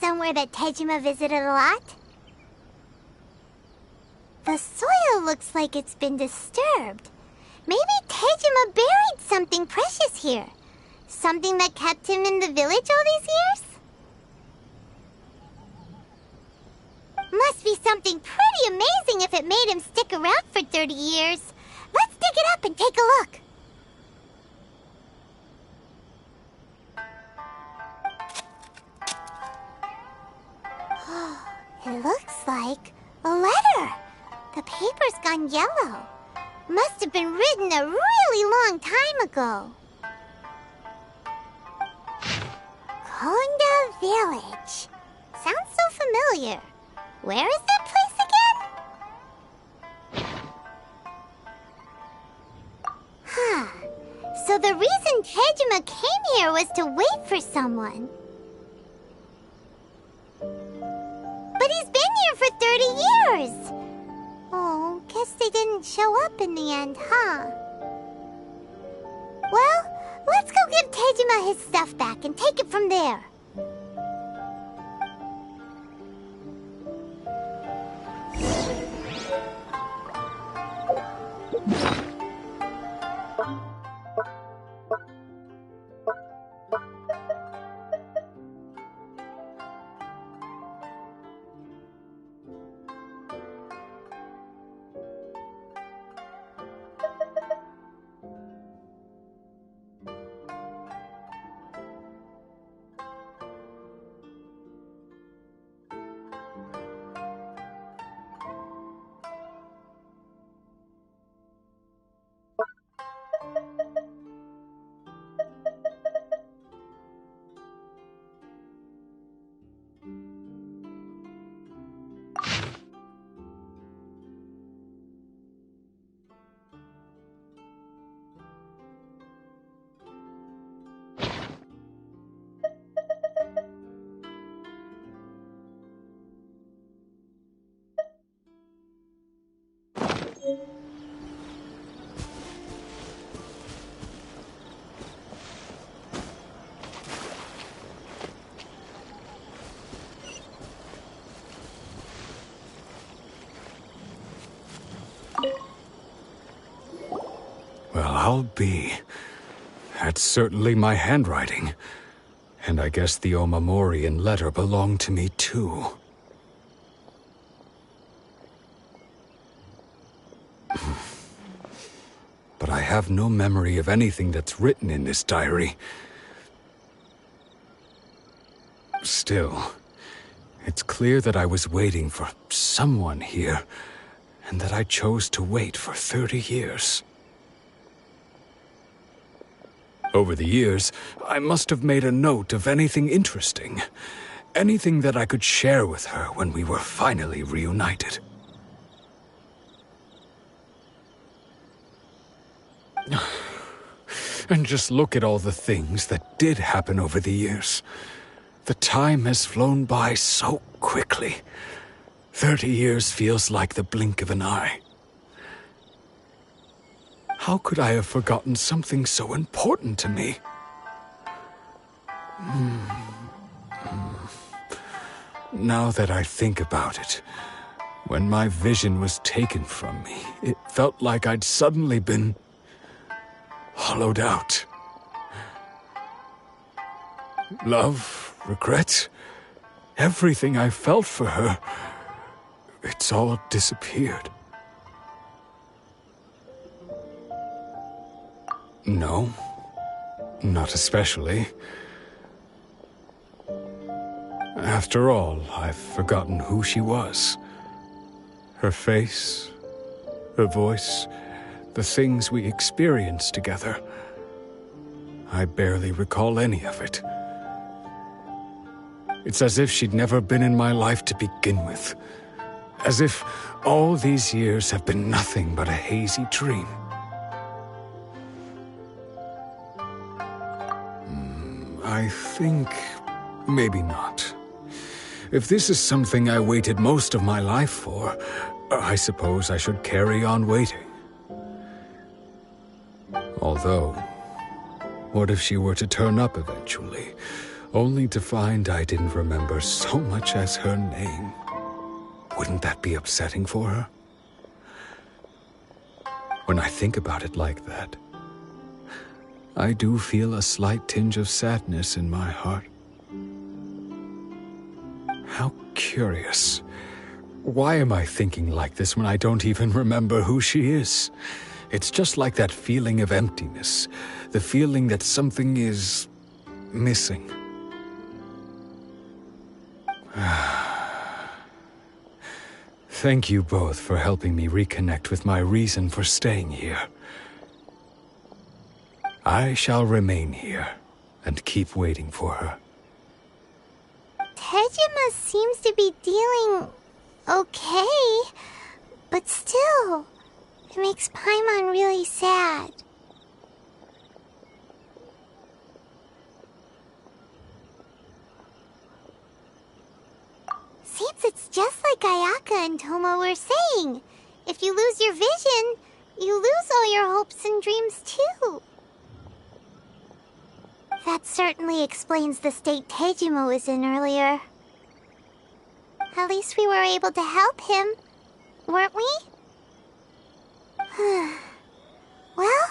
somewhere that Tejima visited a lot? The soil looks like it's been disturbed. Maybe Tejima buried something precious here. Something that kept him in the village all these years? Must be something pretty amazing if it made him stick around for 30 years. Let's dig it up and take a look. It looks like a letter. The paper's gone yellow. Must have been written a really long time ago. Konda Village. Sounds so familiar. Where is that place again? Huh. So the reason Tejima came here was to wait for someone. But he's been here for 30 years! Oh, guess they didn't show up in the end, huh? Well, let's go give Tejima his stuff back and take it from there. Well, I'll be. That's certainly my handwriting. And I guess the Omamorian letter belonged to me too. But I have no memory of anything that's written in this diary. Still, it's clear that I was waiting for someone here, and that I chose to wait for 30 years. Over the years, I must have made a note of anything interesting. Anything that I could share with her when we were finally reunited. And just look at all the things that did happen over the years. The time has flown by so quickly. 30 years feels like the blink of an eye. How could I have forgotten something so important to me? Now that I think about it, when my vision was taken from me, it felt like I'd suddenly been hollowed out. Love, regret, everything I felt for her, it's all disappeared. No, not especially. After all, I've forgotten who she was. Her face, her voice, the things we experienced together. I barely recall any of it. It's as if she'd never been in my life to begin with. As if all these years have been nothing but a hazy dream. I think maybe not. If this is something I waited most of my life for, I suppose I should carry on waiting. Although, what if she were to turn up eventually? only to find I didn't remember so much as her name. Wouldn't that be upsetting for her? When I think about it like that, I do feel a slight tinge of sadness in my heart. How curious. Why am I thinking like this when I don't even remember who she is? It's just like that feeling of emptiness, the feeling that something is missing. Thank you both for helping me reconnect with my reason for staying here. I shall remain here and keep waiting for her. Tejima seems to be dealing okay, but still, it makes Paimon really sad. Seems it's just like Ayaka and Tomo were saying. If you lose your vision, you lose all your hopes and dreams too. That certainly explains the state Tejima was in earlier. At least we were able to help him, weren't we? Well,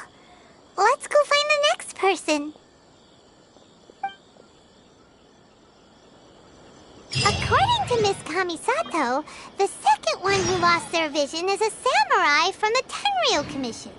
let's go find the next person. According to Miss Kamisato, the second one who lost their vision is a samurai from the Tenryou Commission.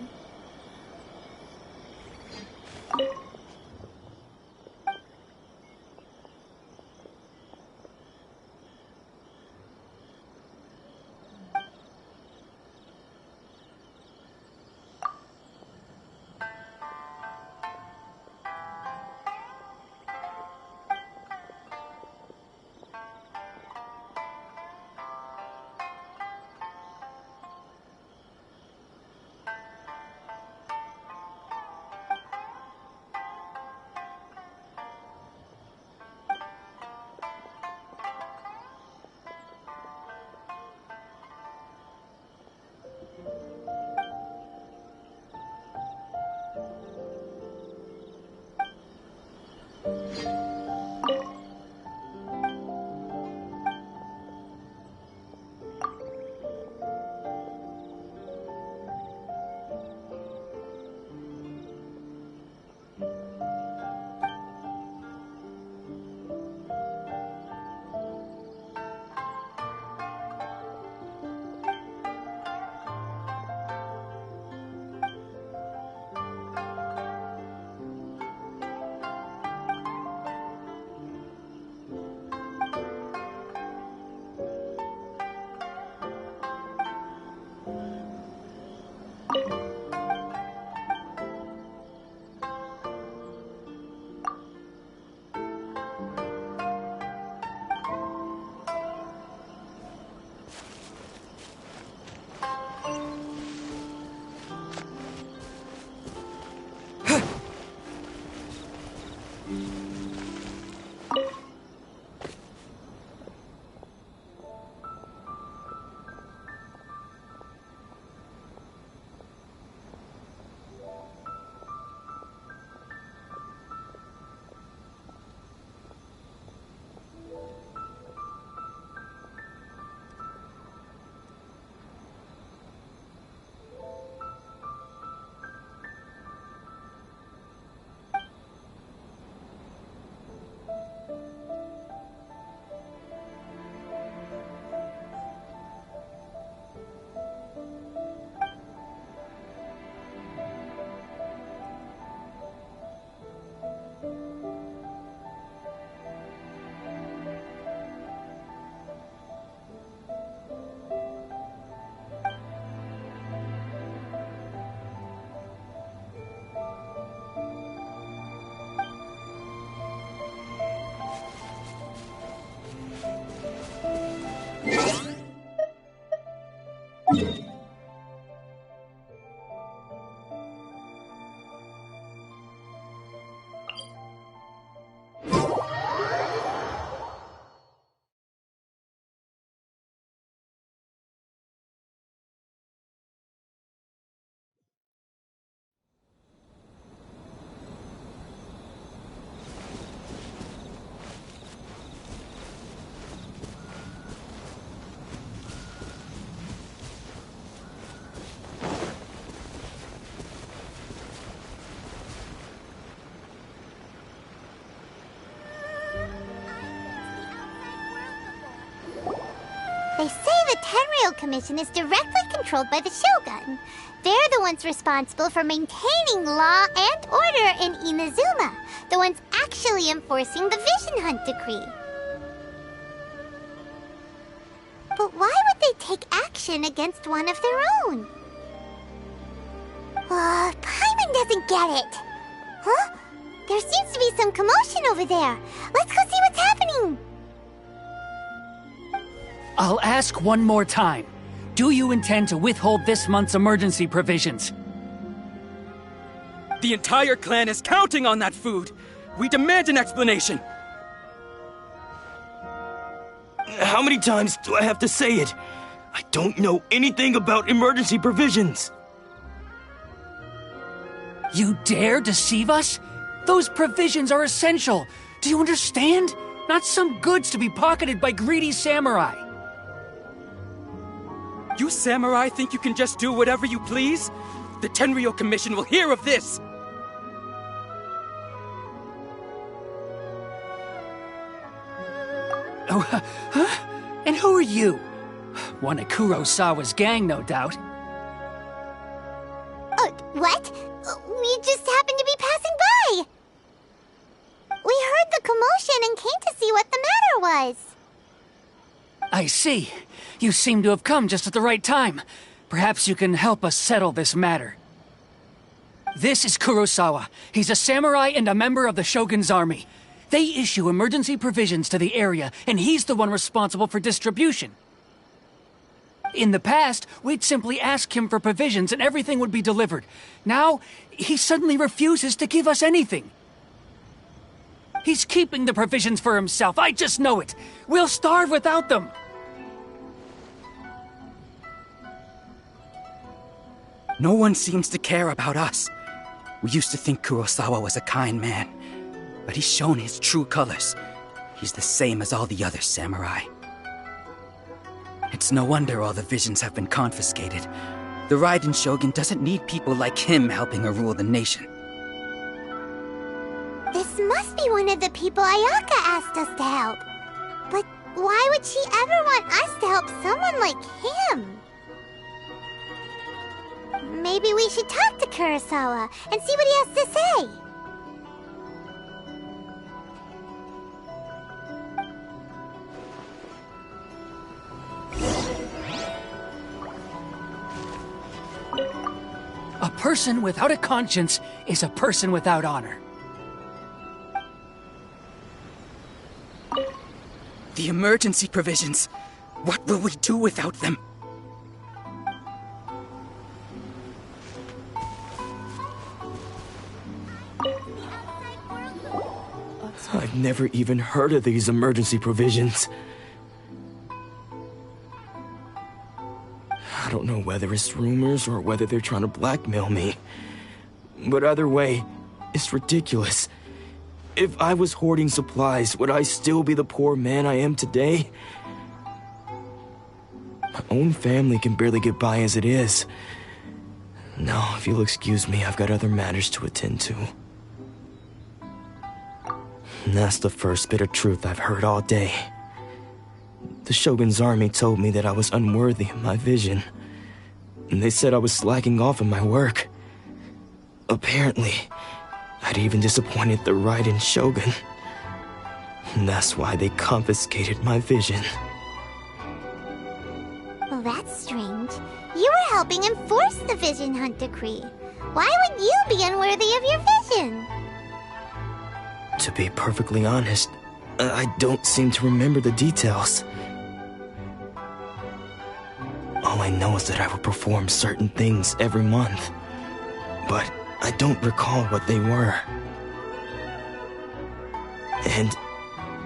They say the Tenryou Commission is directly controlled by the Shogun. They're the ones responsible for maintaining law and order in Inazuma, the ones actually enforcing the Vision Hunt decree. But why would they take action against one of their own? Paimon doesn't get it. Huh? There seems to be some commotion over there. Let's go see what's happening. I'll ask one more time. Do you intend to withhold this month's emergency provisions? The entire clan is counting on that food! We demand an explanation! How many times do I have to say it? I don't know anything about emergency provisions! You dare deceive us? Those provisions are essential! Do you understand? Not some goods to be pocketed by greedy samurai! You samurai think you can just do whatever you please? The Tenryou Commission will hear of this! Oh, huh? And who are you? One of Kurosawa's gang, no doubt. What? We just happened to be passing by! We heard the commotion and came to see what the matter was. I see. You seem to have come just at the right time. Perhaps you can help us settle this matter. This is Kurosawa. He's a samurai and a member of the Shogun's army. They issue emergency provisions to the area, and he's the one responsible for distribution. In the past, we'd simply ask him for provisions and everything would be delivered. Now, he suddenly refuses to give us anything. He's keeping the provisions for himself, I just know it. We'll starve without them. No one seems to care about us. We used to think Kurosawa was a kind man, but he's shown his true colors. He's the same as all the other samurai. It's no wonder all the visions have been confiscated. The Raiden Shogun doesn't need people like him helping her rule the nation. This must be one of the people Ayaka asked us to help. But why would she ever want us to help someone like him? Maybe we should talk to Kurosawa and see what he has to say. A person without a conscience is a person without honor. The emergency provisions. What will we do without them? I've never even heard of these emergency provisions. I don't know whether it's rumors or whether they're trying to blackmail me. But either way, it's ridiculous. If I was hoarding supplies, would I still be the poor man I am today? My own family can barely get by as it is. Now, if you'll excuse me, I've got other matters to attend to. And that's the first bit of truth I've heard all day. The Shogun's army told me that I was unworthy of my vision. And they said I was slacking off in my work. Apparently, I'd even disappointed the Raiden Shogun. And that's why they confiscated my vision. Well, that's strange. You were helping enforce the Vision Hunt decree. Why would you be unworthy of your vision? To be perfectly honest, I don't seem to remember the details. All I know is that I would perform certain things every month. But I don't recall what they were. And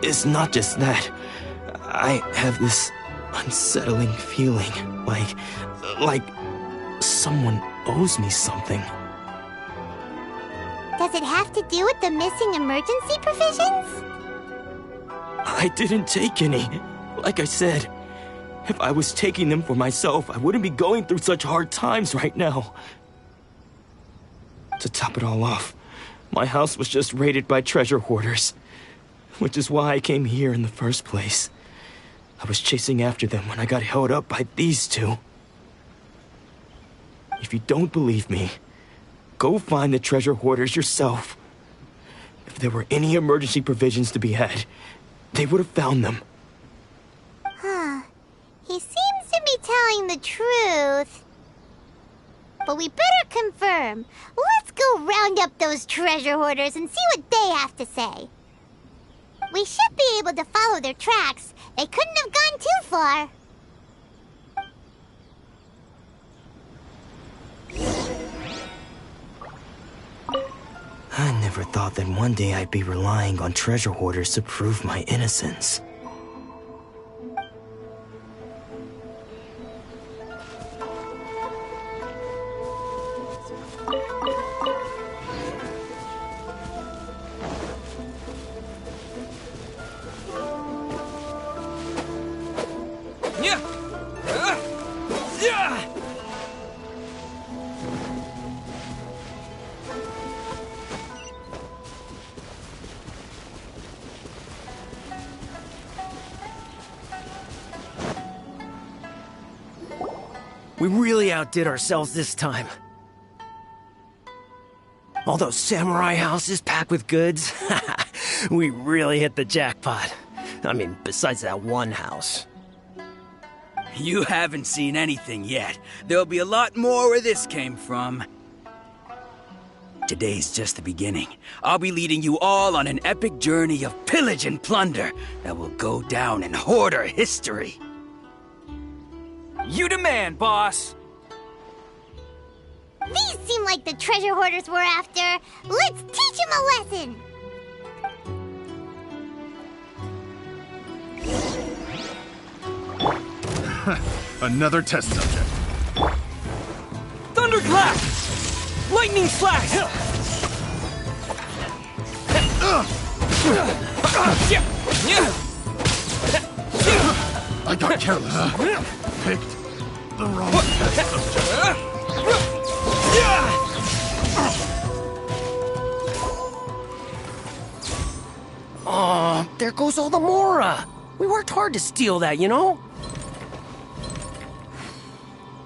it's not just that. I have this unsettling feeling, like someone owes me something. Does it have to do with the missing emergency provisions? I didn't take any. Like I said, if I was taking them for myself, I wouldn't be going through such hard times right now. To top it all off, my house was just raided by treasure hoarders, which is why I came here in the first place. I was chasing after them when I got held up by these two. If you don't believe me, go find the treasure hoarders yourself. If there were any emergency provisions to be had, they would have found them. He seems to be telling the truth. But we better confirm. Let's go round up those treasure hoarders and see what they have to say. We should be able to follow their tracks. They couldn't have gone too far. I never thought that one day I'd be relying on treasure hoarders to prove my innocence. We really outdid ourselves this time. All those samurai houses packed with goods. We really hit the jackpot. I mean, besides that one house. You haven't seen anything yet. There'll be a lot more where this came from. Today's just the beginning. I'll be leading you all on an epic journey of pillage and plunder that will go down in Hoarder history. You demand, boss! These seem like the treasure hoarders we're after. Let's teach them a lesson! Another test subject. Thunderclap! Lightning slash! I got careless. Picked the wrong test subject. Aw, there goes all the Mora. We worked hard to steal that, you know?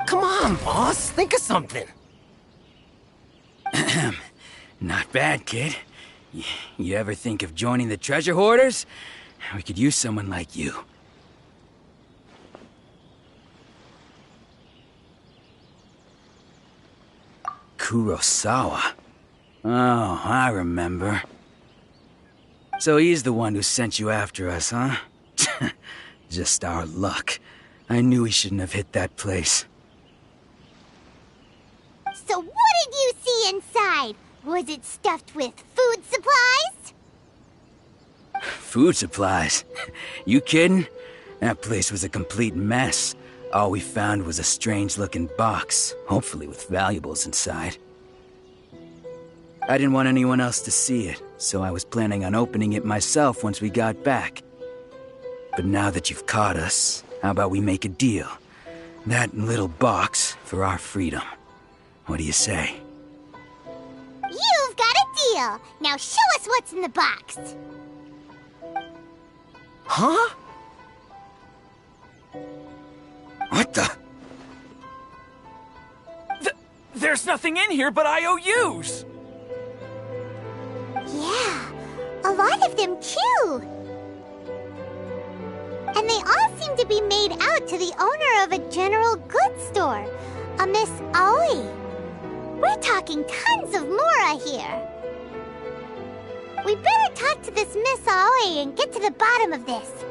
Come on, boss. Think of something. Not bad, kid. You ever think of joining the treasure hoarders? We could use someone like you. Kurosawa. Oh, I remember. So he's the one who sent you after us, huh? Just our luck. I knew he shouldn't have hit that place. So what did you see inside? Was it stuffed with food supplies? Food supplies? You kidding? That place was a complete mess. All we found was a strange-looking box, hopefully with valuables inside. I didn't want anyone else to see it, so I was planning on opening it myself once we got back. But now that you've caught us, how about we make a deal? That little box for our freedom. What do you say? You've got a deal. Now show us what's in the box. Huh? What the? There's nothing in here but IOUs! Yeah, a lot of them too. And they all seem to be made out to the owner of a general goods store, a Miss Aoi. We're talking tons of Mora here. We better talk to this Miss Aoi and get to the bottom of this.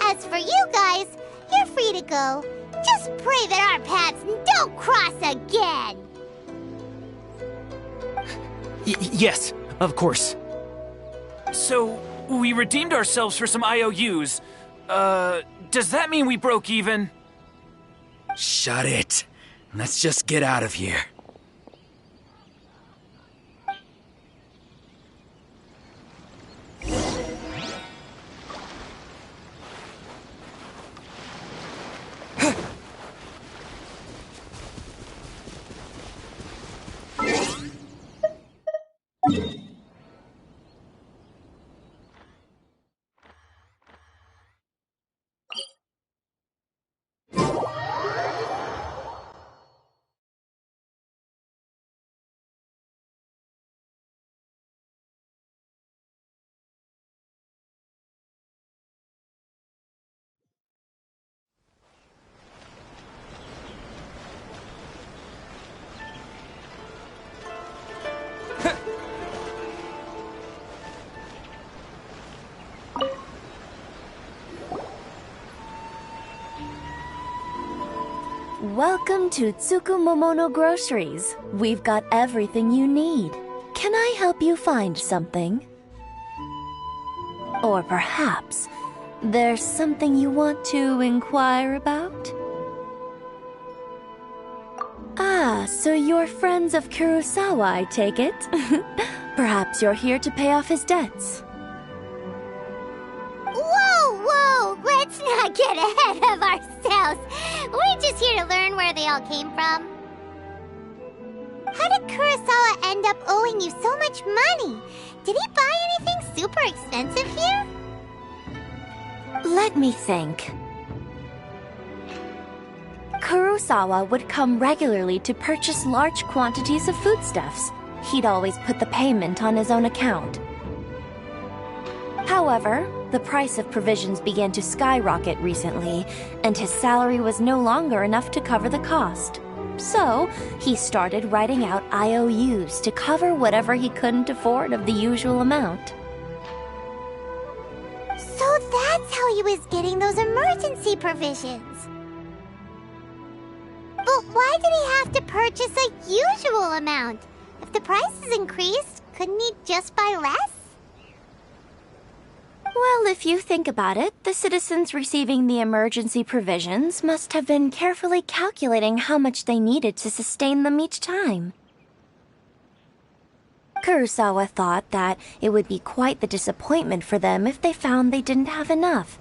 As for you guys, you're free to go. Just pray that our paths don't cross again. Yes, of course. So, we redeemed ourselves for some IOUs. Does that mean we broke even? Shut it. Let's just get out of here. Welcome to Tsukumomono Groceries. We've got everything you need. Can I help you find something? Or perhaps there's something you want to inquire about? Ah, so you're friends of Kurosawa, I take it? Perhaps you're here to pay off his debts. Whoa! Let's not get ahead of ourselves. We're just here to learn where they all came from. How did Kurosawa end up owing you so much money? Did he buy anything super expensive here? Let me think. Kurosawa would come regularly to purchase large quantities of foodstuffs. He'd always put the payment on his own account. However, the price of provisions began to skyrocket recently, and his salary was no longer enough to cover the cost. So, he started writing out IOUs to cover whatever he couldn't afford of the usual amount. So that's how he was getting those emergency provisions. But why did he have to purchase a usual amount? If the prices increased, couldn't he just buy less? Well, if you think about it, the citizens receiving the emergency provisions must have been carefully calculating how much they needed to sustain them each time. Kurosawa thought that it would be quite the disappointment for them if they found they didn't have enough,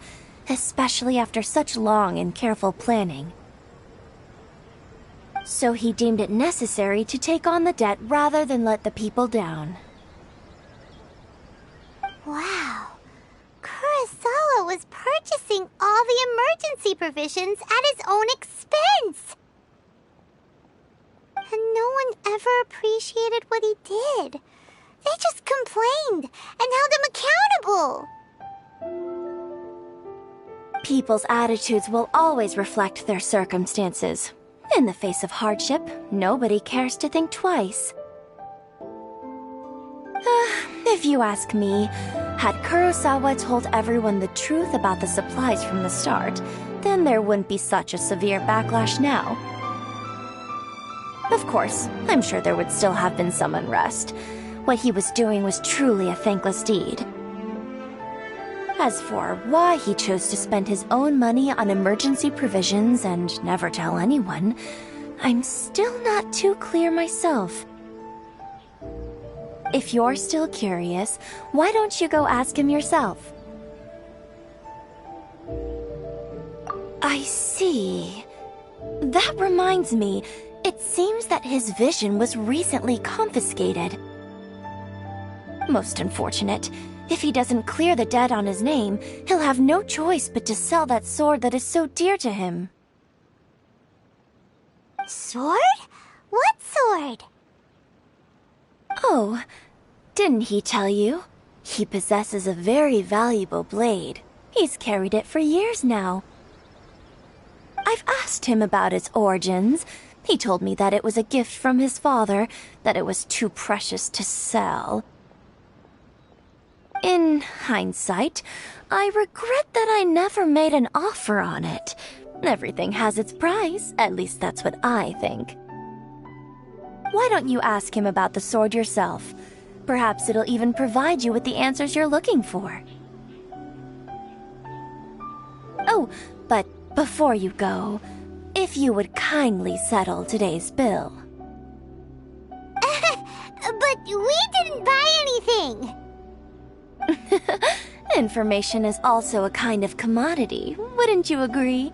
especially after such long and careful planning. So he deemed it necessary to take on the debt rather than let the people down. Wow. Kurosawa was purchasing all the emergency provisions at his own expense. And no one ever appreciated what he did. They just complained and held him accountable. People's attitudes will always reflect their circumstances. In the face of hardship, nobody cares to think twice. If you ask me, had Kurosawa told everyone the truth about the supplies from the start, then there wouldn't be such a severe backlash now. Of course, I'm sure there would still have been some unrest. What he was doing was truly a thankless deed. As for why he chose to spend his own money on emergency provisions and never tell anyone, I'm still not too clear myself. If you're still curious, why don't you go ask him yourself? I see. That reminds me, it seems that his vision was recently confiscated. Most unfortunate. If he doesn't clear the debt on his name, he'll have no choice but to sell that sword that is so dear to him. Sword? What sword? Oh, didn't he tell you? He possesses a very valuable blade. He's carried it for years now. I've asked him about its origins. He told me that it was a gift from his father, that it was too precious to sell. In hindsight, I regret that I never made an offer on it. Everything has its price, at least that's what I think. Why don't you ask him about the sword yourself? Perhaps it'll even provide you with the answers you're looking for. Oh, but before you go, if you would kindly settle today's bill. But we didn't buy anything! Information is also a kind of commodity, wouldn't you agree?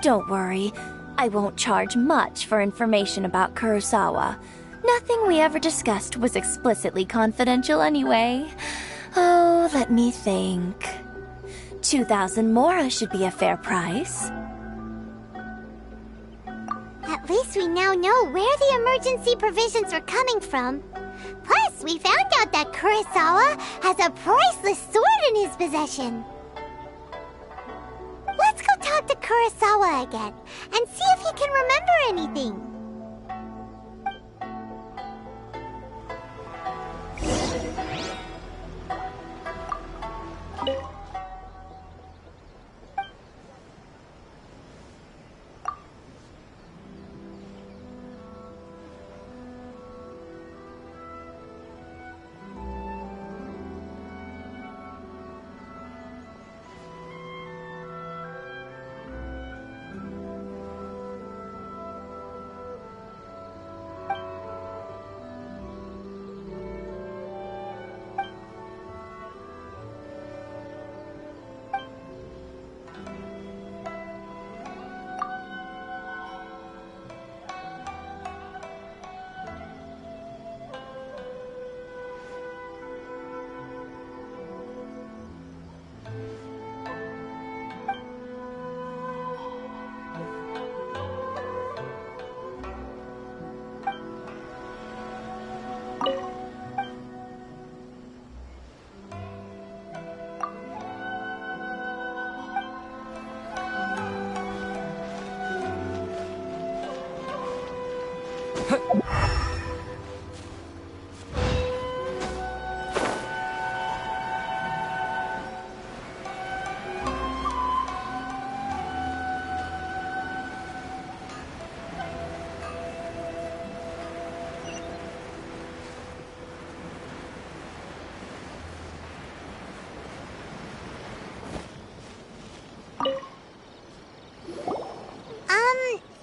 Don't worry, I won't charge much for information about Kurosawa. Nothing we ever discussed was explicitly confidential anyway. Oh, let me think. 2,000 mora should be a fair price. At least we now know where the emergency provisions are coming from. Plus, we found out that Kurosawa has a priceless sword in his possession. Let's go talk to Kurosawa again and see if he can remember anything.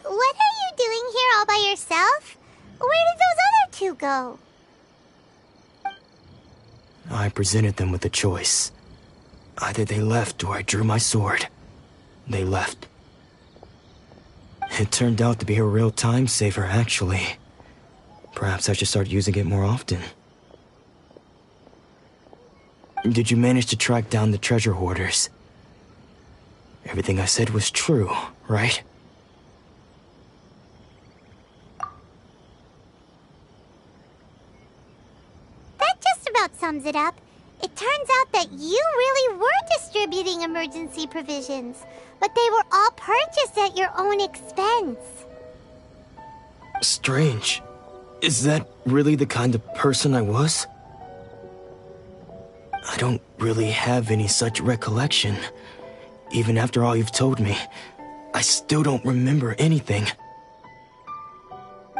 What are you doing here all by yourself? Where did those other two go? I presented them with a choice. Either they left or I drew my sword. They left. It turned out to be a real time saver, actually. Perhaps I should start using it more often. Did you manage to track down the treasure hoarders? Everything I said was true, right? That just about sums it up. It turns out that you really were distributing emergency provisions, but they were all purchased at your own expense. Strange. Is that really the kind of person I was? I don't really have any such recollection. Even after all you've told me, I still don't remember anything.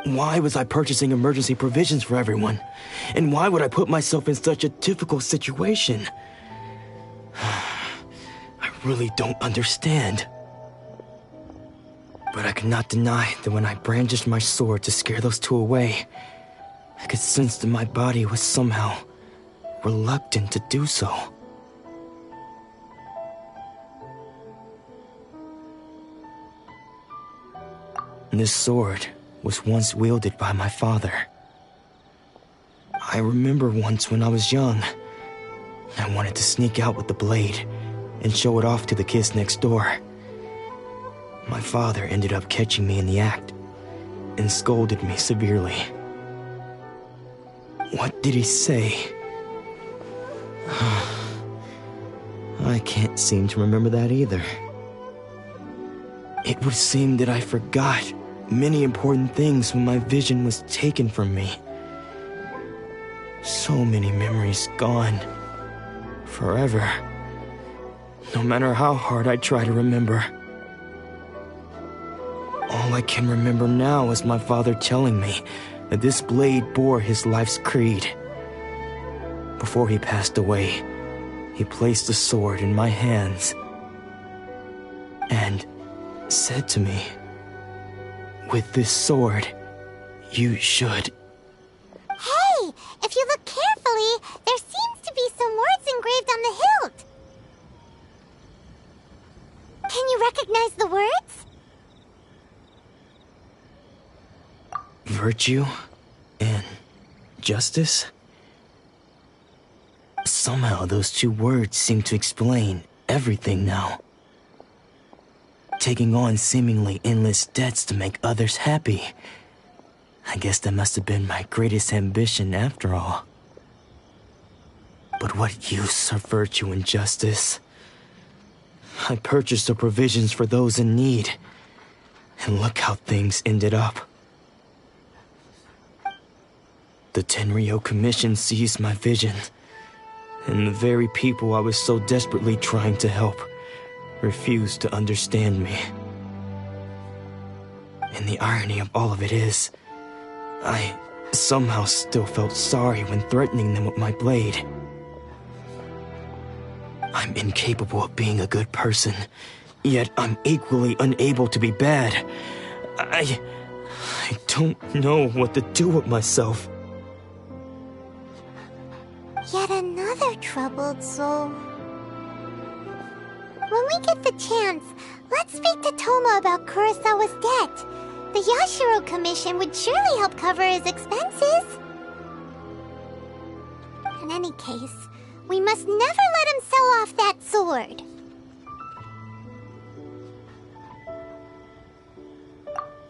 Why was I purchasing emergency provisions for everyone? And why would I put myself in such a difficult situation? I really don't understand. But I cannot deny that when I brandished my sword to scare those two away, I could sense that my body was somehow reluctant to do so. This sword was once wielded by my father. I remember once when I was young, I wanted to sneak out with the blade and show it off to the kids next door. My father ended up catching me in the act and scolded me severely. What did he say? I can't seem to remember that either. It would seem that I forgot many important things when my vision was taken from me. So many memories gone. Forever. No matter how hard I try to remember. All I can remember now is my father telling me that this blade bore his life's creed. Before he passed away, he placed the sword in my hands and said to me, "With this sword, you should..." Hey, if you look carefully, there seems to be some words engraved on the hilt. Can you recognize the words? Virtue and justice? Somehow those two words seem to explain everything now. Taking on seemingly endless debts to make others happy. I guess that must have been my greatest ambition after all. But what use are virtue and justice? I purchased the provisions for those in need, and look how things ended up. The Tenryo Commission seized my vision, and the very people I was so desperately trying to help refused to understand me. And the irony of all of it is, I somehow still felt sorry when threatening them with my blade. I'm incapable of being a good person, yet I'm equally unable to be bad. I don't know what to do with myself. Yet another troubled soul. When we get the chance, let's speak to Toma about Kurosawa's debt. The Yashiro Commission would surely help cover his expenses. In any case, we must never let him sell off that sword.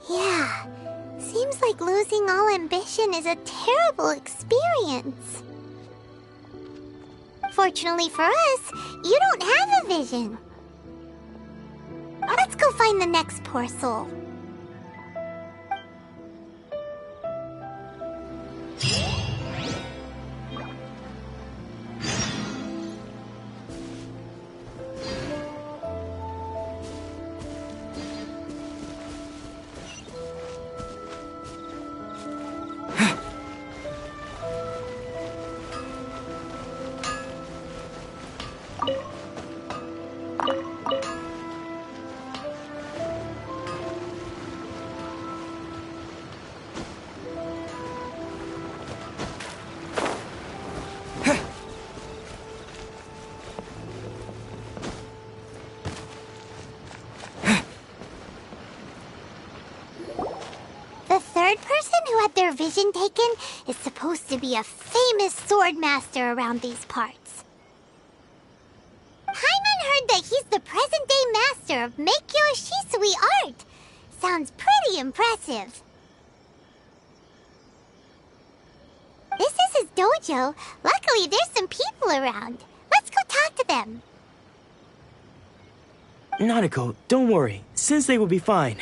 Yeah, seems like losing all ambition is a terrible experience. Fortunately for us, you don't have a vision. Let's go find the next poor soul. their vision taken is supposed to be a famous sword master around these parts. Paimon heard that he's the present-day master of Meikyo Shisui art. Sounds pretty impressive. This is his dojo. Luckily, there's some people around. Let's go talk to them. Nanako, don't worry. Sensei will be fine.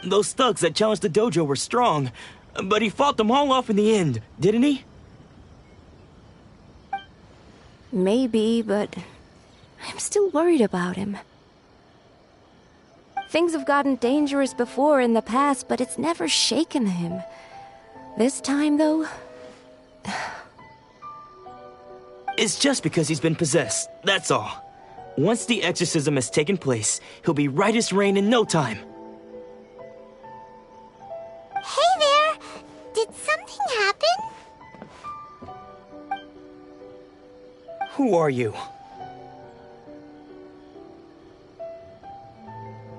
Those thugs that challenged the dojo were strong, but he fought them all off in the end, didn't he? Maybe, but I'm still worried about him. Things have gotten dangerous before in the past, but it's never shaken him. This time, though... It's just because he's been possessed, that's all. Once the exorcism has taken place, he'll be right as rain in no time. Hey there! Did something happen? Who are you?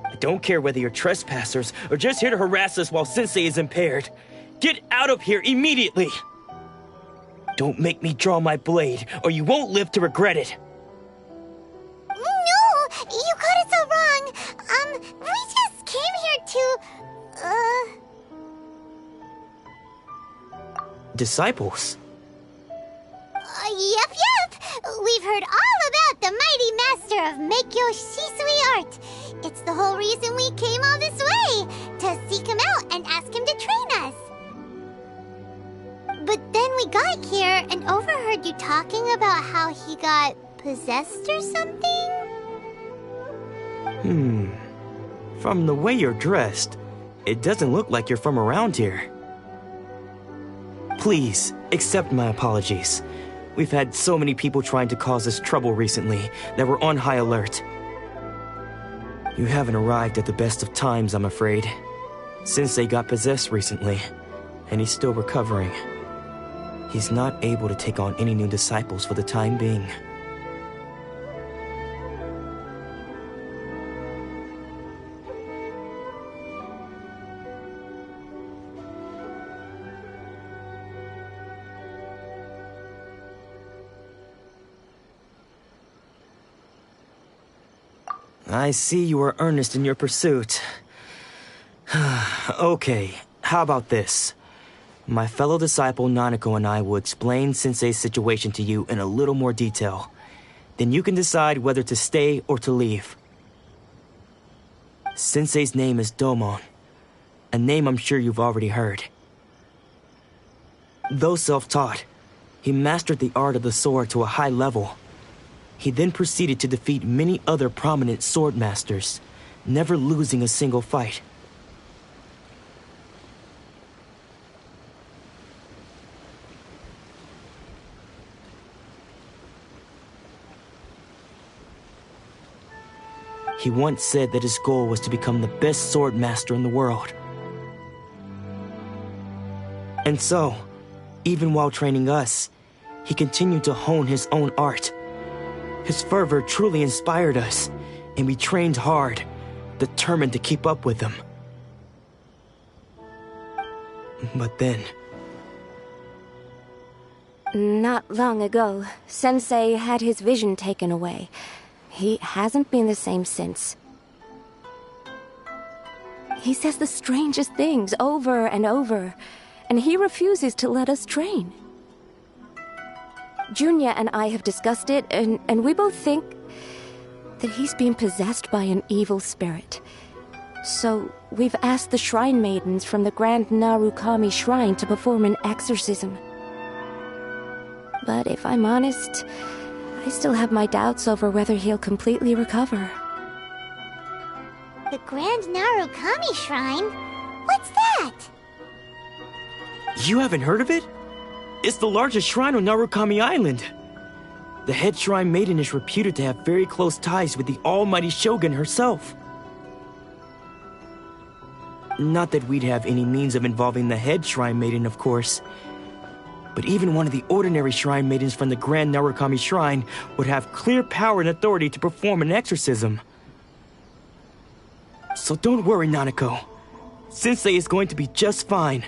I don't care whether you're trespassers or just here to harass us while Sensei is impaired. Get out of here immediately! Don't make me draw my blade, or you won't live to regret it. No! You got it so wrong! We just came here to... Disciples? Yep. We've heard all about the mighty master of Meikyo Shisui art. It's the whole reason we came all this way, to seek him out and ask him to train us. But then we got here and overheard you talking about how he got possessed or something? From the way you're dressed, it doesn't look like you're from around here. Please, accept my apologies. We've had so many people trying to cause us trouble recently that we're on high alert. You haven't arrived at the best of times, I'm afraid. Sensei got possessed recently, and he's still recovering. He's not able to take on any new disciples for the time being. I see you are earnest in your pursuit. Okay, how about this? My fellow disciple Nanako and I will explain Sensei's situation to you in a little more detail. Then you can decide whether to stay or to leave. Sensei's name is Domon, a name I'm sure you've already heard. Though self-taught, he mastered the art of the sword to a high level. He then proceeded to defeat many other prominent sword masters, never losing a single fight. He once said that his goal was to become the best sword master in the world. And so, even while training us, he continued to hone his own art. His fervor truly inspired us, and we trained hard, determined to keep up with him. But then... Not long ago, Sensei had his vision taken away. He hasn't been the same since. He says the strangest things over and over, and he refuses to let us train. Junya and I have discussed it, and we both think that he's being possessed by an evil spirit. So we've asked the shrine maidens from the Grand Narukami Shrine to perform an exorcism. But if I'm honest, I still have my doubts over whether he'll completely recover. The Grand Narukami Shrine? What's that? You haven't heard of it? It's the largest shrine on Narukami Island. The head shrine maiden is reputed to have very close ties with the almighty Shogun herself. Not that we'd have any means of involving the head shrine maiden, of course. But even one of the ordinary shrine maidens from the Grand Narukami Shrine would have clear power and authority to perform an exorcism. So don't worry, Nanako. Sensei is going to be just fine.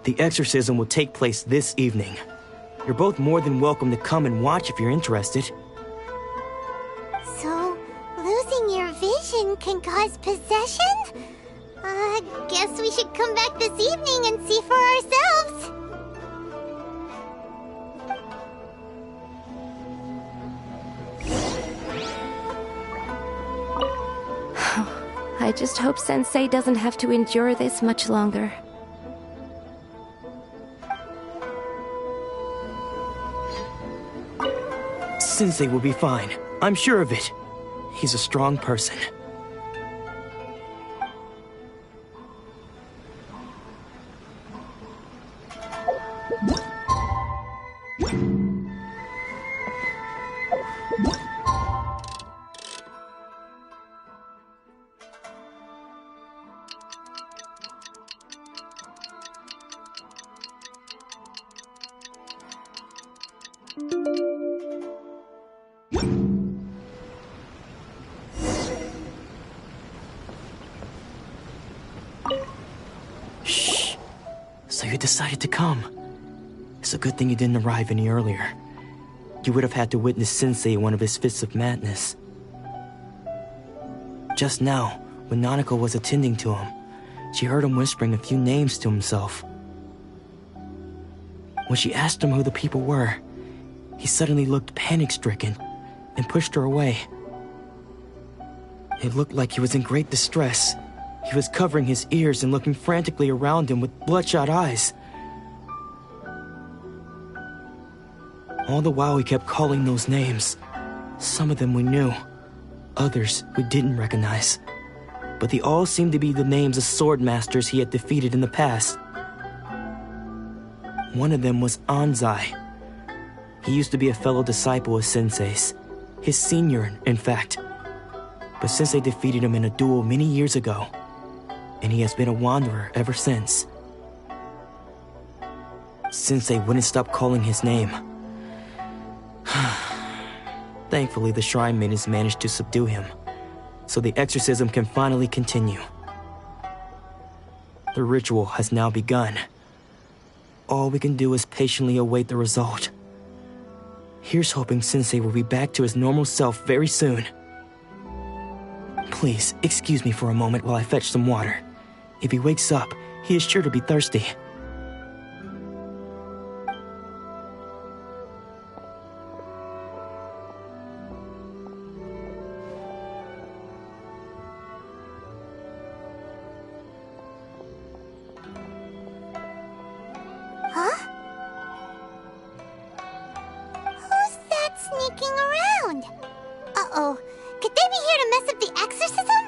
The exorcism will take place this evening. You're both more than welcome to come and watch if you're interested. So, losing your vision can cause possession? Guess we should come back this evening and see for ourselves. I just hope Sensei doesn't have to endure this much longer. Sensei will be fine. I'm sure of it. He's a strong person. Shh. So you decided to come. It's a good thing you didn't arrive any earlier. You would have had to witness Sensei in one of his fits of madness. Just now, when Nanako was attending to him, she heard him whispering a few names to himself. When she asked him who the people were, he suddenly looked panic-stricken and pushed her away. It looked like he was in great distress. He was covering his ears and looking frantically around him with bloodshot eyes. All the while he kept calling those names. Some of them we knew, others we didn't recognize. But they all seemed to be the names of sword masters he had defeated in the past. One of them was Anzai. He used to be a fellow disciple of Sensei's, his senior, in fact. But Sensei defeated him in a duel many years ago, and he has been a wanderer ever since. Sensei wouldn't stop calling his name. Thankfully, the shrine maidens managed to subdue him, so the exorcism can finally continue. The ritual has now begun. All we can do is patiently await the result. Here's hoping Sensei will be back to his normal self very soon. Please, excuse me for a moment while I fetch some water. If he wakes up, he is sure to be thirsty. Huh? Who's that sneaking around? Uh-oh. Could they be here to mess up the exorcism?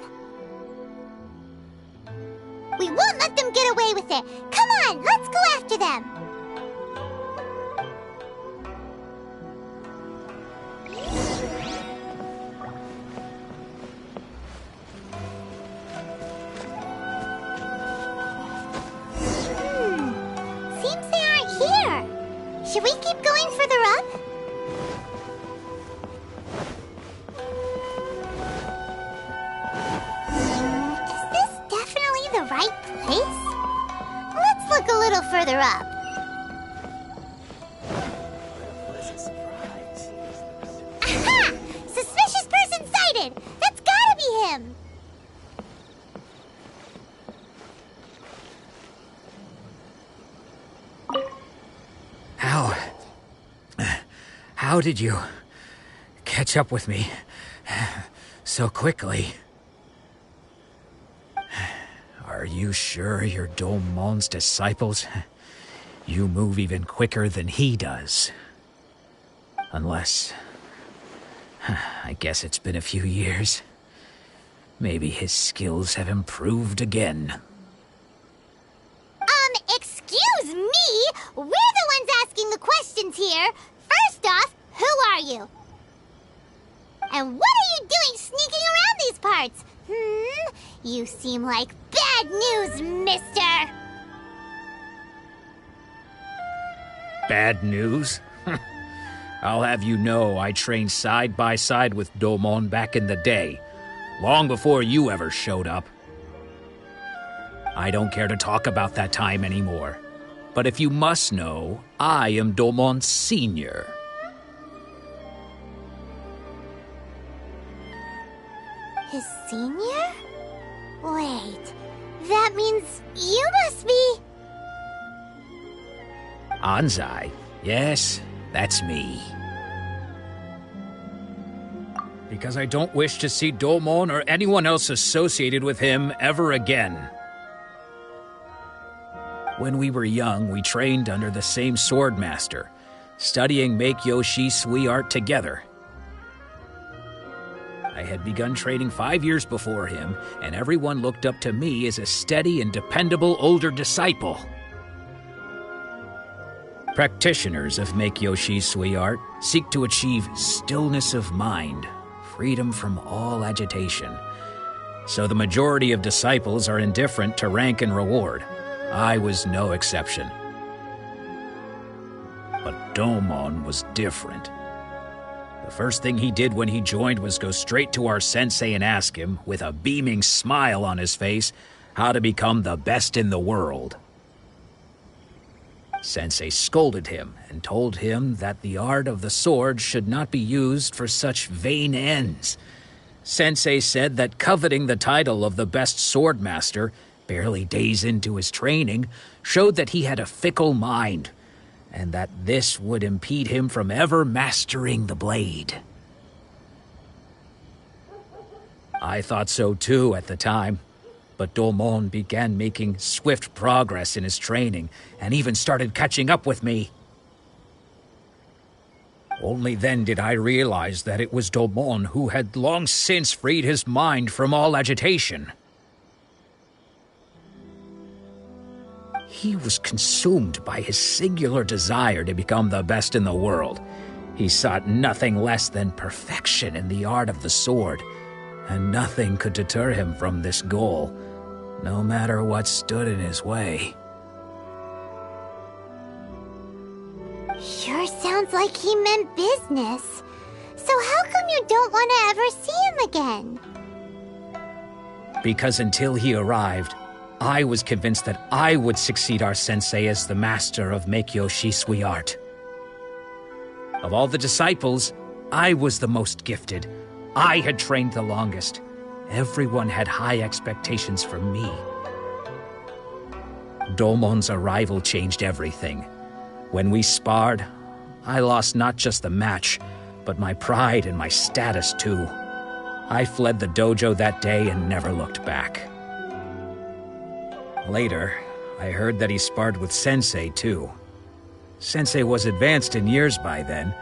We won't let them get away with it. Come on, let's go after them. Seems they aren't here. Should we keep going further up? Is this definitely the right place? Let's look a little further up. Aha! Suspicious person sighted! That's gotta be him! How did you catch up with me so quickly? Are you sure you're Domon's disciples? You move even quicker than he does. Unless... I guess it's been a few years. Maybe his skills have improved again. Excuse me? We're the ones asking the questions here. First off, who are you? And what are you doing sneaking around these parts? You seem like bad news, mister! Bad news? I'll have you know I trained side by side with Domon back in the day. long before you ever showed up. I don't care to talk about that time anymore. But if you must know, I am Domon Sr. His senior? Wait, that means you must be... Anzai? Yes, that's me. Because I don't wish to see Domon or anyone else associated with him ever again. When we were young, we trained under the same swordmaster, studying Make-Yoshi Sui art together. I had begun training 5 years before him, and everyone looked up to me as a steady and dependable older disciple. Practitioners of Make-Yoshi Sui art seek to achieve stillness of mind, freedom from all agitation. So the majority of disciples are indifferent to rank and reward. I was no exception. But Domon was different. The first thing he did when he joined was go straight to our sensei and ask him, with a beaming smile on his face, how to become the best in the world. Sensei scolded him and told him that the art of the sword should not be used for such vain ends. Sensei said that coveting the title of the best swordmaster, barely days into his training, showed that he had a fickle mind, and that this would impede him from ever mastering the blade. I thought so too at the time, but Domon began making swift progress in his training, and even started catching up with me. Only then did I realize that it was Domon who had long since freed his mind from all agitation. He was consumed by his singular desire to become the best in the world. He sought nothing less than perfection in the art of the sword, and nothing could deter him from this goal, no matter what stood in his way. Sure sounds like he meant business. So how come you don't want to ever see him again? Because until he arrived, I was convinced that I would succeed our sensei as the master of Make-Yoshi Sui art. Of all the disciples, I was the most gifted. I had trained the longest. Everyone had high expectations from me. Domon's arrival changed everything. When we sparred, I lost not just the match, but my pride and my status too. I fled the dojo that day and never looked back. Later, I heard that he sparred with Sensei too. Sensei was advanced in years by then,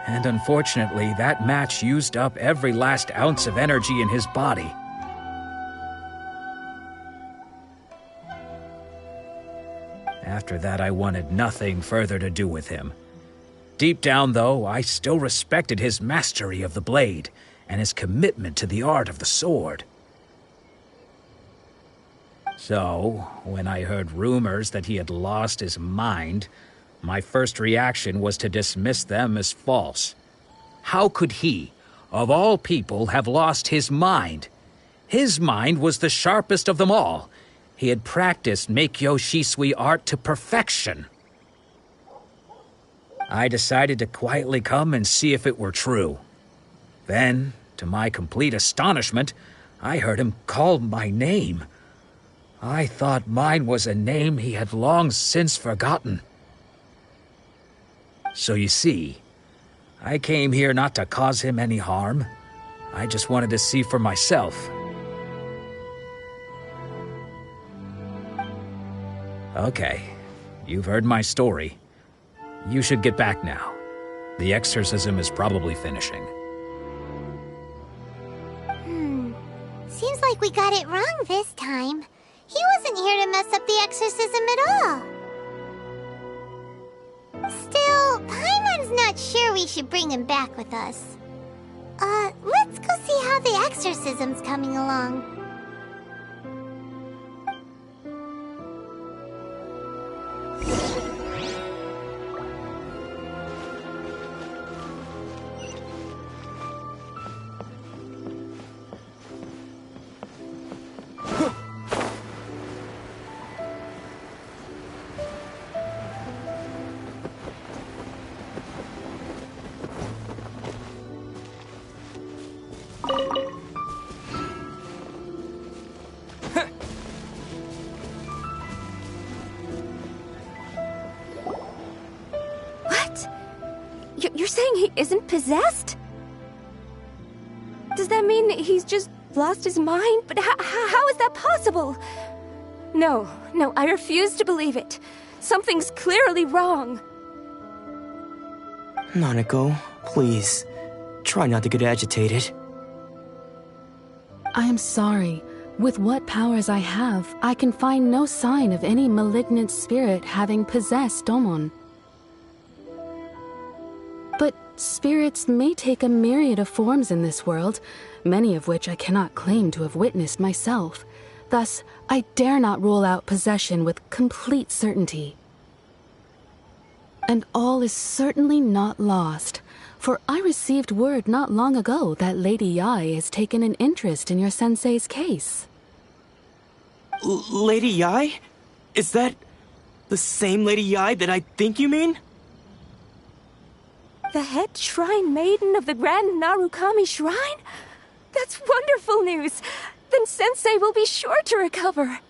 and unfortunately that match used up every last ounce of energy in his body. After that, I wanted nothing further to do with him. Deep down, though, I still respected his mastery of the blade and his commitment to the art of the sword. So, when I heard rumors that he had lost his mind, my first reaction was to dismiss them as false. How could he, of all people, have lost his mind? His mind was the sharpest of them all. He had practiced Make-Yoshi Sui art to perfection. I decided to quietly come and see if it were true. Then, to my complete astonishment, I heard him call my name. I thought mine was a name he had long since forgotten. So you see, I came here not to cause him any harm. I just wanted to see for myself. Okay, you've heard my story. You should get back now. The exorcism is probably finishing. Seems like we got it wrong this time. He wasn't here to mess up the exorcism at all. Still, Paimon's not sure we should bring him back with us. Let's go see how the exorcism's coming along. You're saying he isn't possessed? Does that mean he's just lost his mind? But how is that possible? No, I refuse to believe it. Something's clearly wrong. Nanako, please, try not to get agitated. I am sorry. With what powers I have, I can find no sign of any malignant spirit having possessed Domon. But spirits may take a myriad of forms in this world, many of which I cannot claim to have witnessed myself. Thus, I dare not rule out possession with complete certainty. And all is certainly not lost, for I received word not long ago that Lady Yae has taken an interest in your sensei's case. Lady Yae? Is that the same Lady Yae that I think you mean? The head shrine maiden of the Grand Narukami Shrine? That's wonderful news! Then Sensei will be sure to recover.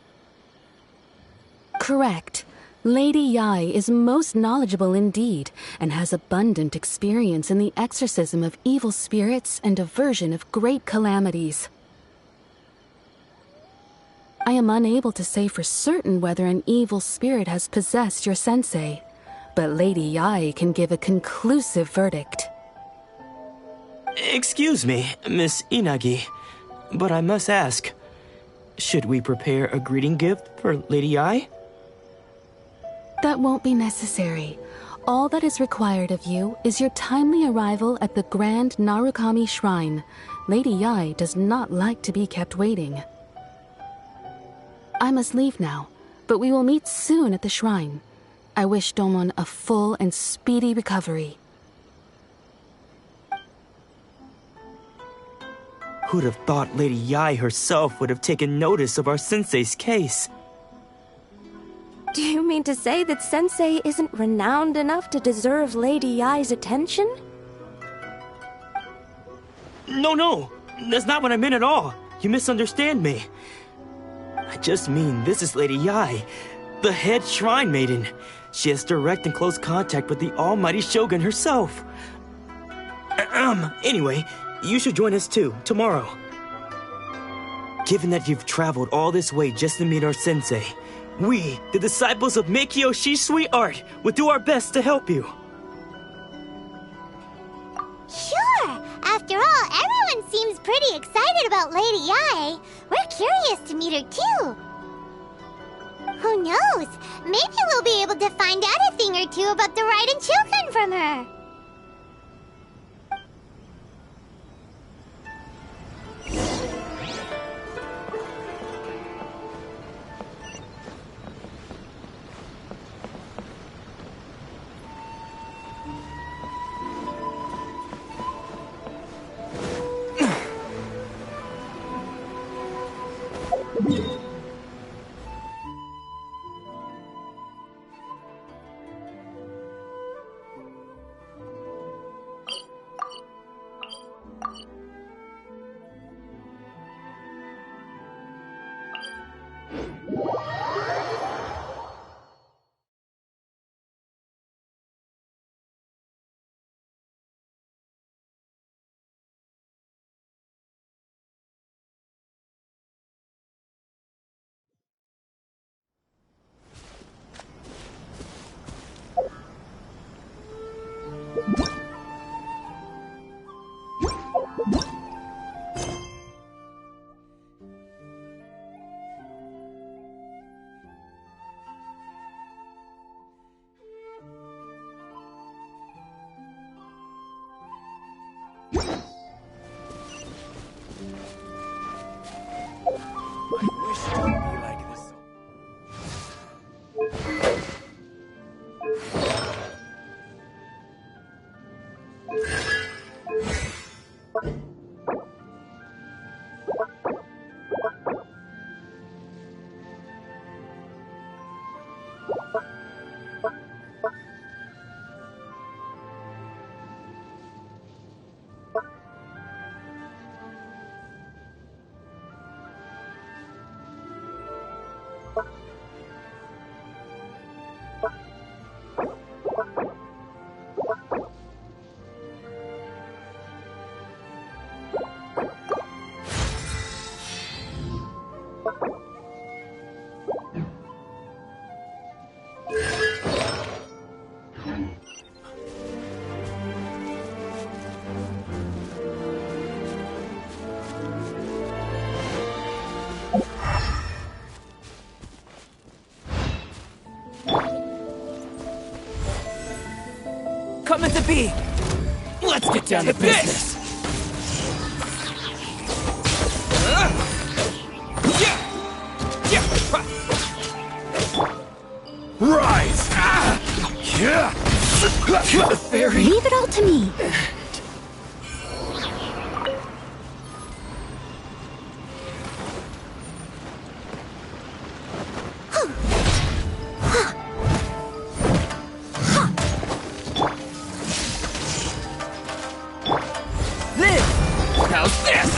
Correct. Lady Yae is most knowledgeable indeed, and has abundant experience in the exorcism of evil spirits and aversion of great calamities. I am unable to say for certain whether an evil spirit has possessed your sensei, but Lady Yae can give a conclusive verdict. Excuse me, Miss Inagi, but I must ask, should we prepare a greeting gift for Lady Yae? That won't be necessary. All that is required of you is your timely arrival at the Grand Narukami Shrine. Lady Yae does not like to be kept waiting. I must leave now, but we will meet soon at the shrine. I wish Domon a full and speedy recovery. Who'd have thought Lady Yae herself would have taken notice of our sensei's case? Do you mean to say that Sensei isn't renowned enough to deserve Lady Yae's attention? No, that's not what I meant at all. You misunderstand me. I just mean this is Lady Yae, the head shrine maiden. She has direct and close contact with the almighty Shogun herself. Anyway, you should join us too, tomorrow. Given that you've traveled all this way just to meet our sensei, we, the disciples of Meikyo Shisui Art, will do our best to help you. Sure! After all, everyone seems pretty excited about Lady Yae. We're curious to meet her too. Who knows? Maybe we'll be able to find out a thing or two about the Raiden children from her. Coming to B! Let's get down to business. Rise! The fairy. Leave it all to me. How's this?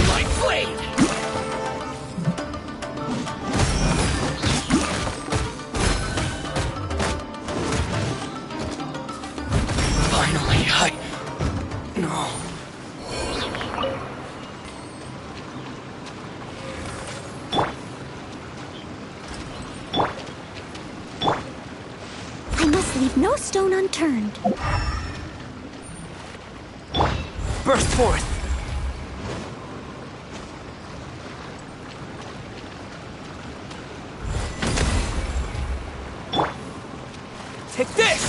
My blade! Finally, No. I must leave no stone unturned. Burst forth! Take this!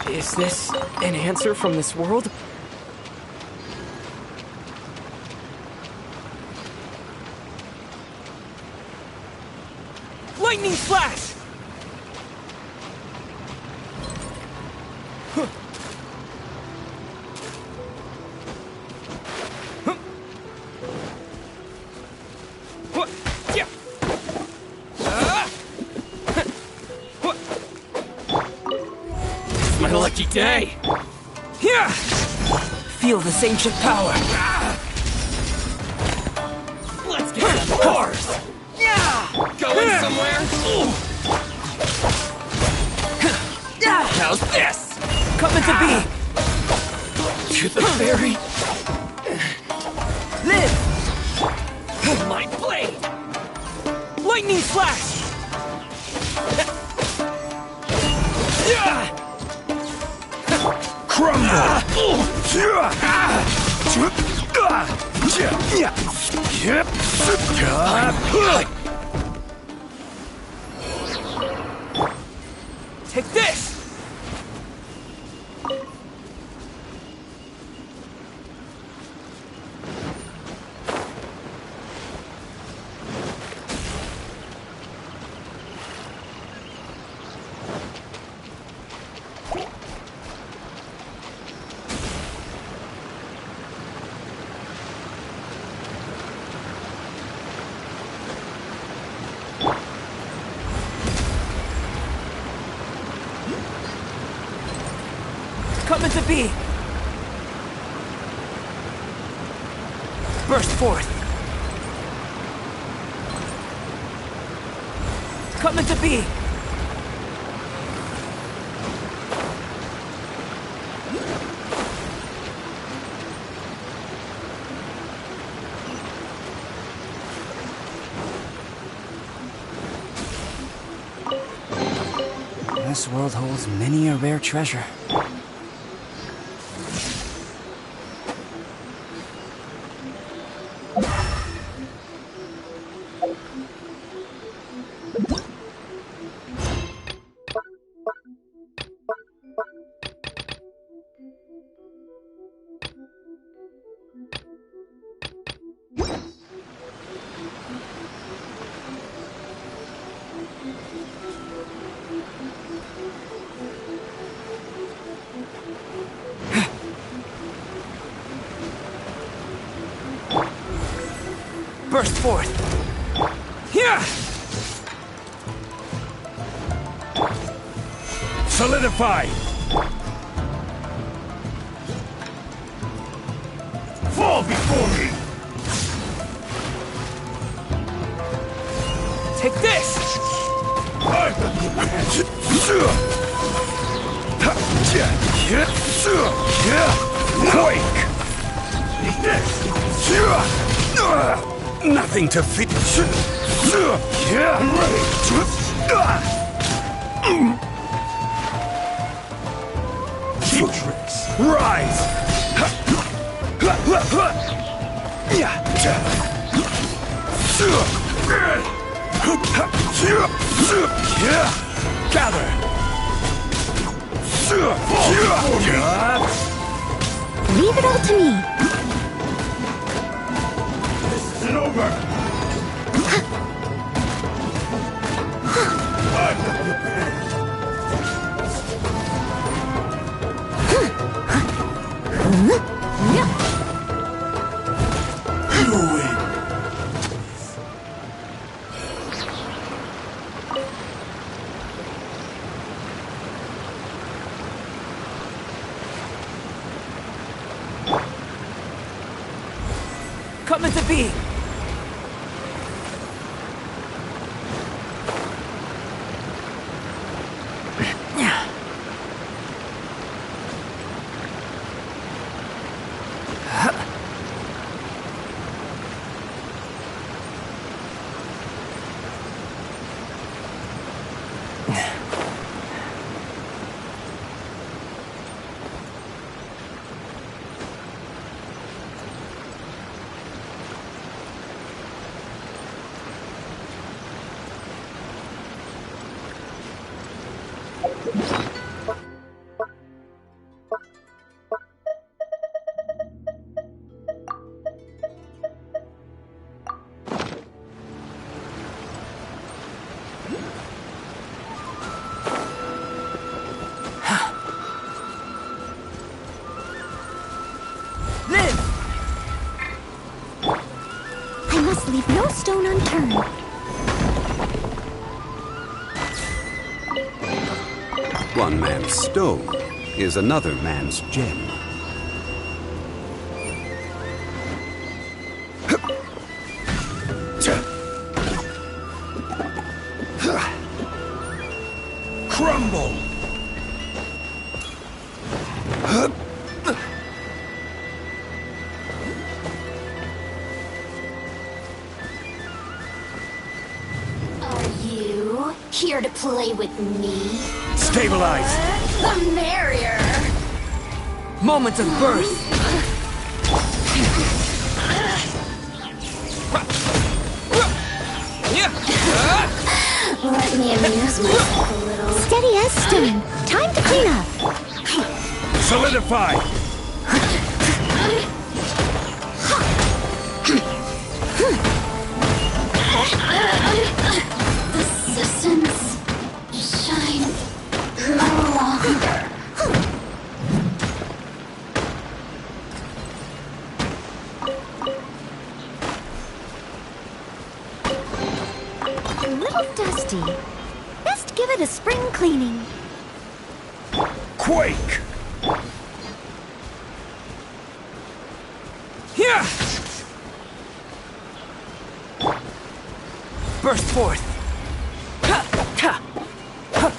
Is this an answer from this world? Lightning flash! It's my lucky day! Here! Feel this ancient power! Let's get some horrors! Going somewhere? How's this? Coming to be! To the fairy! Live! My blade! Lightning flash! Crumble! Take this! Coming to be! Burst forth! Coming to be! This world holds many a rare treasure. Burst forth! Here! Solidify! Fall before me! Take this! Quake! Nothing to fit. Matrix, rise! Gather! Leave it all to me. This isn't over! Come into being! Leave no stone unturned. One man's stone is another man's gem. Crumble! Here to play with me? Stabilize! The merrier! Moment of birth! Let me amuse myself a little. Steady as stone. Time to clean up. Solidify! The systems shine no longer. A little dusty. Best give it a spring cleaning. Quake! Yeah! Burst forth! Ha! Ha! Ha!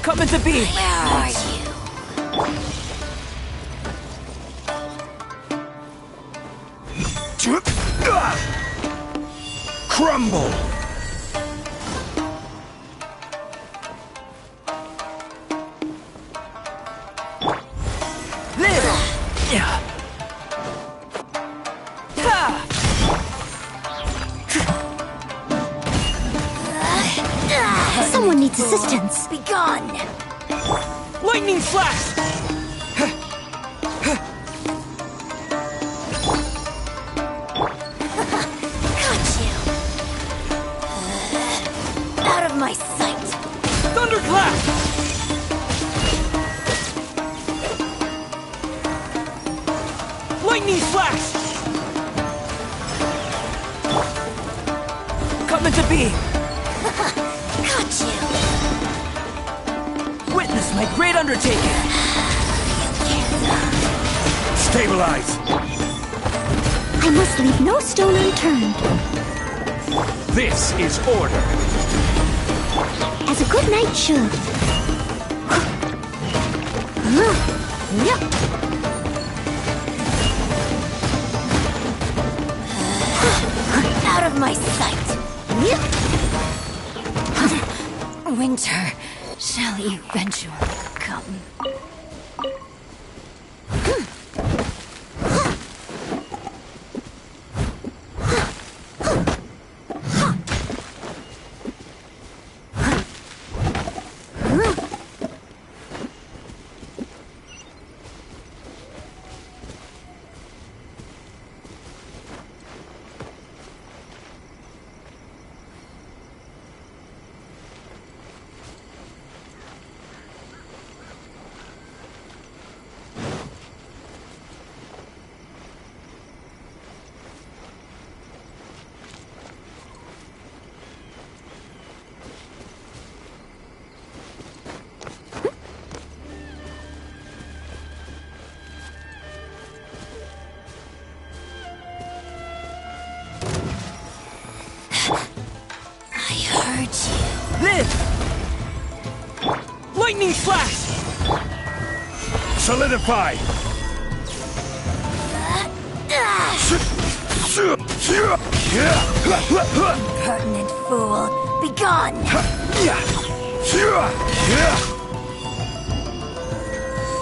Coming to be! Where are you? Crumble! Someone needs assistance. Be gone! Lightning flash! Got you! Out of my sight! Thunderclap! Lightning flash! Coming to be! Got you! Witness my great undertaking! Stabilize! I must leave no stone unturned. This is order. As a good knight should. Out of my sight! Winter shall eventually come. Lightning flash! Solidify! Impertinent fool! Begone!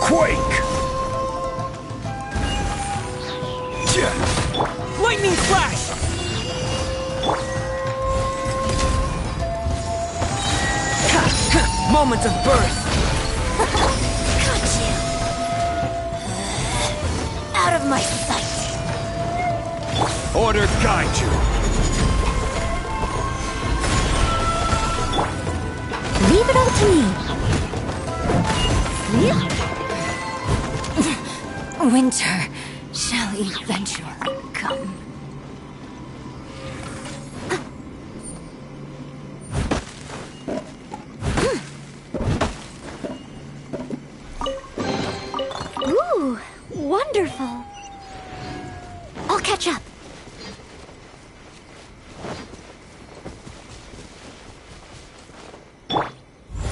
Quake! Lightning flash! Moment of birth! Got you! Out of my sight! Order guide you! Leave it all to me. Winter shall eventually come. Ooh, wonderful. I'll catch up.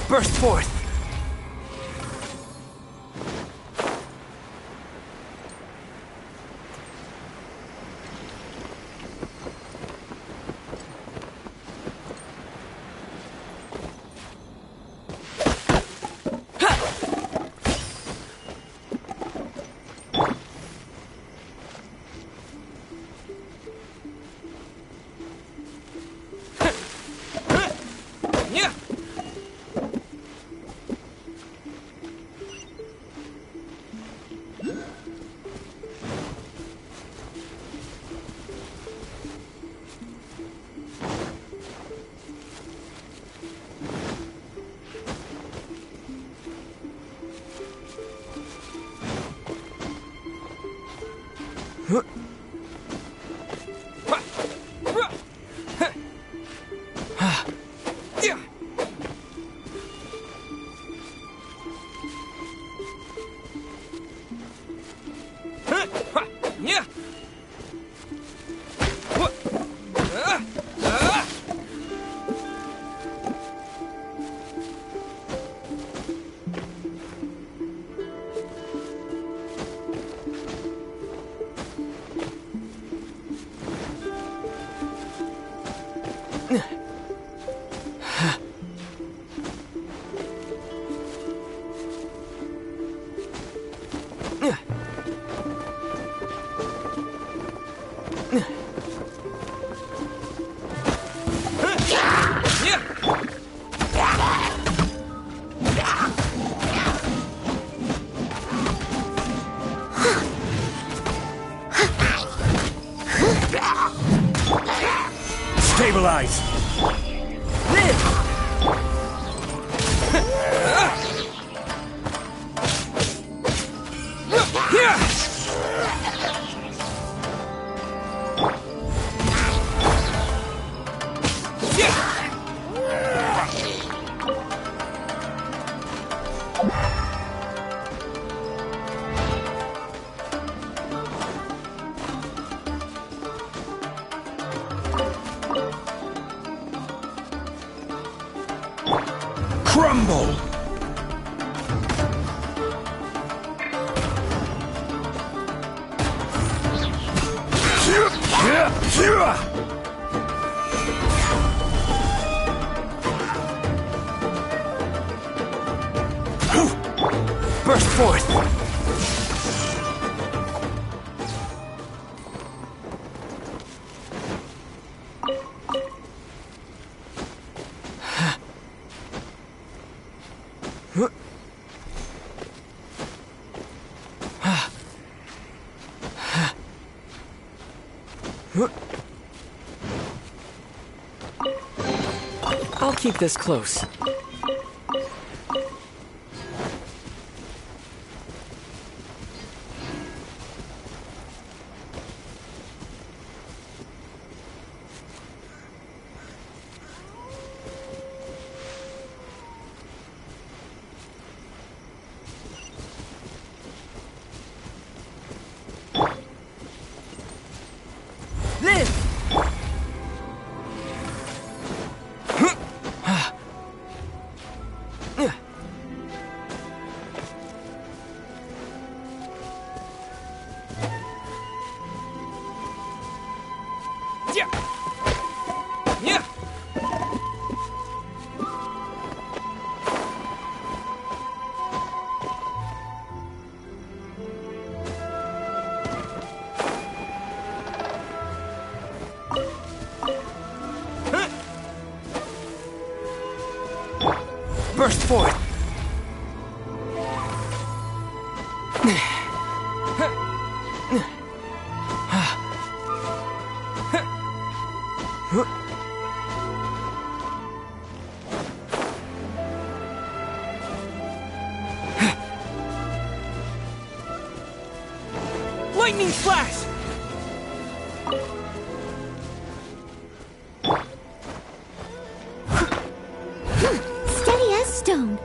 Burst forth! Stabilize! Crumble! Burst forth! I'll keep this close. Burst forth! Lightning flash! Steady as stone.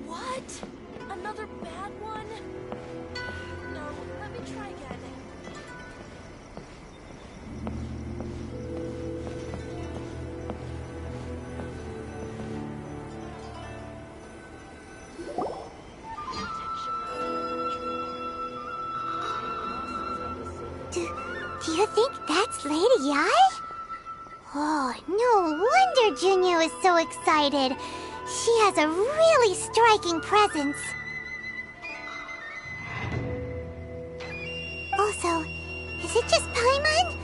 What? Another bad one? No, let me try again. Do you think that's Lady Ai? Oh, no wonder Junyo is so excited. She has a really striking presence. Also, is it just Paimon?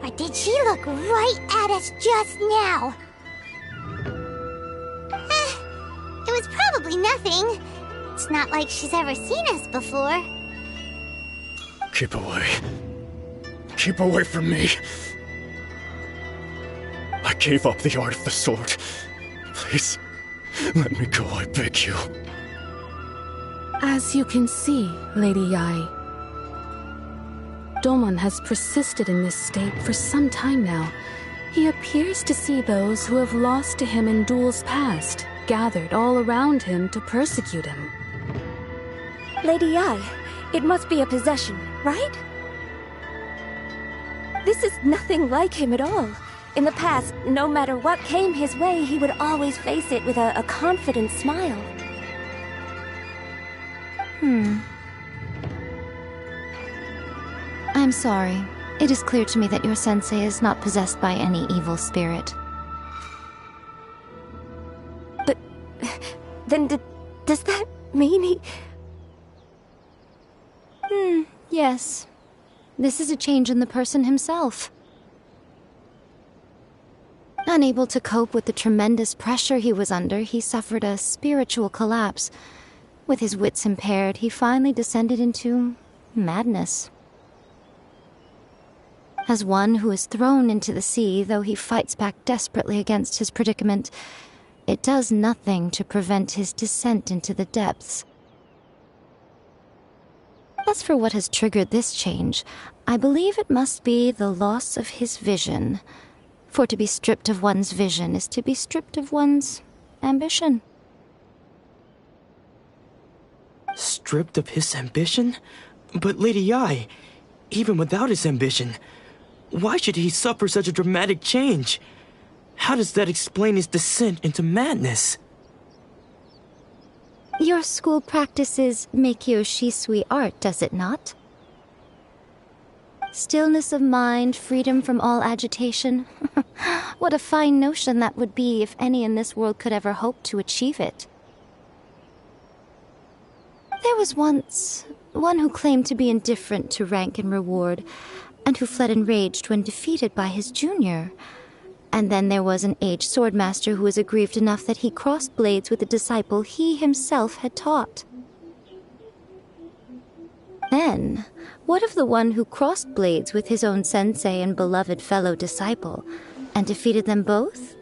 Or did she look right at us just now? It was probably nothing. It's not like she's ever seen us before. Keep away. Keep away from me. I gave up the art of the sword. Please, let me go, I beg you. As you can see, Lady Yae, Domon has persisted in this state for some time now. He appears to see those who have lost to him in duels past, gathered all around him to persecute him. Lady Yae, it must be a possession, right? This is nothing like him at all. In the past, no matter what came his way, he would always face it with a confident smile. I'm sorry. It is clear to me that your sensei is not possessed by any evil spirit. But then does that mean he... Yes. This is a change in the person himself. Unable to cope with the tremendous pressure he was under, he suffered a spiritual collapse. With his wits impaired, he finally descended into madness. As one who is thrown into the sea, though he fights back desperately against his predicament, it does nothing to prevent his descent into the depths. As for what has triggered this change, I believe it must be the loss of his vision. For to be stripped of one's vision is to be stripped of one's ambition. Stripped of his ambition? But Lady Yae, even without his ambition, why should he suffer such a dramatic change? How does that explain his descent into madness? Your school practices Meikyo Shisui art, does it not? Stillness of mind, freedom from all agitation. What a fine notion that would be if any in this world could ever hope to achieve it. There was once one who claimed to be indifferent to rank and reward, and who fled enraged when defeated by his junior. And then there was an aged swordmaster who was aggrieved enough that he crossed blades with a disciple he himself had taught. Then, what of the one who crossed blades with his own sensei and beloved fellow disciple, and defeated them both?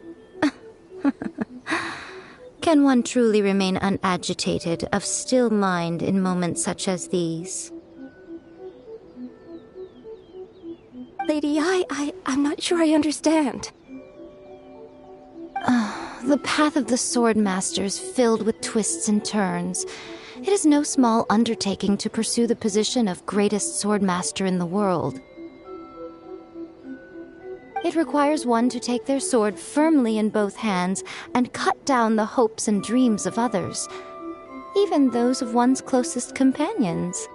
Can one truly remain unagitated, of still mind in moments such as these? Lady Yae, I'm not sure I understand. The path of the sword master is filled with twists and turns. It is no small undertaking to pursue the position of greatest swordmaster in the world. It requires one to take their sword firmly in both hands and cut down the hopes and dreams of others, even those of one's closest companions.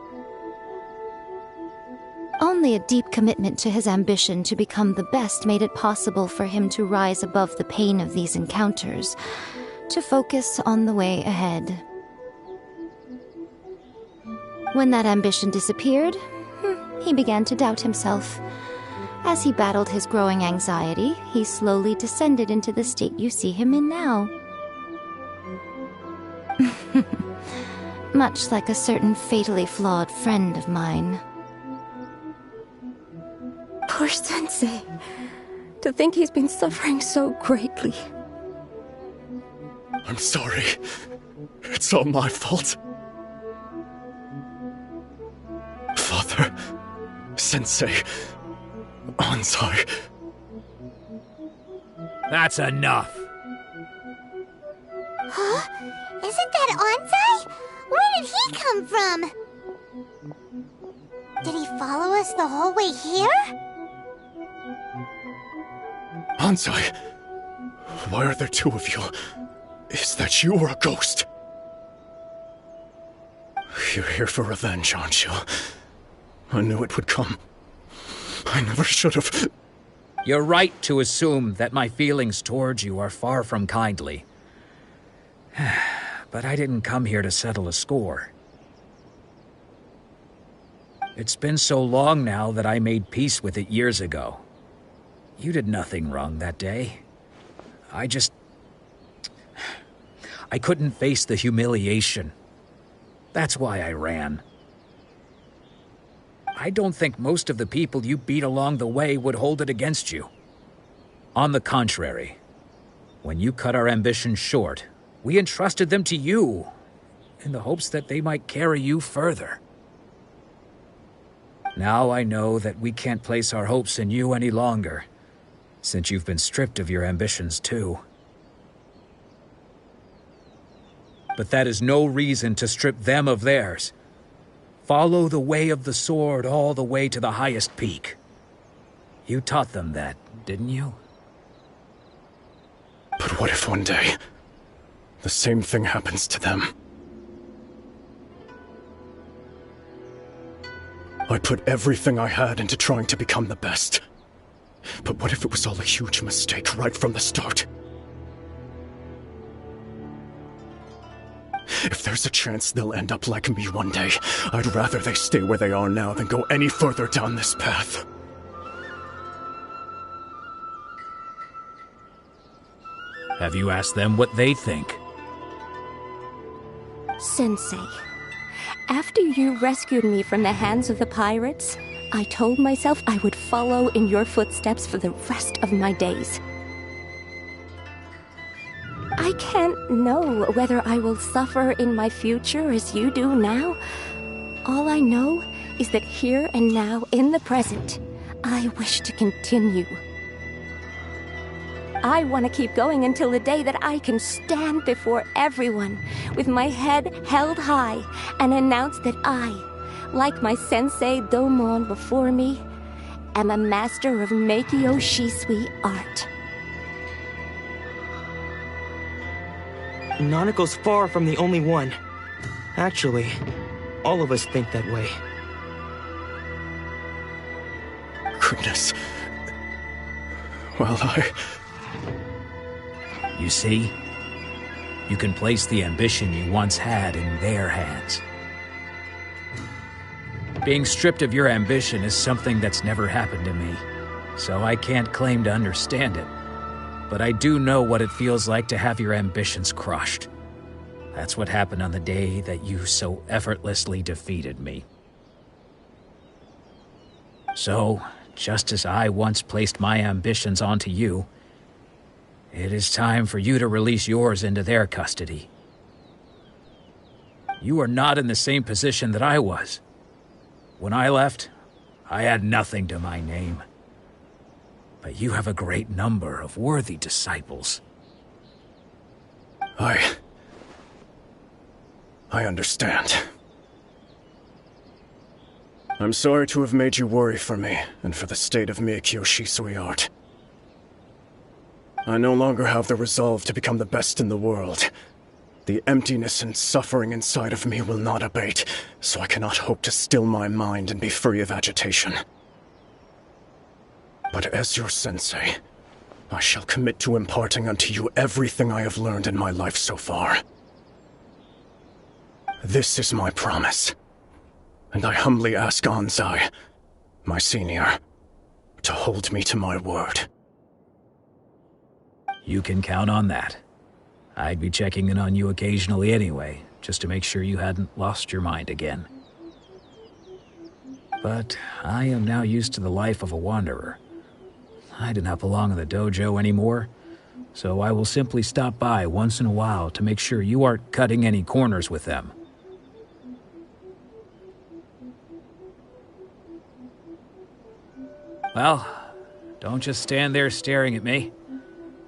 Only a deep commitment to his ambition to become the best made it possible for him to rise above the pain of these encounters, to focus on the way ahead. When that ambition disappeared, he began to doubt himself. As he battled his growing anxiety, he slowly descended into the state you see him in now. Much like a certain fatally flawed friend of mine. Poor Sensei. To think he's been suffering so greatly. I'm sorry. It's all my fault. Father, Sensei, Anzai. That's enough. Huh? Isn't that Anzai? Where did he come from? Did he follow us the whole way here? Anzai, why are there two of you? Is that you or a ghost? You're here for revenge, aren't you? I knew it would come. I never should have. You're right to assume that my feelings towards you are far from kindly. But I didn't come here to settle a score. It's been so long now that I made peace with it years ago. You did nothing wrong that day. I couldn't face the humiliation. That's why I ran. I don't think most of the people you beat along the way would hold it against you. On the contrary, when you cut our ambitions short, we entrusted them to you, in the hopes that they might carry you further. Now I know that we can't place our hopes in you any longer, since you've been stripped of your ambitions too. But that is no reason to strip them of theirs. Follow the way of the sword all the way to the highest peak. You taught them that, didn't you? But what if one day, the same thing happens to them? I put everything I had into trying to become the best. But what if it was all a huge mistake right from the start? If there's a chance they'll end up like me one day, I'd rather they stay where they are now than go any further down this path. Have you asked them what they think? Sensei, after you rescued me from the hands of the pirates, I told myself I would follow in your footsteps for the rest of my days. I can't know whether I will suffer in my future as you do now. All I know is that here and now, in the present, I wish to continue. I want to keep going until the day that I can stand before everyone with my head held high and announce that I, like my sensei Domon before me, am a master of Meikyo Shisui art. Nanako's far from the only one. Actually, all of us think that way. Goodness. Well, You see? You can place the ambition you once had in their hands. Being stripped of your ambition is something that's never happened to me, so I can't claim to understand it. But I do know what it feels like to have your ambitions crushed. That's what happened on the day that you so effortlessly defeated me. So, just as I once placed my ambitions onto you, it is time for you to release yours into their custody. You are not in the same position that I was. When I left, I had nothing to my name. But you have a great number of worthy disciples. I understand. I'm sorry to have made you worry for me, and for the state of Meikyo Shisui art. I no longer have the resolve to become the best in the world. The emptiness and suffering inside of me will not abate, so I cannot hope to still my mind and be free of agitation. But as your sensei, I shall commit to imparting unto you everything I have learned in my life so far. This is my promise, and I humbly ask Anzai, my senior, to hold me to my word. You can count on that. I'd be checking in on you occasionally anyway, just to make sure you hadn't lost your mind again. But I am now used to the life of a wanderer. I do not belong in the dojo anymore, so I will simply stop by once in a while to make sure you aren't cutting any corners with them. Well, don't just stand there staring at me.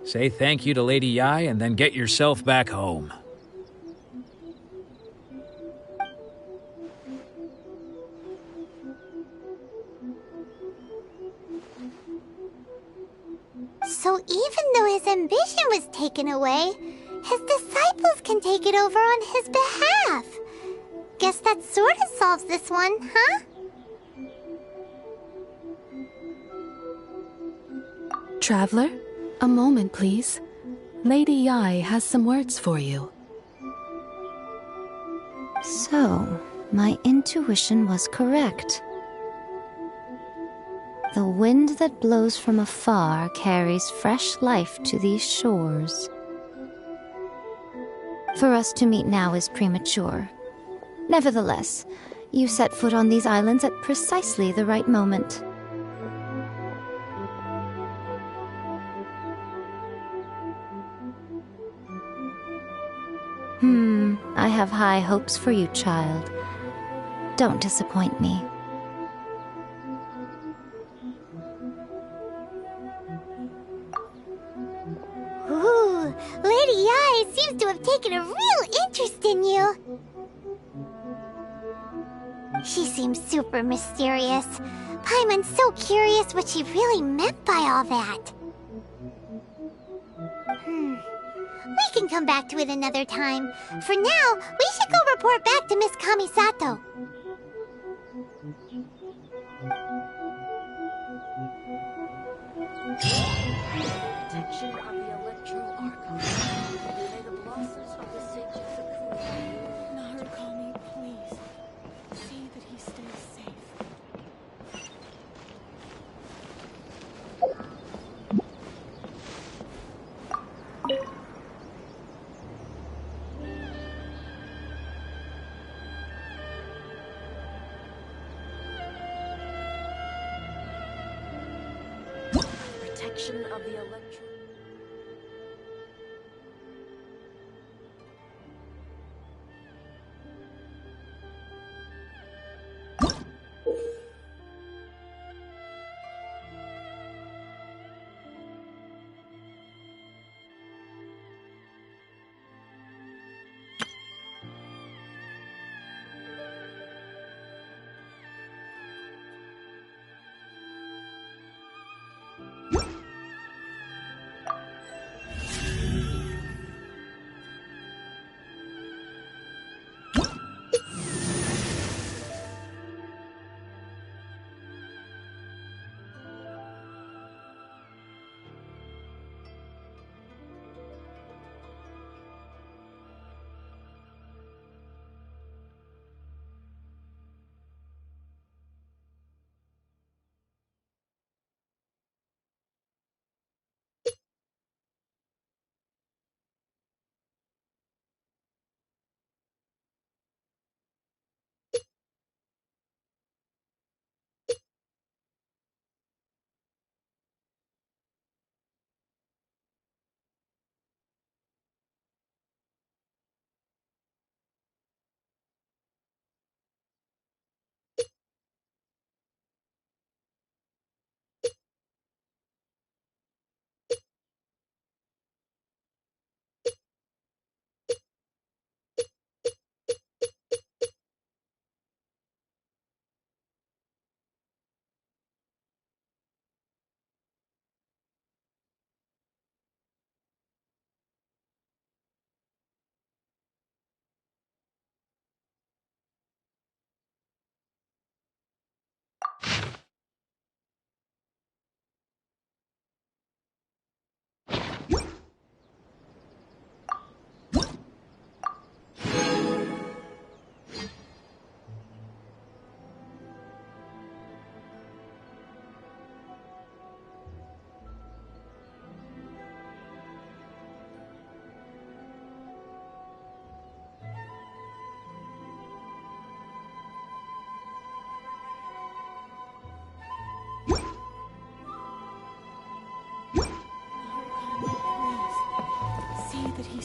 Say thank you to Lady Yai and then get yourself back home. So even though his ambition was taken away, his disciples can take it over on his behalf. Guess that sort of solves this one, huh? Traveler, a moment, please. Lady Yai has some words for you. So, my intuition was correct. The wind that blows from afar carries fresh life to these shores. For us to meet now is premature. Nevertheless, you set foot on these islands at precisely the right moment. I have high hopes for you, child. Don't disappoint me. Ooh, Lady Yai seems to have taken a real interest in you. She seems super mysterious. Paimon's so curious what she really meant by all that. We can come back to it another time. For now, we should go report back to Miss Kamisato. Protection of the Electro Archive. May the blossoms of the sage Sakura. Narukami, please. See that he stays safe. Protection of the Electro.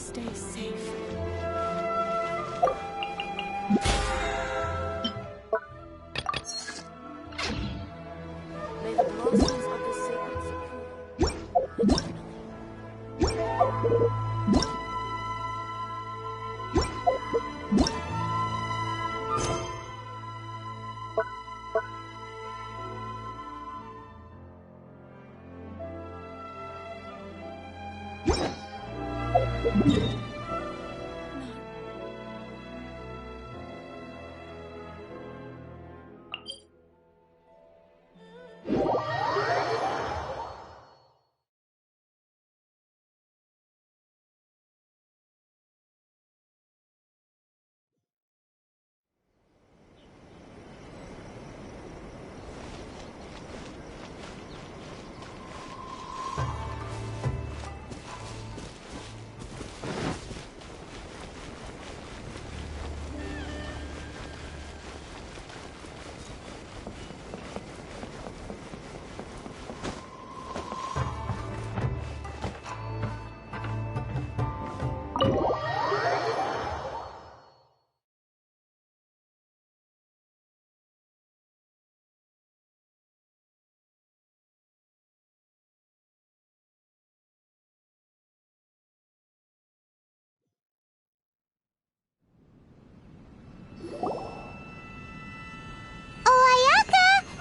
stay safe. May the blossoms of the sacred secure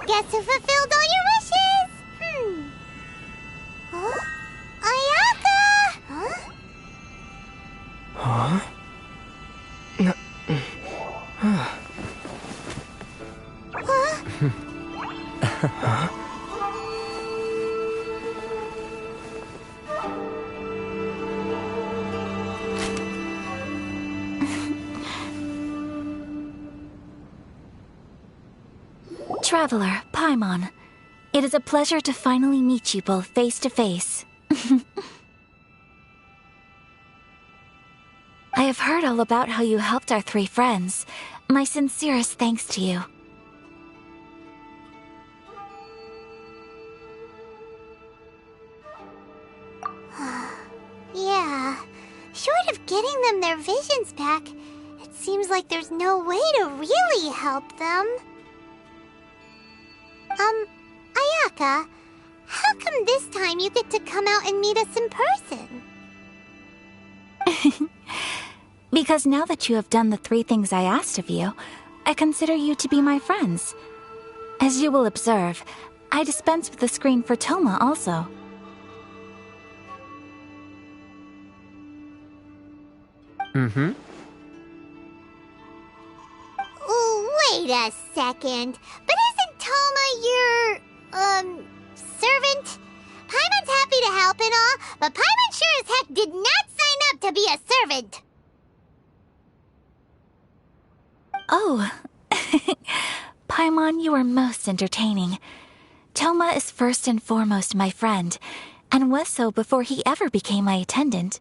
Guess who fulfilled all your wishes? Huh? Ayaka! Huh? Huh? Traveler, Paimon. It is a pleasure to finally meet you both face to face. I have heard all about how you helped our three friends. My sincerest thanks to you. Yeah. Short of getting them their visions back, it seems like there's no way to really help them. Ayaka, how come this time you get to come out and meet us in person? Because now that you have done the 3 things I asked of you, I consider you to be my friends. As you will observe, I dispense with the screen for Toma also. Mm-hmm. Wait a second. But isn't Toma your, servant? Paimon's happy to help and all, but Paimon sure as heck did not sign up to be a servant. Oh. Paimon, you are most entertaining. Toma is first and foremost my friend, and was so before he ever became my attendant.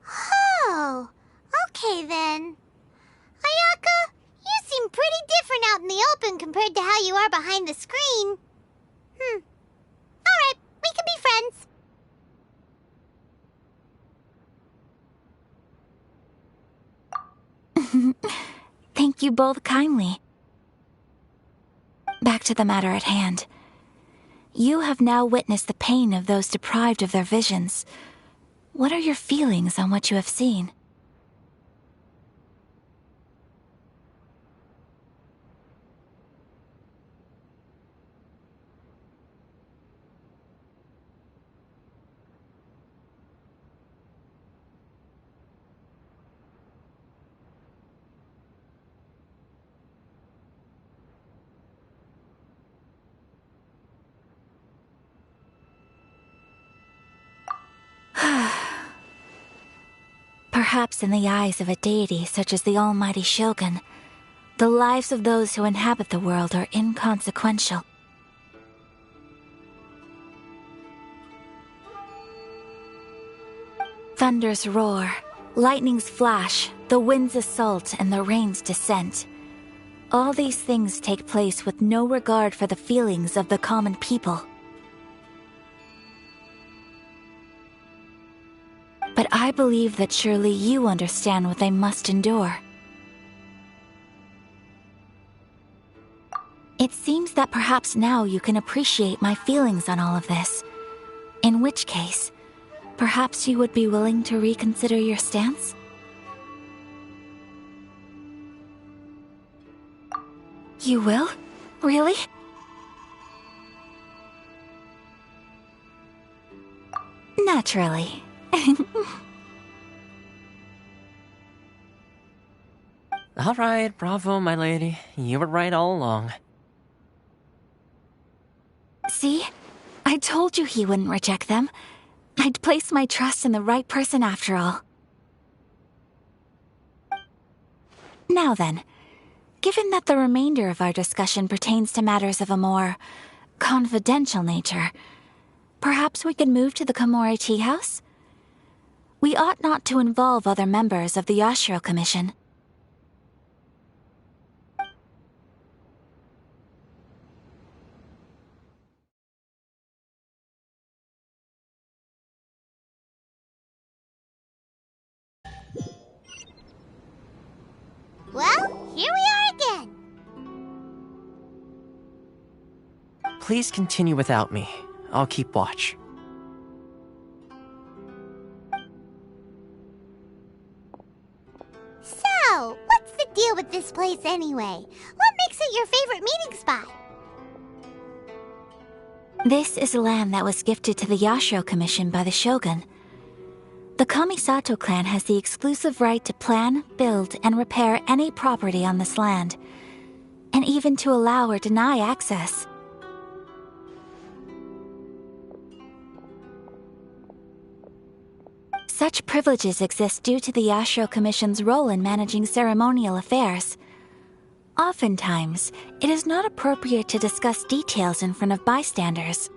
Oh, okay then. Ayaka, you seem pretty different out in the open compared to how you are behind the screen. Alright, we can be friends. Thank you both kindly. Back to the matter at hand. You have now witnessed the pain of those deprived of their visions. What are your feelings on what you have seen? Perhaps in the eyes of a deity such as the almighty Shogun, the lives of those who inhabit the world are inconsequential. Thunders roar, lightnings flash, the winds assault, and the rains descent. All these things take place with no regard for the feelings of the common people. But I believe that surely you understand what they must endure. It seems that perhaps now you can appreciate my feelings on all of this. In which case, perhaps you would be willing to reconsider your stance? You will? Really? Naturally. All right, bravo, my lady. You were right all along. See? I told you he wouldn't reject them. I'd placed my trust in the right person after all. Now then, given that the remainder of our discussion pertains to matters of a more confidential nature, perhaps we could move to the Komori Tea House? We ought not to involve other members of the Yashiro Commission. Well, here we are again. Please continue without me. I'll keep watch. So, what's the deal with this place anyway? What makes it your favorite meeting spot? This is land that was gifted to the Yashiro Commission by the Shogun. The Kamisato clan has the exclusive right to plan, build, and repair any property on this land, and even to allow or deny access. Such privileges exist due to the Yashiro Commission's role in managing ceremonial affairs. Oftentimes, it is not appropriate to discuss details in front of bystanders.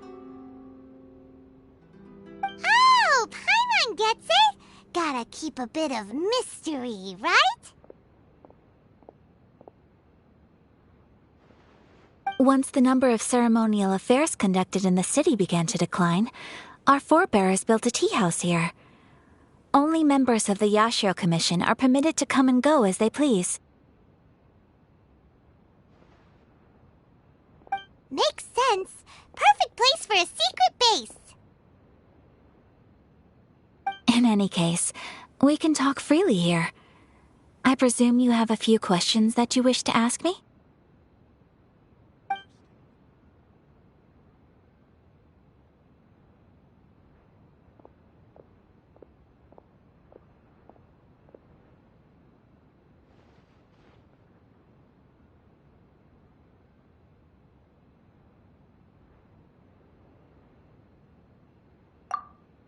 Oh, Paimon gets it! Gotta keep a bit of mystery, right? Once the number of ceremonial affairs conducted in the city began to decline, our forebears built a tea house here. Only members of the Yashiro Commission are permitted to come and go as they please. Makes sense. Perfect place for a secret base. In any case, we can talk freely here. I presume you have a few questions that you wish to ask me?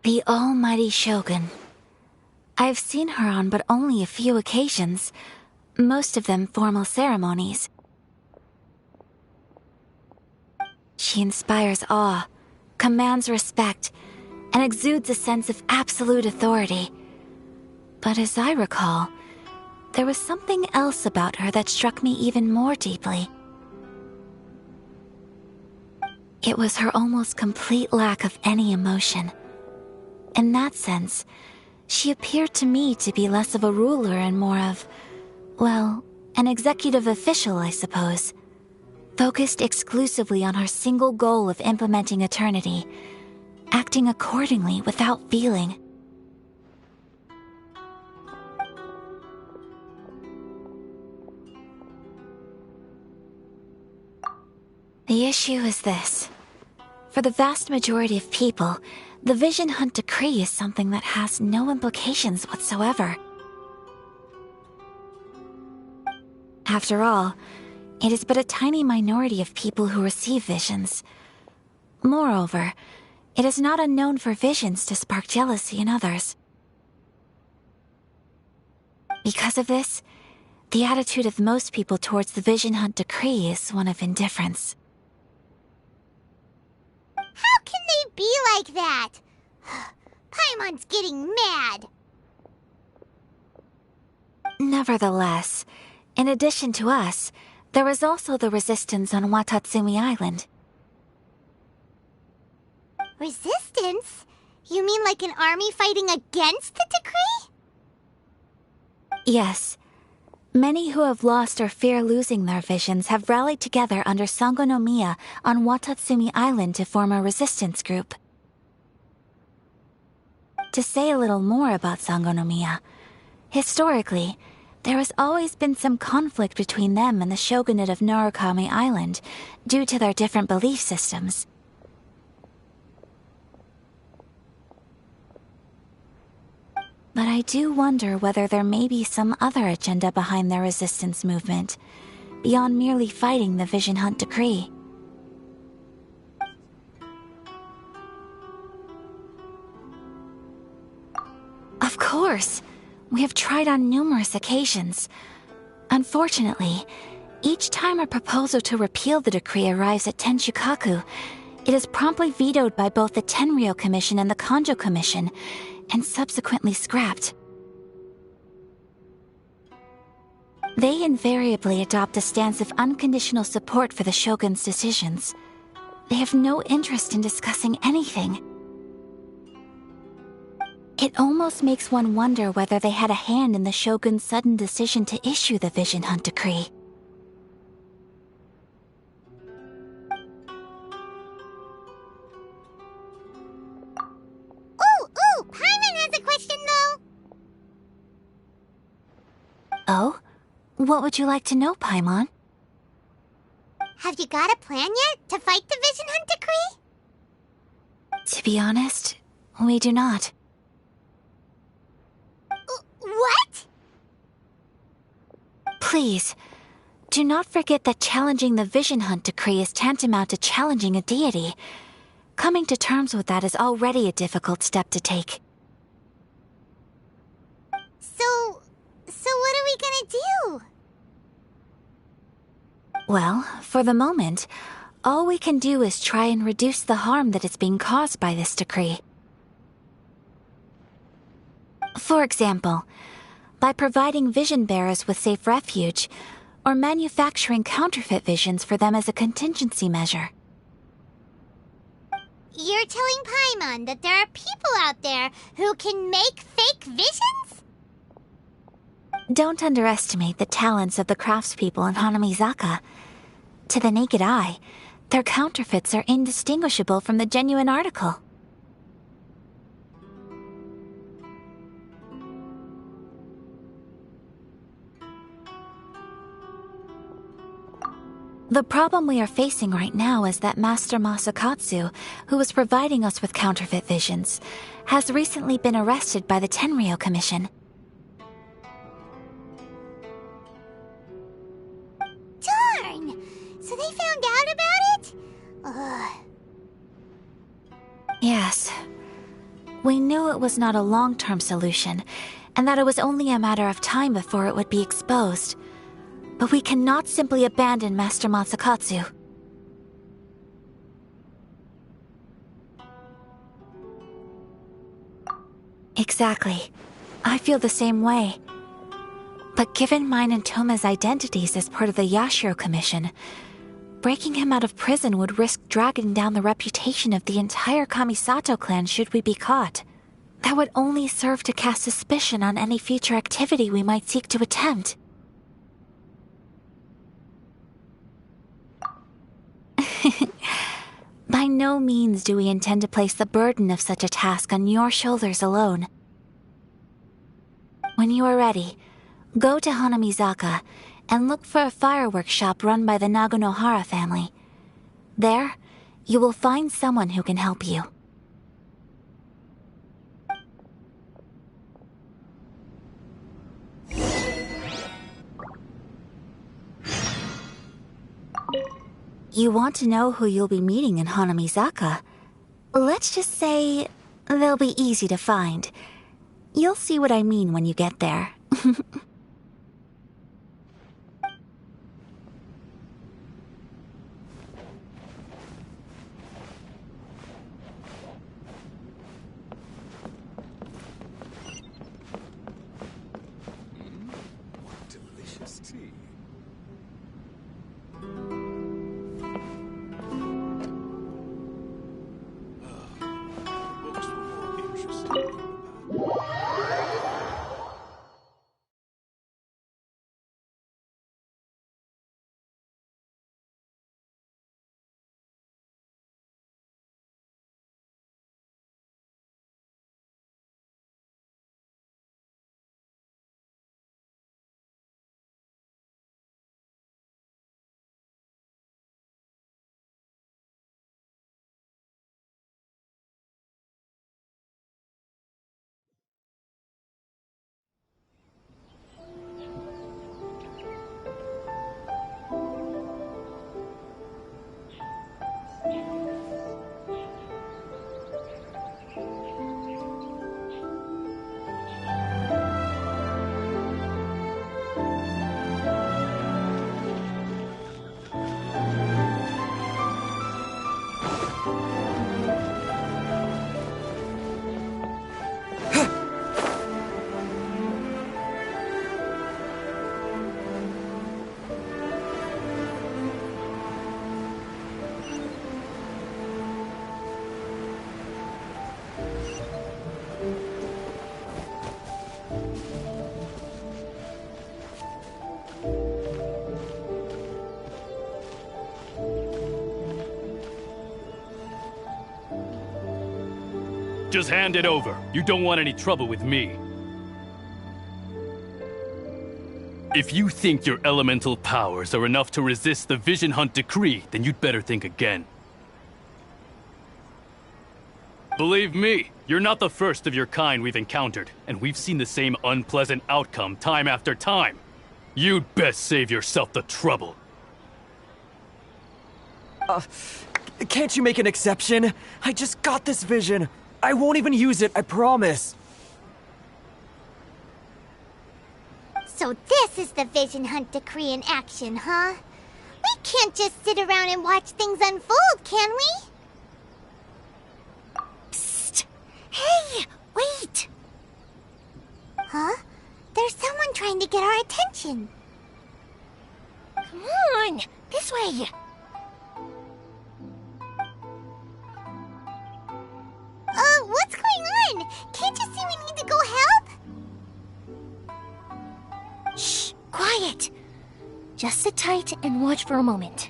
The almighty Shogun. I've seen her on but only a few occasions, most of them formal ceremonies. She inspires awe, commands respect, and exudes a sense of absolute authority. But as I recall, there was something else about her that struck me even more deeply. It was her almost complete lack of any emotion. In that sense, she appeared to me to be less of a ruler and more of, well, an executive official, I suppose. Focused exclusively on her single goal of implementing eternity, acting accordingly without feeling. The issue is this. For the vast majority of people, the Vision Hunt Decree is something that has no implications whatsoever. After all, it is but a tiny minority of people who receive visions. Moreover, it is not unknown for visions to spark jealousy in others. Because of this, the attitude of most people towards the Vision Hunt Decree is one of indifference. How can they be like that? Paimon's getting mad. Nevertheless, in addition to us, there was also the resistance on Watatsumi Island. Resistance? You mean like an army fighting against the decree? Yes. Many who have lost or fear losing their visions have rallied together under Sangonomiya on Watatsumi Island to form a resistance group. To say a little more about Sangonomiya, historically, there has always been some conflict between them and the shogunate of Narukami Island due to their different belief systems. But I do wonder whether there may be some other agenda behind their resistance movement, beyond merely fighting the Vision Hunt decree. Of course! We have tried on numerous occasions. Unfortunately, each time a proposal to repeal the decree arrives at Tenshukaku, it is promptly vetoed by both the Tenryou Commission and the Kanjo Commission, and subsequently scrapped. They invariably adopt a stance of unconditional support for the Shogun's decisions. They have no interest in discussing anything. It almost makes one wonder whether they had a hand in the Shogun's sudden decision to issue the Vision Hunt decree. Ooh, Paimon has a question though! Oh? What would you like to know, Paimon? Have you got a plan yet to fight the Vision Hunt decree? To be honest, we do not. What? Please, do not forget that challenging the Vision Hunt decree is tantamount to challenging a deity. Coming to terms with that is already a difficult step to take. So what are we gonna do? Well, for the moment, all we can do is try and reduce the harm that is being caused by this decree. For example, by providing vision bearers with safe refuge, or manufacturing counterfeit visions for them as a contingency measure. You're telling Paimon that there are people out there who can make fake visions? Don't underestimate the talents of the craftspeople in Hanamizaka. To the naked eye, their counterfeits are indistinguishable from the genuine article. The problem we are facing right now is that Master Masakatsu, who was providing us with counterfeit visions, has recently been arrested by the Tenryou Commission. Darn! So they found out about it? Ugh. Yes. We knew it was not a long-term solution, and that it was only a matter of time before it would be exposed. But we cannot simply abandon Master Masakatsu. Exactly. I feel the same way. But given mine and Toma's identities as part of the Yashiro Commission, breaking him out of prison would risk dragging down the reputation of the entire Kamisato clan should we be caught. That would only serve to cast suspicion on any future activity we might seek to attempt. By no means do we intend to place the burden of such a task on your shoulders alone. When you are ready, go to Hanamizaka and look for a fireworks shop run by the Nagonohara family. There, you will find someone who can help you. You want to know who you'll be meeting in Hanamizaka? Let's just say they'll be easy to find. You'll see what I mean when you get there. Delicious tea. Books were more Just hand it over. You don't want any trouble with me. If you think your elemental powers are enough to resist the Vision Hunt decree, then you'd better think again. Believe me, you're not the first of your kind we've encountered, and we've seen the same unpleasant outcome time after time. You'd best save yourself the trouble. Can't you make an exception? I just got this vision. I won't even use it, I promise. So this is the Vision Hunt decree in action, huh? We can't just sit around and watch things unfold, can we? Hey, wait! Huh? There's someone trying to get our attention. Come on, this way. What's going on? Can't you see we need to go help? Shh, quiet. Just sit tight and watch for a moment.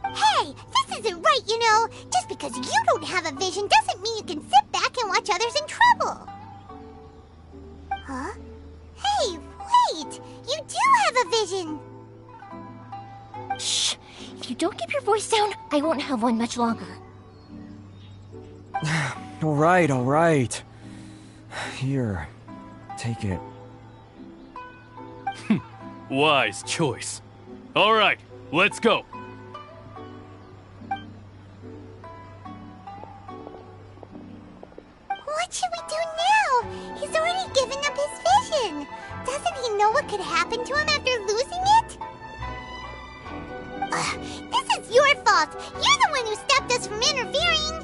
Hey, this isn't right, you know. Just because you don't have a vision doesn't mean you can sit back and watch others in trouble. Huh? Hey, wait! You do have a vision! Shh! If you don't keep your voice down, I won't have one much longer. All right. Here, take it. Wise choice. All right, let's go. What should we do now? He's already given up his vision. Doesn't he know what could happen to him after losing it? This is your fault. You're the one who stopped us from interfering.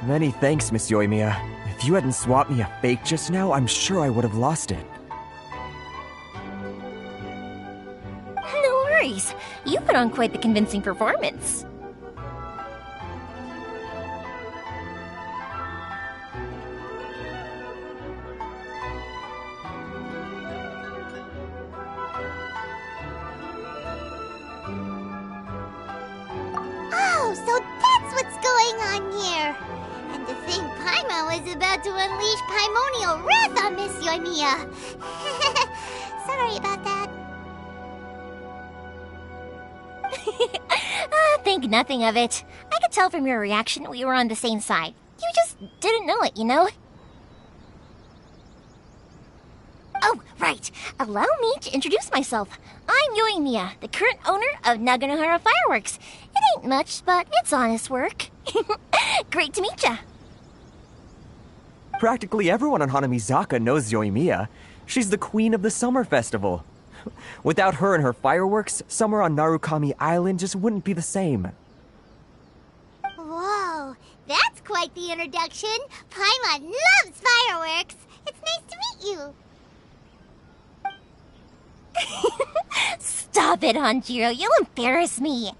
Many thanks, Miss Yoimiya. If you hadn't swapped me a fake just now, I'm sure I would have lost it. No worries. You put on quite the convincing performance. Oh, so that's what's going on here. And to think Paimon was about to unleash Paimonial wrath on Miss Yoimiya. Sorry about that. Think nothing of it. I could tell from your reaction we were on the same side. You just didn't know it, you know? Oh, right. Allow me to introduce myself. I'm Yoimiya, the current owner of Naganohara Fireworks. It ain't much, but it's honest work. Great to meet ya. Practically everyone on Hanamizaka knows Yoimiya. She's the queen of the summer festival. Without her and her fireworks, summer on Narukami Island just wouldn't be the same. Whoa, that's quite the introduction. Paimon loves fireworks. It's nice to meet you. Stop it, Hanjiro. You'll embarrass me.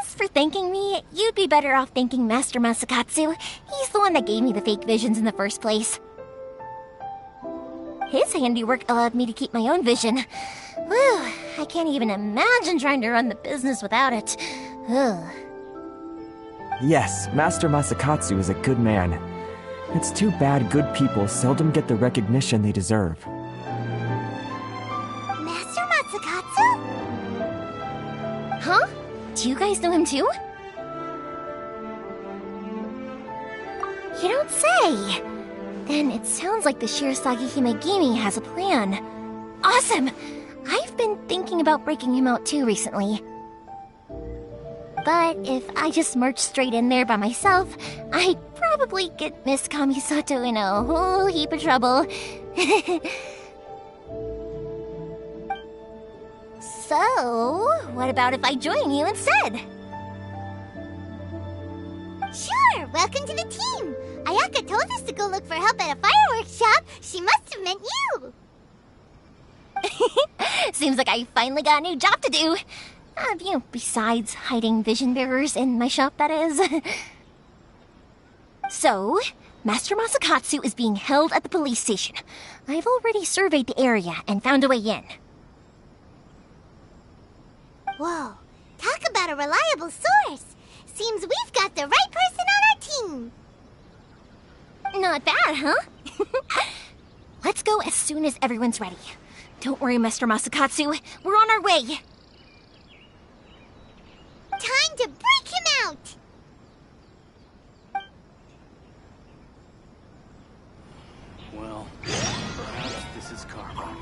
As for thanking me, you'd be better off thanking Master Masakatsu. He's the one that gave me the fake visions in the first place. His handiwork allowed me to keep my own vision. Whew, I can't even imagine trying to run the business without it. Ugh. Yes, Master Masakatsu is a good man. It's too bad good people seldom get the recognition they deserve. Master Masakatsu? Huh? Do you guys know him too? You don't say! Then it sounds like the Shirasagi Himegimi has a plan. Awesome! I've been thinking about breaking him out too recently. But if I just marched straight in there by myself, I'd probably get Miss Kamisato in a whole heap of trouble. So, what about if I join you instead? Sure, welcome to the team. Ayaka told us to go look for help at a fireworks shop. She must have meant you. Seems like I finally got a new job to do. Besides hiding vision bearers in my shop, that is. So, Master Masakatsu is being held at the police station. I've already surveyed the area and found a way in. Whoa, talk about got a reliable source. Seems we've got the right person on our team. Not bad, huh? Let's go as soon as everyone's ready. Don't worry, Mr. Masakatsu. We're on our way. Time to break him out! Well, perhaps this is karma.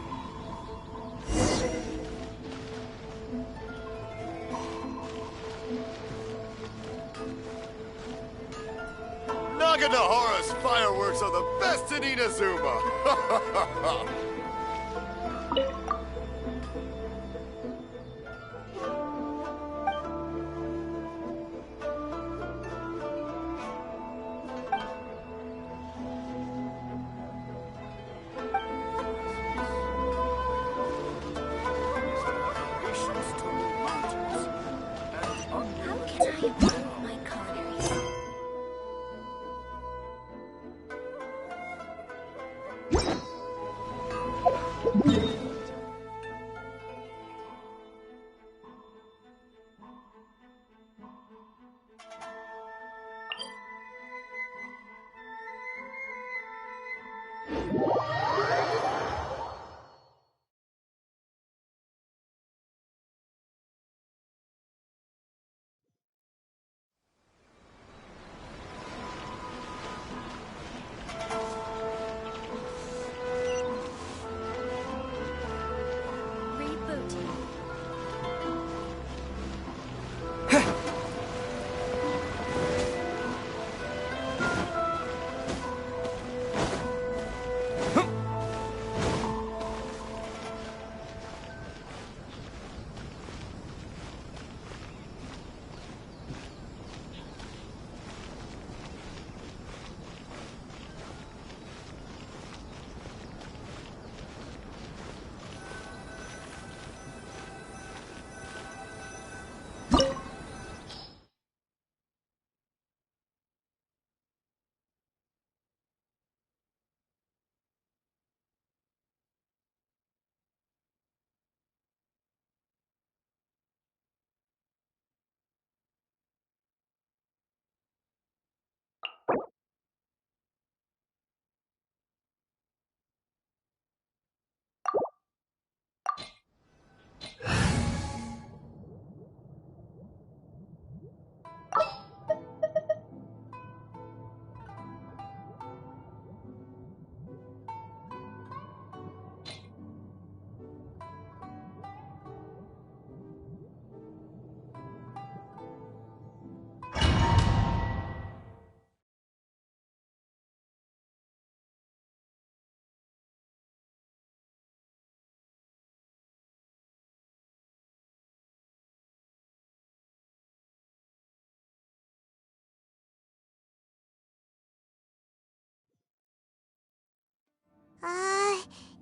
Naganohara's fireworks are the best in Inazuma!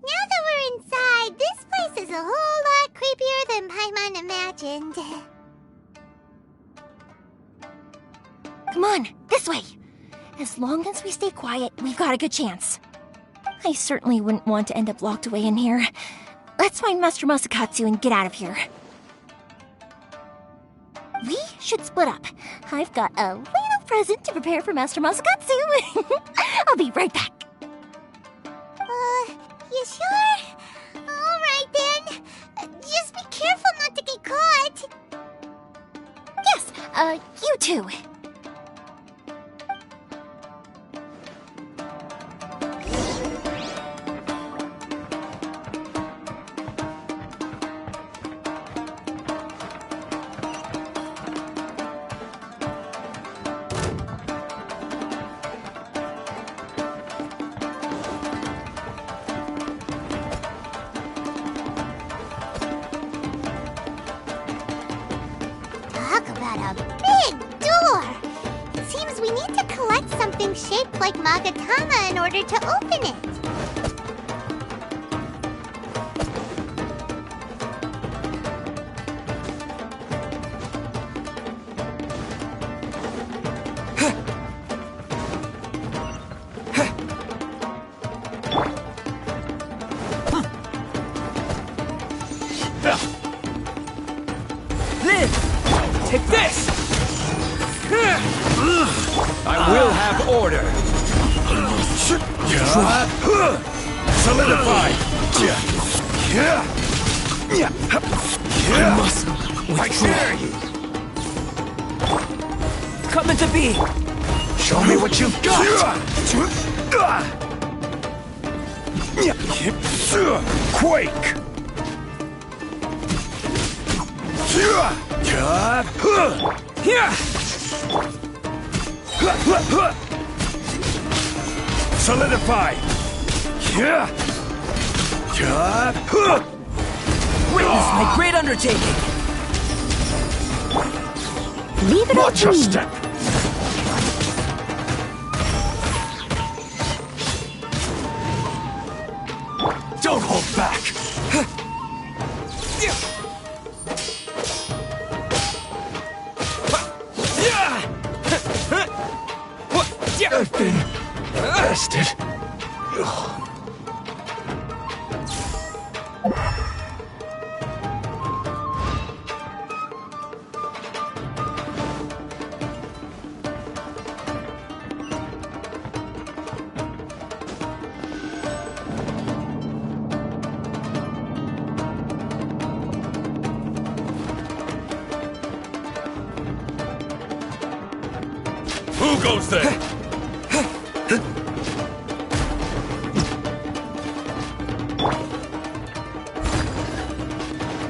Now that we're inside, this place is a whole lot creepier than Paimon imagined. Come on, this way. As long as we stay quiet, we've got a good chance. I certainly wouldn't want to end up locked away in here. Let's find Master Masakatsu and get out of here. We should split up. I've got a little present to prepare for Master Masakatsu. I'll be right back. You sure? Alright then. Just be careful not to get caught. Yes, you too. Shaped like Magatama in order to open it. Take this! I will have order. Solidify. I must withdraw. Come into being. Show me what you've got. Quake. Solidify. Witness my great undertaking. Leave it up Watch to your me. step. Don't hold back. I've been bested. Who goes there?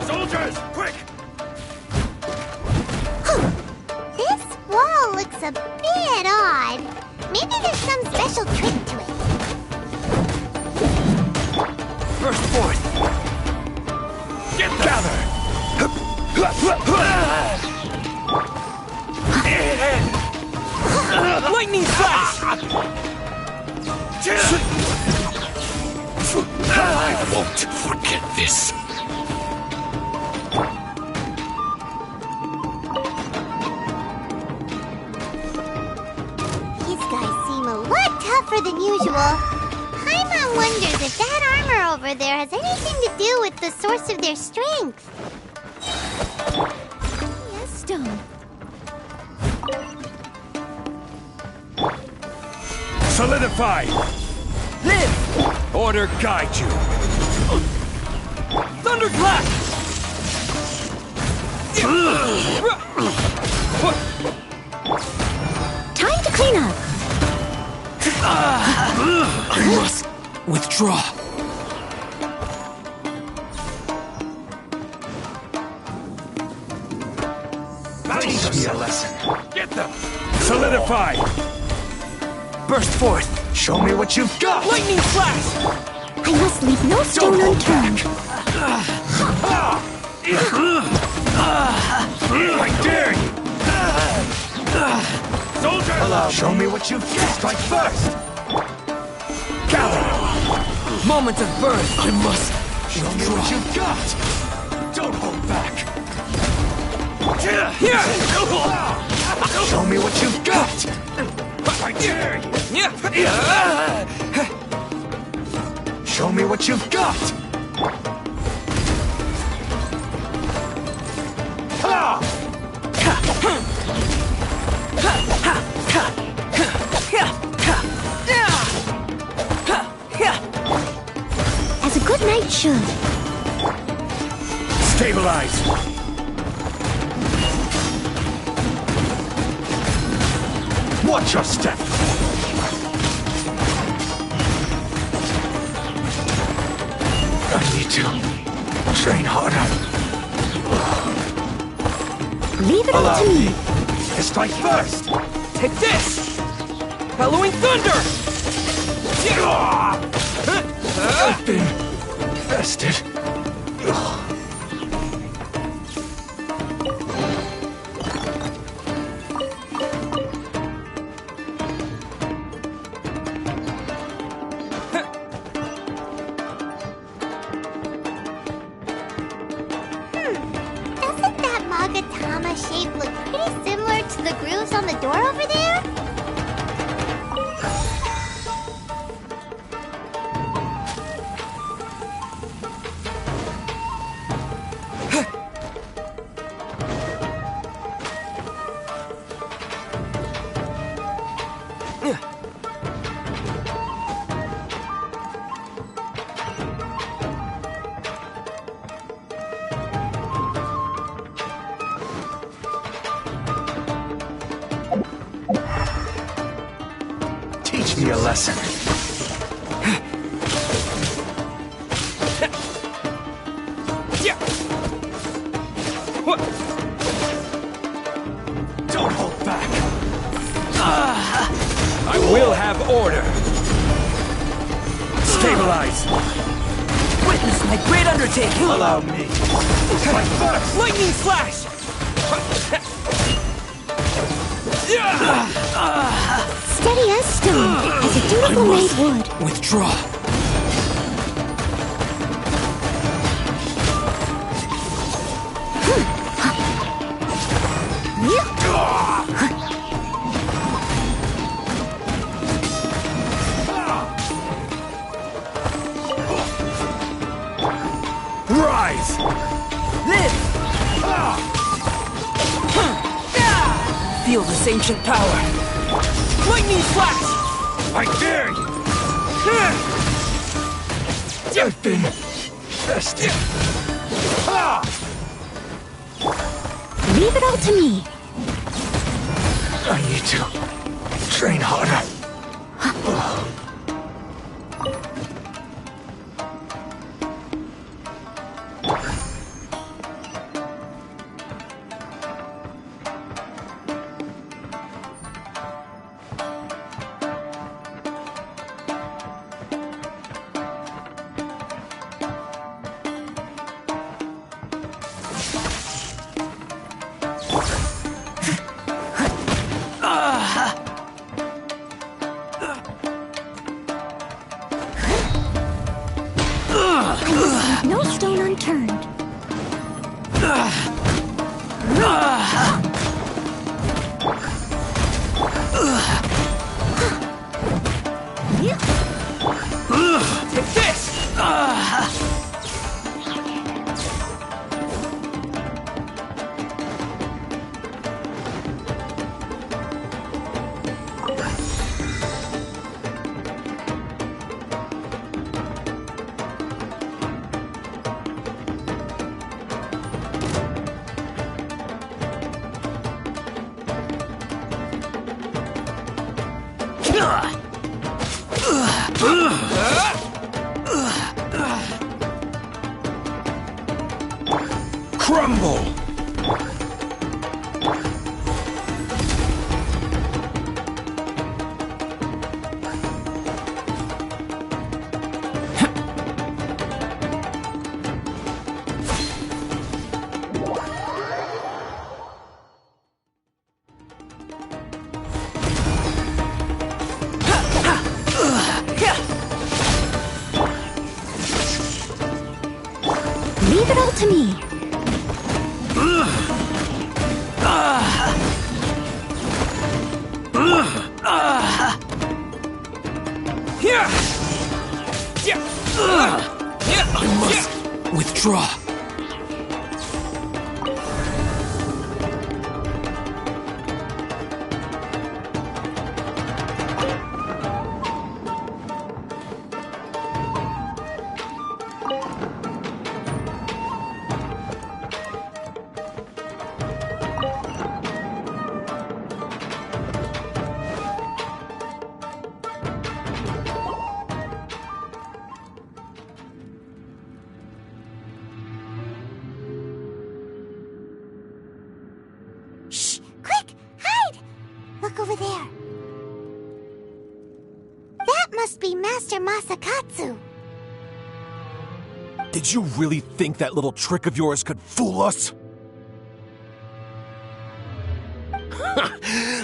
Soldiers, quick! This wall looks a bit odd. Maybe there's some special trick to it. Burst forth. Get gather. Lightning flash! I won't forget this. These guys seem a lot tougher than usual. Paimon wonders if that armor over there has anything to do with the source of their strength. Yes, Stone. Solidify. Live! Order guide you. Thunderclap! Time to clean up. I must withdraw. Teach me a lesson. Get them. Solidify. Burst forth. Show me what you've got. Lightning flash! I must leave no stone Don't hold unturned. I dare you. Soldier, show me what you've got. Strike first. Gather. Moment of birth. I must Show me what you've got. Don't hold back. Here! Show me what you've got. I dare you. Show me what you've got. As a good knight should. Stabilize. Watch your step. I need to train harder. Leave it up to me. Strike first. Take this! Bellowing thunder! I've been bested. Doesn't that Magatama shape look pretty similar to the grooves on the door over there? me a lesson. Don't hold back. I will have order. Stabilize. Witness my great undertaking! Allow me. Fight first! Lightning flash! Steady as stone, as a dutiful maid would. Withdraw. Rise! Live! Feel this ancient power. Lightning flash! I dare you! I've been tested. Leave it all to me. I need to train harder. No stone unturned. Take this! Crumble! Leave it all to me. I must withdraw. Look over there. That must be Master Masakatsu. Did you really think that little trick of yours could fool us?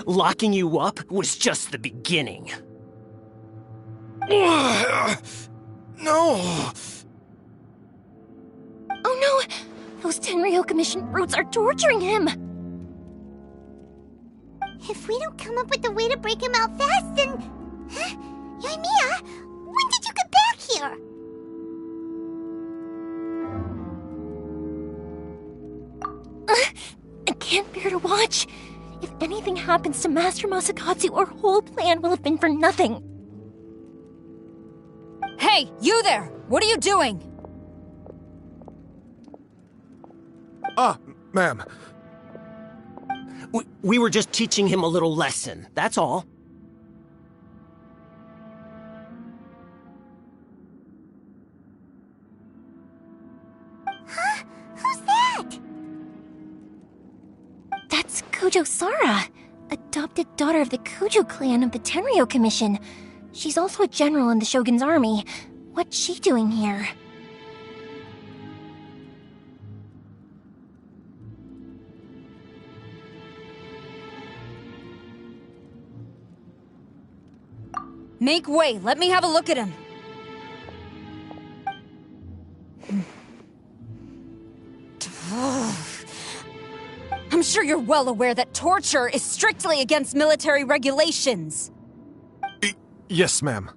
Locking you up was just the beginning. No! Oh no! Those Tenryou Commission brutes are torturing him! If we don't come up with a way to break him out fast, then... Huh? Yoimiya, when did you get back here? I can't bear to watch. If anything happens to Master Masakatsu, our whole plan will have been for nothing. Hey, you there! What are you doing? Ma'am. We were just teaching him a little lesson, that's all. Kurosawa, adopted daughter of the Kujo clan of the Tenryo Commission. She's also a general in the Shogun's army. What's she doing here? Make way, let me have a look at him. I'm sure you're well aware that torture is strictly against military regulations. Yes, ma'am.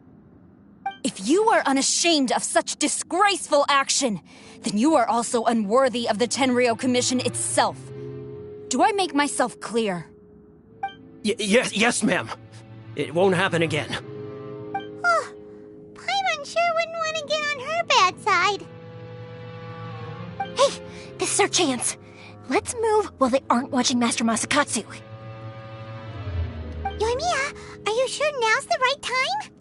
If you are unashamed of such disgraceful action, then you are also unworthy of the Tenryo Commission itself. Do I make myself clear? Yes, ma'am. It won't happen again. Oh, Paimon sure wouldn't want to get on her bad side. Hey, this is our chance. Let's move while they aren't watching Master Masakatsu. Yoimiya, are you sure now's the right time?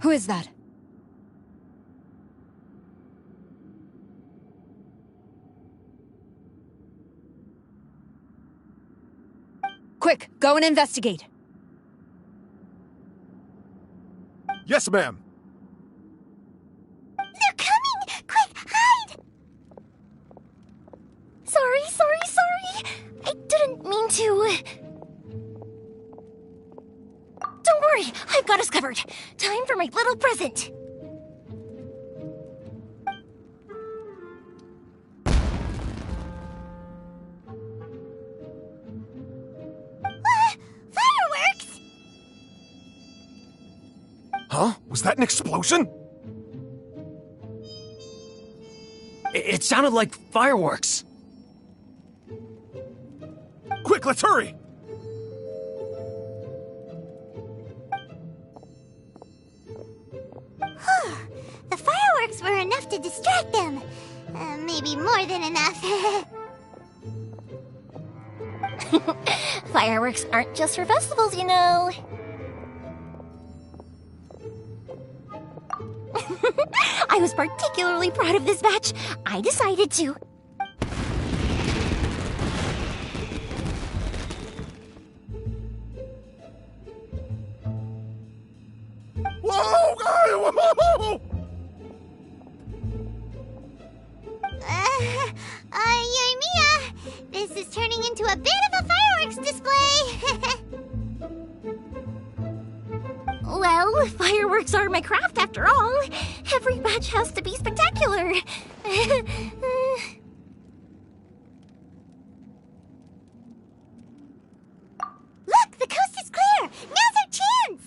Who is that? Quick, go and investigate. Yes, ma'am. They're coming! Quick, hide! Sorry. I didn't mean to. Don't worry, I've got us covered. Time for my little present. Fireworks! Huh? Was that an explosion? It sounded like fireworks. Quick, let's hurry! The fireworks were enough to distract them. Maybe more than enough. Fireworks aren't just for festivals, you know. I was particularly proud of this batch. I decided to. Whoa! Yoimiya, this is turning into a bit of a fireworks display. Well, fireworks are my craft after all. Every batch has to be spectacular. Look, the coast is clear. Now's our chance.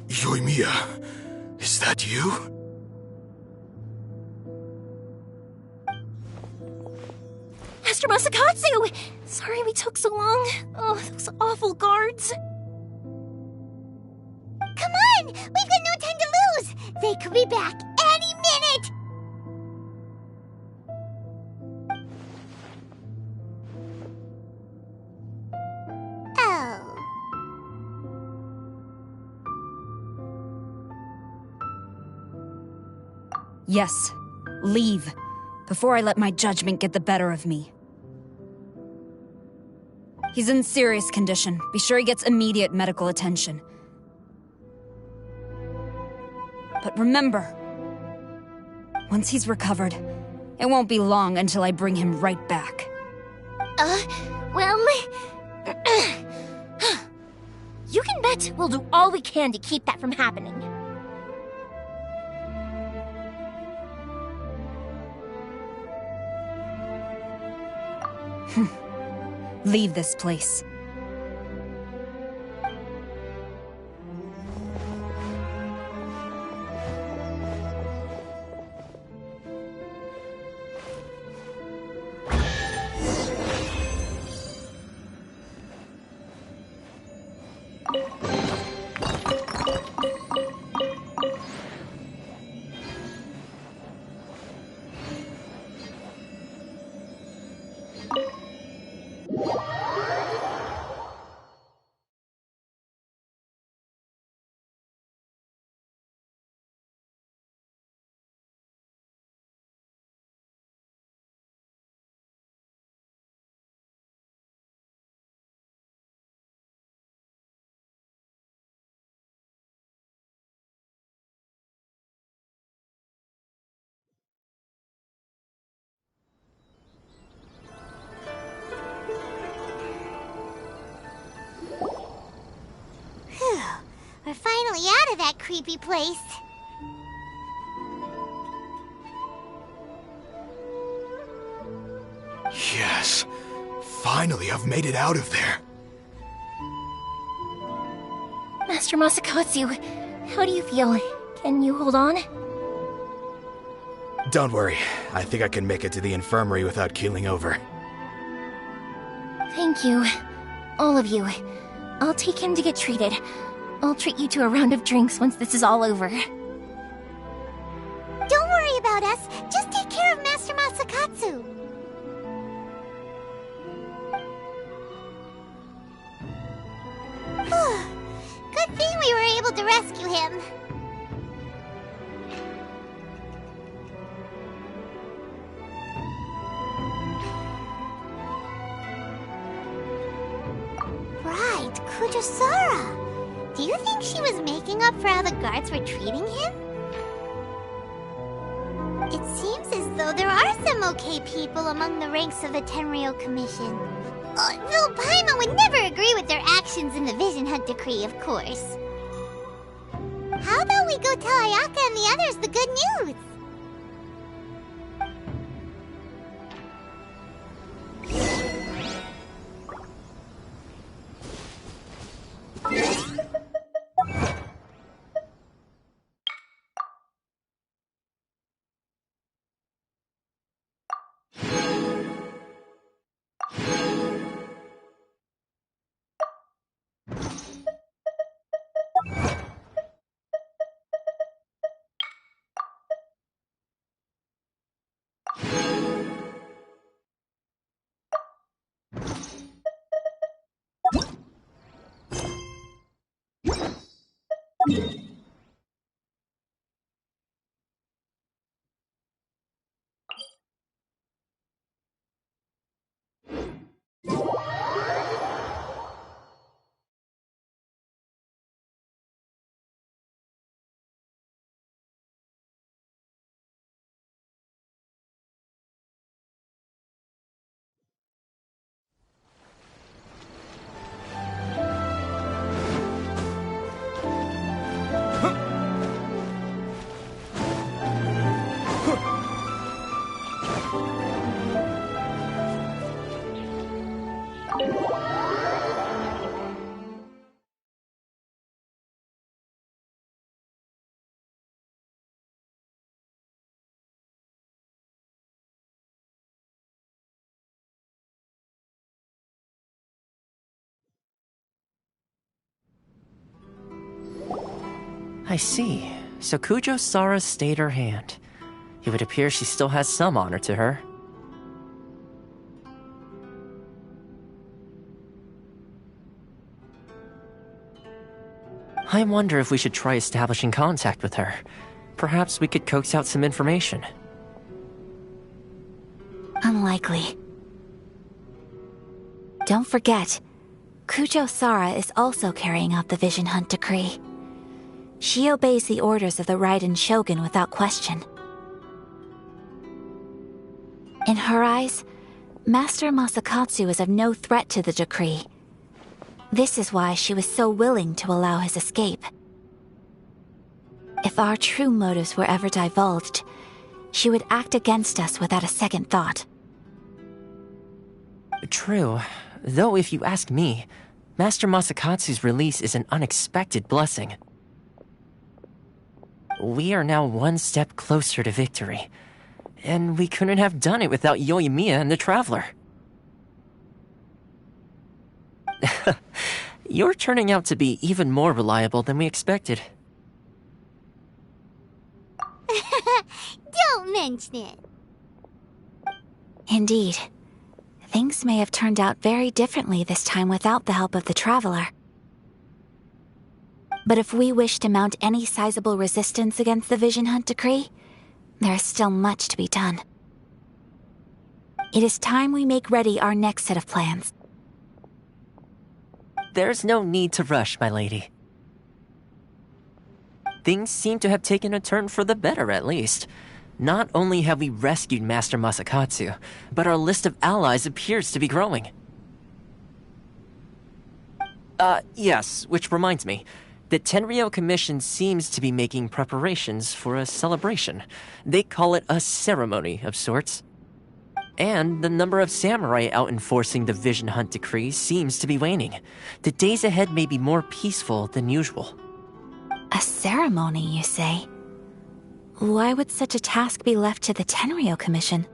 Yoimiya, is that you? Master Masakatsu! Sorry we took so long. Oh, those awful guards. Come on! We've got no time to lose! They could be back any minute! Oh. Yes, leave, before I let my judgment get the better of me. He's in serious condition. Be sure he gets immediate medical attention. But remember, once he's recovered, it won't be long until I bring him right back. Well... you can bet we'll do all we can to keep that from happening. Leave this place. Phew, we're finally out of that creepy place. Yes. Finally, I've made it out of there. Master Masakatsu, how do you feel? Can you hold on? Don't worry. I think I can make it to the infirmary without keeling over. Thank you. All of you. I'll take him to get treated. I'll treat you to a round of drinks once this is all over. Don't worry about us. Just take care of Master Masakatsu. Good thing we were able to rescue him. Right, Kurosawa. Do you think she was making up for how the guards were treating him? It seems as though there are some okay people among the ranks of the Tenryou Commission. Though Paimon would never agree with their actions in the Vision Hunt Decree, of course. How about we go tell Ayaka and the others the good news? I see. So Kurosawa stayed her hand. It would appear she still has some honor to her. I wonder if we should try establishing contact with her. Perhaps we could coax out some information. Unlikely. Don't forget, Kurosawa is also carrying out the Vision Hunt Decree. She obeys the orders of the Raiden Shogun without question. In her eyes, Master Masakatsu is of no threat to the decree. This is why she was so willing to allow his escape. If our true motives were ever divulged, she would act against us without a second thought. True. Though if you ask me, Master Masakatsu's release is an unexpected blessing. We are now one step closer to victory. And we couldn't have done it without Yoimiya and the Traveler. You're turning out to be even more reliable than we expected. Don't mention it. Indeed. things may have turned out very differently this time without the help of the Traveler. But if we wish to mount any sizable resistance against the Vision Hunt decree, there is still much to be done. It is time we make ready our next set of plans. There's no need to rush, my lady. Things seem to have taken a turn for the better, at least. Not only have we rescued Master Masakatsu, but our list of allies appears to be growing. Yes, which reminds me. The Tenryou Commission seems to be making preparations for a celebration. They call it a ceremony of sorts. And the number of samurai out enforcing the Vision Hunt decree seems to be waning. The days ahead may be more peaceful than usual. A ceremony, you say? Why would such a task be left to the Tenryou Commission?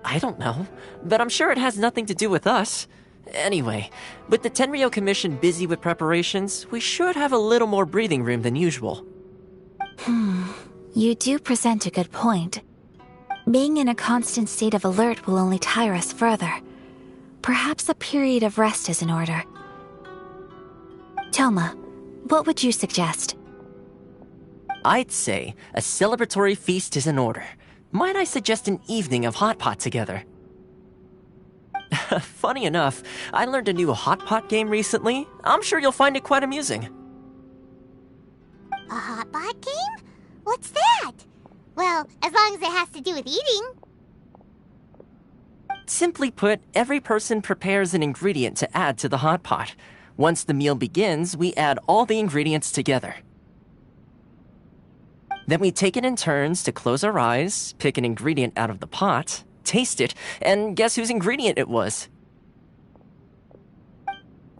I don't know, but I'm sure it has nothing to do with us. Anyway, with the Tenryou Commission busy with preparations, we should have a little more breathing room than usual. You do present a good point. Being in a constant state of alert will only tire us further. Perhaps a period of rest is in order. Toma, what would you suggest? I'd say a celebratory feast is in order. Might I suggest an evening of Hotpot together? Funny enough, I learned a new Hotpot game recently. I'm sure you'll find it quite amusing. A Hotpot game? What's that? Well, as long as it has to do with eating. Simply put, every person prepares an ingredient to add to the Hotpot. Once the meal begins, we add all the ingredients together. Then we take it in turns to close our eyes, pick an ingredient out of the pot, taste it, and guess whose ingredient it was.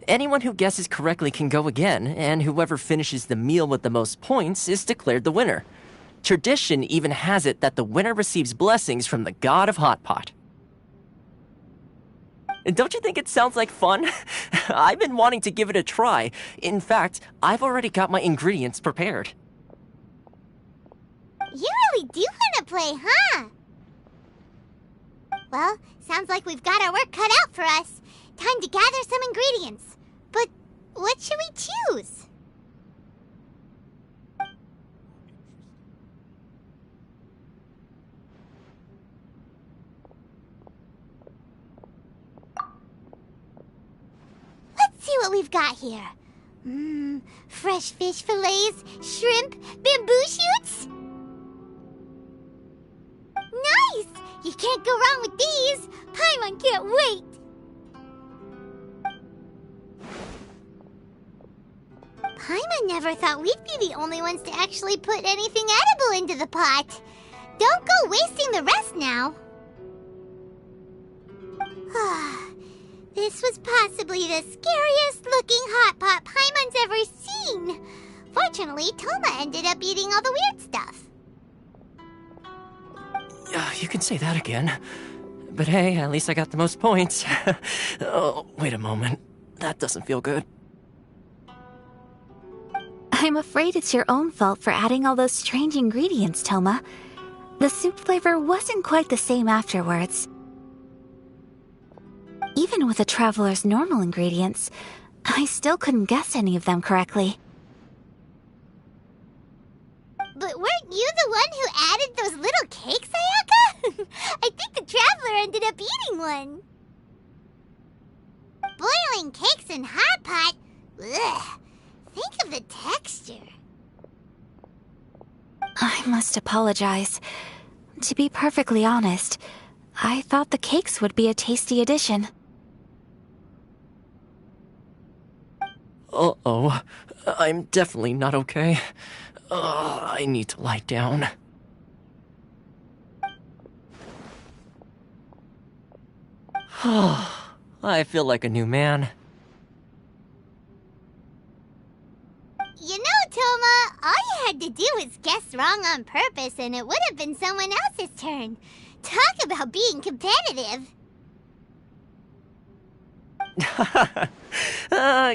Anyone who guesses correctly can go again, and whoever finishes the meal with the most points is declared the winner. Tradition even has it that the winner receives blessings from the god of Hotpot. Don't you think it sounds like fun? I've been wanting to give it a try. In fact, I've already got my ingredients prepared. You really do want to play, huh? Well, sounds like we've got our work cut out for us. Time to gather some ingredients. But what should we choose? Let's see what we've got here. Fresh fish fillets, shrimp, bamboo shoots. Nice! You can't go wrong with these. Paimon can't wait. Paimon never thought we'd be the only ones to actually put anything edible into the pot. Don't go wasting the rest now. This was possibly the scariest looking hot pot Paimon's ever seen. Fortunately, Toma ended up eating all the weird stuff. You can say that again. But hey, at least I got the most points. Oh, wait a moment. That doesn't feel good. I'm afraid it's your own fault for adding all those strange ingredients, Toma. The soup flavor wasn't quite the same afterwards. Even with the Traveler's normal ingredients, I still couldn't guess any of them correctly. But weren't you the one who added those little cakes, Ayaka? I think the Traveler ended up eating one. Boiling cakes in hot pot? Ugh. Think of the texture. I must apologize. To be perfectly honest, I thought the cakes would be a tasty addition. Uh-oh. I'm definitely not okay. I need to lie down. I feel like a new man. You know, Toma, all you had to do was guess wrong on purpose and it would have been someone else's turn. Talk about being competitive.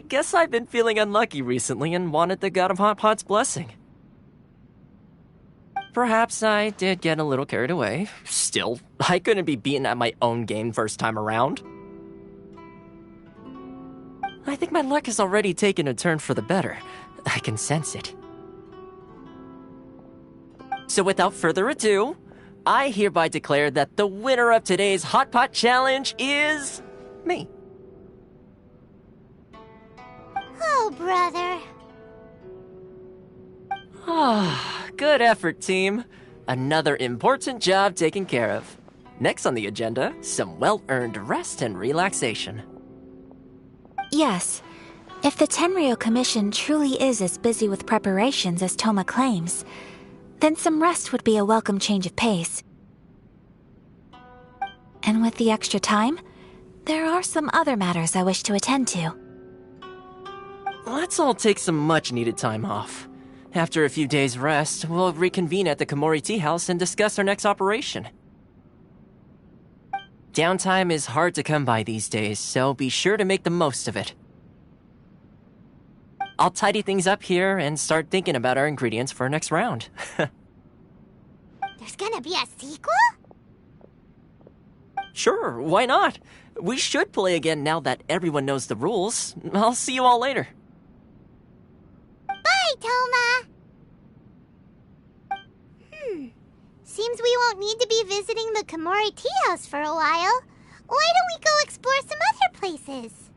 Guess I've been feeling unlucky recently and wanted the god of Hotpot's blessing. Perhaps I did get a little carried away. Still, I couldn't be beaten at my own game first time around. I think my luck has already taken a turn for the better. I can sense it. So without further ado, I hereby declare that the winner of today's Hotpot Challenge is me. Oh, brother. Ah, good effort, team. Another important job taken care of. Next on the agenda, some well-earned rest and relaxation. Yes. If the Tenryou Commission truly is as busy with preparations as Toma claims, then some rest would be a welcome change of pace. And with the extra time, there are some other matters I wish to attend to. Let's all take some much-needed time off. After a few days' rest, we'll reconvene at the Komori Tea House and discuss our next operation. Downtime is hard to come by these days, so be sure to make the most of it. I'll tidy things up here and start thinking about our ingredients for our next round. There's gonna be a sequel? Sure, why not? We should play again now that everyone knows the rules. I'll see you all later. Bye, Toma! Seems we won't need to be visiting the Komori Tea House for a while. Why don't we go explore some other places?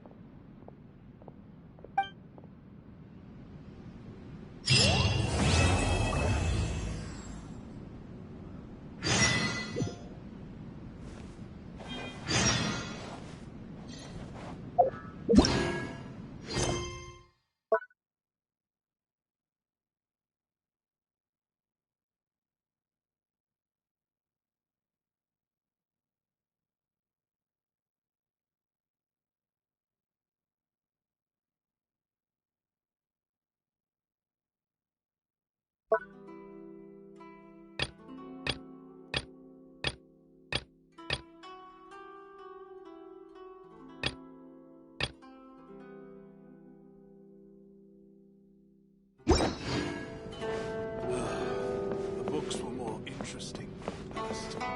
The books were more interesting last time.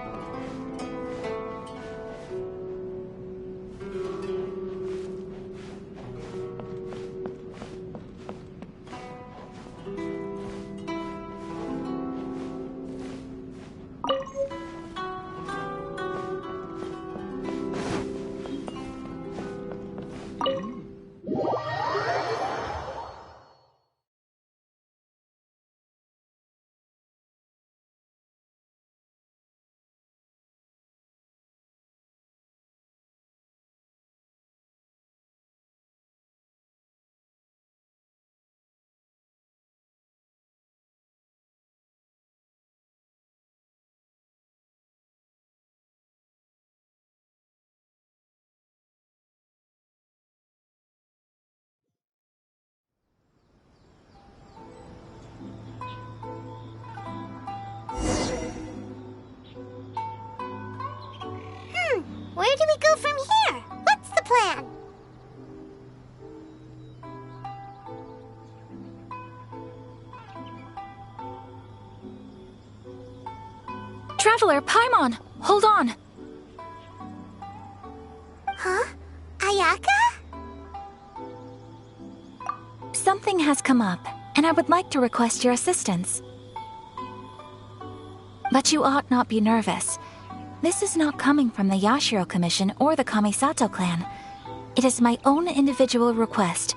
Where do we go from here? What's the plan? Traveler, Paimon, hold on. Huh? Ayaka? Something has come up, and I would like to request your assistance. But you ought not be nervous. This is not coming from the Yashiro Commission or the Kamisato clan. It is my own individual request.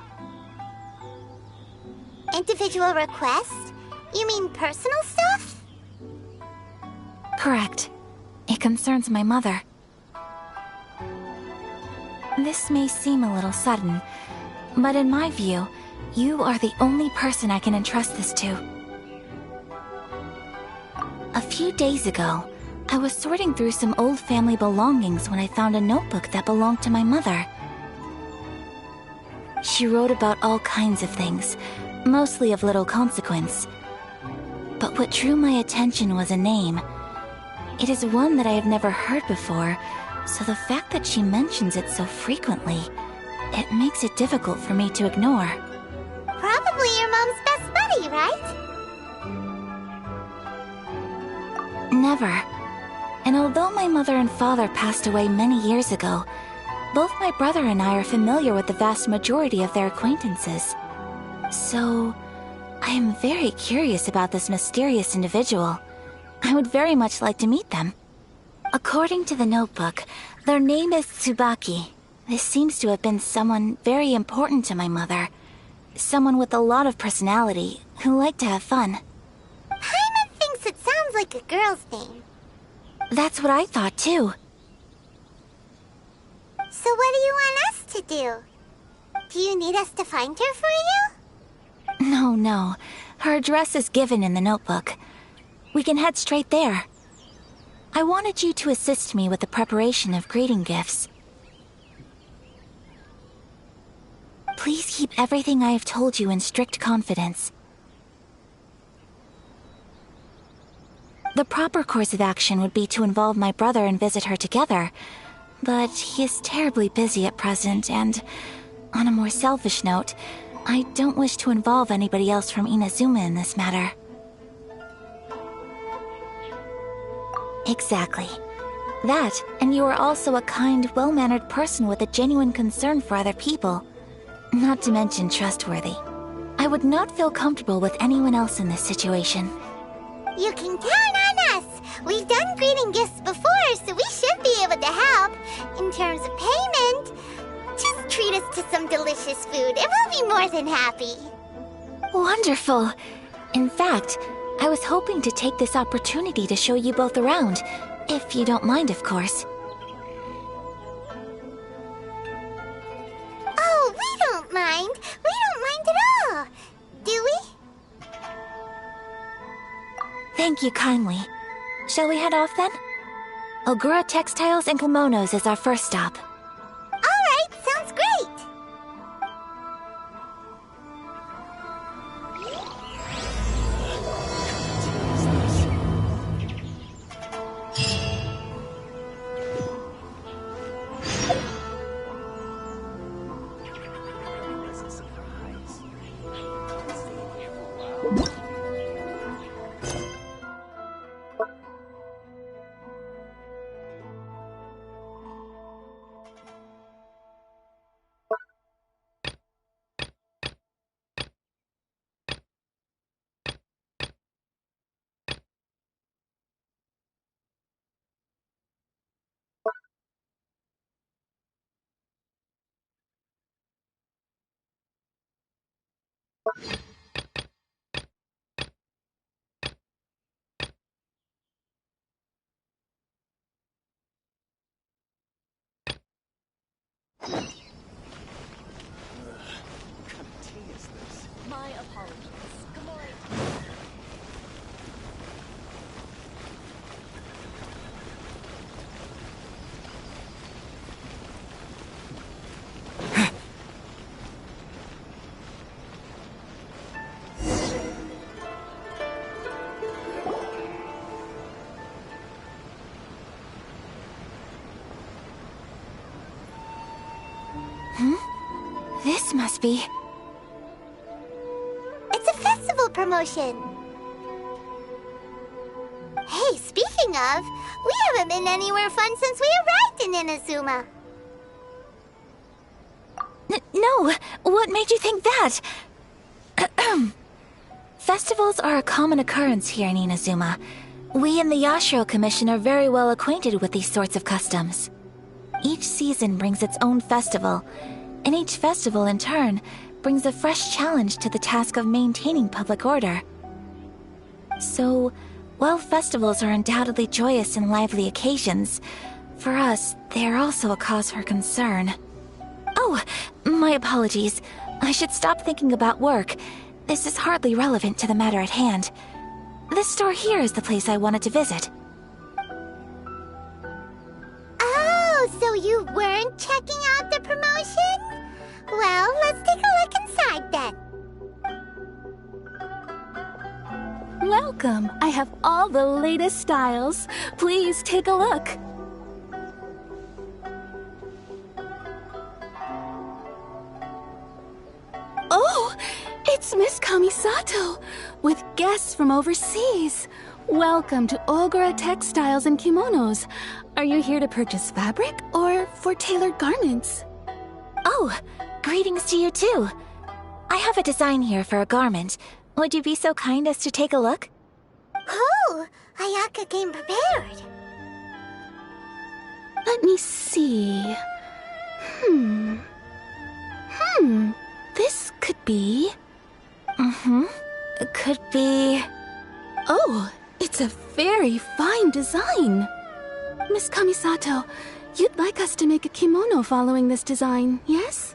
Individual request? You mean personal stuff? Correct. It concerns my mother. This may seem a little sudden, but in my view, you are the only person I can entrust this to. A few days ago, I was sorting through some old family belongings when I found a notebook that belonged to my mother. She wrote about all kinds of things, mostly of little consequence. But what drew my attention was a name. It is one that I have never heard before, so the fact that she mentions it so frequently, it makes it difficult for me to ignore. Probably your mom's best buddy, right? Never. And although my mother and father passed away many years ago, both my brother and I are familiar with the vast majority of their acquaintances. So, I am very curious about this mysterious individual. I would very much like to meet them. According to the notebook, their name is Tsubaki. This seems to have been someone very important to my mother. Someone with a lot of personality, who liked to have fun. Paimon thinks it sounds like a girl's name. That's what I thought too. So what do you want us to do? Do you need us to find her for you? No. Her address is given in the notebook. We can head straight there. I wanted you to assist me with the preparation of greeting gifts. Please keep everything I have told you in strict confidence. The proper course of action would be to involve my brother and visit her together, but he is terribly busy at present, and on a more selfish note, I don't wish to involve anybody else from Inazuma in this matter. Exactly. That, and you are also a kind, well-mannered person with a genuine concern for other people. Not to mention trustworthy. I would not feel comfortable with anyone else in this situation. You can count on us! We've done greeting gifts before, so we should be able to help. In terms of payment, just treat us to some delicious food and we'll be more than happy. Wonderful! In fact, I was hoping to take this opportunity to show you both around, if you don't mind, of course. Oh, we don't mind. We don't mind at all. Do we? Thank you kindly. Shall we head off then? Ogura Textiles and Kimonos is our first stop. Alright, sounds great! My apologies. Good morning. This must be... It's a festival promotion. Hey, speaking of, we haven't been anywhere fun since we arrived in Inazuma. No! What made you think that? Festivals are a common occurrence here in Inazuma. We in the Yashiro Commission are very well acquainted with these sorts of customs. Each season brings its own festival, and each festival, in turn, brings a fresh challenge to the task of maintaining public order. So, while festivals are undoubtedly joyous and lively occasions, for us, they are also a cause for concern. Oh, my apologies. I should stop thinking about work. This is hardly relevant to the matter at hand. This store here is the place I wanted to visit. Oh, so you weren't checking out the promotion? Well, let's take a look inside then. Welcome. I have all the latest styles. Please take a look. Oh, it's Miss Kamisato with guests from overseas. Welcome to Ogura Textiles and Kimonos. Are you here to purchase fabric or for tailored garments? Oh, greetings to you too. I have a design here for a garment. Would you be so kind as to take a look? Oh, Ayaka came prepared. Let me see. This could be... Could be... Oh, it's a very fine design. Miss Kamisato, you'd like us to make a kimono following this design, yes?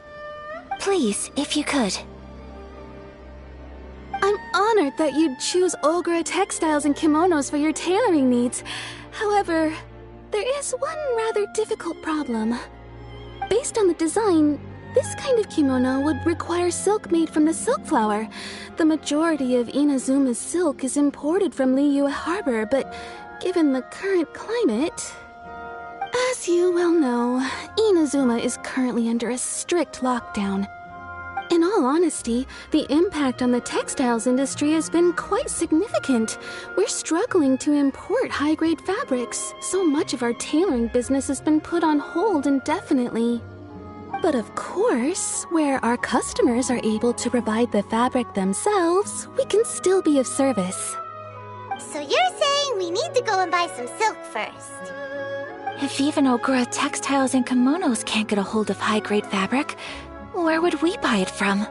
Please, if you could. I'm honored that you'd choose Ogura Textiles and Kimonos for your tailoring needs. However, there is one rather difficult problem. Based on the design, this kind of kimono would require silk made from the silk flower. The majority of Inazuma's silk is imported from Liyue Harbor, but given the current climate... As you well know, Inazuma is currently under a strict lockdown. In all honesty, the impact on the textiles industry has been quite significant. We're struggling to import high-grade fabrics. So much of our tailoring business has been put on hold indefinitely. But of course, where our customers are able to provide the fabric themselves, we can still be of service. So you're saying we need to go and buy some silk first? If even Ogura Textiles and Kimonos can't get a hold of high-grade fabric, where would we buy it from?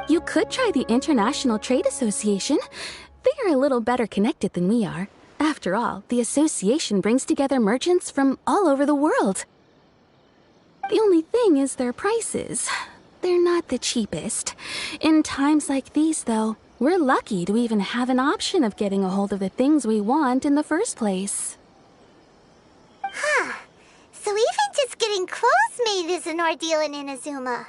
You could try the International Trade Association. They are a little better connected than we are. After all, the association brings together merchants from all over the world. The only thing is their prices. They're not the cheapest. In times like these, though, we're lucky to even have an option of getting a hold of the things we want in the first place. Huh. So even just getting clothes made is an ordeal in Inazuma.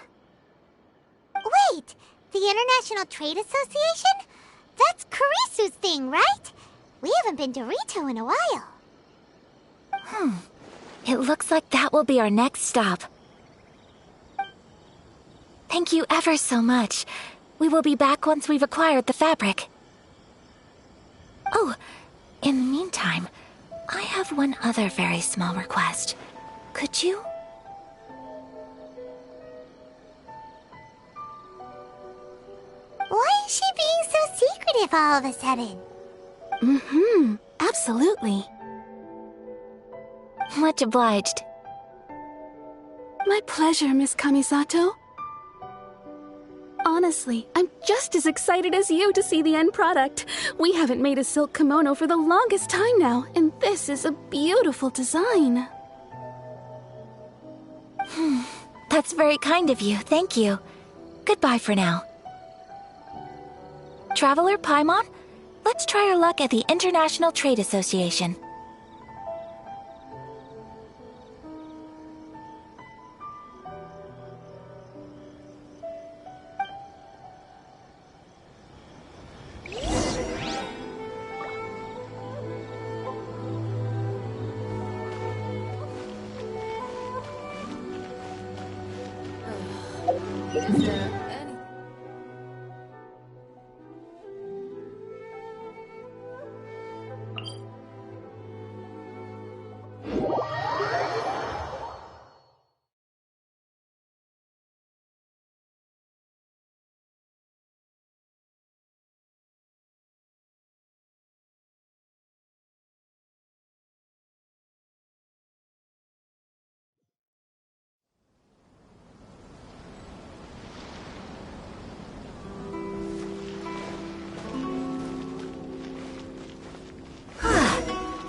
Wait, the International Trade Association? That's Kurisu's thing, right? We haven't been to Rito in a while. It looks like that will be our next stop. Thank you ever so much. We will be back once we've acquired the fabric. Oh, in the meantime, I have one other very small request. Could you? Why is she being so secretive all of a sudden? Absolutely. Much obliged. My pleasure, Miss Kamisato. Honestly, I'm just as excited as you to see the end product. We haven't made a silk kimono for the longest time now, and this is a beautiful design. That's very kind of you, thank you. Goodbye for now. Traveler Paimon, let's try our luck at the International Trade Association.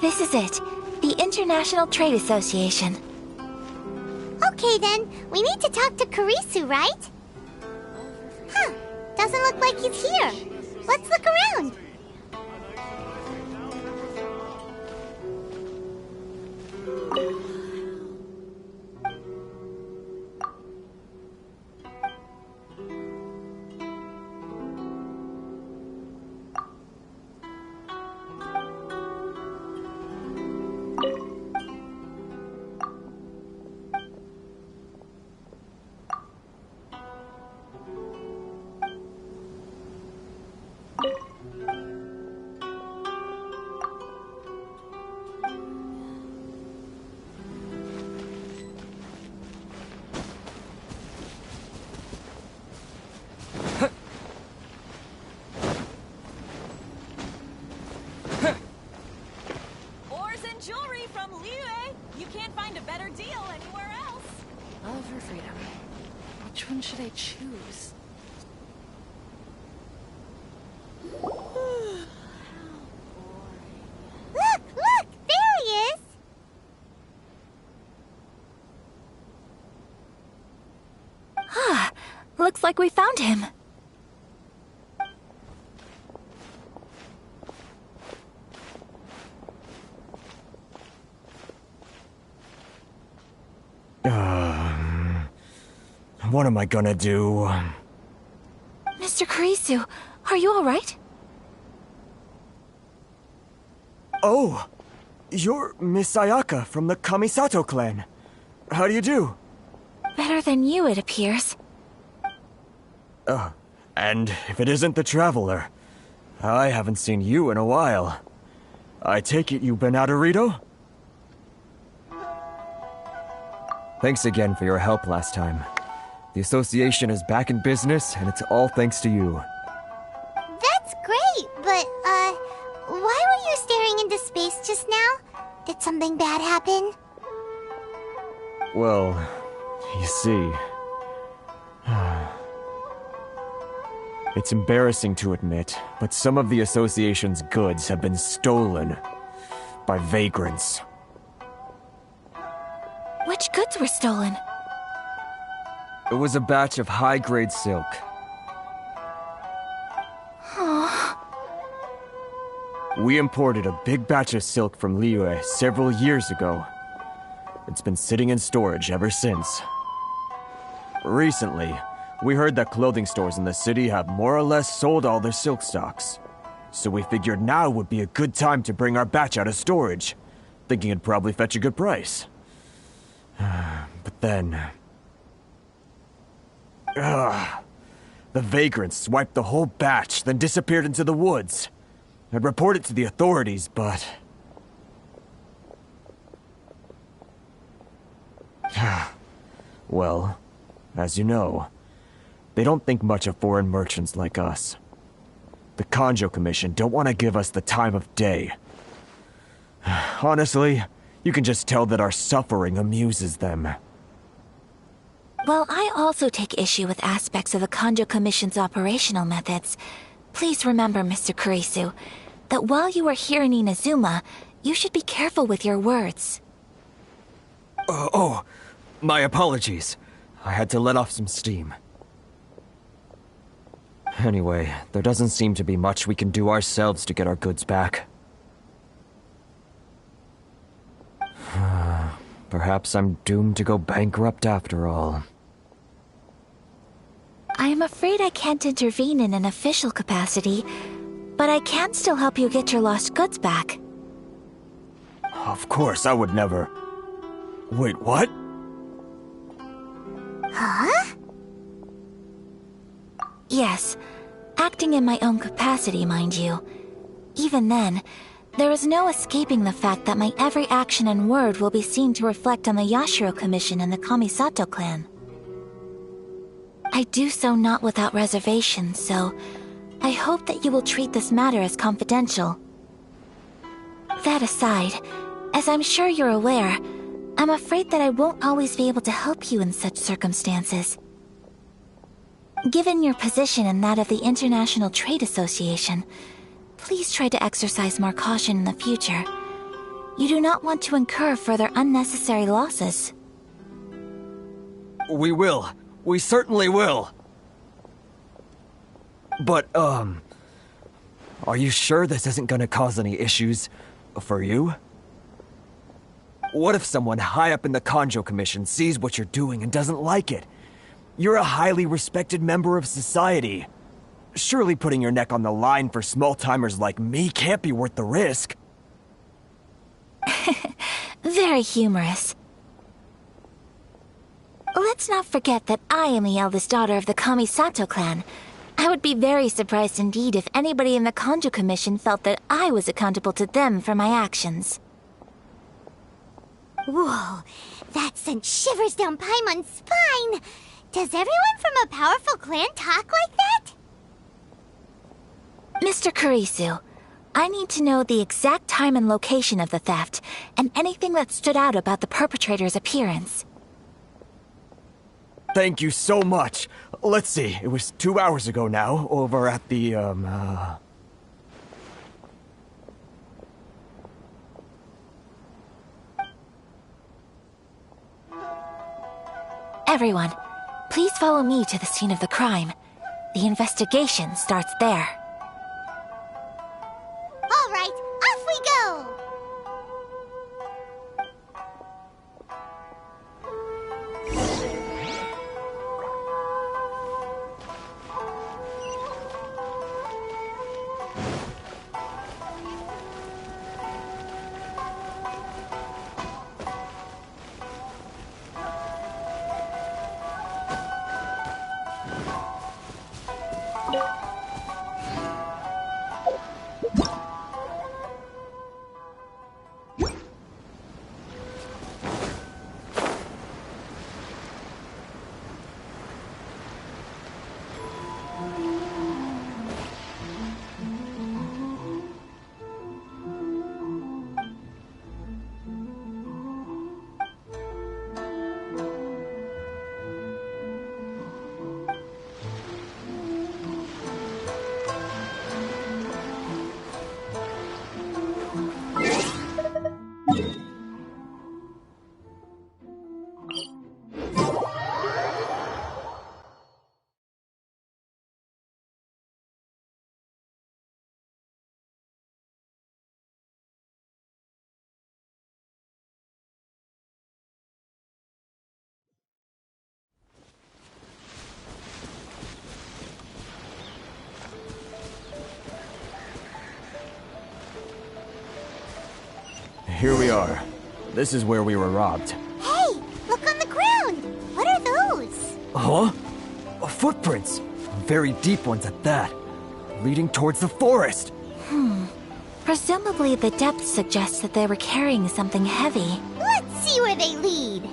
This is it. The International Trade Association. Okay then, we need to talk to Kurisu, right? Huh, doesn't look like he's here. Let's look around. love her freedom. Which one should I choose? Look! Look! There he is! Ah, looks like we found him. What am I gonna do? Mr. Kurisu, are you alright? Oh! You're Miss Ayaka from the Kamisato clan. How do you do? Better than you, it appears. And if it isn't the Traveler, I haven't seen you in a while. I take it you've been out of Rito? Thanks again for your help last time. The association is back in business, and it's all thanks to you. That's great, but, why were you staring into space just now? Did something bad happen? Well, you see... It's embarrassing to admit, but some of the association's goods have been stolen by vagrants. Which goods were stolen? It was a batch of high-grade silk. Aww. We imported a big batch of silk from Liyue several years ago. It's been sitting in storage ever since. Recently, we heard that clothing stores in the city have more or less sold all their silk stocks. So we figured now would be a good time to bring our batch out of storage, thinking it'd probably fetch a good price. But then... the vagrants swiped the whole batch, then disappeared into the woods. I'd report it to the authorities, but... Well, as you know, they don't think much of foreign merchants like us. The Kanjo Commission don't want to give us the time of day. Honestly, you can just tell that our suffering amuses them. While I also take issue with aspects of the Kanjo Commission's operational methods, please remember, Mr. Kurisu, that while you are here in Inazuma, you should be careful with your words. My apologies. I had to let off some steam. Anyway, there doesn't seem to be much we can do ourselves to get our goods back. Perhaps I'm doomed to go bankrupt after all. I am afraid I can't intervene in an official capacity, but I can still help you get your lost goods back. Of course, I would never... Wait, what? Huh? Yes, acting in my own capacity, mind you. Even then, there is no escaping the fact that my every action and word will be seen to reflect on the Yashiro Commission and the Kamisato clan. I do so not without reservation, so I hope that you will treat this matter as confidential. That aside, as I'm sure you're aware, I'm afraid that I won't always be able to help you in such circumstances. Given your position and that of the International Trade Association, please try to exercise more caution in the future. You do not want to incur further unnecessary losses. We will. We certainly will. But, are you sure this isn't gonna cause any issues for you? What if someone high up in the Kanjo Commission sees what you're doing and doesn't like it? You're a highly respected member of society. Surely putting your neck on the line for small-timers like me can't be worth the risk. Very humorous. Let's not forget that I am the eldest daughter of the Kamisato clan. I would be very surprised indeed if anybody in the Kanjo Commission felt that I was accountable to them for my actions. Whoa, that sent shivers down Paimon's spine! Does everyone from a powerful clan talk like that? Mr. Kurisu, I need to know the exact time and location of the theft, and anything that stood out about the perpetrator's appearance. Thank you so much. Let's see, it was 2 hours ago now, over at the, Everyone, please follow me to the scene of the crime. The investigation starts there. All right, off we go! Here we are. This is where we were robbed. Hey, look on the ground! What are those? Huh? Footprints. Very deep ones at that. Leading towards the forest. Presumably the depth suggests that they were carrying something heavy. Let's see where they lead.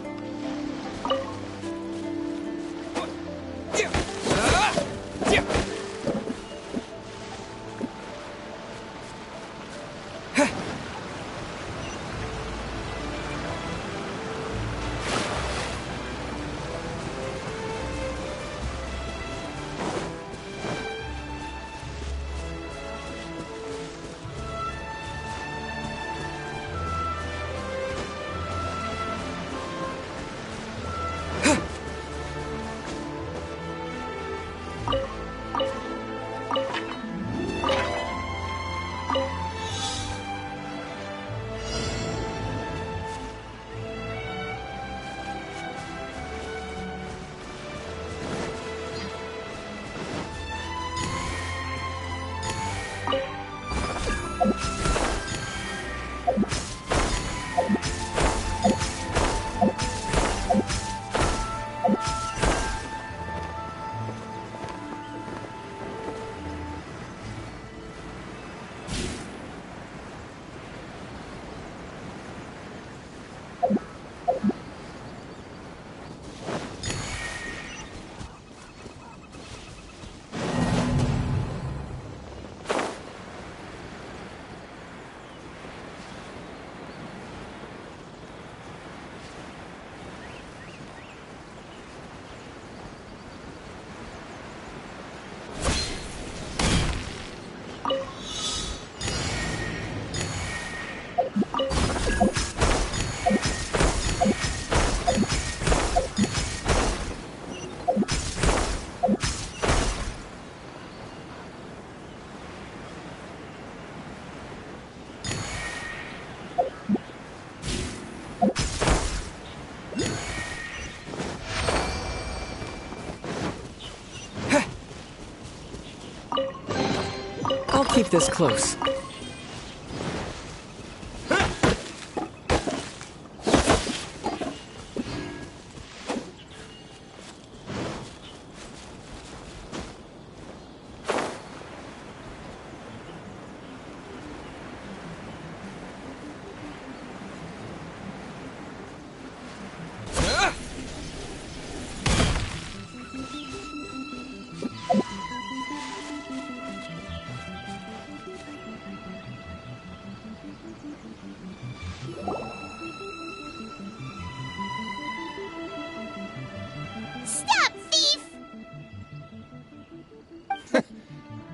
I'll keep this close.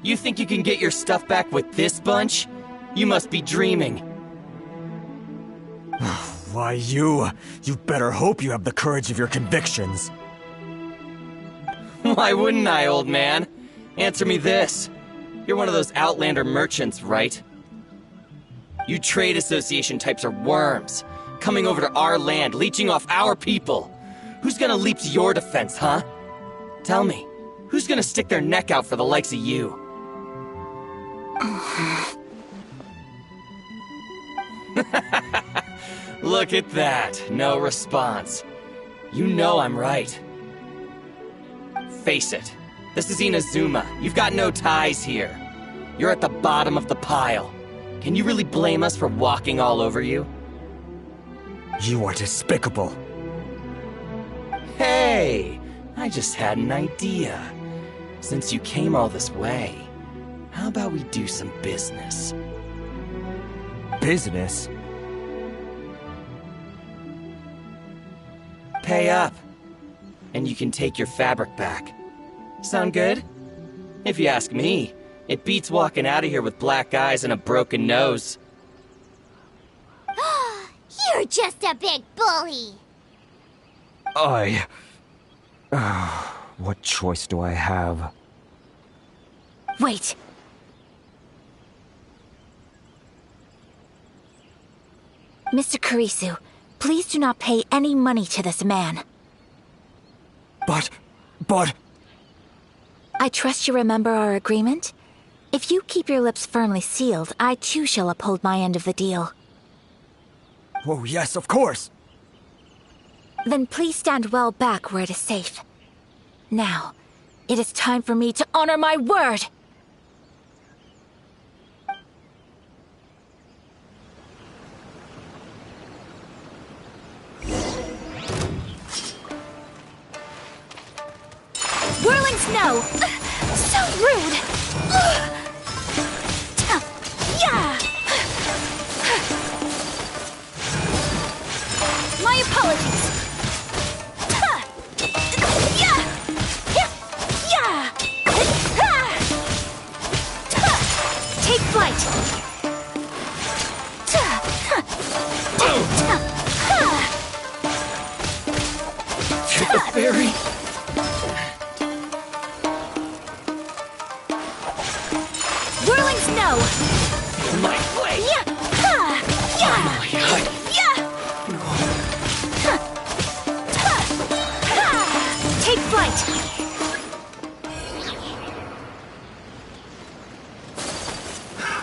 You think you can get your stuff back with this bunch? You must be dreaming. Why, you better hope you have the courage of your convictions. Why wouldn't I, old man? Answer me this. You're one of those Outlander merchants, right? You trade association types are worms, coming over to our land, leeching off our people. Who's gonna leap to your defense, huh? Tell me, who's gonna stick their neck out for the likes of you? Look at that, no response. You know I'm right. Face it, this is Inazuma. You've got no ties here. You're at the bottom of the pile. Can you really blame us for walking all over you? You are despicable. Hey, I just had an idea. Since you came all this way, how about we do some business? Business? Pay up, and you can take your fabric back. Sound good? If you ask me, it beats walking out of here with black eyes and a broken nose. You're just a big bully! What choice do I have? Wait. Mr. Kurisu, please do not pay any money to this man. But... I trust you remember our agreement? If you keep your lips firmly sealed, I too shall uphold my end of the deal. Oh, yes, of course! Then please stand well back where it is safe. Now, it is time for me to honor my word! Whirling snow! So rude! Yeah! My apologies! Take flight! To the ferry! Whirling snow! My way! Take flight!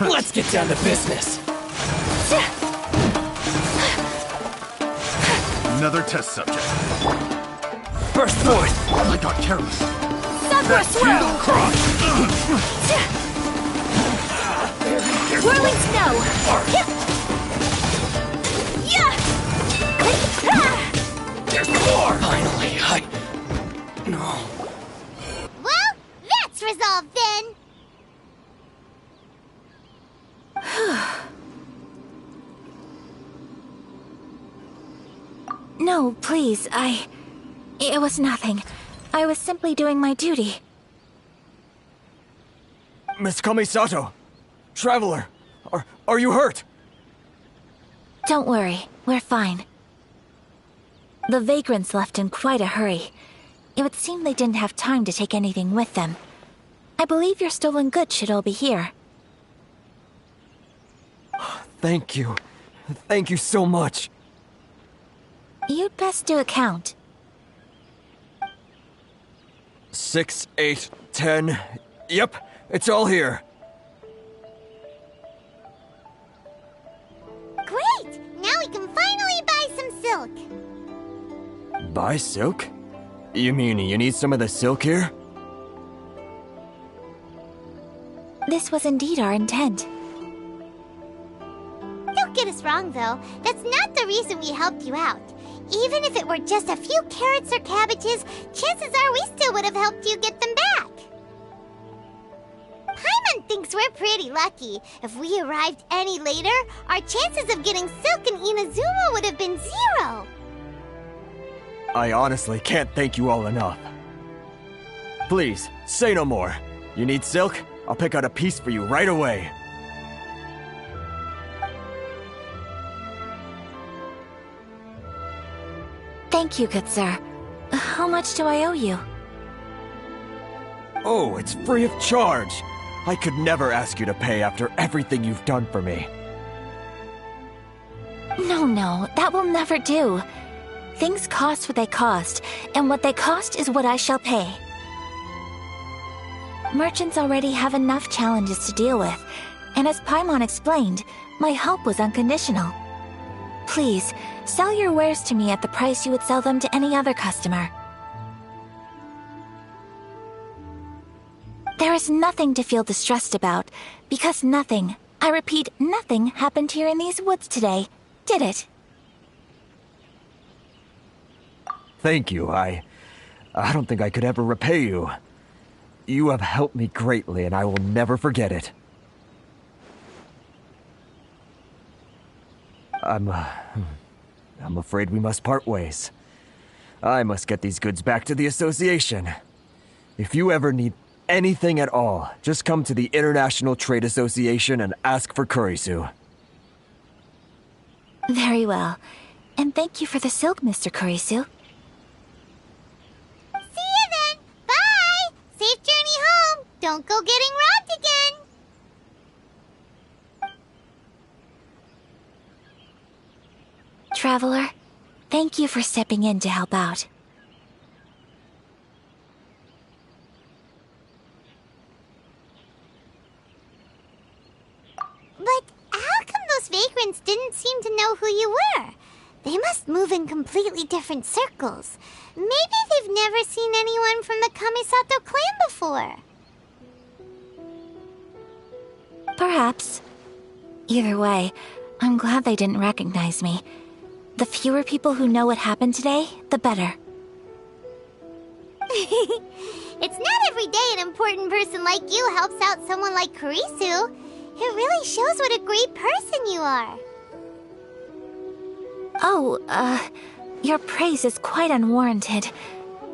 Let's get down to business! Another test subject. Burst forth! I got careless. Sunburst swirl! Whirling snow! There's more! Finally, No. Well, that's resolved then! No, please, It was nothing. I was simply doing my duty. Miss Kamisato! Traveler! Are you hurt? Don't worry, we're fine. The vagrants left in quite a hurry. It would seem they didn't have time to take anything with them. I believe your stolen goods should all be here. Thank you. Thank you so much. You'd best do a count. 6, 8, 10... Yep, it's all here. Great! Now we can finally buy some silk. Buy silk? You mean you need some of the silk here? This was indeed our intent. Don't get us wrong, though. That's not the reason we helped you out. Even if it were just a few carrots or cabbages, chances are we still would have helped you get them back. Paimon thinks we're pretty lucky. If we arrived any later, our chances of getting silk in Inazuma would have been 0. I honestly can't thank you all enough. Please, say no more. You need silk? I'll pick out a piece for you right away. Thank you, good sir. How much do I owe you? Oh, it's free of charge. I could never ask you to pay after everything you've done for me. No, that will never do. Things cost what they cost, and what they cost is what I shall pay. Merchants already have enough challenges to deal with, and as Paimon explained, my help was unconditional. Please, sell your wares to me at the price you would sell them to any other customer. There is nothing to feel distressed about, because nothing, I repeat, nothing happened here in these woods today, did it? Thank you. I don't think I could ever repay you. You have helped me greatly, and I will never forget it. I'm afraid we must part ways. I must get these goods back to the Association. If you ever need anything at all, just come to the International Trade Association and ask for Kurisu. Very well. And thank you for the silk, Mr. Kurisu. See you then! Bye! Safe journey home! Don't go getting robbed again! Traveler, thank you for stepping in to help out. But how come those vagrants didn't seem to know who you were? They must move in completely different circles. Maybe they've never seen anyone from the Kamisato clan before. Perhaps. Either way, I'm glad they didn't recognize me. The fewer people who know what happened today, the better. It's not every day an important person like you helps out someone like Kurisu. It really shows what a great person you are. Oh, your praise is quite unwarranted.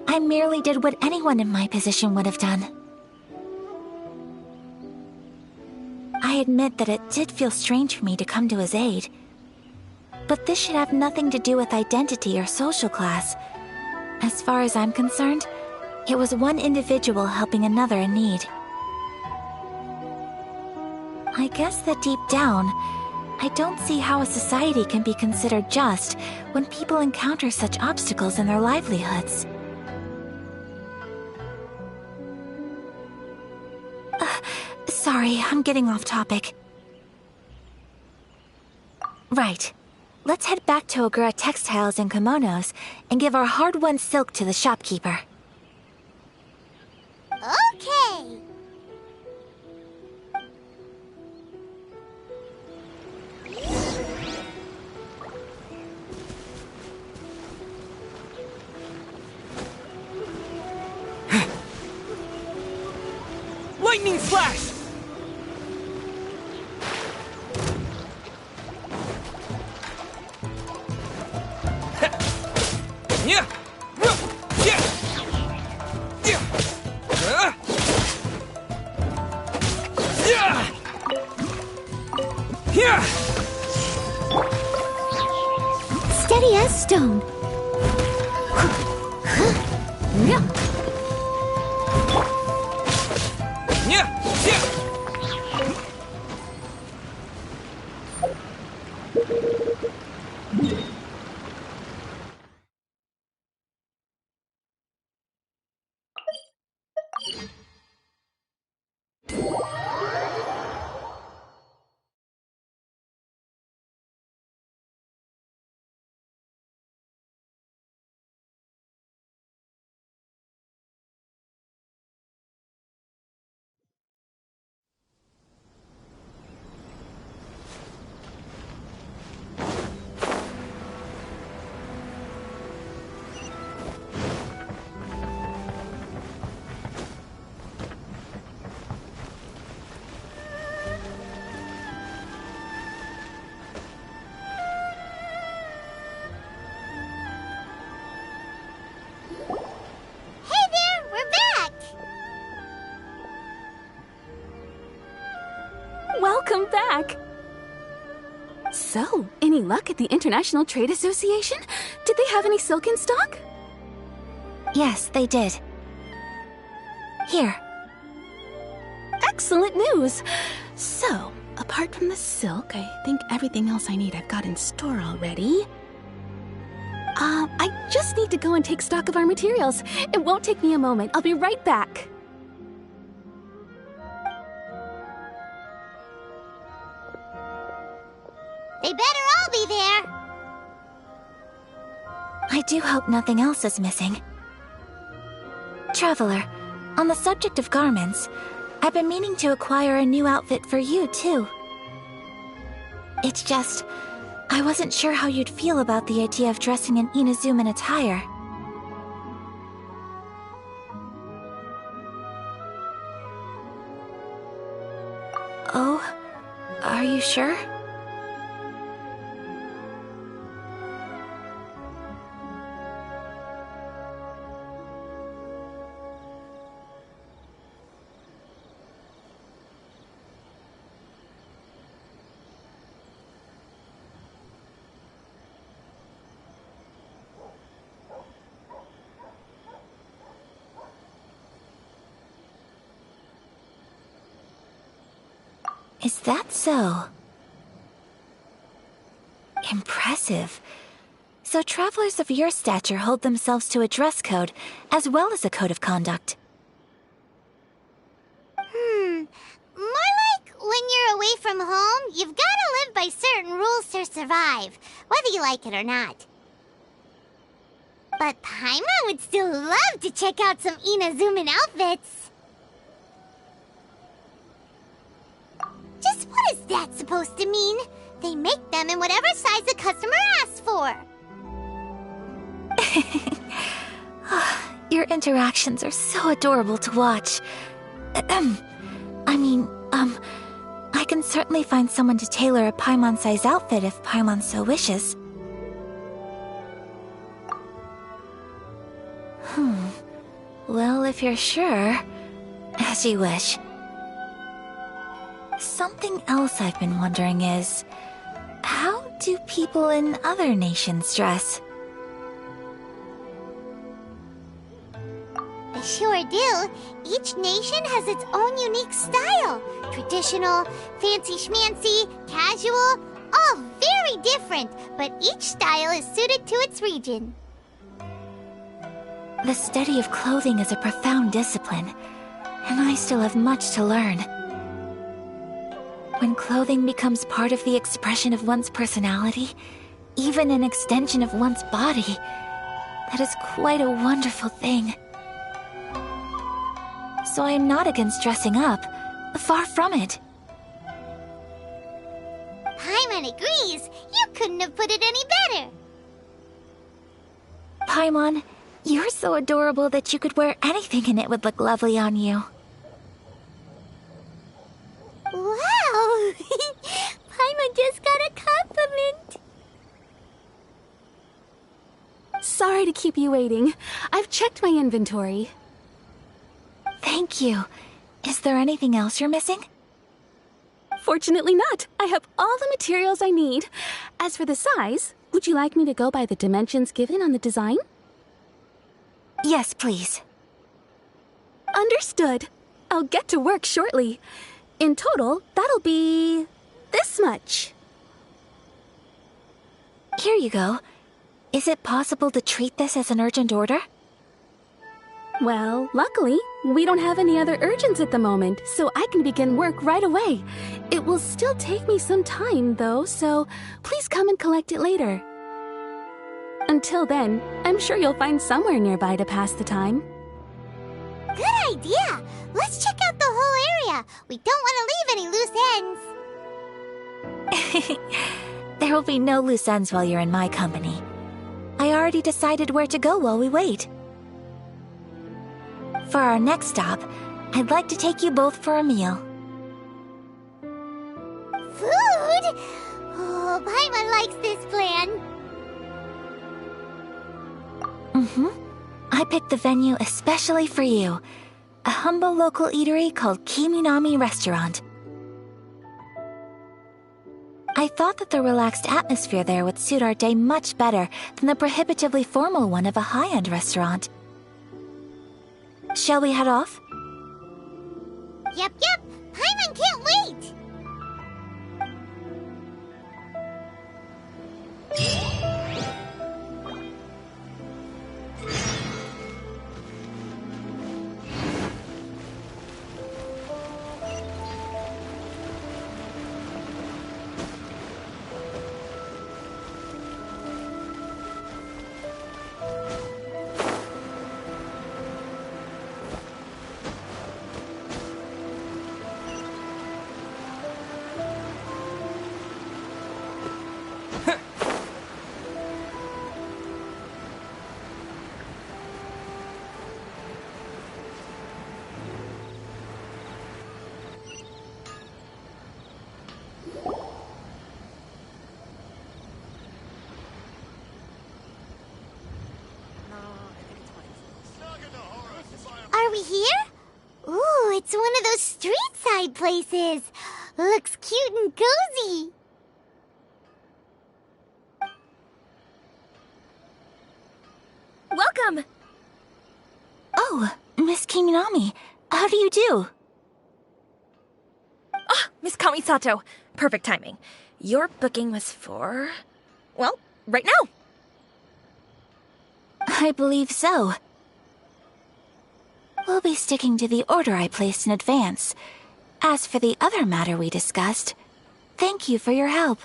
I merely did what anyone in my position would have done. I admit that it did feel strange for me to come to his aid. But this should have nothing to do with identity or social class. As far as I'm concerned, it was one individual helping another in need. I guess that deep down, I don't see how a society can be considered just when people encounter such obstacles in their livelihoods. Sorry, I'm getting off topic. Right. Let's head back to Ogura Textiles and Kimonos and give our hard-won silk to the shopkeeper. Okay! Lightning flash! Yeah! Yeah! Yeah! Yeah! Steady as stone. Welcome back. So, any luck at the International Trade Association? Did they have any silk in stock? Yes, they did. Here. Excellent news. So, apart from the silk, I think everything else I need I've got in store already. I just need to go and take stock of our materials. It won't take me a moment. I'll be right back. They better all be there. I do hope nothing else is missing. Traveler, on the subject of garments, I've been meaning to acquire a new outfit for you, too. It's just, I wasn't sure how you'd feel about the idea of dressing in Inazuman attire. Oh, are you sure? Is that so? Impressive. So travelers of your stature hold themselves to a dress code, as well as a code of conduct. More like when you're away from home, you've gotta live by certain rules to survive, whether you like it or not. But Paimon would still love to check out some Inazuman outfits. Just what is that supposed to mean? They make them in whatever size the customer asks for. Your interactions are so adorable to watch. I can certainly find someone to tailor a Paimon-size outfit if Paimon so wishes. Well, if you're sure, as you wish. Something else I've been wondering is, how do people in other nations dress? They sure do. Each nation has its own unique style. Traditional, fancy schmancy, casual, all very different, but each style is suited to its region. The study of clothing is a profound discipline, and I still have much to learn. When clothing becomes part of the expression of one's personality, even an extension of one's body, that is quite a wonderful thing. So I am not against dressing up, far from it. Paimon agrees. You couldn't have put it any better. Paimon, you're so adorable that you could wear anything and it would look lovely on you. Wow! Paimon just got a compliment. Sorry to keep you waiting. I've checked my inventory. Thank you. Is there anything else you're missing? Fortunately not. I have all the materials I need. As for the size, would you like me to go by the dimensions given on the design? Yes, please. Understood. I'll get to work shortly. In total, that'll be this much. Here you go. Is it possible to treat this as an urgent order? Well, luckily, we don't have any other urgents at the moment, so I can begin work right away. It will still take me some time, though, so please come and collect it later. Until then, I'm sure you'll find somewhere nearby to pass the time. Good idea! Let's check out the whole area. We don't want to leave any loose ends. There will be no loose ends while you're in my company. I already decided where to go while we wait. For our next stop, I'd like to take you both for a meal. Food? Oh, Paimon likes this plan. I picked the venue especially for you. A humble local eatery called Kiminami Restaurant. I thought that the relaxed atmosphere there would suit our day much better than the prohibitively formal one of a high-end restaurant. Shall we head off? Yep. Paimon can't wait! Are we here? Ooh, it's one of those street-side places. Looks cute and cozy. Welcome! Oh, Miss Kiminami, how do you do? Ah, Miss Kamisato. Perfect timing. Your booking was for... well, right now. I believe so. We'll be sticking to the order I placed in advance. As for the other matter we discussed, thank you for your help.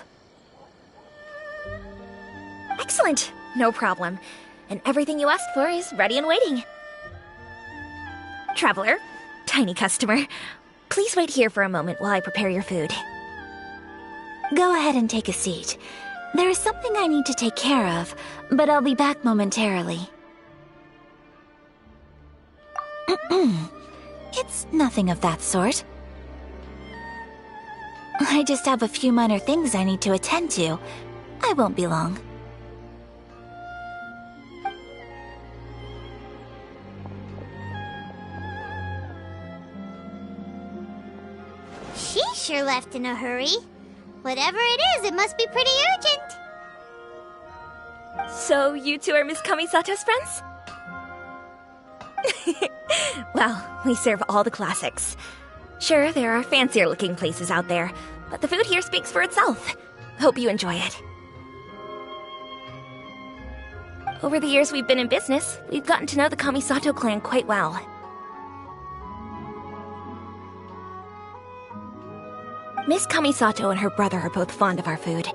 Excellent. No problem. And everything you asked for is ready and waiting. Traveler, tiny customer, please wait here for a moment while I prepare your food. Go ahead and take a seat. There is something I need to take care of, but I'll be back momentarily. It's nothing of that sort. I just have a few minor things I need to attend to. I won't be long. She sure left in a hurry. Whatever it is, it must be pretty urgent. So, you two are Miss Kamisato's friends? Well, we serve all the classics. Sure, there are fancier-looking places out there, but the food here speaks for itself. Hope you enjoy it. Over the years we've been in business, we've gotten to know the Kamisato clan quite well. Miss Kamisato and her brother are both fond of our food.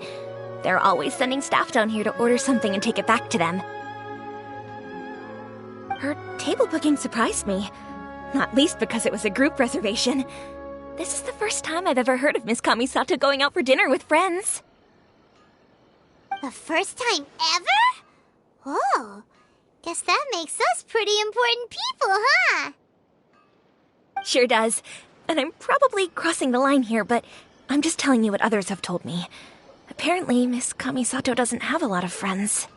They're always sending staff down here to order something and take it back to them. Her table booking surprised me, not least because it was a group reservation. This is the first time I've ever heard of Miss Kamisato going out for dinner with friends. The first time ever? Oh, guess that makes us pretty important people, huh? Sure does. And I'm probably crossing the line here, but I'm just telling you what others have told me. Apparently, Miss Kamisato doesn't have a lot of friends.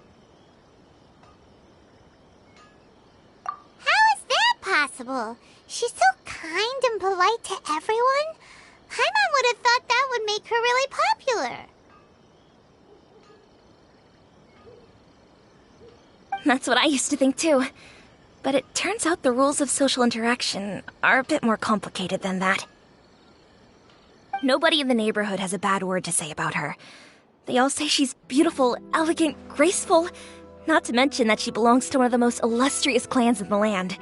How is that possible? She's so kind and polite to everyone. Paimon would have thought that would make her really popular. That's what I used to think too. But it turns out the rules of social interaction are a bit more complicated than that. Nobody in the neighborhood has a bad word to say about her. They all say she's beautiful, elegant, graceful, not to mention that she belongs to one of the most illustrious clans in the land.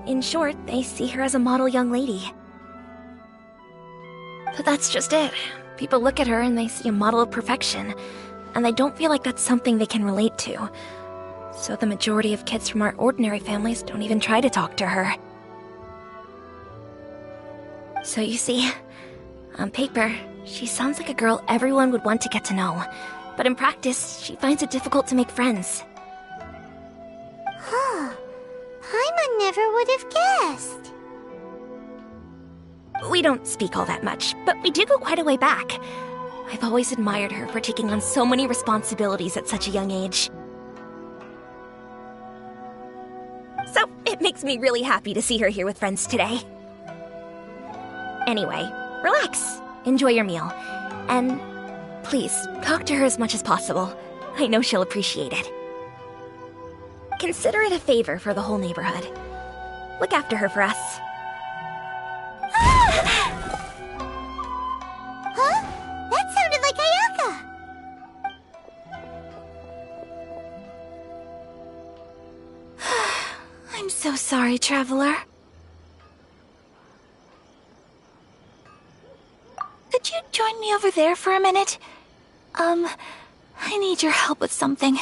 In short, they see her as a model young lady. But that's just it. People look at her and they see a model of perfection, and they don't feel like that's something they can relate to. So the majority of kids from our ordinary families don't even try to talk to her. So you see, on paper, she sounds like a girl everyone would want to get to know. But in practice, she finds it difficult to make friends. Huh. Paimon never would have guessed. We don't speak all that much, but we do go quite a way back. I've always admired her for taking on so many responsibilities at such a young age. So, it makes me really happy to see her here with friends today. Anyway, relax. Enjoy your meal. And Please, talk to her as much as possible. I know she'll appreciate it. Consider it a favor for the whole neighborhood. Look after her for us. Huh? That sounded like Ayaka! I'm so sorry, Traveler. Could you join me over there for a minute? I need your help with something.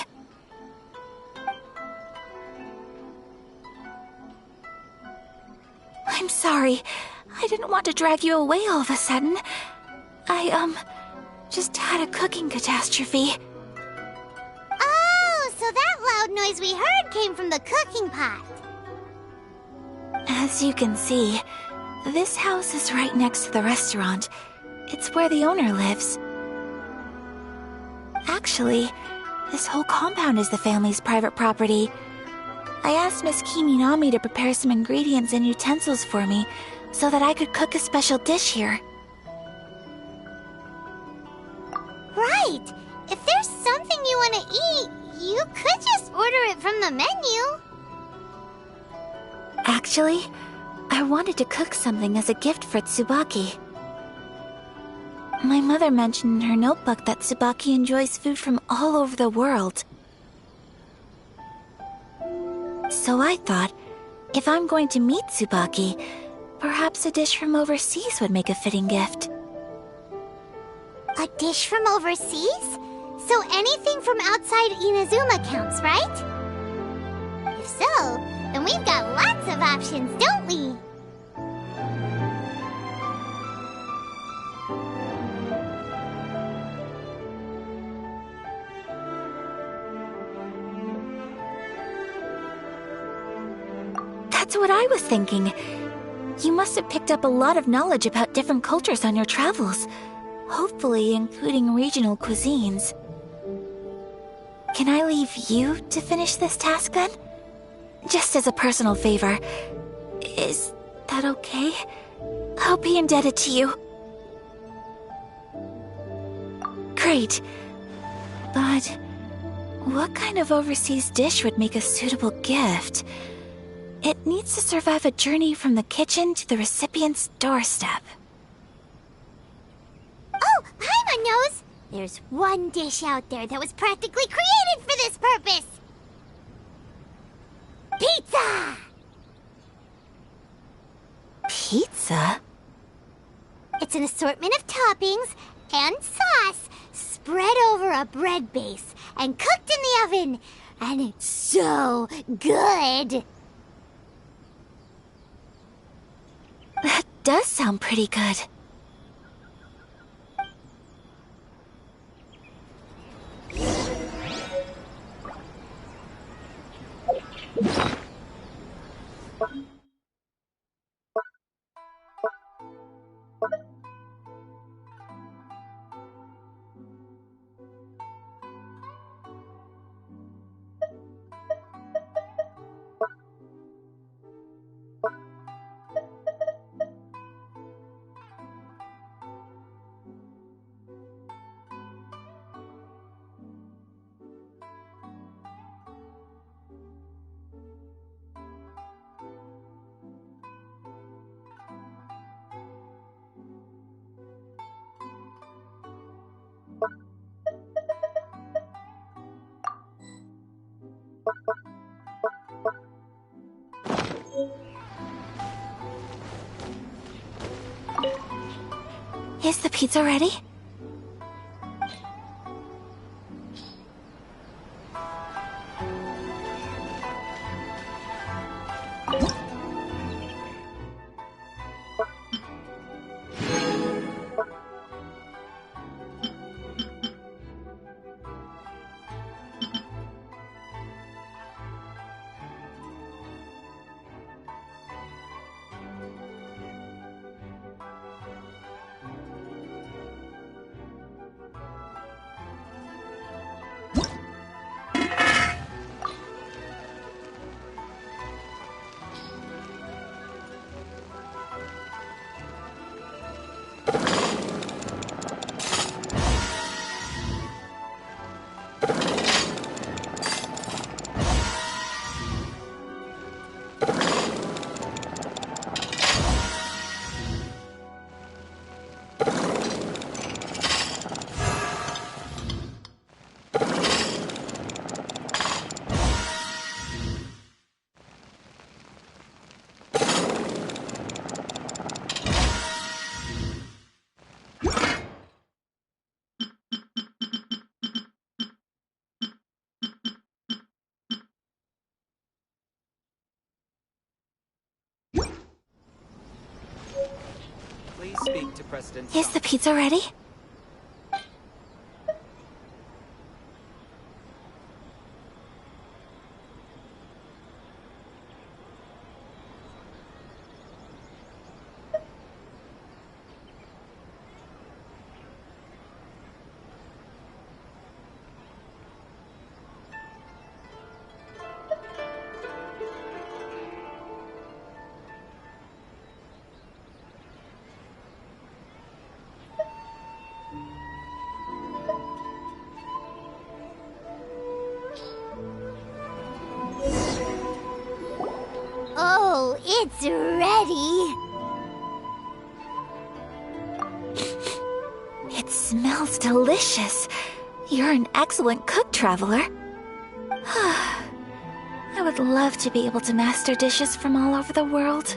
I'm sorry. I didn't want to drag you away all of a sudden. I, just had a cooking catastrophe. Oh, so that loud noise we heard came from the cooking pot. As you can see, this house is right next to the restaurant. It's where the owner lives. Actually, this whole compound is the family's private property. I asked Miss Kiminami to prepare some ingredients and utensils for me so that I could cook a special dish here. Right! If there's something you want to eat, you could just order it from the menu. Actually, I wanted to cook something as a gift for Tsubaki. My mother mentioned in her notebook that Tsubaki enjoys food from all over the world. So I thought, if I'm going to meet Tsubaki, perhaps a dish from overseas would make a fitting gift. A dish from overseas? So anything from outside Inazuma counts, right? If so, then we've got lots of options, don't we? That's what I was thinking. You must have picked up a lot of knowledge about different cultures on your travels, hopefully including regional cuisines. Can I leave you to finish this task then? Just as a personal favor. Is that okay? I'll be indebted to you. Great. But what kind of overseas dish would make a suitable gift? It needs to survive a journey from the kitchen to the recipient's doorstep. Oh, Paimon knows! There's one dish out there that was practically created for this purpose! Pizza! Pizza? It's an assortment of toppings and sauce spread over a bread base and cooked in the oven. And it's so good! That does sound pretty good. Is the pizza ready? to President. Is the pizza ready? Oh, it's ready. It smells delicious. You're an excellent cook, Traveler. I would love to be able to master dishes from all over the world.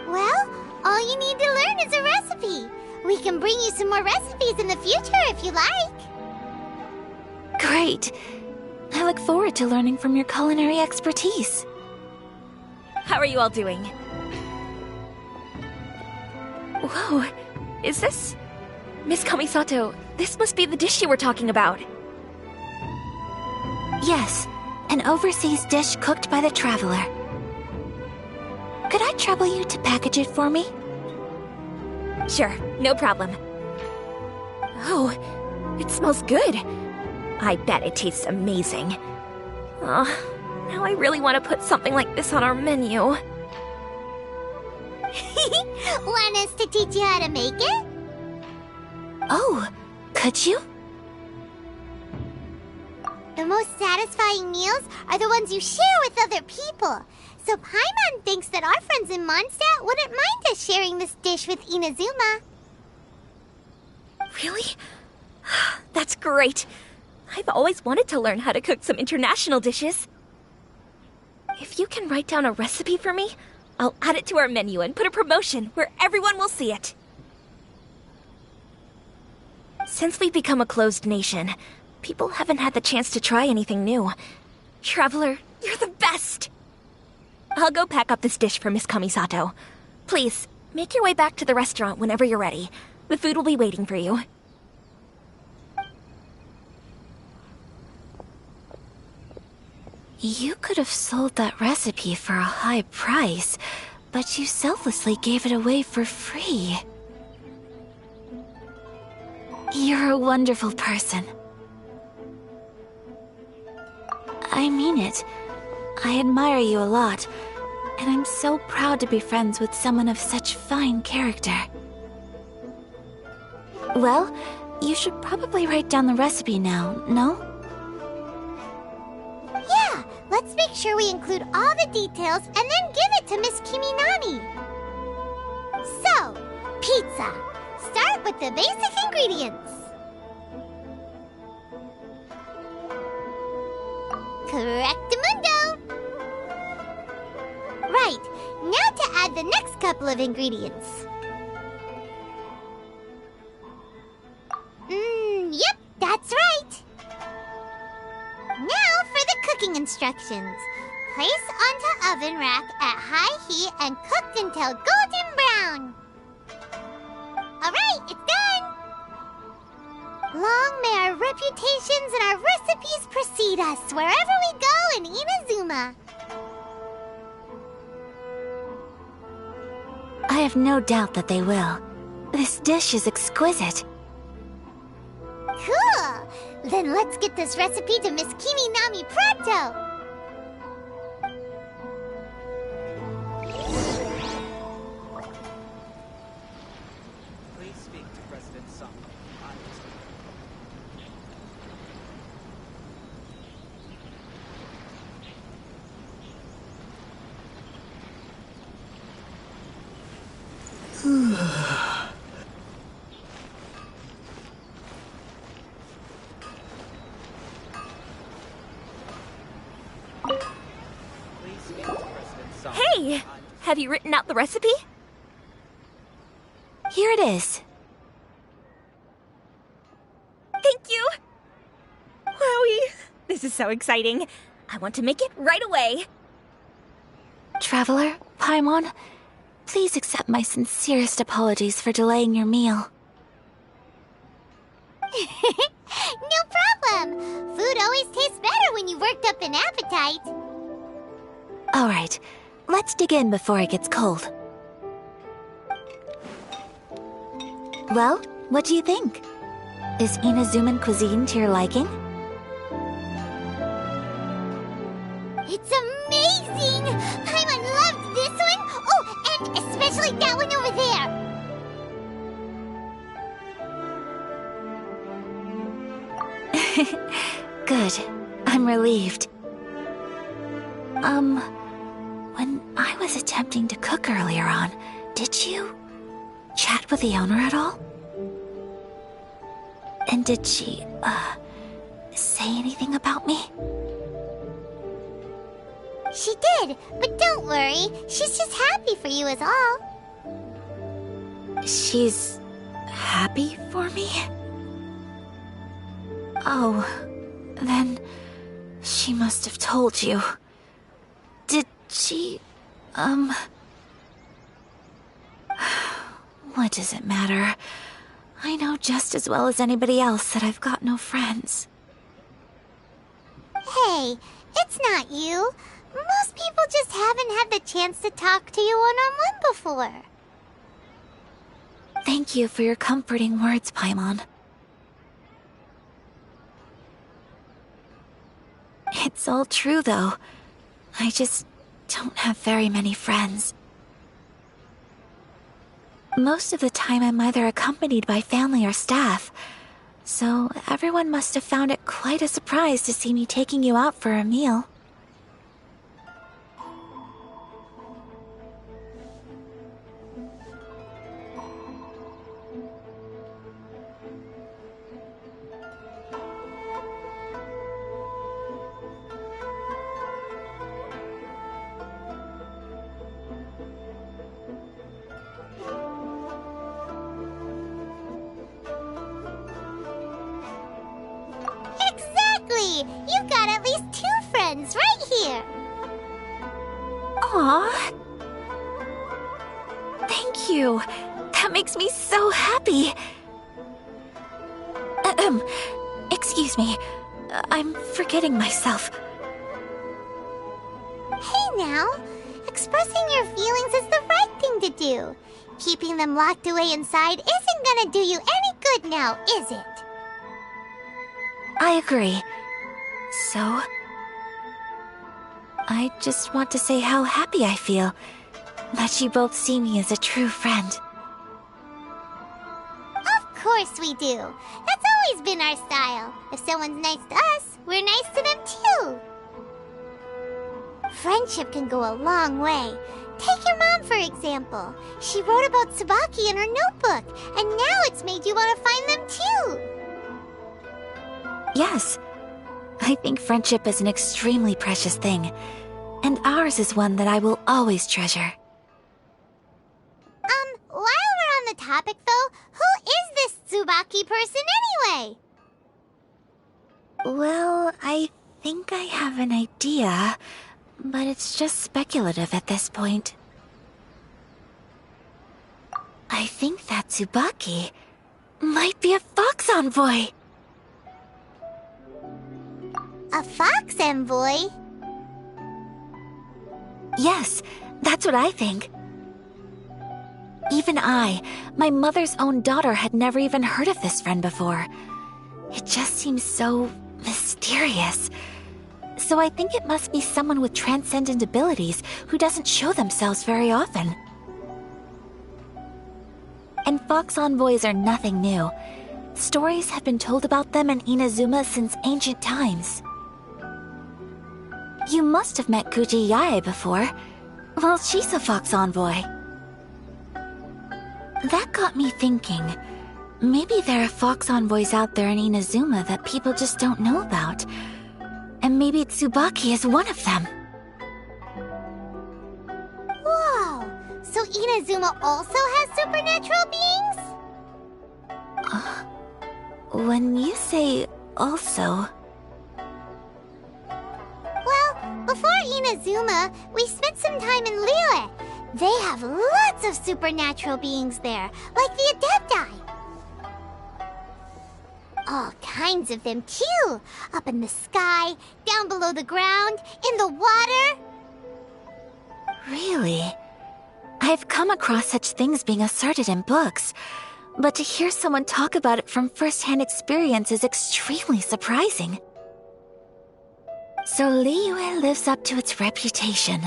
Well, all you need to learn is a recipe. We can bring you some more recipes in the future if you like. Great. I look forward to learning from your culinary expertise. How are you all doing? Whoa, is this... Miss Kamisato, this must be the dish you were talking about. Yes, an overseas dish cooked by the Traveler. Could I trouble you to package it for me? Sure, no problem. Oh, it smells good. I bet it tastes amazing. Oh, now I really want to put something like this on our menu. Want us to teach you how to make it? Oh, could you? The most satisfying meals are the ones you share with other people. So Paimon thinks that our friends in Mondstadt wouldn't mind us sharing this dish with Inazuma. Really? That's great. I've always wanted to learn how to cook some international dishes. If you can write down a recipe for me, I'll add it to our menu and put a promotion where everyone will see it. Since we've become a closed nation, people haven't had the chance to try anything new. Traveler, you're the best! I'll go pack up this dish for Miss Kamisato. Please, make your way back to the restaurant whenever you're ready. The food will be waiting for you. You could have sold that recipe for a high price, but you selflessly gave it away for free. You're a wonderful person. I mean it. I admire you a lot, and I'm so proud to be friends with someone of such fine character. Well, you should probably write down the recipe now, no? Yeah, let's make sure we include all the details and then give it to Miss Kiminami. So, pizza. Start with the basic ingredients. Correctamundo. Right, now to add the next couple of ingredients. Yep, that's right. Now for the cooking instructions. Place onto oven rack at high heat and cooked until golden brown. Alright, it's done! Long may our reputations and our recipes precede us wherever we go in Inazuma. I have no doubt that they will. This dish is exquisite. Cool! Then let's get this recipe to Miss Kiminami pronto! Please speak to President Sung. Hey! Have you written out the recipe? Here it is. Thank you! Wowie! This is so exciting. I want to make it right away. Traveler, Paimon, Please accept my sincerest apologies for delaying your meal. No problem! Food always tastes better when you've worked up an appetite. Alright, let's dig in before it gets cold. Well, what do you think? Is Inazuman cuisine to your liking? It's amazing! Paimon loved this one! Oh, and especially that one over there! Good. I'm relieved. When I was attempting to cook earlier on, did you chat with the owner at all? And did she, say anything about me? She did, but don't worry. She's just happy for you is all. She's happy for me? Oh, then she must have told you. Did she, What does it matter? I know just as well as anybody else that I've got no friends. Hey, it's not you. Most people just haven't had the chance to talk to you one-on-one before. Thank you for your comforting words, Paimon. It's all true, though. I just don't have very many friends. Most of the time I'm either accompanied by family or staff, so everyone must have found it quite a surprise to see me taking you out for a meal. You've got at least 2 friends right here. Aww. Thank you. That makes me so happy. Excuse me. I'm forgetting myself. Hey now. Expressing your feelings is the right thing to do. Keeping them locked away inside isn't gonna do you any good now, is it? I agree. So, I just want to say how happy I feel that you both see me as a true friend. Of course we do. That's always been our style. If someone's nice to us, we're nice to them too. Friendship can go a long way. Take your mom, for example. She wrote about Tsubaki in her notebook, and now it's made you want to find them too. Yes. I think friendship is an extremely precious thing, and ours is one that I will always treasure. While we're on the topic though, who is this Tsubaki person anyway? Well, I think I have an idea, but it's just speculative at this point. I think that Tsubaki might be a fox envoy. A fox envoy? Yes, that's what I think. Even I, my mother's own daughter, had never even heard of this friend before. It just seems so mysterious. So I think it must be someone with transcendent abilities who doesn't show themselves very often. And fox envoys are nothing new. Stories have been told about them in Inazuma since ancient times. You must have met Kuji Yae before. Well, she's a fox envoy. That got me thinking. Maybe there are fox envoys out there in Inazuma that people just don't know about. And maybe Tsubaki is one of them. Whoa! So Inazuma also has supernatural beings? When you say also... Well, before Inazuma, we spent some time in Liyue. They have lots of supernatural beings there, like the Adepti. All kinds of them, too. Up in the sky, down below the ground, in the water. Really? I've come across such things being asserted in books, but to hear someone talk about it from first-hand experience is extremely surprising. So Liyue lives up to its reputation.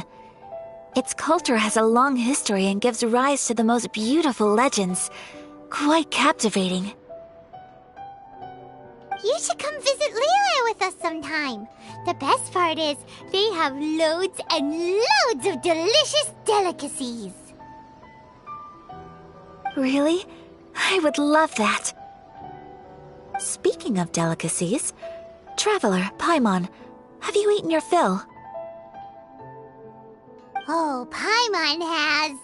Its culture has a long history and gives rise to the most beautiful legends. Quite captivating. You should come visit Liyue with us sometime. The best part is, they have loads and loads of delicious delicacies. Really? I would love that. Speaking of delicacies, Traveler, Paimon, have you eaten your fill? Oh, Paimon has.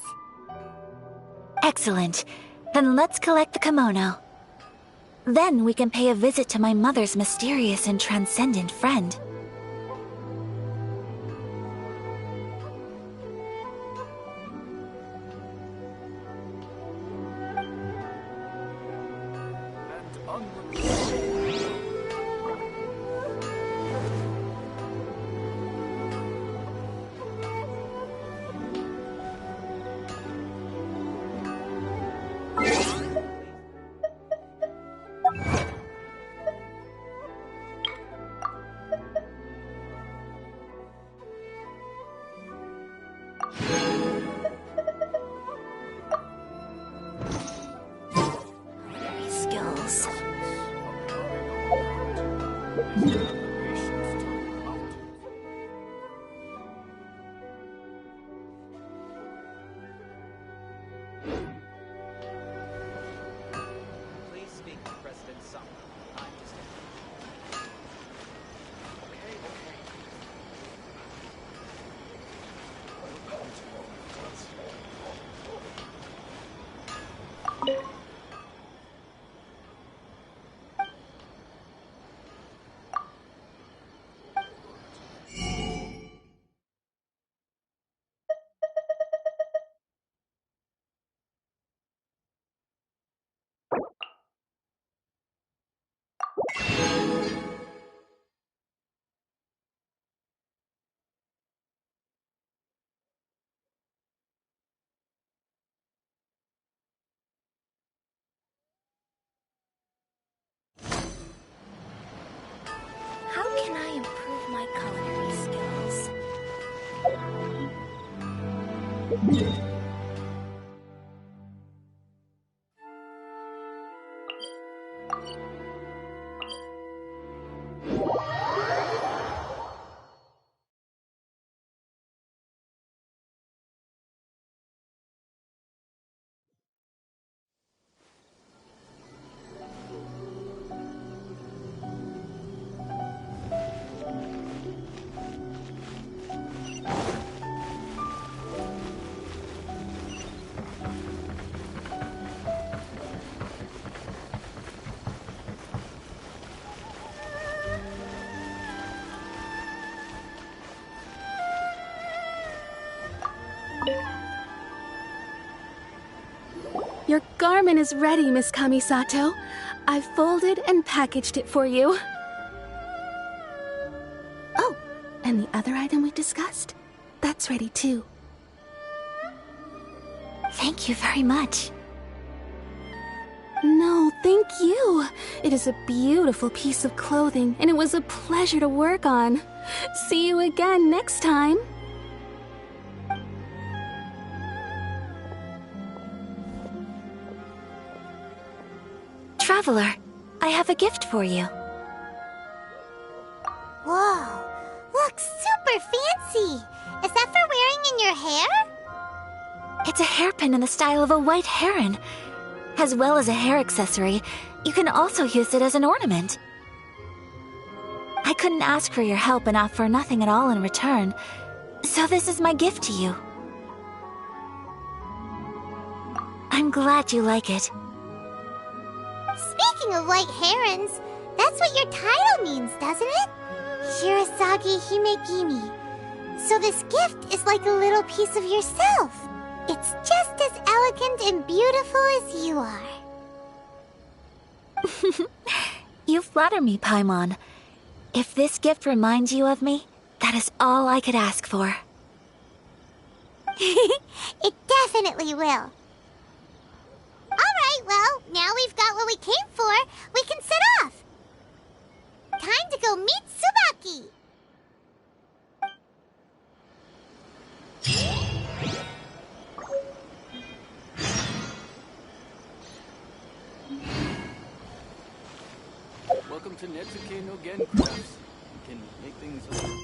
Excellent. Then let's collect the kimono. Then we can pay a visit to my mother's mysterious and transcendent friend. How can I improve my culinary skills? Your garment is ready, Miss Kamisato. I've folded and packaged it for you. Oh, and the other item we discussed? That's ready too. Thank you very much. No, thank you. It is a beautiful piece of clothing, and it was a pleasure to work on. See you again next time. Traveler, I have a gift for you. Whoa, looks super fancy. Is that for wearing in your hair? It's a hairpin in the style of a white heron. As well as a hair accessory, you can also use it as an ornament. I couldn't ask for your help and offer nothing at all in return, so this is my gift to you. I'm glad you like it. Speaking of white herons, that's what your title means, doesn't it? Shirasagi Himegimi. So this gift is like a little piece of yourself. and beautiful as you are. You flatter me, Paimon. If this gift reminds you of me, that is all I could ask for. It definitely will. Alright, well, now we've got what we came for, we can set off. Time to go meet Tsubaki. Welcome to Netsuke no Gen Crafts. You can make things a little...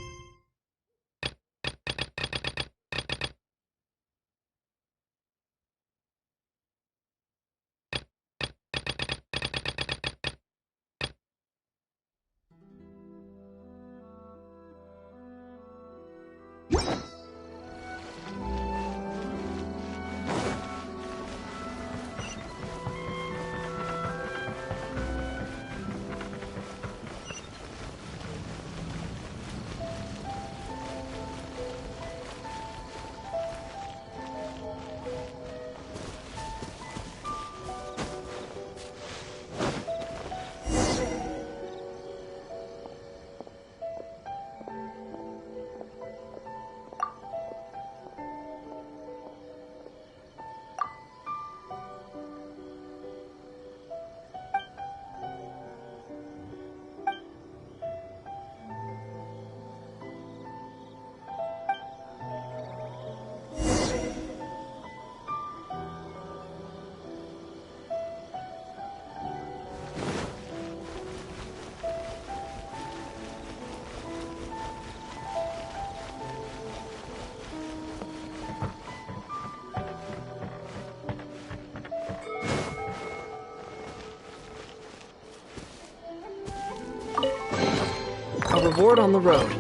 A reward on the road.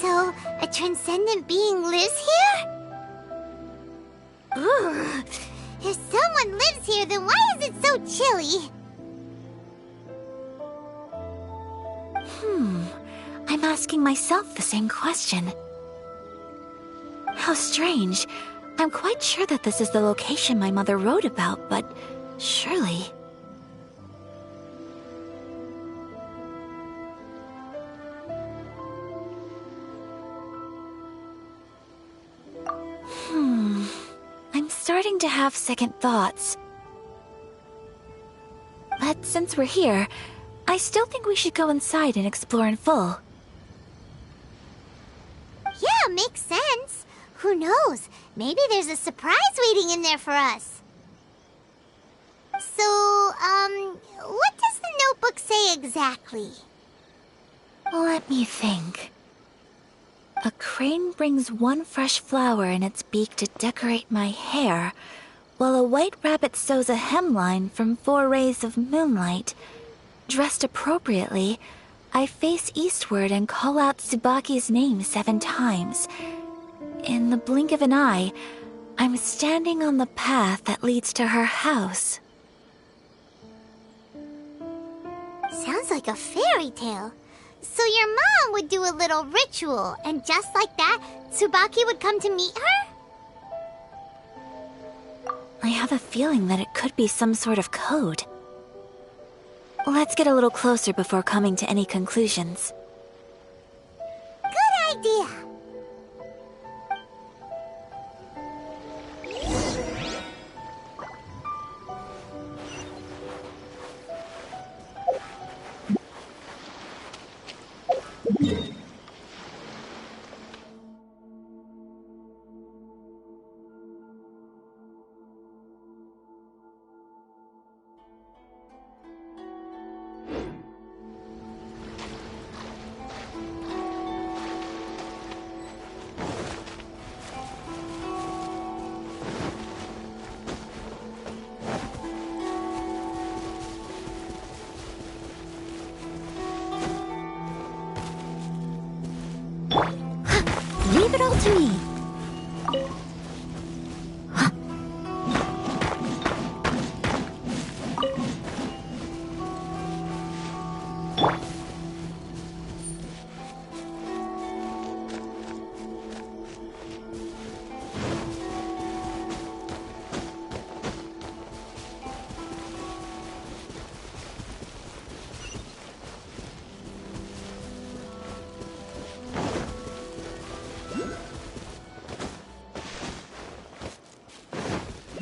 So, a transcendent being lives here? Ugh. If someone lives here, then why is it so chilly? I'm asking myself the same question. How strange. I'm quite sure that this is the location my mother wrote about, but surely... I'm starting to have second thoughts. But since we're here, I still think we should go inside and explore in full. Yeah, makes sense. Who knows? Maybe there's a surprise waiting in there for us. So, what does the notebook say exactly? Let me think. A crane brings one fresh flower in its beak to decorate my hair, while a white rabbit sews a hemline from 4 rays of moonlight. Dressed appropriately, I face eastward and call out Tsubaki's name 7 times. In the blink of an eye, I'm standing on the path that leads to her house. Sounds like a fairy tale. So your mom would do a little ritual, and just like that, Tsubaki would come to meet her? I have a feeling that it could be some sort of code. Let's get a little closer before coming to any conclusions. Good idea. Leave it all to me.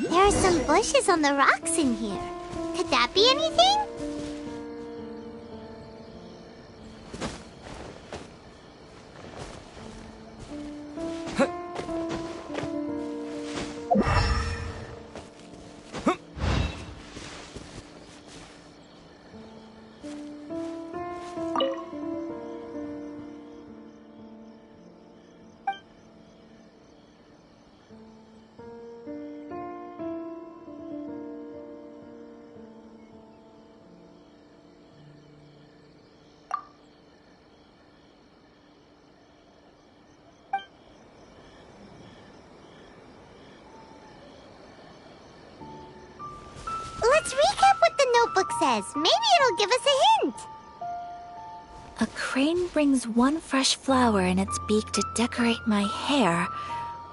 There are some bushes on the rocks in here. Could that be anything? Let's recap what the notebook says. Maybe it'll give us a hint. A crane brings one fresh flower in its beak to decorate my hair,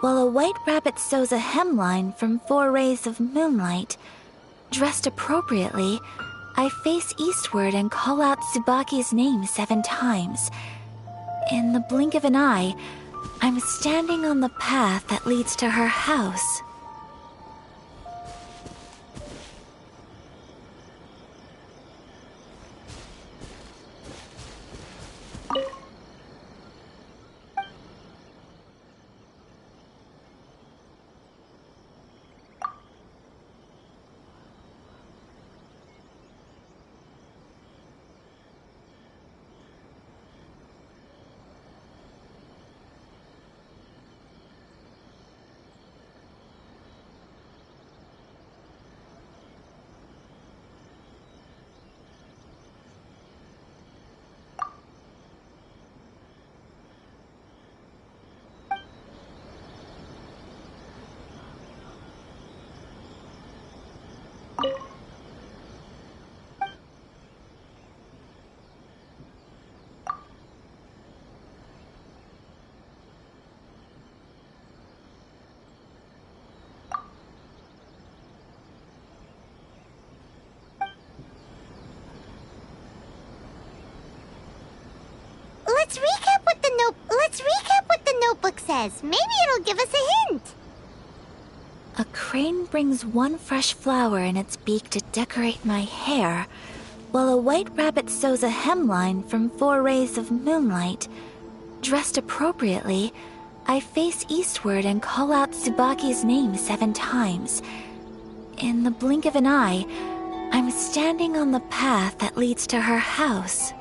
while a white rabbit sews a hemline from 4 rays of moonlight. Dressed appropriately, I face eastward and call out Tsubaki's name 7 times. In the blink of an eye, I'm standing on the path that leads to her house. Let's recap what the notebook says. Maybe it'll give us a hint. A crane brings one fresh flower in its beak to decorate my hair, while a white rabbit sews a hemline from 4 rays of moonlight. Dressed appropriately, I face eastward and call out Tsubaki's name 7 times. In the blink of an eye, I'm standing on the path that leads to her house.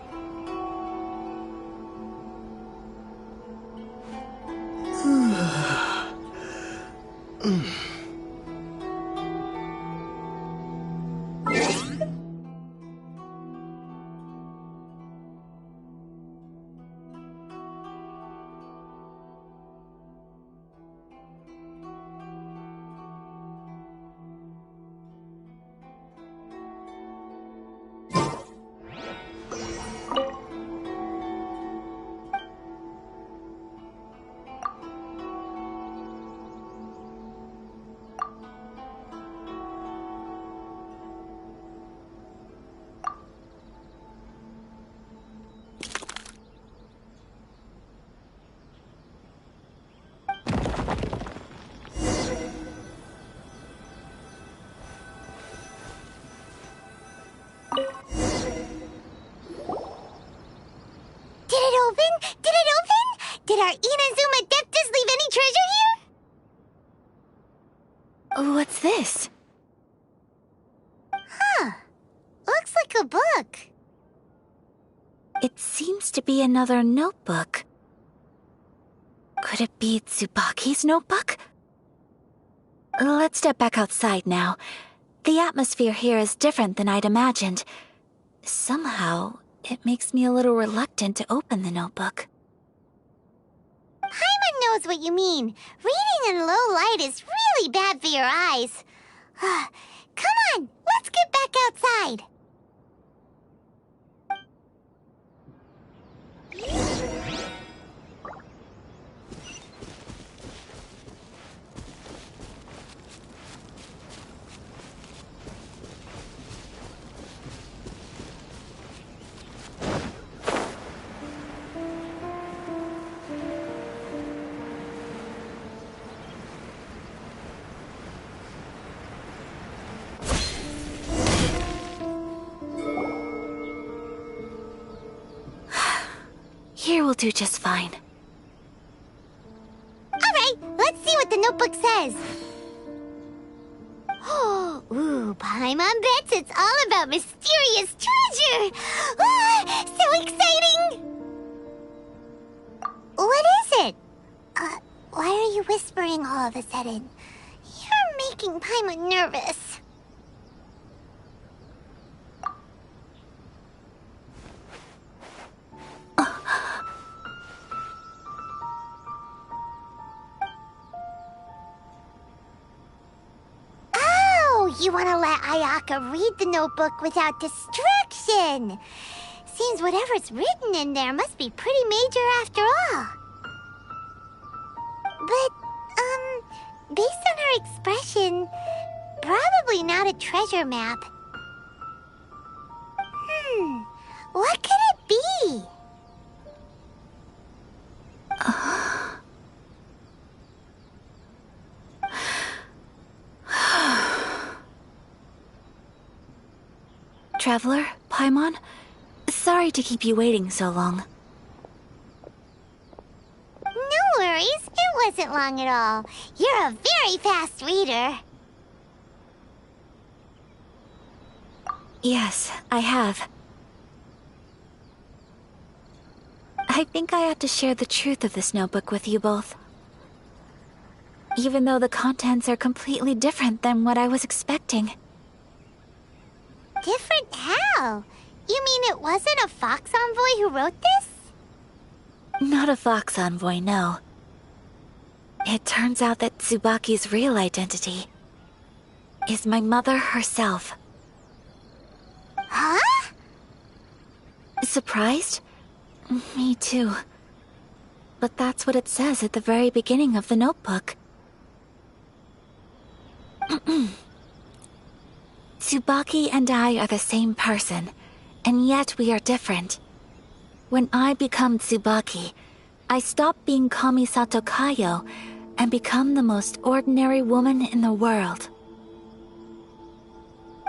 Inazuma Deptas leave any treasure here? What's this? Huh. Looks like a book. It seems to be another notebook. Could it be Tsubaki's notebook? Let's step back outside now. The atmosphere here is different than I'd imagined. Somehow, it makes me a little reluctant to open the notebook. Paimon knows what you mean. Reading in low light is really bad for your eyes. Come on, let's get back outside. Here will do just fine. Alright, let's see what the notebook says. Ooh, Paimon bets it's all about mysterious treasure! So exciting! What is it? Why are you whispering all of a sudden? You're making Paimon nervous. You want to let Ayaka read the notebook without distraction. Seems whatever's written in there must be pretty major after all. But, based on her expression, probably not a treasure map. What could it be? Traveler, Paimon, sorry to keep you waiting so long. No worries, it wasn't long at all. You're a very fast reader. Yes, I have. I think I ought to share the truth of this notebook with you both. Even though the contents are completely different than what I was expecting. Different how? You mean it wasn't a Fox Envoy who wrote this? Not a Fox Envoy, no. It turns out that Tsubaki's real identity is my mother herself. Huh? Surprised? Me too. But that's what it says at the very beginning of the notebook. Tsubaki and I are the same person, and yet we are different. When I become Tsubaki, I stop being Kamisato Kayo and become the most ordinary woman in the world.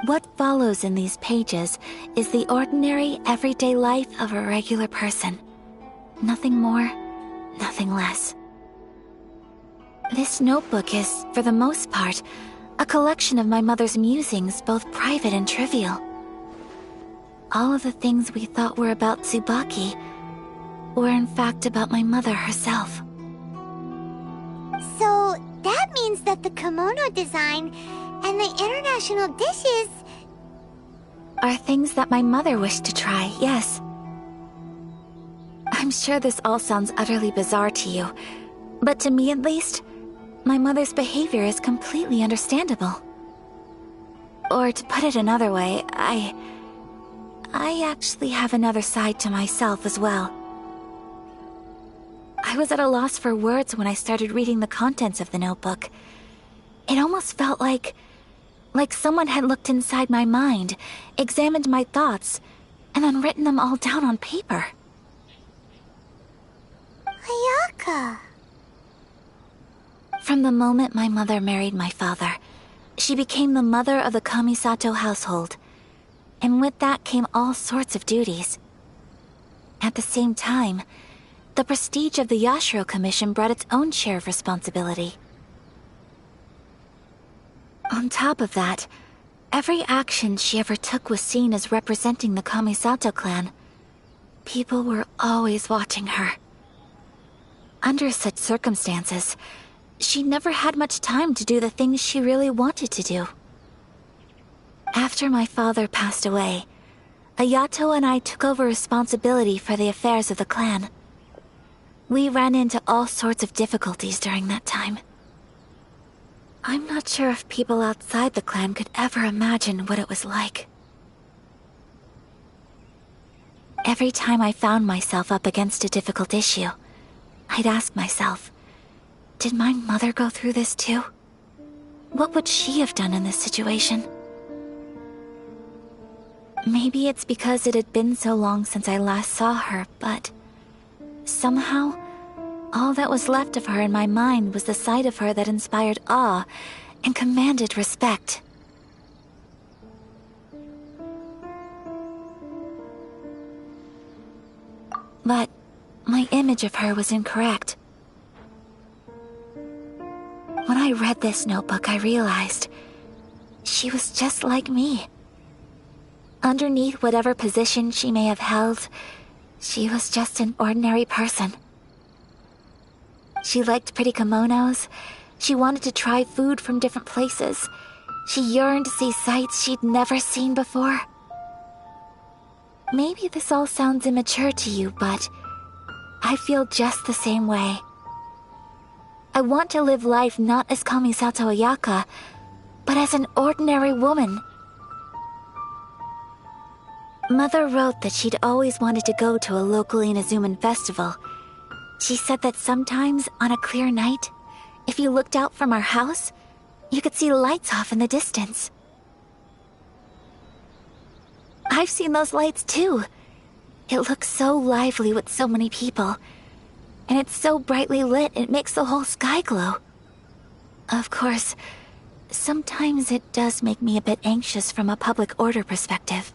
What follows in these pages is the ordinary, everyday life of a regular person. Nothing more, nothing less. This notebook is, for the most part, a collection of my mother's musings, both private and trivial. All of the things we thought were about Tsubaki were in fact about my mother herself. So, that means that the kimono design and the international dishes are things that my mother wished to try, yes. I'm sure this all sounds utterly bizarre to you, but to me at least, my mother's behavior is completely understandable. Or to put it another way, I actually have another side to myself as well. I was at a loss for words when I started reading the contents of the notebook. It almost felt like someone had looked inside my mind, examined my thoughts, and then written them all down on paper. Ayaka. From the moment my mother married my father, she became the mother of the Kamisato household. And with that came all sorts of duties. At the same time, the prestige of the Yashiro Commission brought its own share of responsibility. On top of that, every action she ever took was seen as representing the Kamisato clan. People were always watching her. Under such circumstances, she never had much time to do the things she really wanted to do. After my father passed away, Ayato and I took over responsibility for the affairs of the clan. We ran into all sorts of difficulties during that time. I'm not sure if people outside the clan could ever imagine what it was like. Every time I found myself up against a difficult issue, I'd ask myself, did my mother go through this too? What would she have done in this situation? Maybe it's because it had been so long since I last saw her, but somehow, all that was left of her in my mind was the side of her that inspired awe and commanded respect. But my image of her was incorrect. When I read this notebook, I realized she was just like me. Underneath whatever position she may have held, she was just an ordinary person. She liked pretty kimonos. She wanted to try food from different places. She yearned to see sights she'd never seen before. Maybe this all sounds immature to you, but I feel just the same way. I want to live life not as Kamisato Ayaka, but as an ordinary woman. Mother wrote that she'd always wanted to go to a local Inazuman festival. She said that sometimes, on a clear night, if you looked out from our house, you could see lights off in the distance. I've seen those lights too. It looks so lively with so many people. And it's so brightly lit, it makes the whole sky glow. Of course, sometimes it does make me a bit anxious from a public order perspective.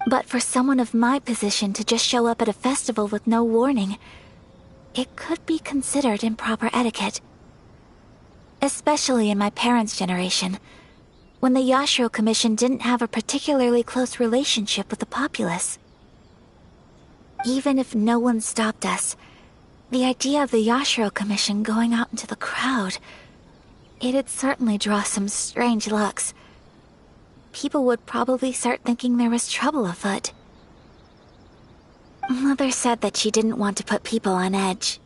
But for someone of my position to just show up at a festival with no warning, it could be considered improper etiquette. Especially in my parents' generation, when the Yashiro Commission didn't have a particularly close relationship with the populace. Even if no one stopped us, the idea of the Yashiro Commission going out into the crowd, it'd certainly draw some strange looks. People would probably start thinking there was trouble afoot. Mother said that she didn't want to put people on edge.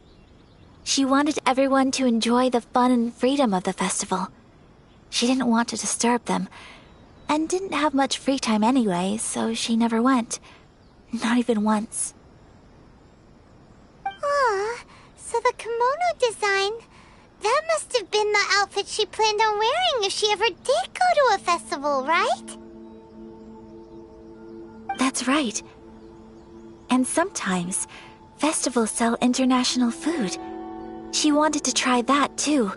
She wanted everyone to enjoy the fun and freedom of the festival. She didn't want to disturb them, and didn't have much free time anyway, so she never went. Not even once. Aw, so the kimono design, that must have been the outfit she planned on wearing if she ever did go to a festival, right? That's right. And sometimes, festivals sell international food. She wanted to try that too.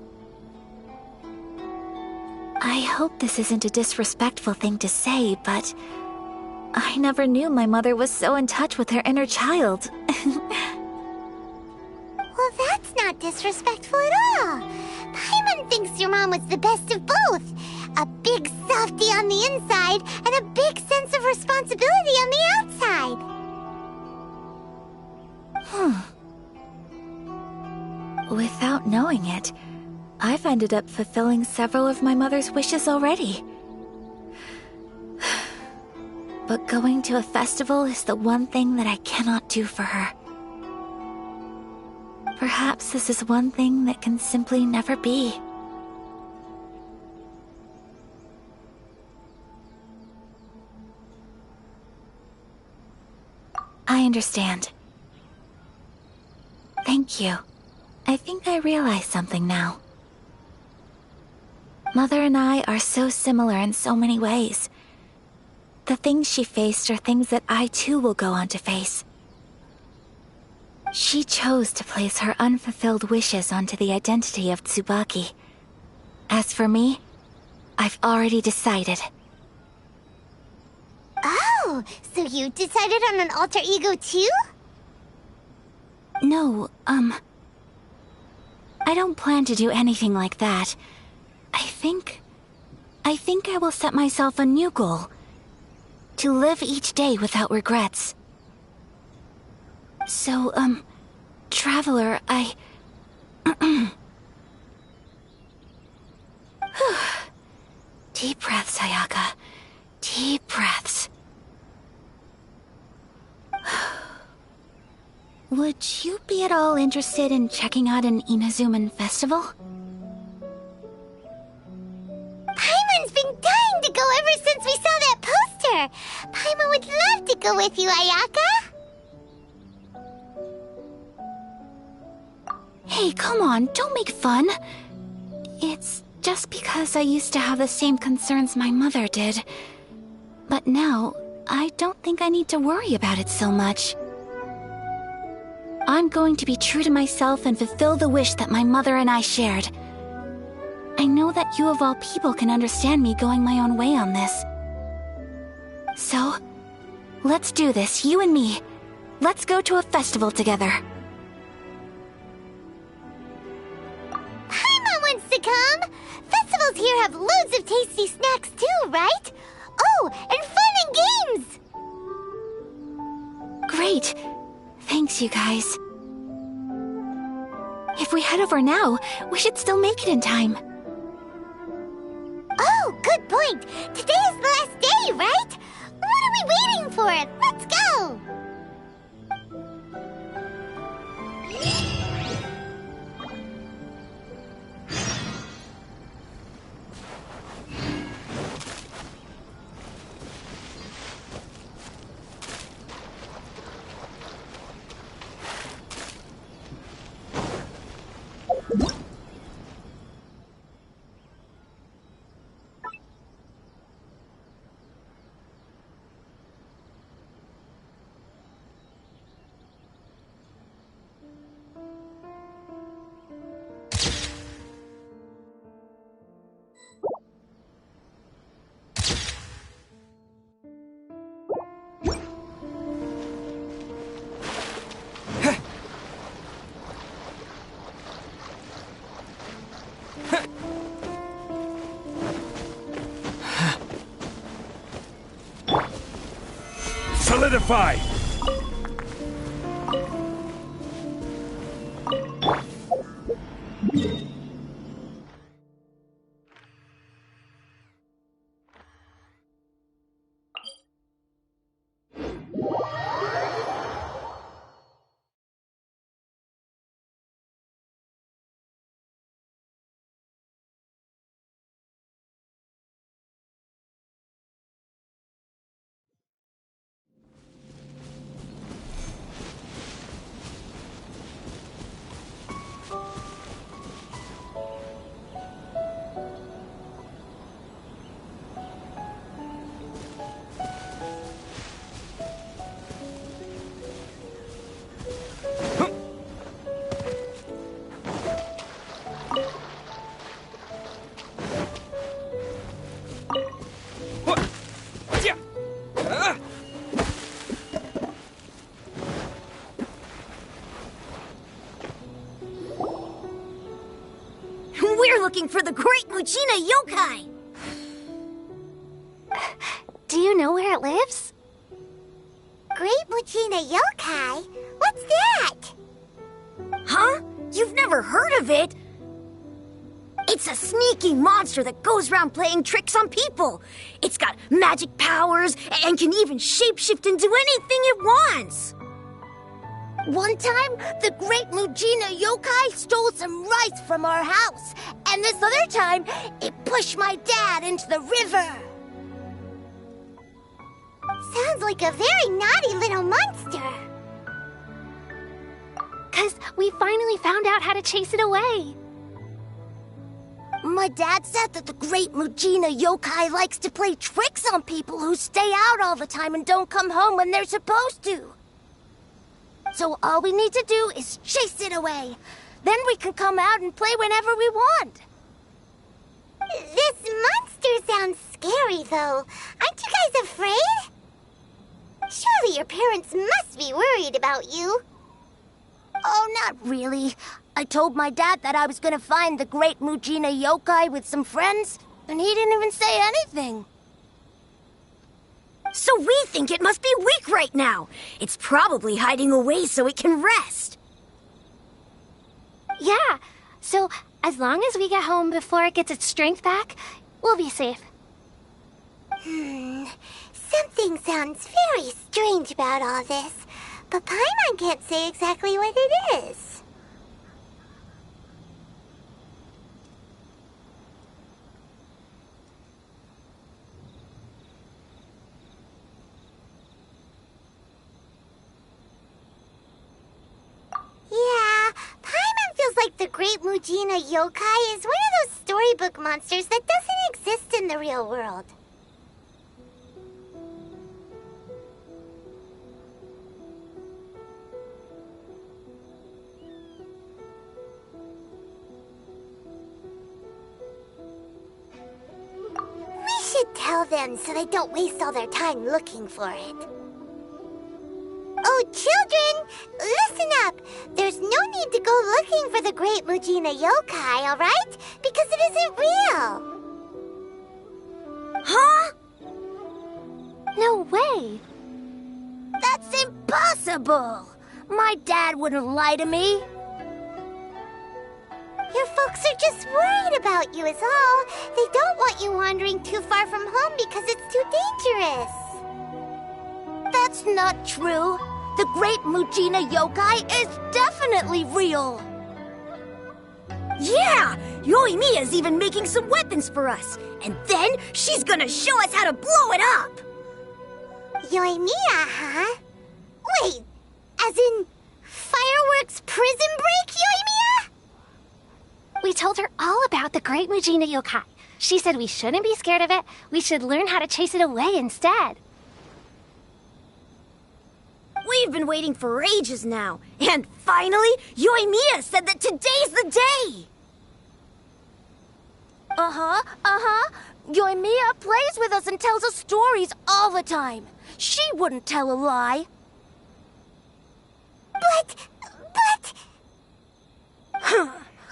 I hope this isn't a disrespectful thing to say, but I never knew my mother was so in touch with her inner child. Well, that's not disrespectful at all. Paimon thinks your mom was the best of both. A big softie on the inside and a big sense of responsibility on the outside. Without knowing it, I've ended up fulfilling several of my mother's wishes already. But going to a festival is the one thing that I cannot do for her. Perhaps this is one thing that can simply never be. I understand. Thank you. I think I realize something now. Mother and I are so similar in so many ways. The things she faced are things that I too will go on to face. She chose to place her unfulfilled wishes onto the identity of Tsubaki. As for me, I've already decided. Oh, so you decided on an alter ego too? No, I don't plan to do anything like that. I think I will set myself a new goal. To live each day without regrets. So, Traveler, Deep breaths, Ayaka. Deep breaths. Would you be at all interested in checking out an Inazuman festival? Paimon's been dying to go ever since we saw that poster! Paimon would love to go with you, Ayaka! Hey, come on, don't make fun. It's just because I used to have the same concerns my mother did. But now, I don't think I need to worry about it so much. I'm going to be true to myself and fulfill the wish that my mother and I shared. I know that you of all people can understand me going my own way on this. So, let's do this, you and me. Let's go to a festival together. Paimon wants to come! Festivals here have loads of tasty snacks too, right? Oh, and fun and games! Great. Thanks, you guys. If we head over now, we should still make it in time. Oh, good point! Today is the last day, right? What are we waiting for? Let's go! Solidify! We're looking for the Great Muchina Yokai! Do you know where it lives? Great Muchina Yokai? What's that? Huh? You've never heard of it? It's a sneaky monster that goes around playing tricks on people. It's got magic powers and can even shapeshift into anything it wants. One time, the Great Mujina Yokai stole some rice from our house. And this other time, it pushed my dad into the river. Sounds like a very naughty little monster. 'Cause we finally found out how to chase it away. My dad said that the Great Mujina Yokai likes to play tricks on people who stay out all the time and don't come home when they're supposed to. So all we need to do is chase it away. Then we can come out and play whenever we want. This monster sounds scary, though. Aren't you guys afraid? Surely your parents must be worried about you. Oh, not really. I told my dad that I was gonna find the great Mujina yokai with some friends, and he didn't even say anything. So we think it must be weak right now. It's probably hiding away so it can rest. Yeah, so as long as we get home before it gets its strength back, we'll be safe. Something sounds very strange about all this, but Paimon can't say exactly what it is. Yeah, Paimon feels like the Great Mujina Yokai is one of those storybook monsters that doesn't exist in the real world. We should tell them so they don't waste all their time looking for it. Oh, children, listen up. There's no need to go looking for the Great Mujina Yokai, alright? Because it isn't real. Huh? No way. That's impossible. My dad wouldn't lie to me. Your folks are just worried about you is all. They don't want you wandering too far from home because it's too dangerous. That's not true. The Great Mujina Yokai is definitely real. Yeah! Yoimiya's even making some weapons for us. And then she's gonna show us how to blow it up! Yoimiya, huh? Wait, as in fireworks prison break, Yoimiya? We told her all about the Great Mujina Yokai. She said we shouldn't be scared of it. We should learn how to chase it away instead. We've been waiting for ages now. And finally, Yoimiya said that today's the day! Yoimiya plays with us and tells us stories all the time. She wouldn't tell a lie. But...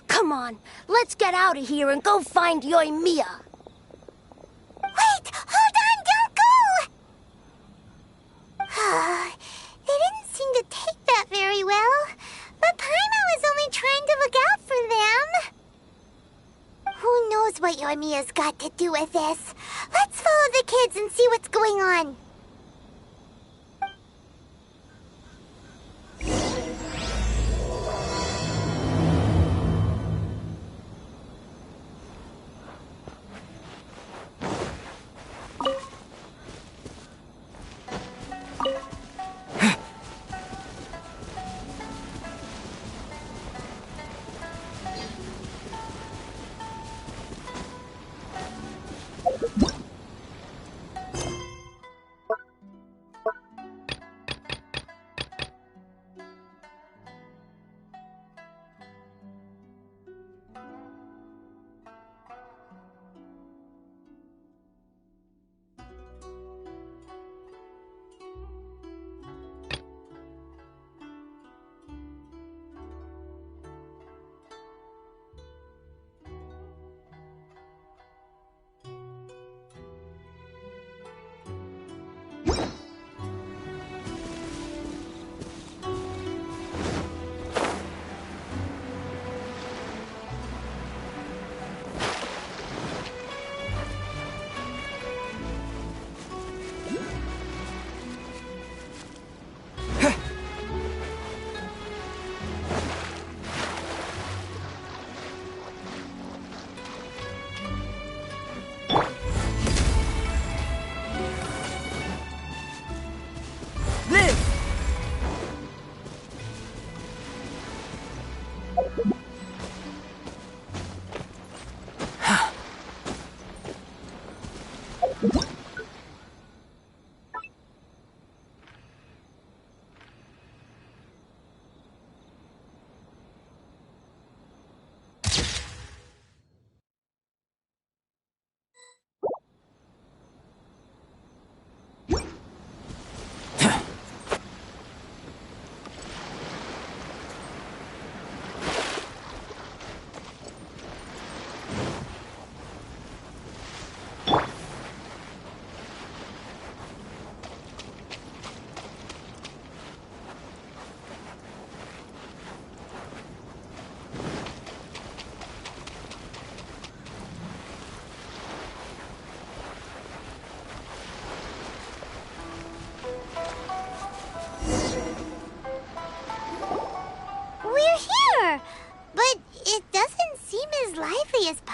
Come on, let's get out of here and go find Yoimiya. Wait, hold on, don't go! They didn't seem to take that very well, but Paimon was only trying to look out for them. Who knows what Yoimiya's got to do with this? Let's follow the kids and see what's going on.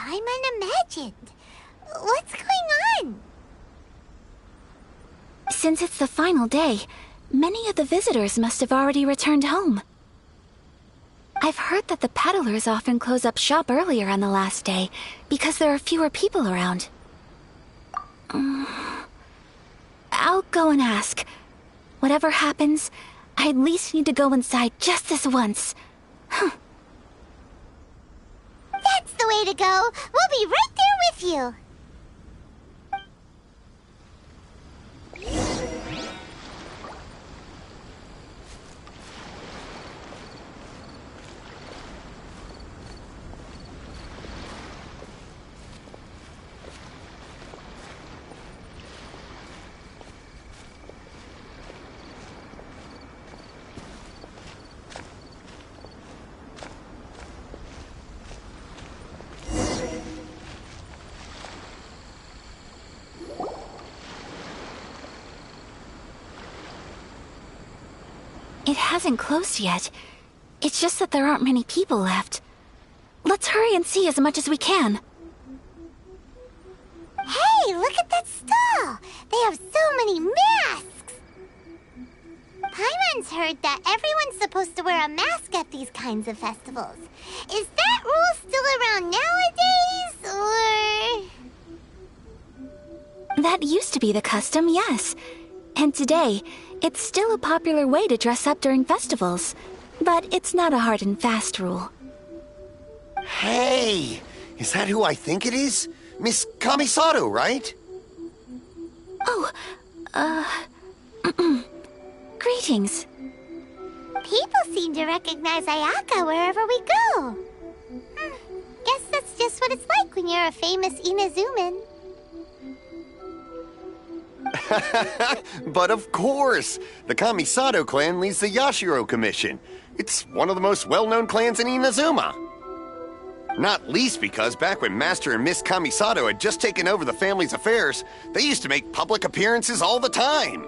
Paimon imagined. What's going on? Since it's the final day, many of the visitors must have already returned home. I've heard that the peddlers often close up shop earlier on the last day because there are fewer people around. I'll go and ask. Whatever happens, I at least need to go inside just this once. That's the way to go. We'll be right there with you. It hasn't closed yet. It's just that there aren't many people left. Let's hurry and see as much as we can. Hey, look at that stall! They have so many masks! Paimon's heard that everyone's supposed to wear a mask at these kinds of festivals. Is that rule still around nowadays, or...? That used to be the custom, yes. And today, it's still a popular way to dress up during festivals. But it's not a hard and fast rule. Hey! Is that who I think it is? Miss Kamisato, right? Oh, greetings. People seem to recognize Ayaka wherever we go. Guess that's just what it's like when you're a famous Inazuman. But of course! The Kamisato clan leads the Yashiro Commission. It's one of the most well-known clans in Inazuma. Not least because back when Master and Miss Kamisato had just taken over the family's affairs, they used to make public appearances all the time.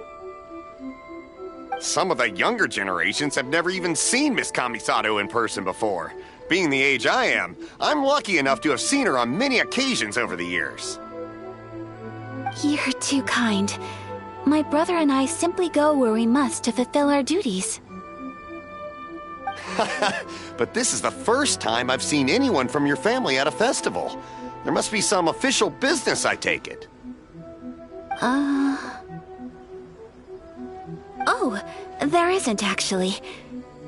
Some of the younger generations have never even seen Miss Kamisato in person before. Being the age I am, I'm lucky enough to have seen her on many occasions over the years. You're too kind. My brother and I simply go where we must to fulfill our duties. But this is the first time I've seen anyone from your family at a festival. There must be some official business, I take it. Oh, there isn't actually.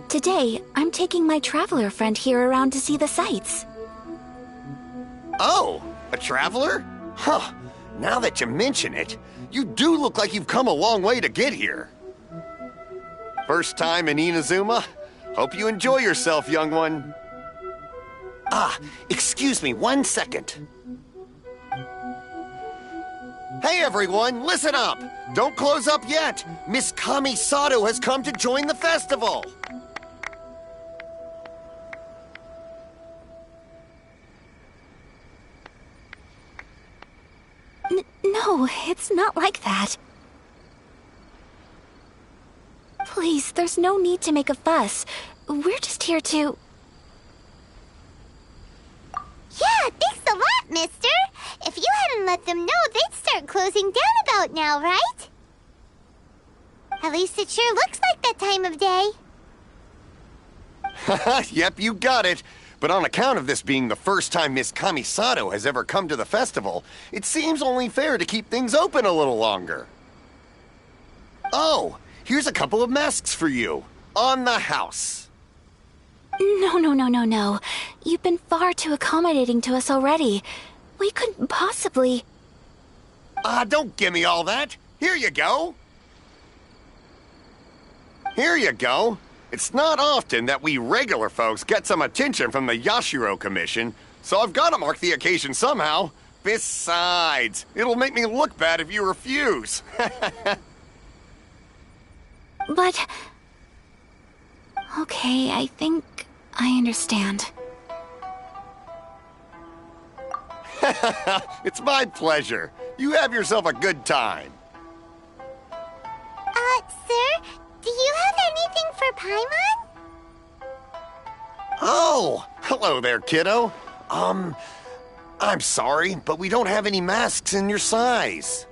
Today, I'm taking my traveler friend here around to see the sights. Oh, a traveler? Huh. Now that you mention it, you do look like you've come a long way to get here. First time in Inazuma? Hope you enjoy yourself, young one. Ah, excuse me 1 second. Hey everyone, listen up! Don't close up yet! Miss Kamisato has come to join the festival! No, it's not like that. Please, there's no need to make a fuss. We're just here to... Yeah, thanks a lot, mister. If you hadn't let them know, they'd start closing down about now, right? At least it sure looks like that time of day. Yep, you got it. But on account of this being the first time Miss Kamisato has ever come to the festival, it seems only fair to keep things open a little longer. Oh, here's a couple of masks for you. On the house. No. You've been far too accommodating to us already. We couldn't possibly... Don't give me all that. Here you go. Here you go. It's not often that we regular folks get some attention from the Yashiro Commission, so I've got to mark the occasion somehow. Besides, it'll make me look bad if you refuse. But... Okay, I think I understand. It's my pleasure. You have yourself a good time. Sir, do you have anything for Paimon? Oh, hello there, kiddo. I'm sorry, but we don't have any masks in your size.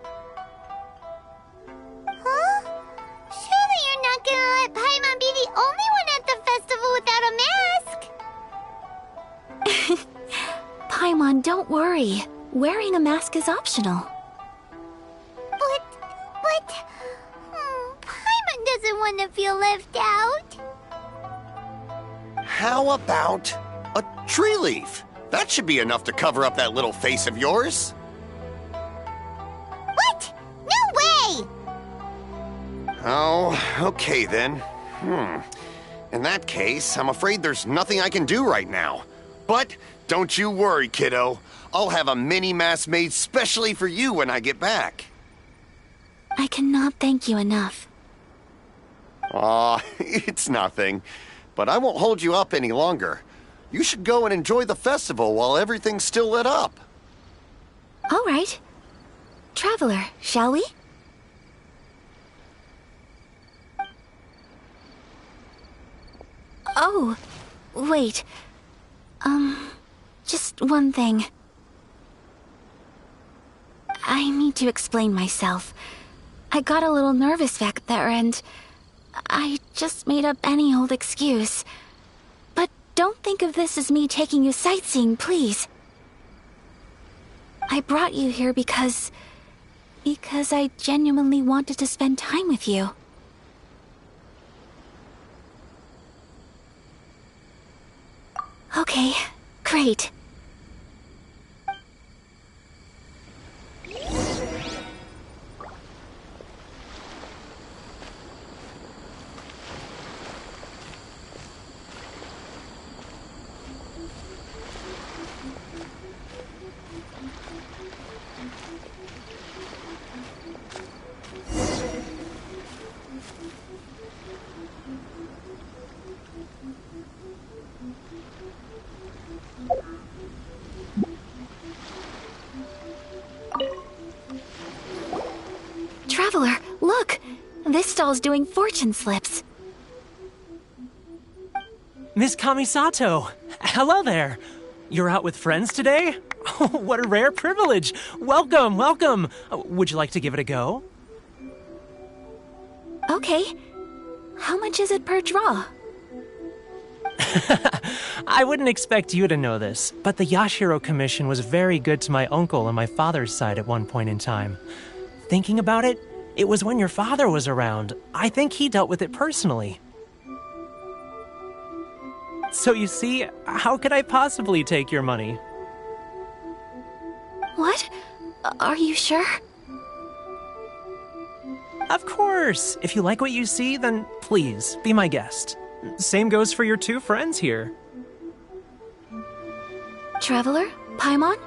Huh? Surely you're not gonna let Paimon be the only one at the festival without a mask? Paimon, don't worry. Wearing a mask is optional. But... Paimon doesn't want to feel left out. How about a tree leaf? That should be enough to cover up that little face of yours. What? No way! Oh, okay then. In that case, I'm afraid there's nothing I can do right now. But don't you worry, kiddo. I'll have a mini mask made specially for you when I get back. I cannot thank you enough. Aw, it's nothing. But I won't hold you up any longer. You should go and enjoy the festival while everything's still lit up. All right. Traveler, shall we? Oh, wait. Just one thing. I need to explain myself. I got a little nervous back there and I just made up any old excuse. But don't think of this as me taking you sightseeing, please. I brought you here because I genuinely wanted to spend time with you. Okay, great. Traveler, look! This stall's doing fortune slips. Miss Kamisato! Hello there! You're out with friends today? Oh, what a rare privilege! Welcome, welcome! Would you like to give it a go? Okay. How much is it per draw? I wouldn't expect you to know this, but the Yashiro Commission was very good to my uncle on my father's side at one point in time. Thinking about it, it was when your father was around. I think he dealt with it personally. So you see, how could I possibly take your money? What? Are you sure? Of course! If you like what you see, then please, be my guest. Same goes for your two friends here. Traveler? Paimon?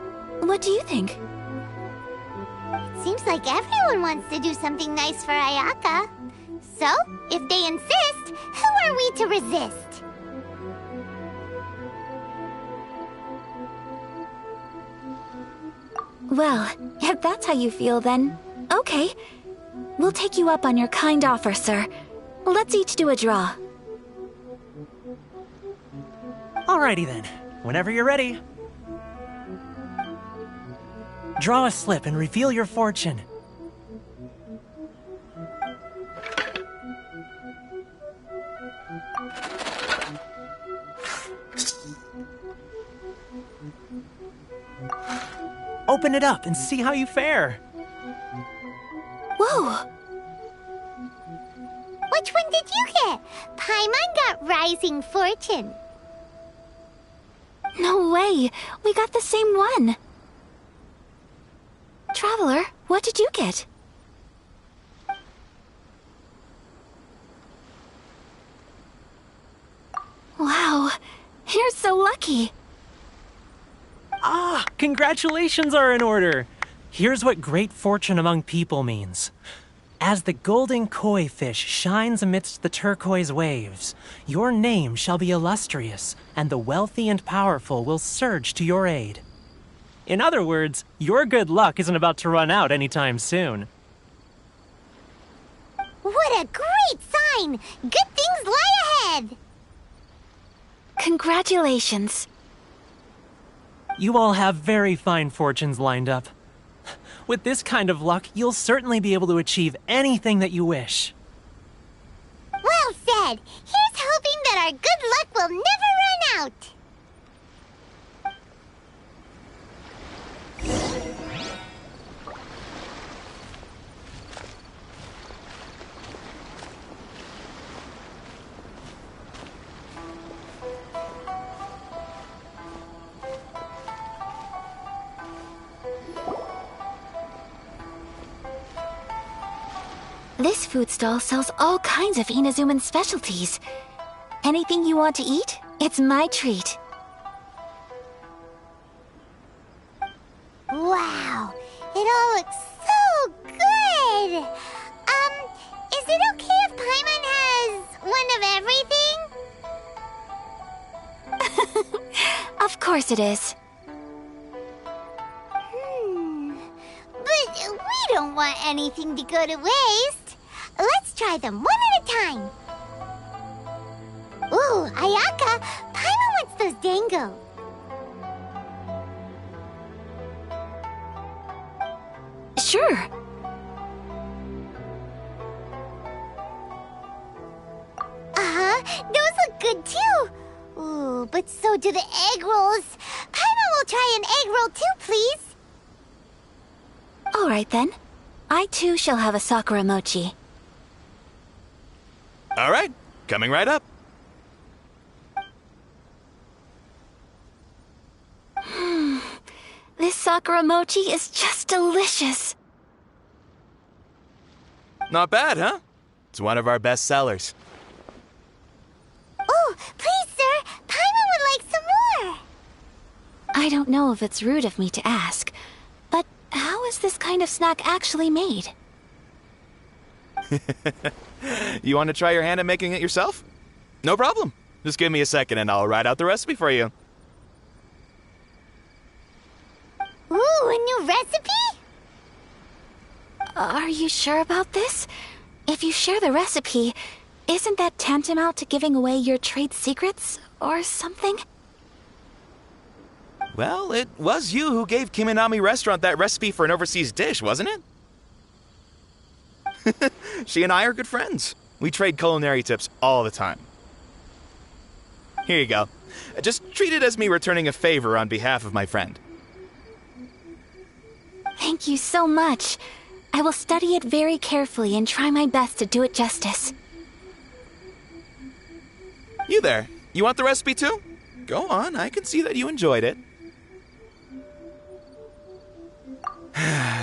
What do you think? Seems like everyone wants to do something nice for Ayaka. So, if they insist, who are we to resist? Well, if that's how you feel, then okay. We'll take you up on your kind offer, sir. Let's each do a draw. Alrighty then. Whenever you're ready. Draw a slip and reveal your fortune. Open it up and see how you fare. Whoa! Which one did you get? Paimon got Rising Fortune. No way! We got the same one! Traveler, what did you get? Wow, you're so lucky. Ah, congratulations are in order. Here's what great fortune among people means. As the golden koi fish shines amidst the turquoise waves, your name shall be illustrious, and the wealthy and powerful will surge to your aid. In other words, your good luck isn't about to run out anytime soon. What a great sign! Good things lie ahead! Congratulations. You all have very fine fortunes lined up. With this kind of luck, you'll certainly be able to achieve anything that you wish. Well said. Here's hoping that our good luck will never run out. This food stall sells all kinds of Inazuman specialties. Anything you want to eat, it's my treat. Wow, it all looks so good. Is it okay if Paimon has one of everything? Of course it is. But we don't want anything to go to waste. Let's try them one at a time. Ooh, Ayaka, Paimon wants those dango. Sure. Those look good too. Ooh, but so do the egg rolls. Paimon will try an egg roll too, please. All right then. I too shall have a Sakura mochi. All right, coming right up. This Sakura mochi is just delicious. Not bad, huh? It's one of our best sellers. Oh, please, sir. Paimon would like some more. I don't know if it's rude of me to ask, but how is this kind of snack actually made? You want to try your hand at making it yourself? No problem. Just give me a second and I'll write out the recipe for you. Ooh, a new recipe? Are you sure about this? If you share the recipe, isn't that tantamount to giving away your trade secrets or something? Well, it was you who gave Kiminami Restaurant that recipe for an overseas dish, wasn't it? She and I are good friends. We trade culinary tips all the time. Here you go. Just treat it as me returning a favor on behalf of my friend. Thank you so much. I will study it very carefully and try my best to do it justice. You there. You want the recipe too? Go on, I can see that you enjoyed it.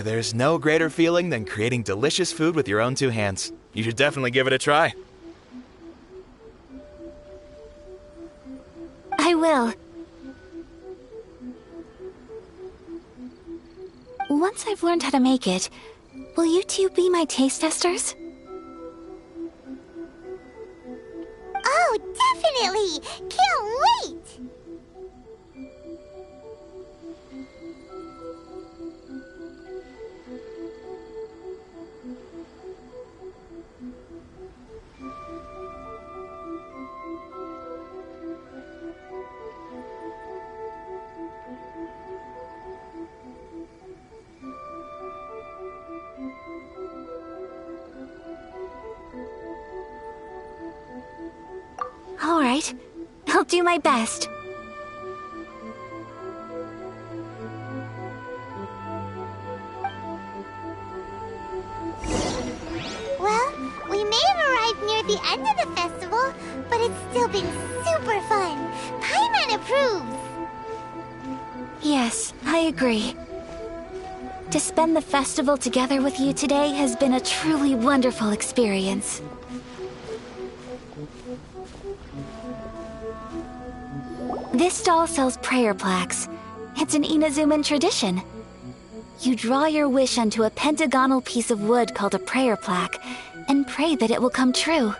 There's no greater feeling than creating delicious food with your own two hands. You should definitely give it a try. I will. Once I've learned how to make it, will you two be my taste testers? Oh, definitely! Can't wait! All right. I'll do my best. Well, we may have arrived near the end of the festival, but it's still been super fun. Paimon approves. Yes, I agree. To spend the festival together with you today has been a truly wonderful experience. This stall sells prayer plaques. It's an Inazuman tradition. You draw your wish onto a pentagonal piece of wood called a prayer plaque, and pray that it will come true.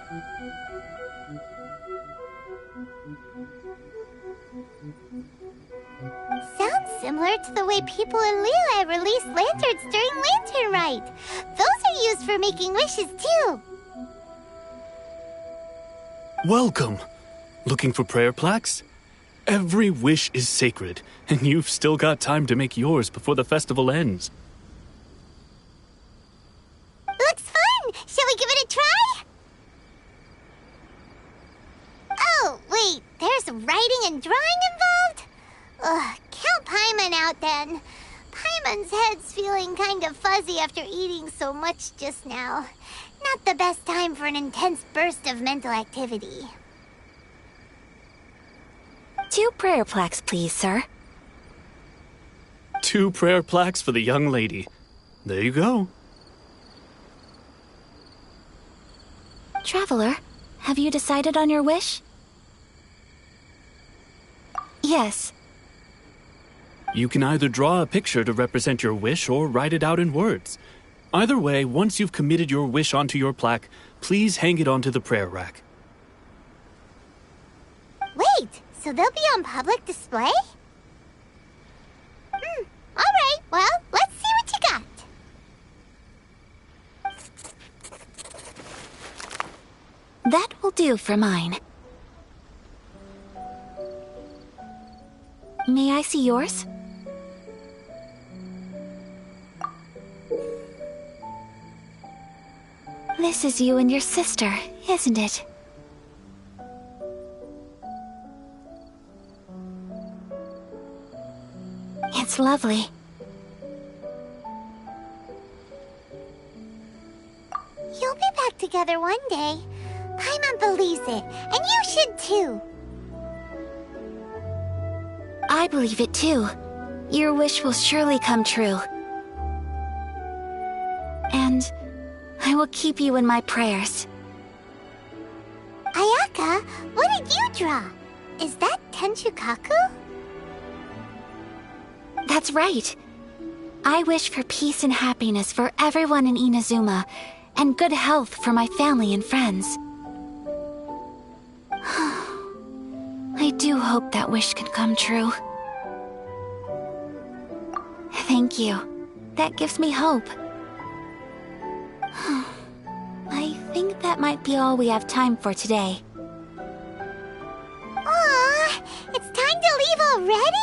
Sounds similar to the way people in Liyue release lanterns during Lantern Rite. Those are used for making wishes too. Welcome. Looking for prayer plaques? Every wish is sacred, and you've still got time to make yours before the festival ends. Looks fun! Shall we give it a try? Oh, wait, there's writing and drawing involved? Ugh, count Paimon out then. Paimon's head's feeling kind of fuzzy after eating so much just now. Not the best time for an intense burst of mental activity. 2 prayer plaques, please, sir. 2 prayer plaques for the young lady. There you go. Traveler, have you decided on your wish? Yes. You can either draw a picture to represent your wish or write it out in words. Either way, once you've committed your wish onto your plaque, please hang it onto the prayer rack. Wait, so they'll be on public display? Alright, well, let's see what you got. That will do for mine. May I see yours? This is you and your sister, isn't it? It's lovely. You'll be back together one day. Paimon believes it, and you should too. I believe it too. Your wish will surely come true. And I will keep you in my prayers. Ayaka, what did you draw? Is that Tenchukaku? That's right. I wish for peace and happiness for everyone in Inazuma, and good health for my family and friends. I do hope that wish can come true. Thank you. That gives me hope. I think that might be all we have time for today. Aw, it's time to leave already?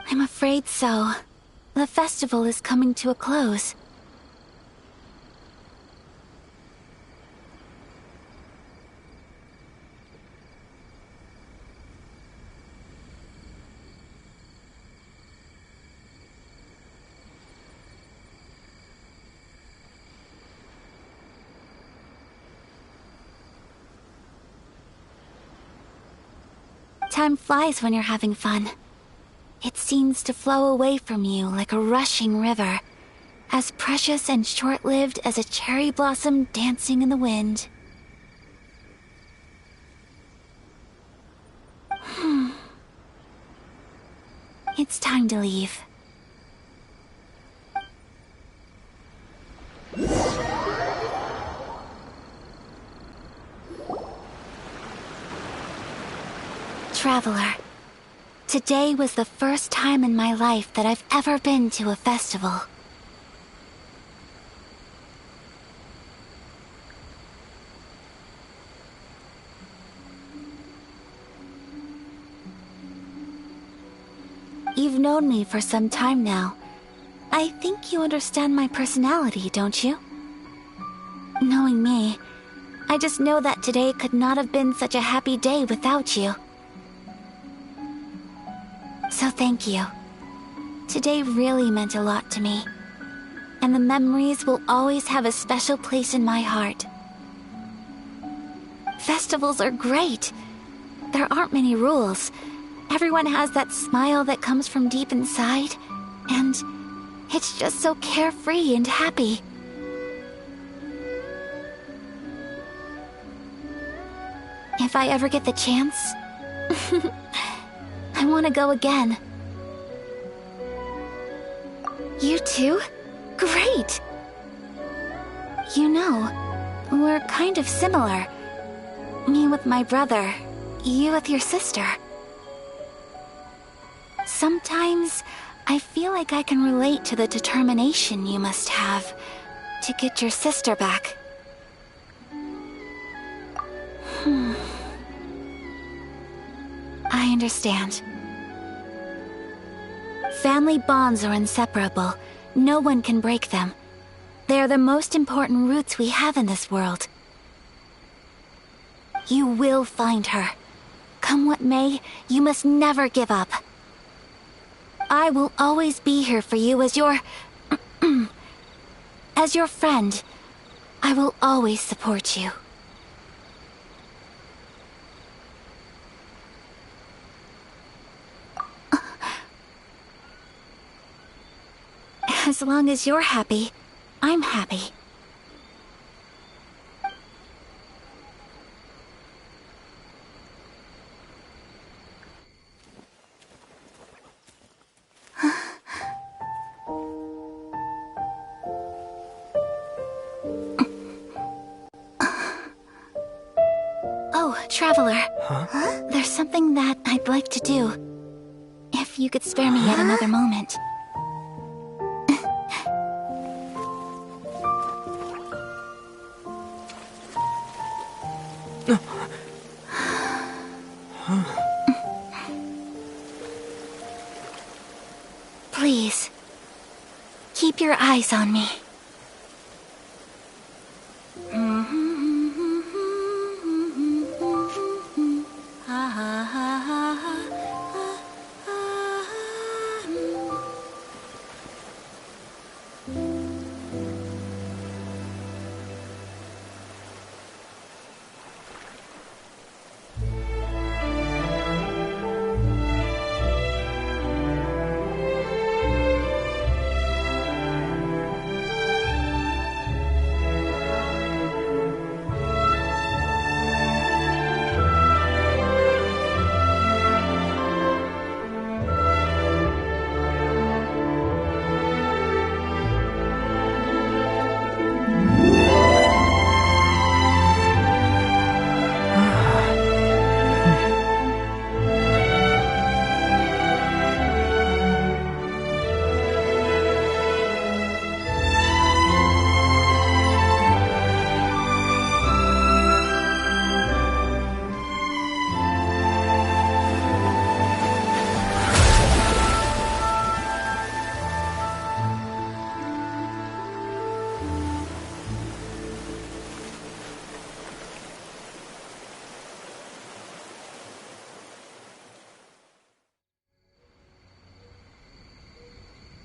I'm afraid so. The festival is coming to a close. Time flies when you're having fun. It seems to flow away from you like a rushing river, as precious and short-lived as a cherry blossom dancing in the wind. It's time to leave. Traveler, today was the first time in my life that I've ever been to a festival. You've known me for some time now. I think you understand my personality, don't you? Knowing me, I just know that today could not have been such a happy day without you. So thank you. Today really meant a lot to me, and the memories will always have a special place in my heart. Festivals are great. There aren't many rules. Everyone has that smile that comes from deep inside, and it's just so carefree and happy. If I ever get the chance, I want to go again. You too? Great! You know, we're kind of similar. Me with my brother, you with your sister. Sometimes I feel like I can relate to the determination you must have to get your sister back. I understand. Family bonds are inseparable. No one can break them. They are the most important roots we have in this world. You will find her. Come what may, you must never give up. I will always be here for you as your... as your friend. I will always support you. As long as you're happy, I'm happy. Oh, Traveler. Huh? There's something that I'd like to do. If you could spare me yet another moment. Please, keep your eyes on me.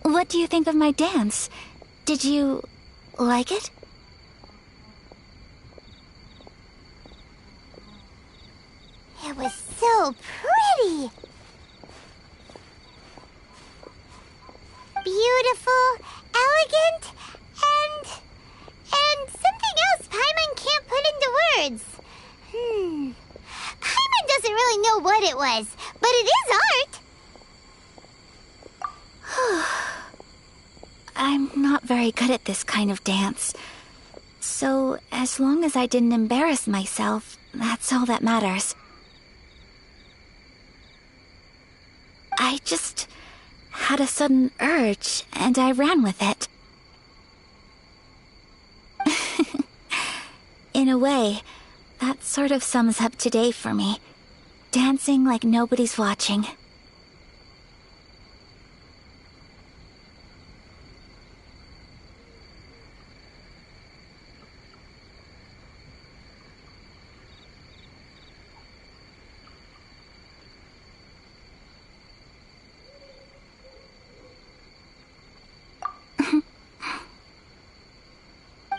What do you think of my dance? Did you like it? It was so pretty. Beautiful, elegant, and something else Paimon can't put into words. Paimon doesn't really know what it was, but it is art. I'm not very good at this kind of dance. So, as long as I didn't embarrass myself, that's all that matters. I just had a sudden urge, and I ran with it. In a way, that sort of sums up today for me. Dancing like nobody's watching.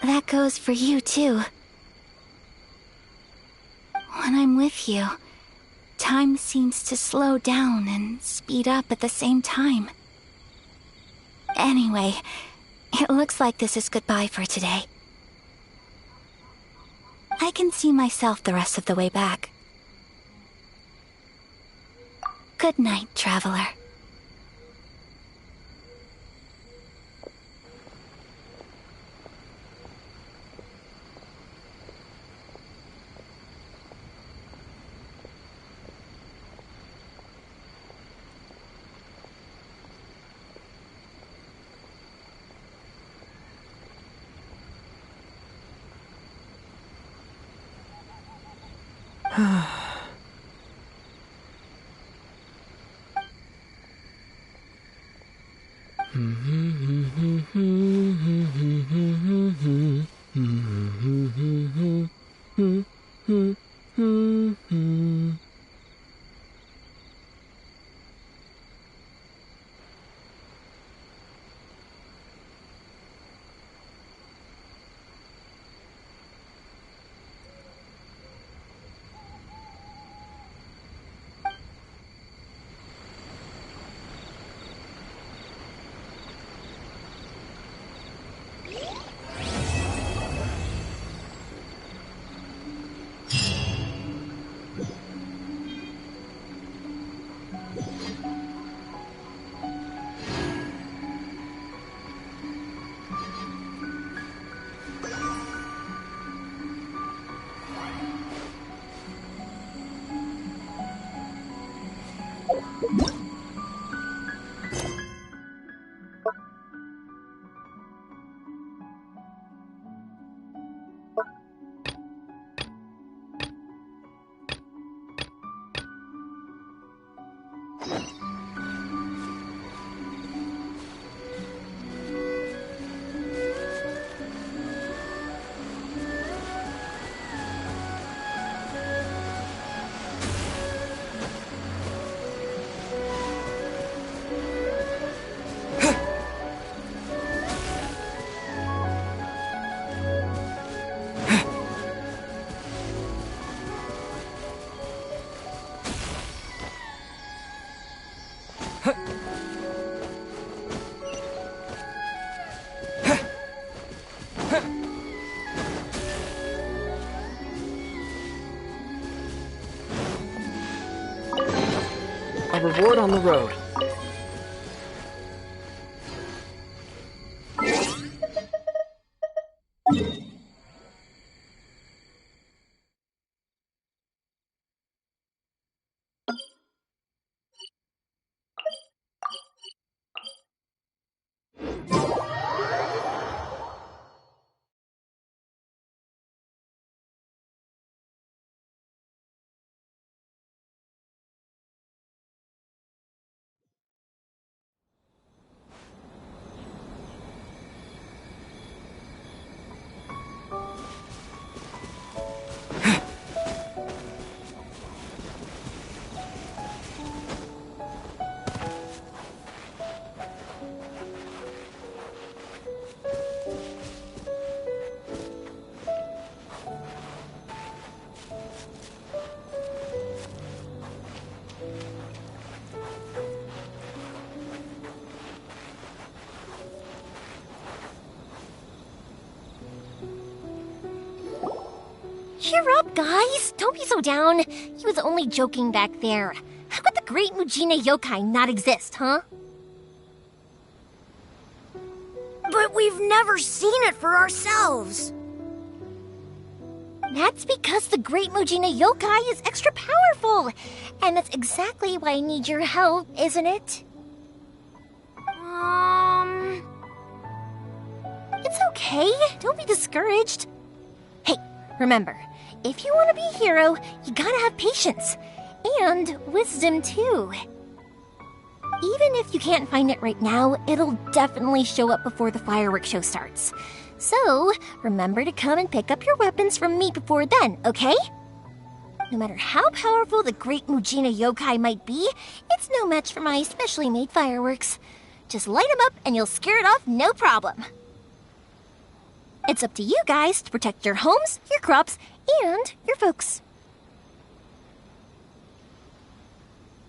That goes for you, too. When I'm with you, time seems to slow down and speed up at the same time. Anyway, it looks like this is goodbye for today. I can see myself the rest of the way back. Good night, Traveler. A reward on the road. Cheer up, guys! Don't be so down. He was only joking back there. How could the great Mujina yokai not exist, huh? But we've never seen it for ourselves. That's because the great Mujina yokai is extra powerful. And that's exactly why I need your help, isn't it? It's okay. Don't be discouraged. Hey, remember, if you want to be a hero, you gotta have patience. And wisdom, too. Even if you can't find it right now, it'll definitely show up before the fireworks show starts. So, remember to come and pick up your weapons from me before then, okay? No matter how powerful the great Mujina yokai might be, it's no match for my specially made fireworks. Just light them up and you'll scare it off no problem. It's up to you guys to protect your homes, your crops, and your folks.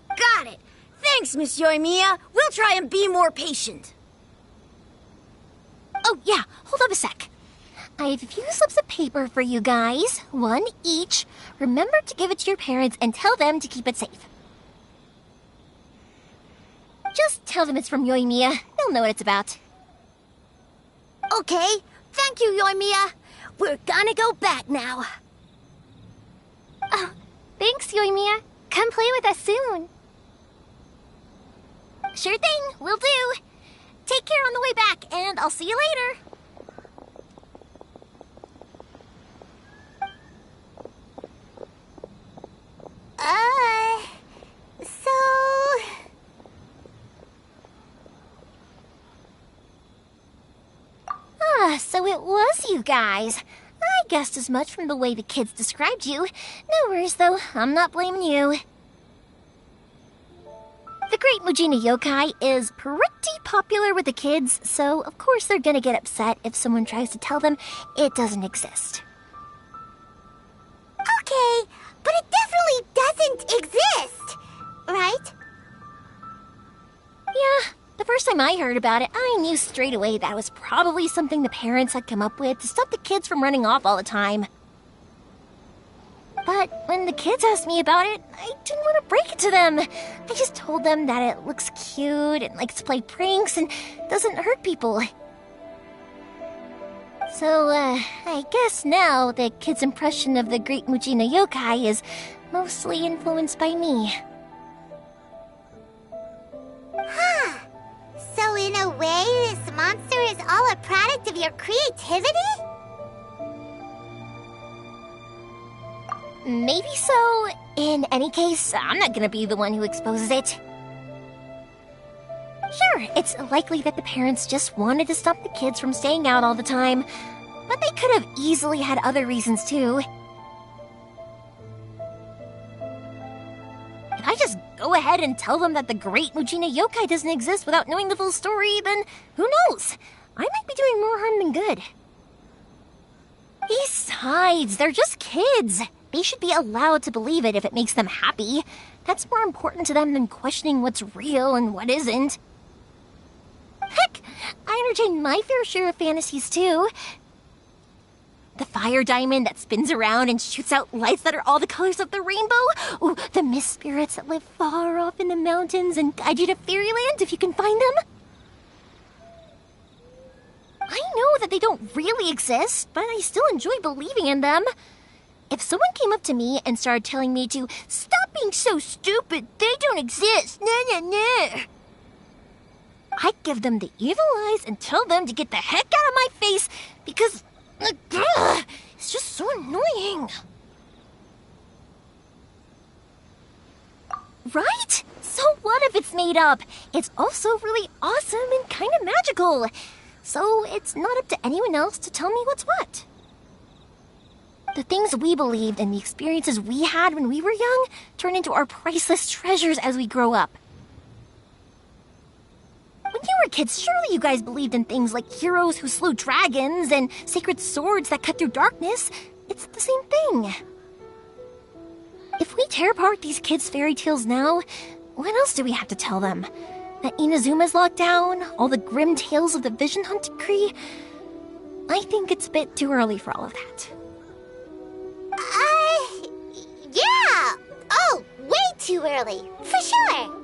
Got it. Thanks, Miss Yoimiya. We'll try and be more patient. Oh, yeah. Hold up a sec. I have a few slips of paper for you guys. One each. Remember to give it to your parents and tell them to keep it safe. Just tell them it's from Yoimiya. They'll know what it's about. Okay. Thank you, Yoimiya. We're gonna go back now. Oh, thanks, Yoimiya. Come play with us soon. Sure thing, will do. Take care on the way back, and I'll see you later. So it was you guys. I guessed as much from the way the kids described you. No worries, though. I'm not blaming you. The Great Mujina Yokai is pretty popular with the kids, so of course they're gonna get upset if someone tries to tell them it doesn't exist. Okay, but it definitely doesn't exist, right? Yeah, the first time I heard about it, I knew straight away that it was probably something the parents had come up with to stop the kids from running off all the time. But when the kids asked me about it, I didn't want to break it to them. I just told them that it looks cute and likes to play pranks and doesn't hurt people. So, I guess now the kids' impression of the Great Mujina Yokai is mostly influenced by me. Huh. So in a way, this monster is all a product of your creativity? Maybe so. In any case, I'm not gonna be the one who exposes it. Sure, it's likely that the parents just wanted to stop the kids from staying out all the time, but they could have easily had other reasons too. If I just go ahead and tell them that the Great Mujina Yokai doesn't exist without knowing the full story, then who knows? I might be doing more harm than good. Besides, they're just kids. They should be allowed to believe it if it makes them happy. That's more important to them than questioning what's real and what isn't. Heck, I entertain my fair share of fantasies too. The fire diamond that spins around and shoots out lights that are all the colors of the rainbow. Ooh, the mist spirits that live far off in the mountains and guide you to fairyland if you can find them. I know that they don't really exist, but I still enjoy believing in them. If someone came up to me and started telling me to stop being so stupid, they don't exist, nah. I'd give them the evil eyes and tell them to get the heck out of my face because it's just so annoying. Right? So what if it's made up? It's also really awesome and kind of magical. So it's not up to anyone else to tell me what's what. The things we believed and the experiences we had when we were young turn into our priceless treasures as we grow up. When you were kids, surely you guys believed in things like heroes who slew dragons and sacred swords that cut through darkness. It's the same thing. If we tear apart these kids' fairy tales now, what else do we have to tell them? That Inazuma's locked down? All the grim tales of the Vision Hunt decree? I think it's a bit too early for all of that. Yeah! Oh, way too early, for sure!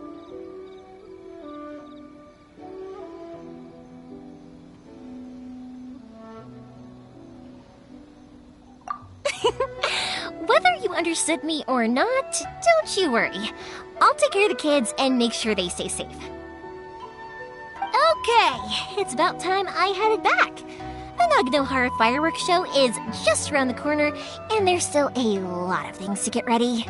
Whether you understood me or not, don't you worry. I'll take care of the kids and make sure they stay safe. Okay, it's about time I headed back. The Naganohara fireworks show is just around the corner, and there's still a lot of things to get ready.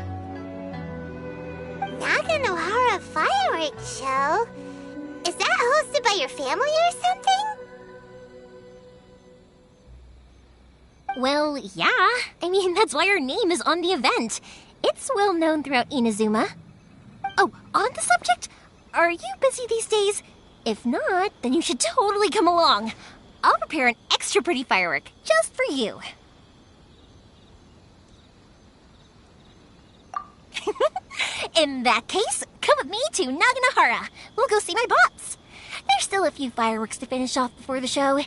Naganohara fireworks show? Is that hosted by your family or something? Well, yeah. I mean, that's why our name is on the event. It's well known throughout Inazuma. Oh, on the subject, are you busy these days? If not, then you should totally come along. I'll prepare an extra pretty firework just for you. In that case, come with me to Naganohara. We'll go see my boss. There's still a few fireworks to finish off before the show.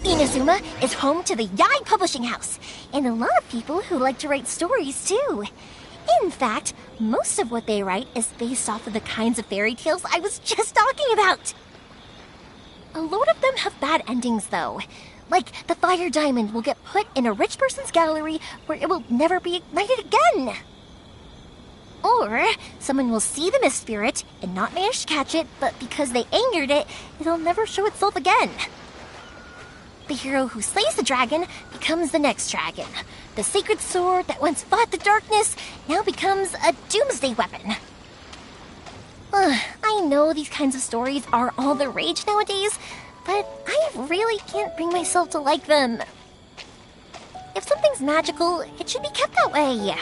Inazuma is home to the Yai Publishing House, and a lot of people who like to write stories too. In fact, most of what they write is based off of the kinds of fairy tales I was just talking about. A lot of them have bad endings though. Like the fire diamond will get put in a rich person's gallery where it will never be ignited again. Or someone will see the mist spirit and not manage to catch it, but because they angered it, it'll never show itself again. The hero who slays the dragon becomes the next dragon. The sacred sword that once fought the darkness now becomes a doomsday weapon. I I know these kinds of stories are all the rage nowadays, but I really can't bring myself to like them. If something's magical, it should be kept that way.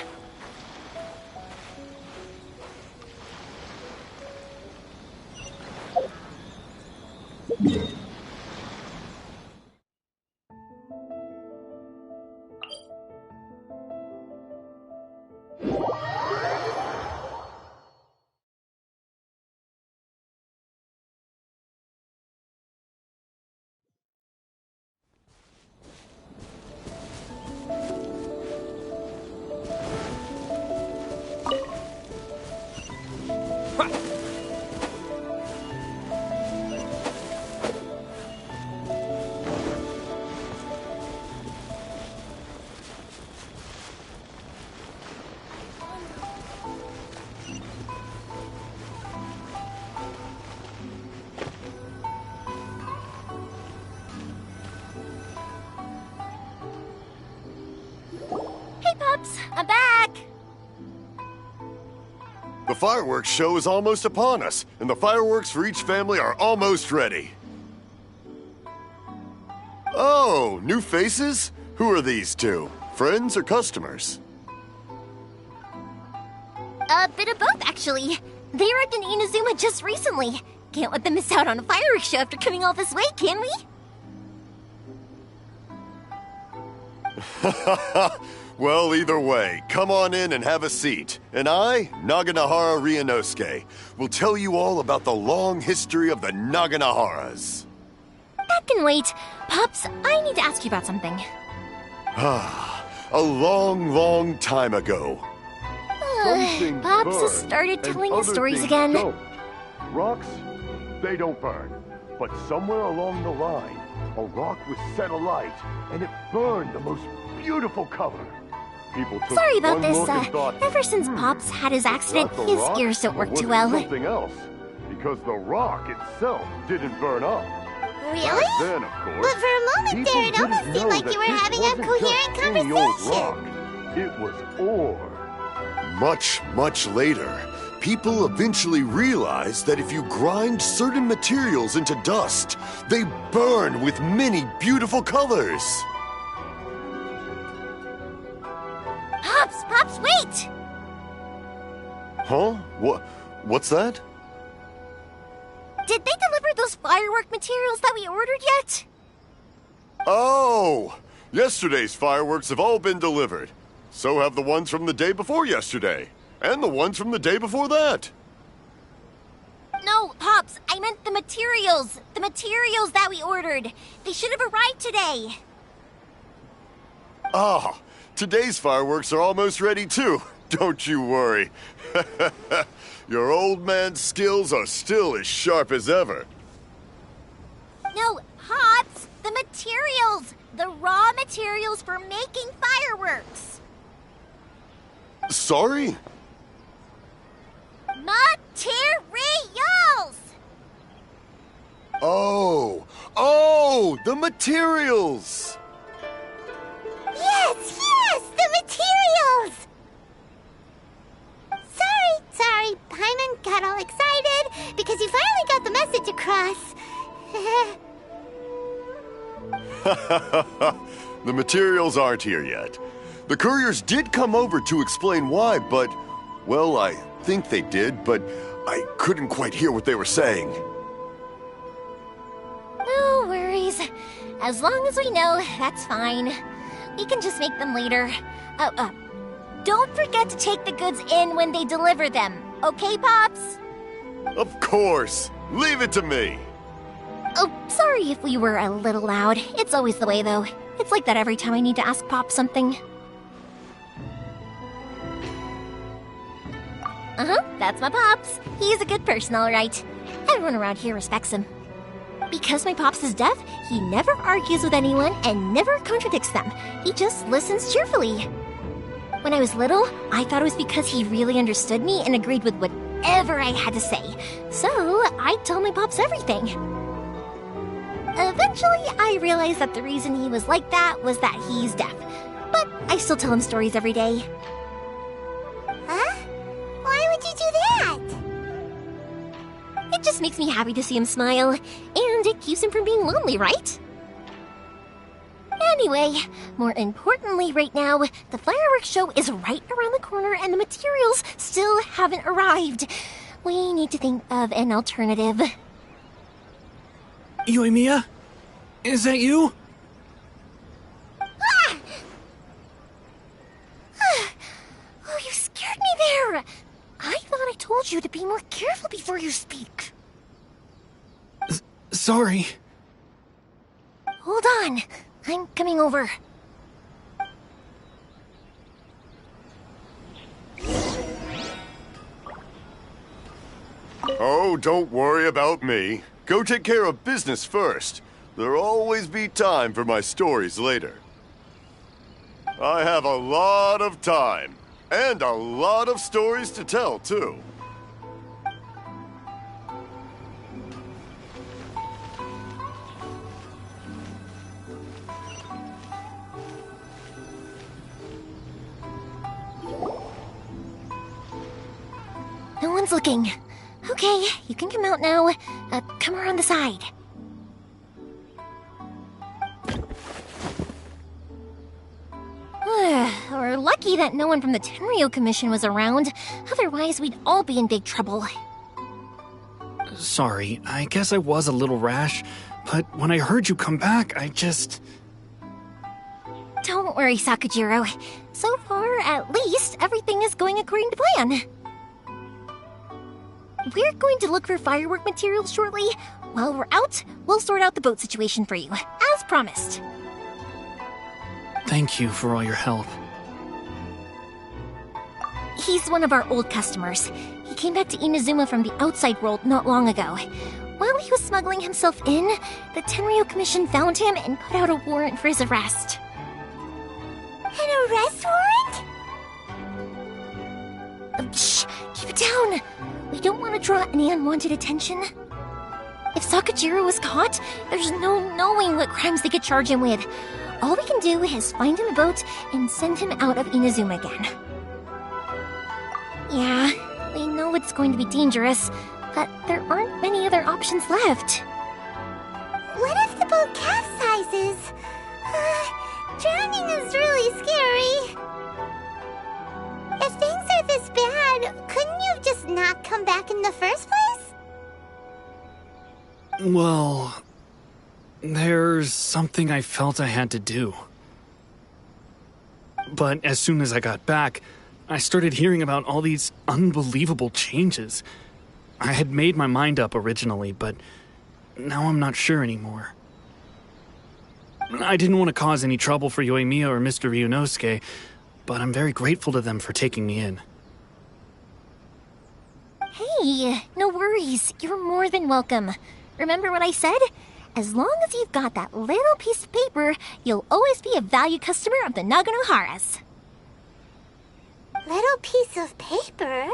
I'm back! The fireworks show is almost upon us, and the fireworks for each family are almost ready. Oh, new faces? Who are these two? Friends or customers? A bit of both, actually. They arrived in Inazuma just recently. Can't let them miss out on a fireworks show after coming all this way, can we? Well, either way, come on in and have a seat. And I, Naganahara Ryunosuke, will tell you all about the long history of the Naganaharas. That can wait. Pops, I need to ask you about something. A long, long time ago. Pops has started telling his stories again. Don't. Rocks, they don't burn. But somewhere along the line, a rock was set alight, and it burned the most beautiful color. People took Sorry about one this. look and thought, Ever since Pops had his accident, that's a his rock, ears don't or work was too it well. Something else, because the rock itself didn't burn up. Really? Back then, of course, But for a moment there, it almost seemed like you were having a coherent conversation. It was ore. Much, much later, people eventually realized that if you grind certain materials into dust, they burn with many beautiful colors. Pops, wait! Huh? What's that? Did they deliver those firework materials that we ordered yet? Oh! Yesterday's fireworks have all been delivered. So have the ones from the day before yesterday. And the ones from the day before that. No, Pops, I meant the materials. The materials that we ordered. They should have arrived today. Ah, today's fireworks are almost ready too. Don't you worry. Your old man's skills are still as sharp as ever. No, Pops, the materials. The raw materials for making fireworks. Sorry? Materials! Oh, the materials! Yes, the materials! Sorry, Paimon got all excited because you finally got the message across. The materials aren't here yet. The couriers did come over to explain why, but, well, I think they did, but I couldn't quite hear what they were saying. No worries. As long as we know, that's fine. We can just make them later. Don't forget to take the goods in when they deliver them. Okay, Pops? Of course. Leave it to me. Oh, sorry if we were a little loud. It's always the way, though. It's like that every time I need to ask Pop something. That's my Pops. He's a good person, all right. Everyone around here respects him. Because my Pops is deaf, he never argues with anyone and never contradicts them. He just listens cheerfully. When I was little, I thought it was because he really understood me and agreed with whatever I had to say. So, I told my Pops everything. Eventually, I realized that the reason he was like that was that he's deaf. But I still tell him stories every day. Huh? Why would you do that? just makes me happy to see him smile. And it keeps him from being lonely, right? Anyway, more importantly right now, the fireworks show is right around the corner and the materials still haven't arrived. We need to think of an alternative. Yoimiya? Is that you? Ah! Oh, you scared me there! I thought I told you to be more careful before you speak. Sorry. Hold on. I'm coming over. Oh, don't worry about me. Go take care of business first. There'll always be time for my stories later. I have a lot of time, and a lot of stories to tell, too. No one's looking. Okay, you can come out now. Come around the side. We're lucky that no one from the Tenryo Commission was around. Otherwise, we'd all be in big trouble. Sorry, I guess I was a little rash, but when I heard you come back, I just... Don't worry, Sakujiro. So far, at least, everything is going according to plan. We're going to look for firework materials shortly. While we're out, we'll sort out the boat situation for you, as promised. Thank you for all your help. He's one of our old customers. He came back to Inazuma from the outside world not long ago. While he was smuggling himself in, the Tenryo Commission found him and put out a warrant for his arrest. An arrest warrant? Shh! Keep it down! We don't want to draw any unwanted attention. If Sakujiro was caught, there's no knowing what crimes they could charge him with. All we can do is find him a boat and send him out of Inazuma again. Yeah, we know it's going to be dangerous, but there aren't many other options left. What if the boat capsizes? Drowning is really scary. If things are this bad, couldn't you just not come back in the first place? Well, there's something I felt I had to do. But as soon as I got back, I started hearing about all these unbelievable changes. I had made my mind up originally, but now I'm not sure anymore. I didn't want to cause any trouble for Yoimiya or Mr. Ryunosuke, but I'm very grateful to them for taking me in. Hey, no worries. You're more than welcome. Remember what I said? As long as you've got that little piece of paper, you'll always be a valued customer of the Naganoharas. Little piece of paper?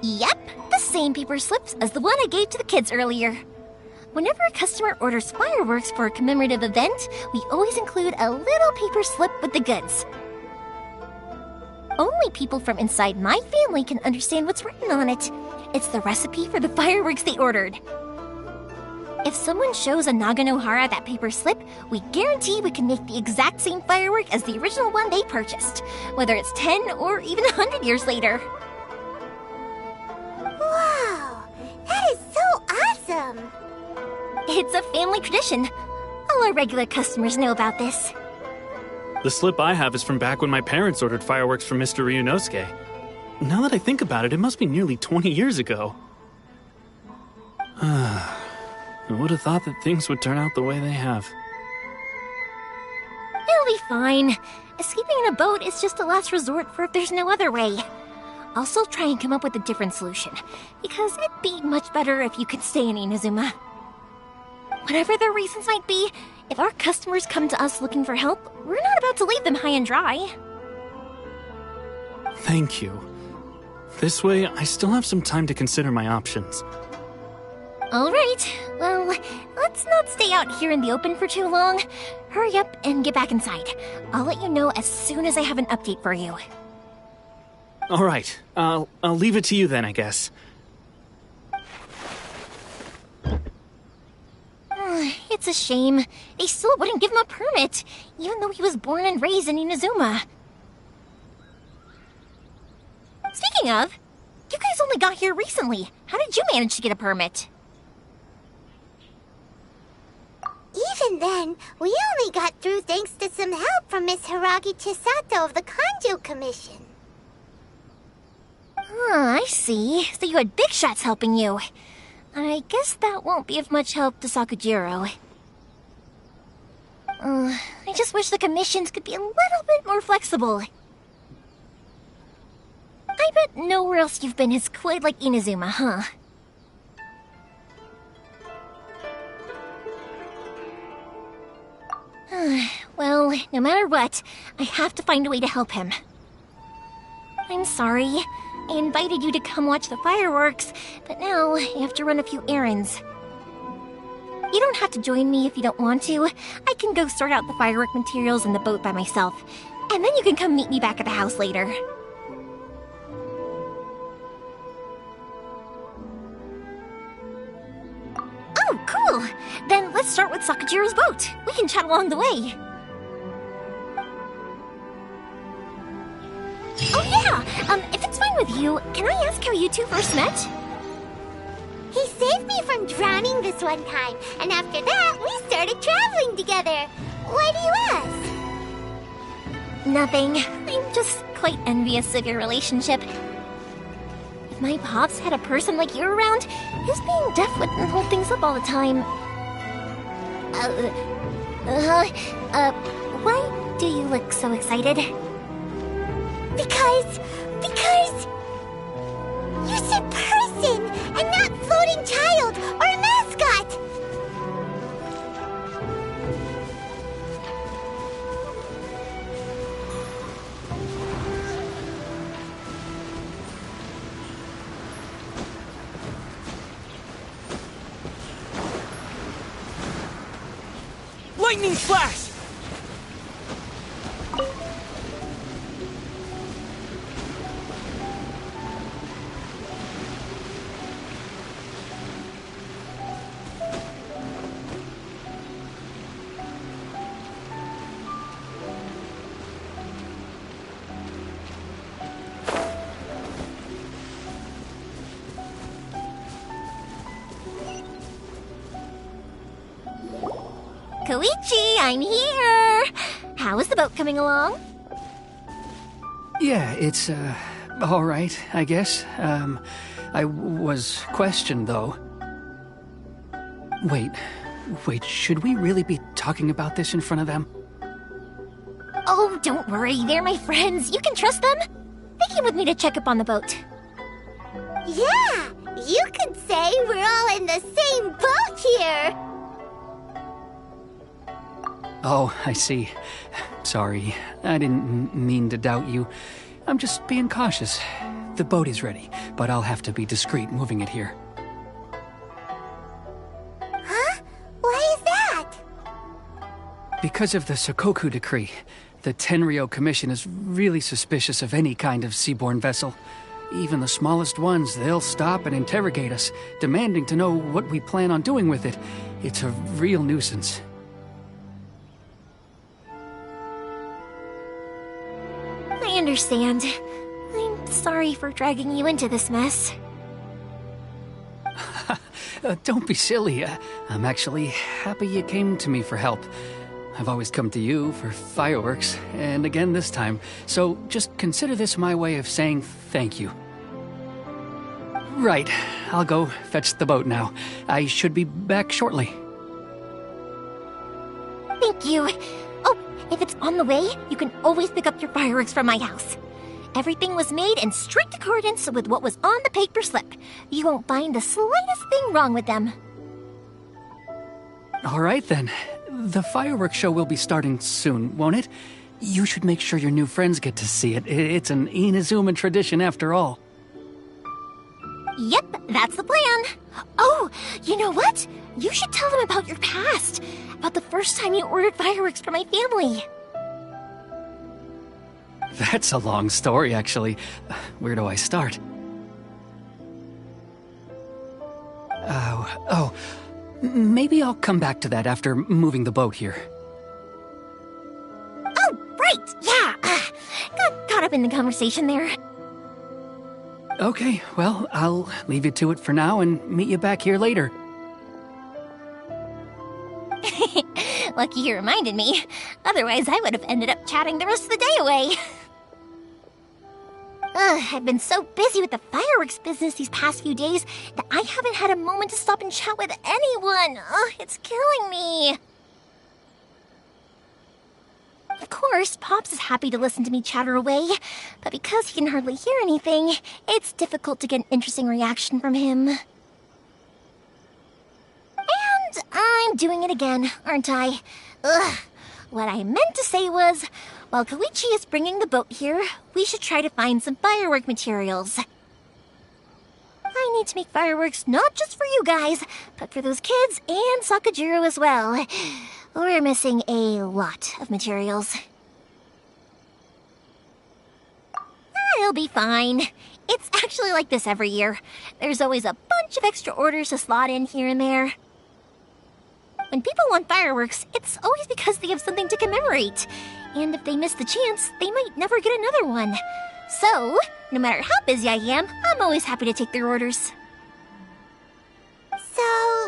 Yep, the same paper slips as the one I gave to the kids earlier. Whenever a customer orders fireworks for a commemorative event, we always include a little paper slip with the goods. Only people from inside my family can understand what's written on it. It's the recipe for the fireworks they ordered. If someone shows a Naganohara that paper slip, we guarantee we can make the exact same firework as the original one they purchased, whether it's 10 or even 100 years later. Wow, that is so awesome! It's a family tradition. All our regular customers know about this. The slip I have is from back when my parents ordered fireworks from Mr. Ryunosuke. Now that I think about it, it must be nearly 20 years ago. I would have thought that things would turn out the way they have. It'll be fine. Escaping in a boat is just a last resort for if there's no other way. I'll still try and come up with a different solution, because it'd be much better if you could stay in Inazuma. Whatever their reasons might be, if our customers come to us looking for help, we're not about to leave them high and dry. Thank you. This way, I still have some time to consider my options. Alright, well, let's not stay out here in the open for too long. Hurry up and get back inside. I'll let you know as soon as I have an update for you. All right, I'll leave it to you then, I guess. It's a shame. They still wouldn't give him a permit, even though he was born and raised in Inazuma. Speaking of, you guys only got here recently. How did you manage to get a permit? Even then, we only got through thanks to some help from Miss Hiragi Chisato of the Kanjo Commission. I see. So you had big shots helping you. I guess that won't be of much help to Sakujiro. I just wish the commissions could be a little bit more flexible. I bet nowhere else you've been is quite like Inazuma, huh? Well, no matter what, I have to find a way to help him. I'm sorry. I invited you to come watch the fireworks, but now I have to run a few errands. You don't have to join me if you don't want to. I can go sort out the firework materials in the boat by myself, and then you can come meet me back at the house later. Oh, cool! Then let's start with Sakujiro's boat. We can chat along the way. Oh yeah! If it's fine with you, can I ask how you two first met? He saved me from drowning this one time, and after that, we started traveling together. Why do you ask? Nothing. I'm just quite envious of your relationship. If my pops had a person like you around, his being deaf wouldn't hold things up all the time. Why do you look so excited? Because you said person and not floating child or a mascot. Lightning flash! Koichi, I'm here! How is the boat coming along? Yeah, it's, alright, I guess. I was questioned, though. Wait, should we really be talking about this in front of them? Oh, don't worry, they're my friends. You can trust them. They came with me to check up on the boat. Yeah, you could say we're all in the same boat here. Oh, I see. Sorry, I didn't mean to doubt you. I'm just being cautious. The boat is ready, but I'll have to be discreet moving it here. Huh? Why is that? Because of the Sokoku Decree, the Tenryou Commission is really suspicious of any kind of seaborne vessel. Even the smallest ones, they'll stop and interrogate us, demanding to know what we plan on doing with it. It's a real nuisance. I understand. I'm sorry for dragging you into this mess. Don't be silly. I'm actually happy you came to me for help. I've always come to you for fireworks, and again this time. So just consider this my way of saying thank you. Right, I'll go fetch the boat now. I should be back shortly. Thank you. Oh, if it's on the way, you can always pick up your fireworks from my house. Everything was made in strict accordance with what was on the paper slip. You won't find the slightest thing wrong with them. All right then. The fireworks show will be starting soon, won't it? You should make sure your new friends get to see it. It's an Inazuma tradition after all. Yep, that's the plan. Oh, You know what? You should tell them about your past. About the first time you ordered fireworks for my family. That's a long story, actually. Where do I start? Maybe I'll come back to that after moving the boat here. Oh, right, yeah. Got caught up in the conversation there. Okay, well, I'll leave you to it for now and meet you back here later. Lucky you reminded me. Otherwise, I would have ended up chatting the rest of the day away. I've been so busy with the fireworks business these past few days that I haven't had a moment to stop and chat with anyone. It's killing me. Of course, Pops is happy to listen to me chatter away, but because he can hardly hear anything, it's difficult to get an interesting reaction from him. And I'm doing it again, aren't I? What I meant to say was, while Koichi is bringing the boat here, we should try to find some firework materials. I need to make fireworks not just for you guys, but for those kids and Sakajiro as well. We're missing a lot of materials. It'll be fine. It's actually like this every year. There's always a bunch of extra orders to slot in here and there. When people want fireworks, it's always because they have something to commemorate. And if they miss the chance, they might never get another one. So, no matter how busy I am, I'm always happy to take their orders. So,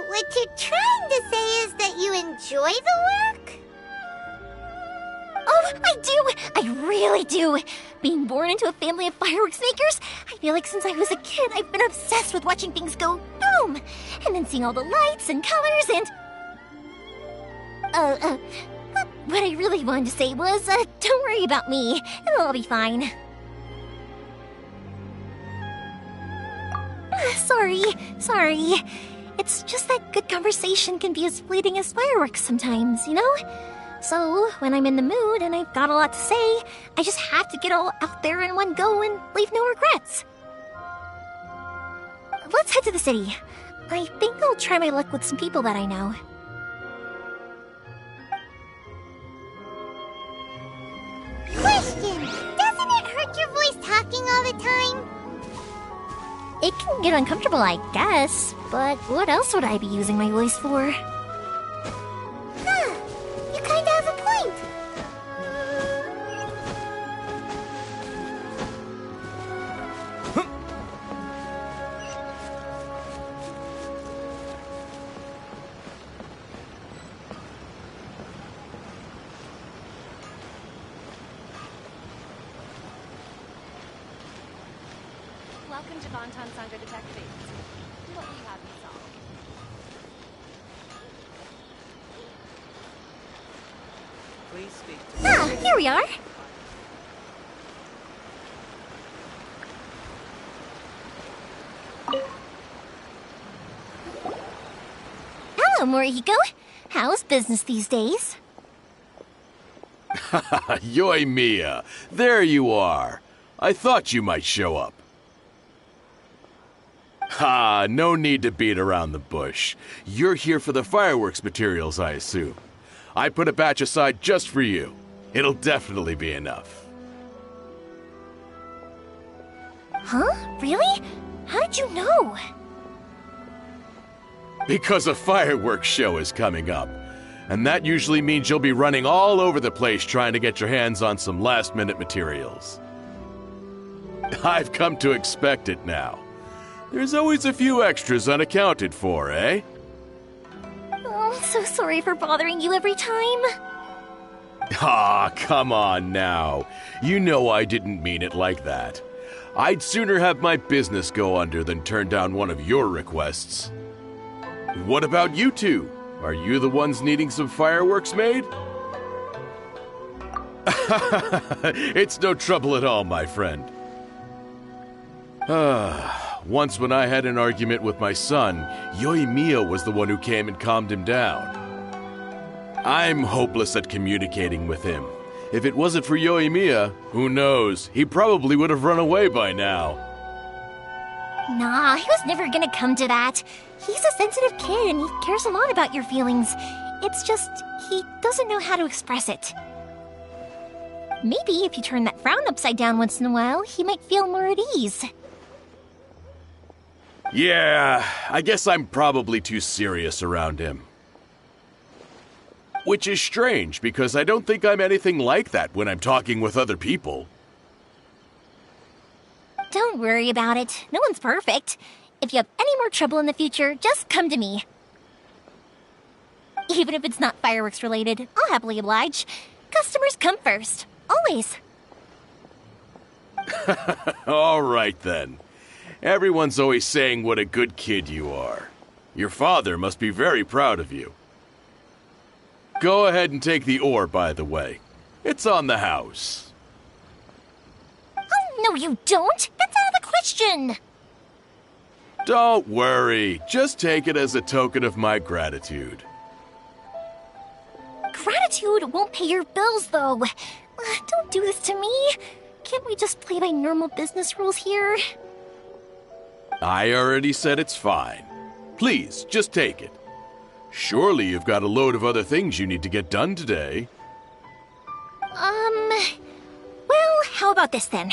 what you're trying to say is that you enjoy the work? Oh, I do! I really do! Being born into a family of fireworks makers, I feel like since I was a kid, I've been obsessed with watching things go boom! And then seeing all the lights and colors and... what I really wanted to say was, don't worry about me. It'll all be fine. Sorry. It's just that good conversation can be as fleeting as fireworks sometimes, you know? So, when I'm in the mood and I've got a lot to say, I just have to get all out there in one go and leave no regrets. Let's head to the city. I think I'll try my luck with some people that I know. Question! Doesn't it hurt your voice talking all the time? It can get uncomfortable, I guess, but what else would I be using my voice for? You kinda have a point. Welcome to Bonton Sangha Detective Agency. Do what you have me solve. Please speak to Here we are. Hello, Morihiko. How's business these days? Yoimiya, there you are. I thought you might show up. Ha, no need to beat around the bush. You're here for the fireworks materials, I assume. I put a batch aside just for you. It'll definitely be enough. Huh? Really? How did you know? Because a fireworks show is coming up. And that usually means you'll be running all over the place trying to get your hands on some last-minute materials. I've come to expect it now. There's always a few extras unaccounted for, eh? Oh, I'm so sorry for bothering you every time. Ah, come on now. You know I didn't mean it like that. I'd sooner have my business go under than turn down one of your requests. What about you two? Are you the ones needing some fireworks made? It's no trouble at all, my friend. Once when I had an argument with my son, Yoimiya was the one who came and calmed him down. I'm hopeless at communicating with him. If it wasn't for Yoimiya, who knows, he probably would have run away by now. Nah, he was never gonna come to that. He's a sensitive kid and he cares a lot about your feelings. It's just, he doesn't know how to express it. Maybe if you turn that frown upside down once in a while, he might feel more at ease. Yeah, I guess I'm probably too serious around him. Which is strange, because I don't think I'm anything like that when I'm talking with other people. Don't worry about it. No one's perfect. If you have any more trouble in the future, just come to me. Even if it's not fireworks related, I'll happily oblige. Customers come first. Always. All right, then. Everyone's always saying what a good kid you are. Your father must be very proud of you. Go ahead and take the ore, by the way. It's on the house. Oh, no you don't! That's out of the question! Don't worry. Just take it as a token of my gratitude. Gratitude won't pay your bills, though. Don't do this to me. Can't we just play by normal business rules here? I already said it's fine. Please, just take it. Surely you've got a load of other things you need to get done today. Well, how about this then?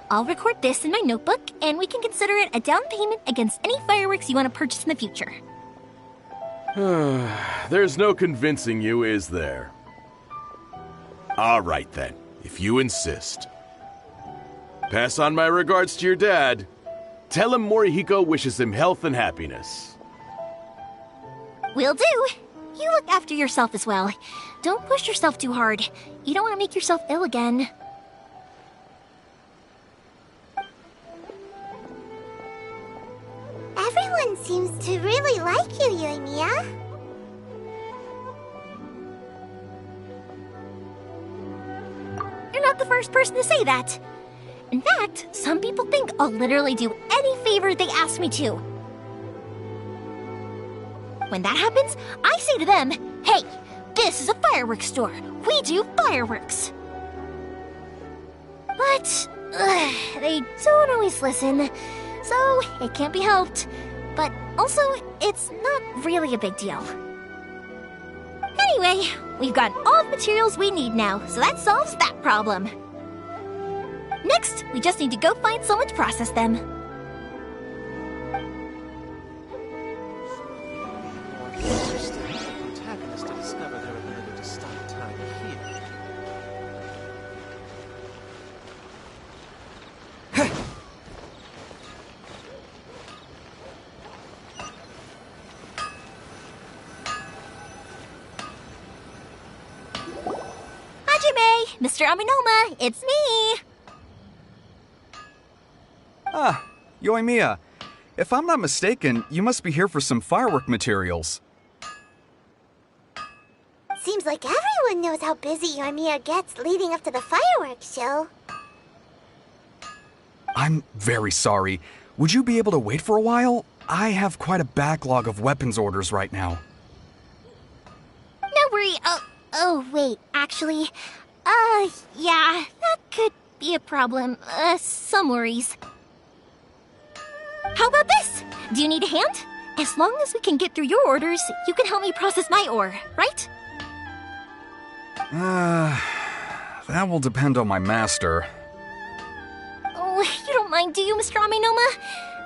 I'll record this in my notebook, and we can consider it a down payment against any fireworks you want to purchase in the future. There's no convincing you, is there? All right then, if you insist. Pass on my regards to your dad. Tell him Morihiko wishes him health and happiness. Will do. You look after yourself as well. Don't push yourself too hard. You don't want to make yourself ill again. Everyone seems to really like you, Yoimiya. You're not the first person to say that. In fact, some people think I'll literally do any favor they ask me to. When that happens, I say to them, hey, this is a fireworks store. We do fireworks. But they don't always listen, so it can't be helped. But also, it's not really a big deal. Anyway, we've got all the materials we need now, so that solves that problem. Next, we just need to go find someone to process them. Hajime! Mr. Aminoma, it's me! Ah, Yoimiya. If I'm not mistaken, you must be here for some firework materials. Seems like everyone knows how busy Yoimiya gets leading up to the fireworks show. I'm very sorry. Would you be able to wait for a while? I have quite a backlog of weapons orders right now. No worry. Oh, wait, actually, yeah, that could be a problem. Some worries. How about this? Do you need a hand? As long as we can get through your orders, you can help me process my ore, right? That will depend on my master. Oh, you don't mind, do you, Mr. Aminoma?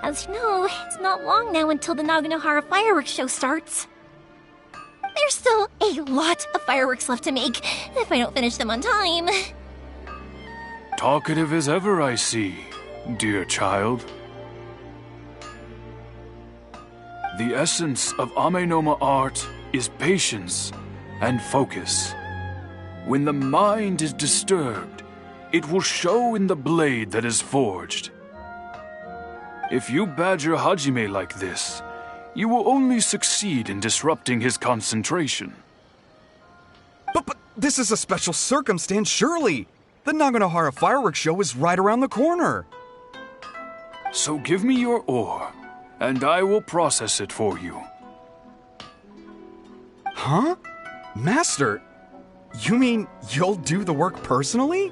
As you know, it's not long now until the Naganohara fireworks show starts. There's still a lot of fireworks left to make, if I don't finish them on time. Talkative as ever, I see, dear child. The essence of Amenoma art is patience and focus. When the mind is disturbed, it will show in the blade that is forged. If you badger Hajime like this, you will only succeed in disrupting his concentration. But this is a special circumstance, surely! The Naganohara fireworks show is right around the corner! So give me your ore, and I will process it for you. Huh? Master, you mean you'll do the work personally?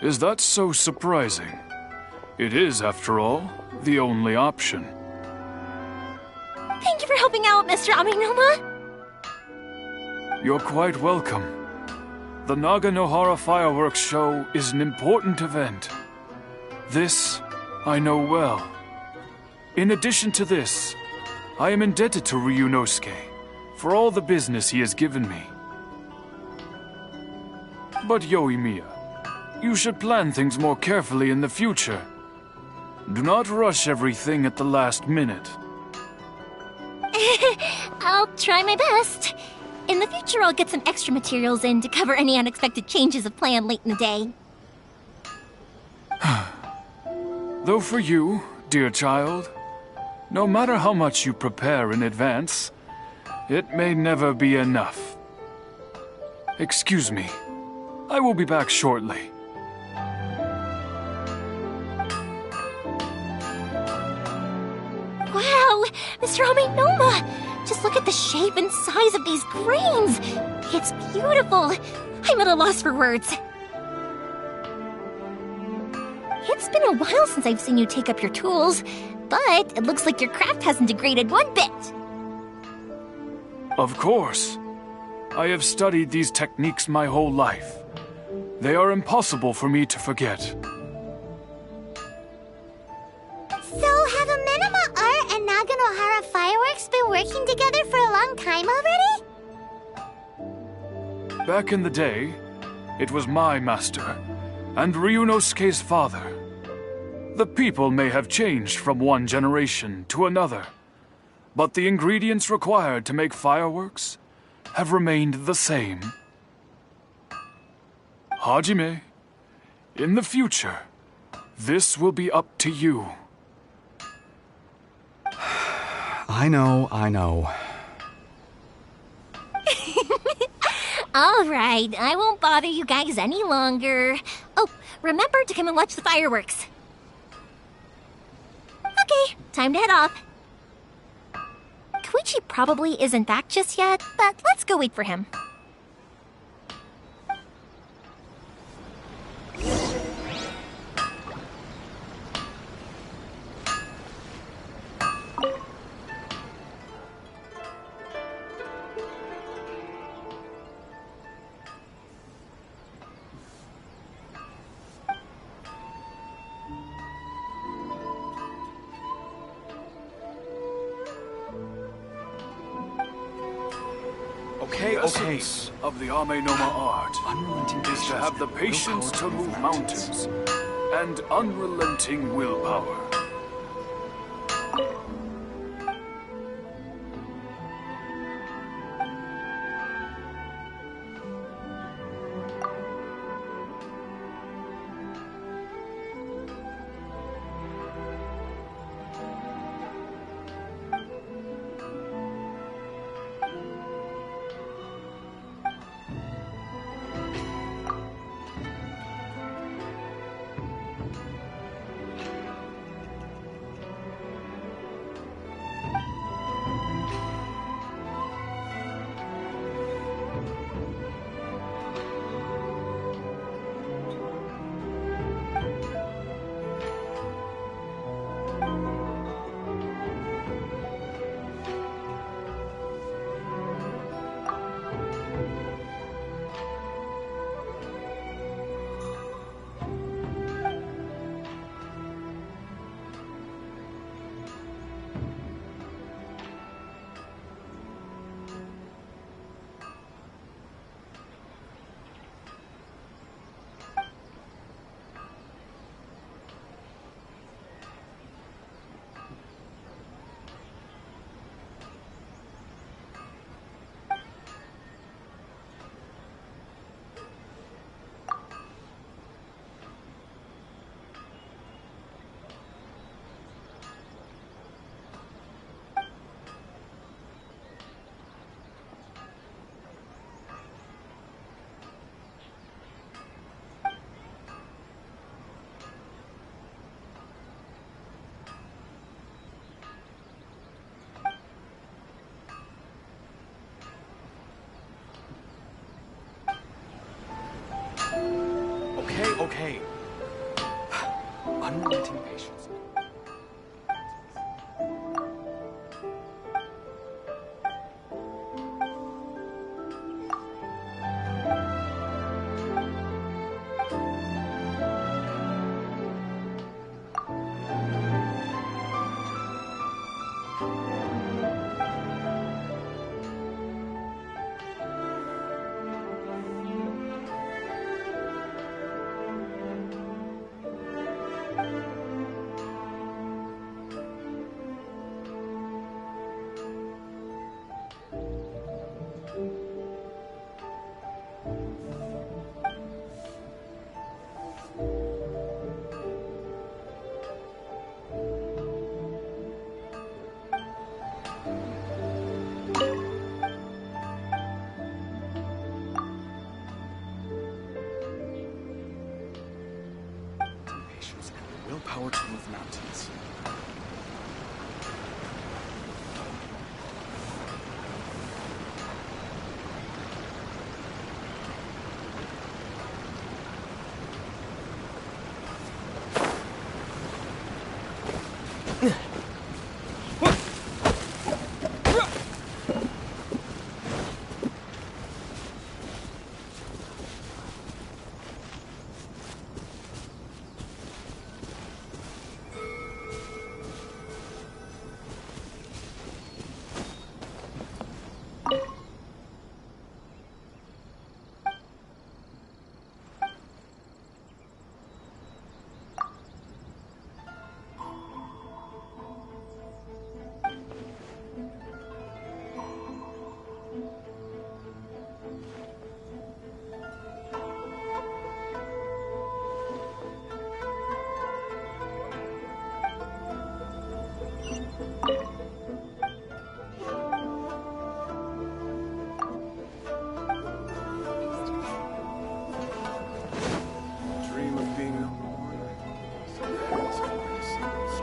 Is that so surprising? It is, after all, the only option. Thank you for helping out, Mr. Aminoma. You're quite welcome. The Naganohara Fireworks Show is an important event. This I know well. In addition to this, I am indebted to Ryunosuke for all the business he has given me. But Yoimiya, you should plan things more carefully in the future. Do not rush everything at the last minute. I'll try my best. In the future, I'll get some extra materials in to cover any unexpected changes of plan late in the day. Though for you, dear child, no matter how much you prepare in advance, it may never be enough. Excuse me. I will be back shortly. Wow, Mr. Aminoma! Just look at the shape and size of these grains! It's beautiful! I'm at a loss for words. It's been a while since I've seen you take up your tools, but it looks like your craft hasn't degraded one bit. Of course. I have studied these techniques my whole life. They are impossible for me to forget. So, have Amenema Art and Naganohara Fireworks been working together for a long time already? Back in the day, it was my master, and Ryunosuke's father. The people may have changed from one generation to another, but the ingredients required to make fireworks have remained the same. Hajime, in the future, this will be up to you. I know. All right, I won't bother you guys any longer. Oh, remember to come and watch the fireworks. Okay, time to head off. Koichi probably isn't back just yet, but let's go wait for him. The essence of the Amenoma art is to have the patience to move mountains and unrelenting willpower. Okay. unrelenting patience. Willpower to move mountains.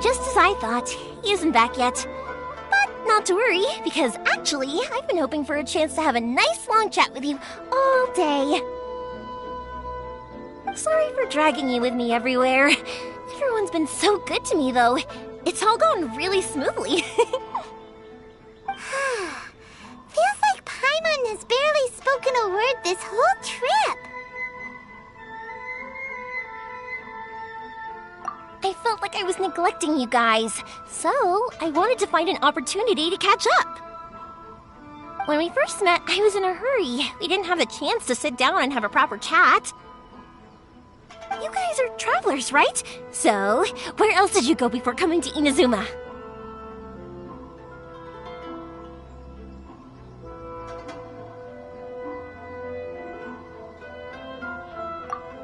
Just as I thought, he isn't back yet. But not to worry, because actually, I've been hoping for a chance to have a nice long chat with you all day. Sorry for dragging you with me everywhere. Everyone's been so good to me, though. It's all gone really smoothly. Feels like Paimon has barely spoken a word this whole trip. I felt like I was neglecting you guys, so I wanted to find an opportunity to catch up. When we first met, I was in a hurry. We didn't have the chance to sit down and have a proper chat. You guys are travelers, right? So, where else did you go before coming to Inazuma?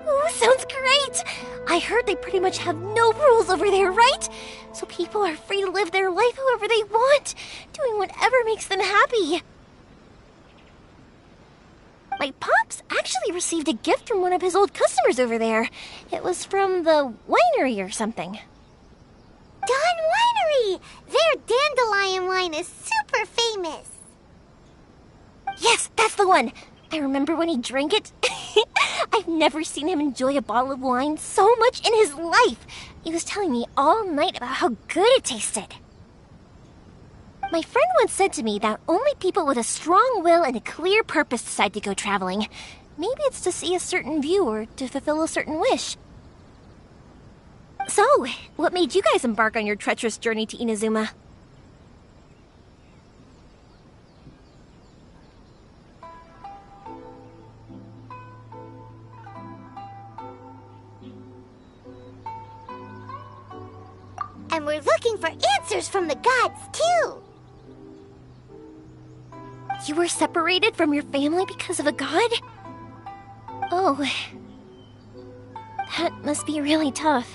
Ooh, sounds great! I heard they pretty much have no rules over there, right? So people are free to live their life however they want, doing whatever makes them happy. My pops actually received a gift from one of his old customers over there. It was from the winery or something. Dawn Winery! Their dandelion wine is super famous. Yes, that's the one. I remember when he drank it. I've never seen him enjoy a bottle of wine so much in his life. He was telling me all night about how good it tasted. My friend once said to me that only people with a strong will and a clear purpose decide to go traveling. Maybe it's to see a certain view or to fulfill a certain wish. So, what made you guys embark on your treacherous journey to Inazuma? And we're looking for answers from the gods, too. You were separated from your family because of a god? Oh. That must be really tough.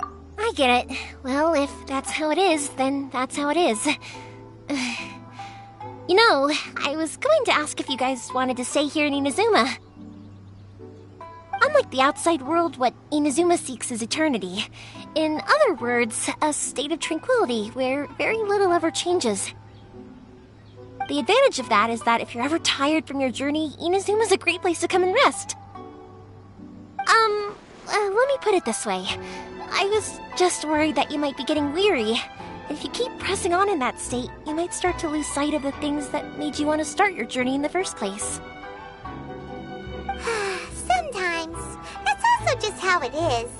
I get it. Well, if that's how it is, then that's how it is. You know, I was going to ask if you guys wanted to stay here in Inazuma. Unlike the outside world, what Inazuma seeks is eternity. In other words, a state of tranquility where very little ever changes. The advantage of that is that if you're ever tired from your journey, Inazuma's a great place to come and rest. let me put it this way. I was just worried that you might be getting weary. If you keep pressing on in that state, you might start to lose sight of the things that made you want to start your journey in the first place. Sometimes. That's also just how it is.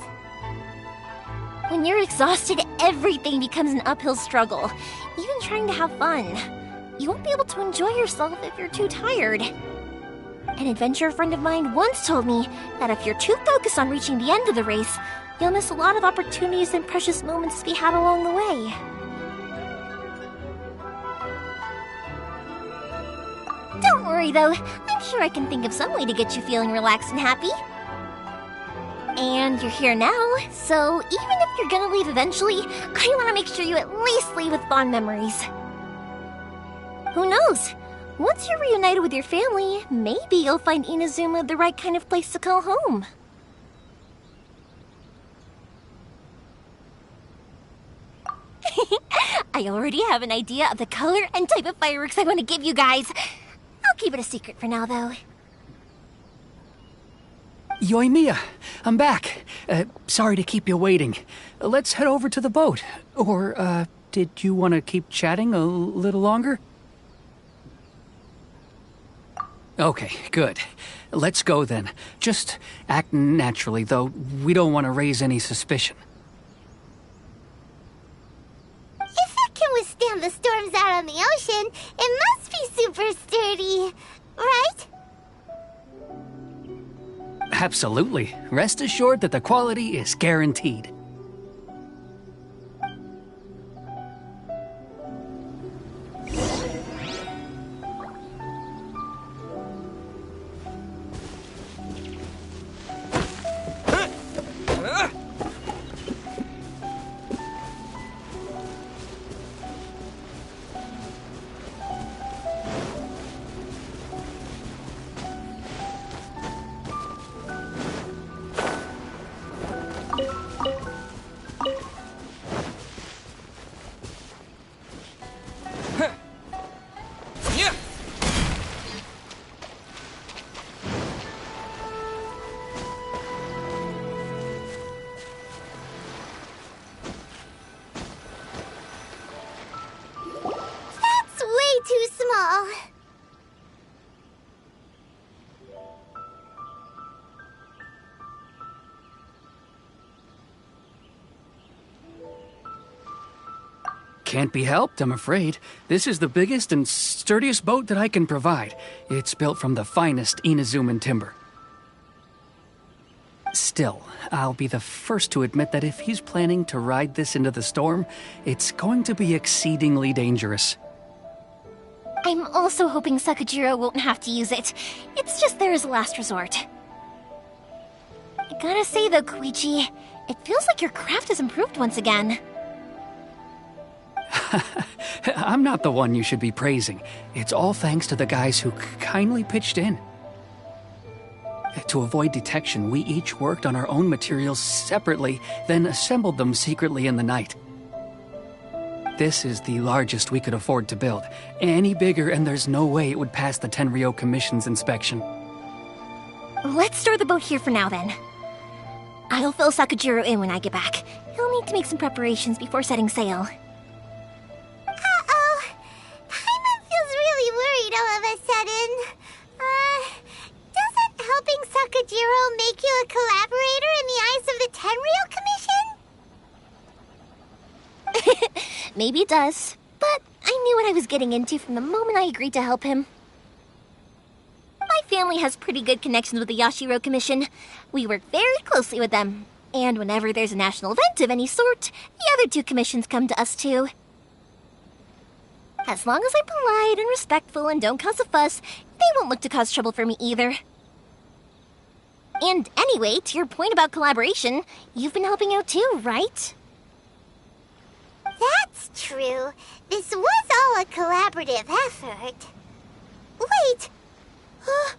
When you're exhausted, everything becomes an uphill struggle. Even trying to have fun. You won't be able to enjoy yourself if you're too tired. An adventurer friend of mine once told me that if you're too focused on reaching the end of the race, you'll miss a lot of opportunities and precious moments to be had along the way. Don't worry though, I'm sure I can think of some way to get you feeling relaxed and happy. And you're here now, so even if you're gonna leave eventually, I want to make sure you at least leave with fond memories. Who knows? Once you're reunited with your family, maybe you'll find Inazuma the right kind of place to call home. I already have an idea of the color and type of fireworks I want to give you guys. I'll keep it a secret for now, though. Yoimiya, I'm back. Sorry to keep you waiting. Let's head over to the boat. Or, did you want to keep chatting a little longer? Okay, good. Let's go then. Just act naturally, though we don't want to raise any suspicion. If it can withstand the storms out on the ocean, it must be super sturdy, right? Absolutely. Rest assured that the quality is guaranteed. Can't be helped, I'm afraid. This is the biggest and sturdiest boat that I can provide. It's built from the finest Inazuman timber. Still, I'll be the first to admit that if he's planning to ride this into the storm, it's going to be exceedingly dangerous. I'm also hoping Sakujiro won't have to use it. It's just there as a last resort. I gotta say though, Koichi, it feels like your craft has improved once again. I'm not the one you should be praising. It's all thanks to the guys who kindly pitched in. To avoid detection, we each worked on our own materials separately, then assembled them secretly in the night. This is the largest we could afford to build. Any bigger and there's no way it would pass the Tenryou Commission's inspection. Let's store the boat here for now then. I'll fill Sakujiro in when I get back. He'll need to make some preparations before setting sail. All of a sudden. Doesn't helping Sakujiro make you a collaborator in the eyes of the Tenryou Commission? Maybe it does, but I knew what I was getting into from the moment I agreed to help him. My family has pretty good connections with the Yashiro Commission. We work very closely with them, and whenever there's a national event of any sort, the other two commissions come to us too. As long as I'm polite and respectful and don't cause a fuss, they won't look to cause trouble for me either. And anyway, to your point about collaboration, you've been helping out too, right? That's true. This was all a collaborative effort. Wait! Oh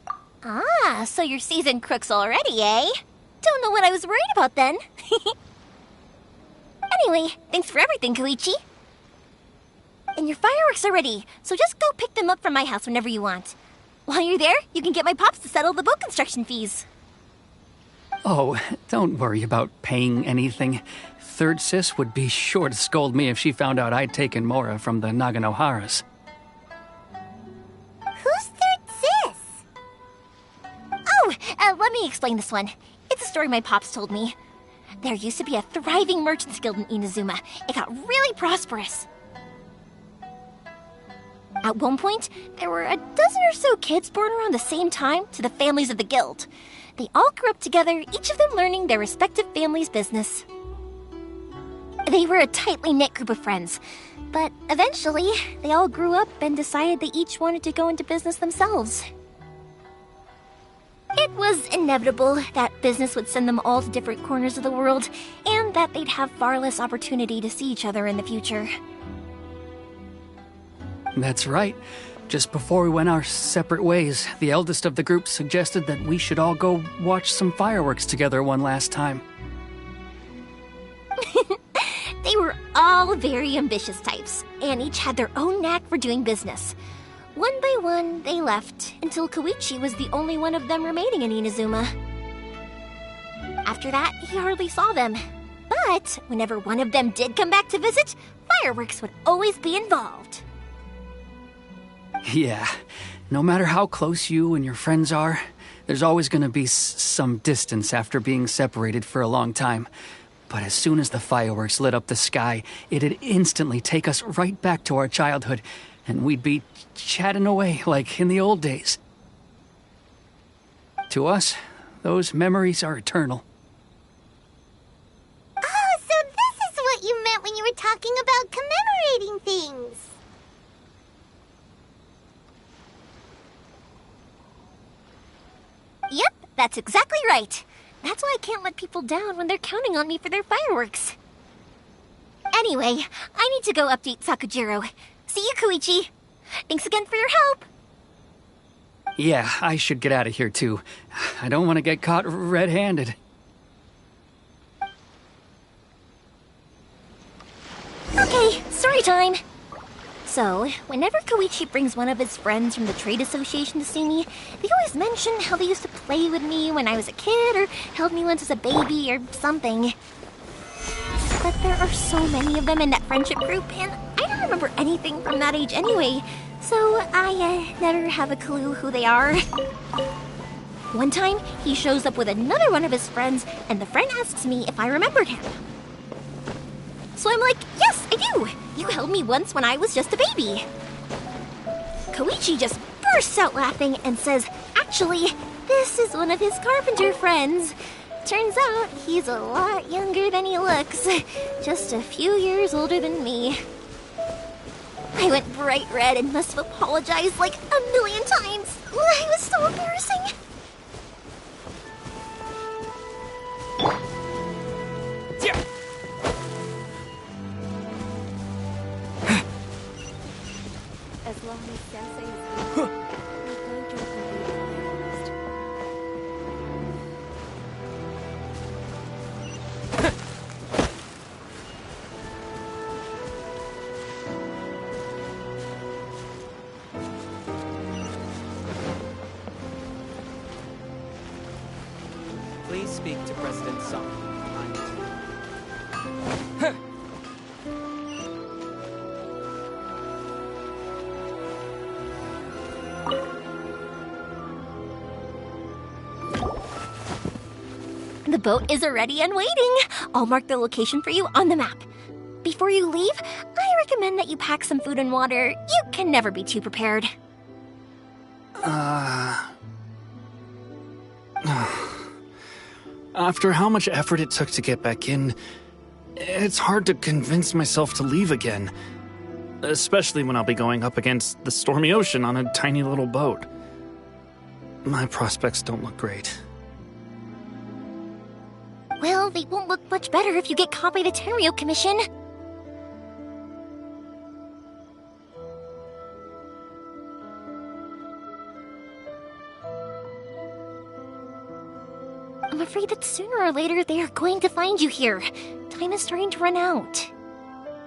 no! Ah, so you're seasoned crooks already, eh? Don't know what I was worried about then. Anyway, thanks for everything, Koichi. And your fireworks are ready, so just go pick them up from my house whenever you want. While you're there, you can get my pops to settle the boat construction fees. Oh, don't worry about paying anything. Third Sis would be sure to scold me if she found out I'd taken Mora from the Naganoharas. Who's Third Sis? Oh, let me explain this one. It's a story my pops told me. There used to be a thriving merchants guild in Inazuma. It got really prosperous. At one point, there were a dozen or so kids born around the same time to the families of the guild. They all grew up together, each of them learning their respective family's business. They were a tightly knit group of friends, but eventually, they all grew up and decided they each wanted to go into business themselves. It was inevitable that business would send them all to different corners of the world, and that they'd have far less opportunity to see each other in the future. That's right. Just before we went our separate ways, the eldest of the group suggested that we should all go watch some fireworks together one last time. They were all very ambitious types, and each had their own knack for doing business. One by one, they left, until Koichi was the only one of them remaining in Inazuma. After that, he hardly saw them. But whenever one of them did come back to visit, fireworks would always be involved. Yeah, no matter how close you and your friends are, there's always going to be some distance after being separated for a long time. But as soon as the fireworks lit up the sky, it'd instantly take us right back to our childhood, and we'd be chatting away like in the old days. To us, those memories are eternal. Oh, so this is what you meant when you were talking about commemorating things. Yep, that's exactly right. That's why I can't let people down when they're counting on me for their fireworks. Anyway, I need to go update Sakujiro. See you, Koichi. Thanks again for your help. Yeah, I should get out of here too. I don't want to get caught red-handed. Okay, story time. So, whenever Koichi brings one of his friends from the trade association to see me, they always mention how they used to play with me when I was a kid, or held me once as a baby, or something. But there are so many of them in that friendship group, and I don't remember anything from that age anyway, so I never have a clue who they are. One time, he shows up with another one of his friends, and the friend asks me if I remembered him. So I'm like, yes, I do! You held me once when I was just a baby. Koichi just bursts out laughing and says, actually, this is one of his carpenter friends. Turns out he's a lot younger than he looks. Just a few years older than me. I went bright red and must have apologized like 1,000,000 times. It was so embarrassing. As long as Sensei is here, we're going to complete Please speak to President Song. The boat is already and waiting. I'll mark the location for you on the map. Before you leave, I recommend that you pack some food and water. You can never be too prepared. After how much effort it took to get back in, it's hard to convince myself to leave again. Especially when I'll be going up against the stormy ocean on a tiny little boat. My prospects don't look great. Well, they won't look much better if you get caught by the Tenryou Commission. I'm afraid that sooner or later they are going to find you here. Time is starting to run out.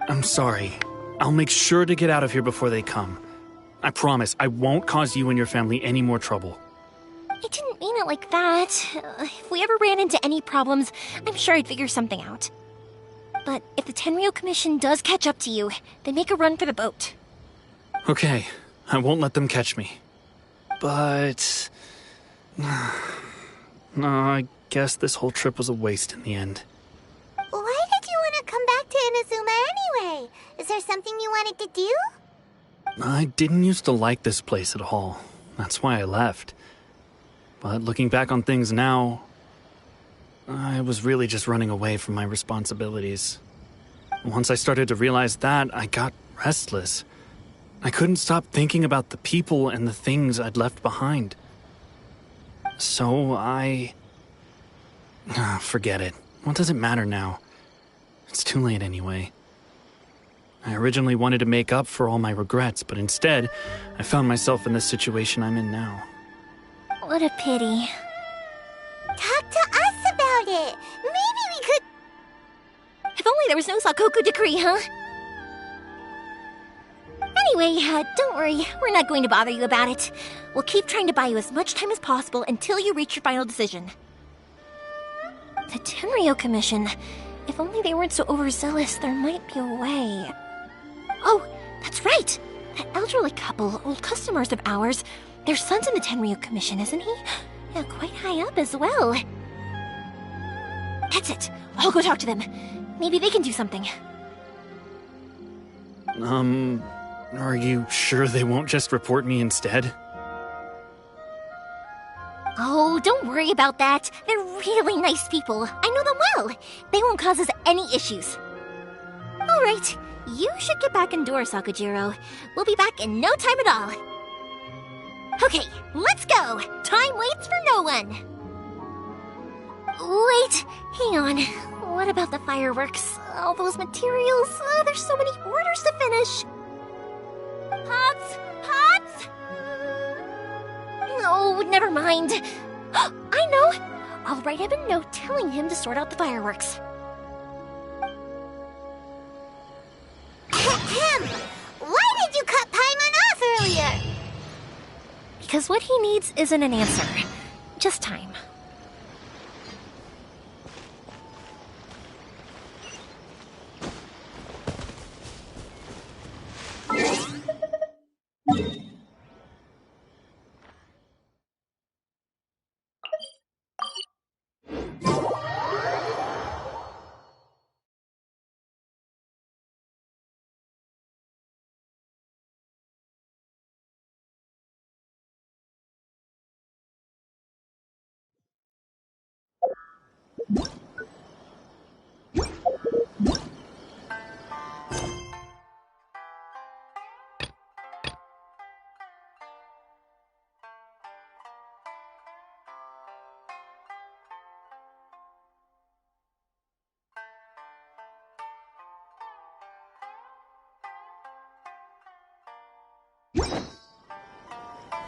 I'm sorry. I'll make sure to get out of here before they come. I promise, I won't cause you and your family any more trouble. I didn't mean it like that. If we ever ran into any problems, I'm sure I'd figure something out. But if the Tenryou Commission does catch up to you, then make a run for the boat. Okay, I won't let them catch me. But... no, I guess this whole trip was a waste in the end. Why did you want to come back to Inazuma anyway? Is there something you wanted to do? I didn't used to like this place at all. That's why I left. But looking back on things now, I was really just running away from my responsibilities. Once I started to realize that, I got restless. I couldn't stop thinking about the people and the things I'd left behind. So forget it. What does it matter now? It's too late anyway. I originally wanted to make up for all my regrets, but instead, I found myself in the situation I'm in now. What a pity. Talk to us about it. Maybe we could... If only there was no Sakoku decree, huh? Anyway, don't worry. We're not going to bother you about it. We'll keep trying to buy you as much time as possible until you reach your final decision. The Tenryou Commission. If only they weren't so overzealous, there might be a way. Oh, that's right! That elderly couple, old customers of ours, their son's in the Tenryou Commission, isn't he? Yeah, quite high up as well. That's it. I'll go talk to them. Maybe they can do something. Are you sure they won't just report me instead? Oh, don't worry about that. They're really nice people. I know them well. They won't cause us any issues. All right. You should get back indoors, Sakujiro. We'll be back in no time at all. Okay, let's go. Time waits for no one. Wait, hang on. What about the fireworks? All those materials? There's so many orders to finish. Pots! Pots! No, never mind. I know. I'll write him a note telling him to sort out the fireworks. Why did you cut Paimon off earlier? Because what he needs isn't an answer, just time.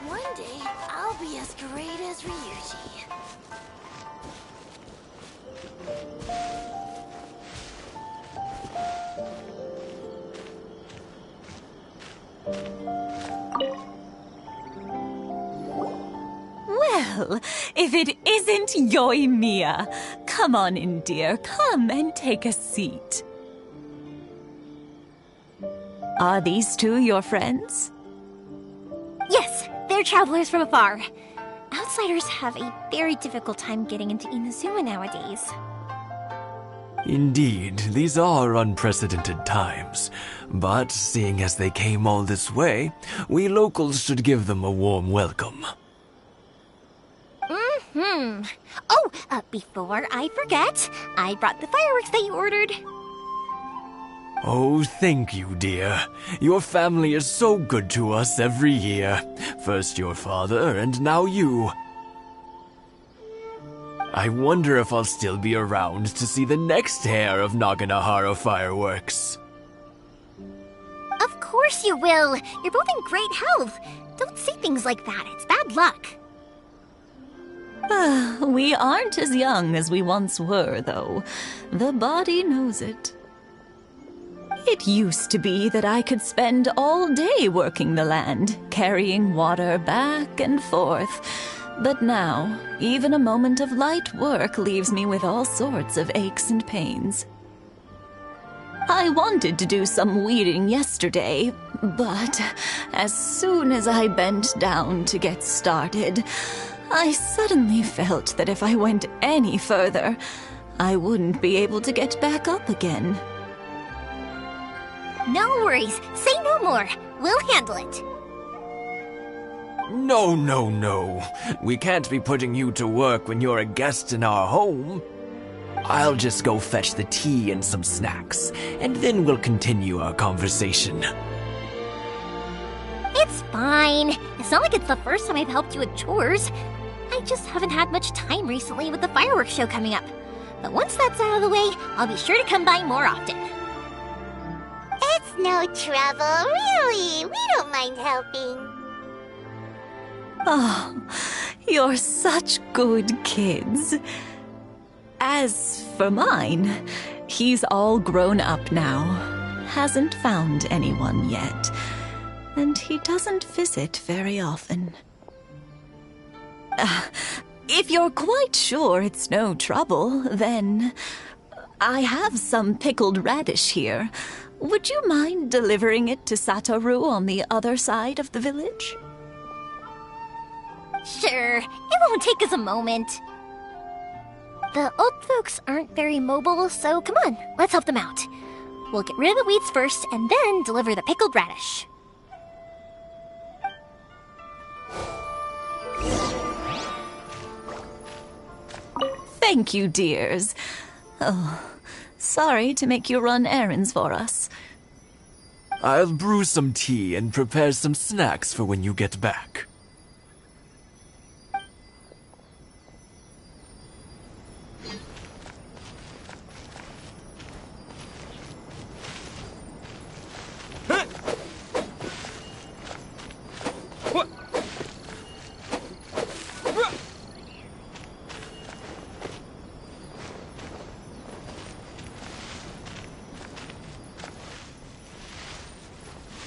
One day, I'll be as great as Ryuji. Well, if it isn't Yoimiya. Come on in, dear. Come and take a seat. Are these two your friends? Yes, they're travelers from afar. Outsiders have a very difficult time getting into Inazuma nowadays. Indeed, these are unprecedented times. But seeing as they came all this way, we locals should give them a warm welcome. Mm-hmm. Oh, before I forget, I brought the fireworks that you ordered. Oh, thank you, dear. Your family is so good to us every year. First your father, and now you. I wonder if I'll still be around to see the next pair of Naganohara fireworks. Of course you will. You're both in great health. Don't say things like that. It's bad luck. We aren't as young as we once were, though. The body knows it. It used to be that I could spend all day working the land, carrying water back and forth. But now, even a moment of light work leaves me with all sorts of aches and pains. I wanted to do some weeding yesterday, but as soon as I bent down to get started, I suddenly felt that if I went any further, I wouldn't be able to get back up again. No worries. Say no more. We'll handle it. No, no, no. We can't be putting you to work when you're a guest in our home. I'll just go fetch the tea and some snacks, and then we'll continue our conversation. It's fine. It's not like it's the first time I've helped you with chores. I just haven't had much time recently with the fireworks show coming up. But once that's out of the way, I'll be sure to come by more often. It's no trouble, really. We don't mind helping. Oh, you're such good kids. As for mine, he's all grown up now. Hasn't found anyone yet. And he doesn't visit very often. If you're quite sure it's no trouble, then I have some pickled radish here. Would you mind delivering it to Satoru on the other side of the village? Sure, it won't take us a moment. The old folks aren't very mobile, so come on, let's help them out. We'll get rid of the weeds first, and then deliver the pickled radish. Thank you, dears. Oh, sorry to make you run errands for us. I'll brew some tea and prepare some snacks for when you get back.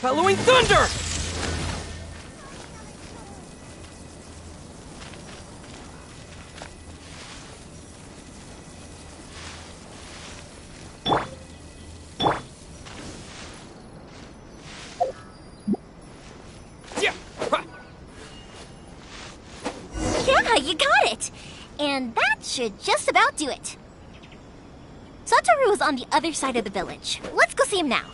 Halloween Thunder! Yeah, you got it! And that should just about do it. Satoru is on the other side of the village. Let's go see him now.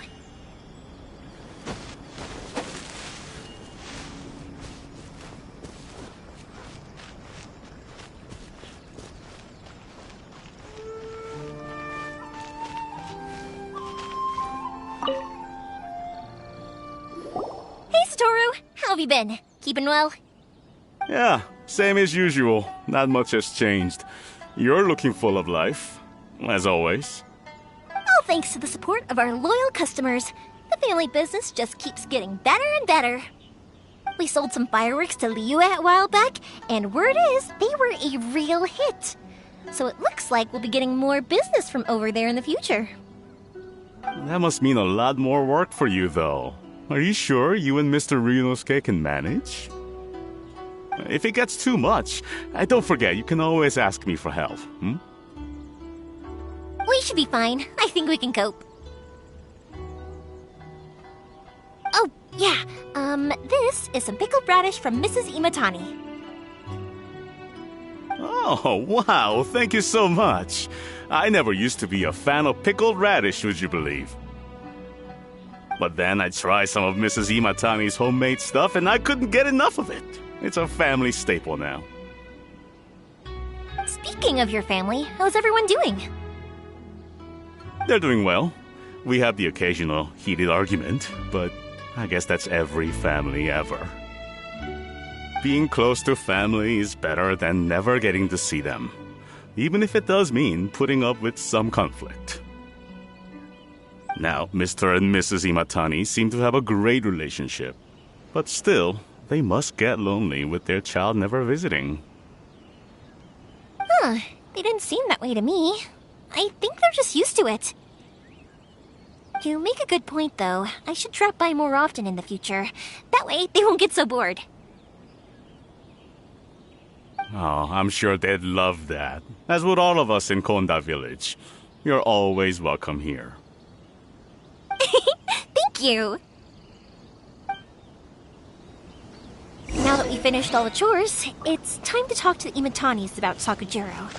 How have you been? Keeping well? Yeah, same as usual. Not much has changed. You're looking full of life, as always. All thanks to the support of our loyal customers. The family business just keeps getting better and better. We sold some fireworks to Liyue a while back, and word is they were a real hit. So it looks like we'll be getting more business from over there in the future. That must mean a lot more work for you, though. Are you sure you and Mr. Ryunosuke can manage? If it gets too much, don't forget, you can always ask me for help, We should be fine. I think we can cope. Oh, yeah. This is some pickled radish from Mrs. Imatani. Oh, wow, thank you so much. I never used to be a fan of pickled radish, would you believe? But then I tried some of Mrs. Imatani's homemade stuff and I couldn't get enough of it. It's a family staple now. Speaking of your family, how's everyone doing? They're doing well. We have the occasional heated argument, but I guess that's every family ever. Being close to family is better than never getting to see them, even if it does mean putting up with some conflict. Now, Mr. and Mrs. Imatani seem to have a great relationship, but still, they must get lonely with their child never visiting. They didn't seem that way to me. I think they're just used to it. You make a good point, though. I should drop by more often in the future. That way, they won't get so bored. Oh, I'm sure they'd love that. As would all of us in Konda Village. You're always welcome here. Thank you! Now that we finished all the chores, it's time to talk to the Imatanis about Sakujiro.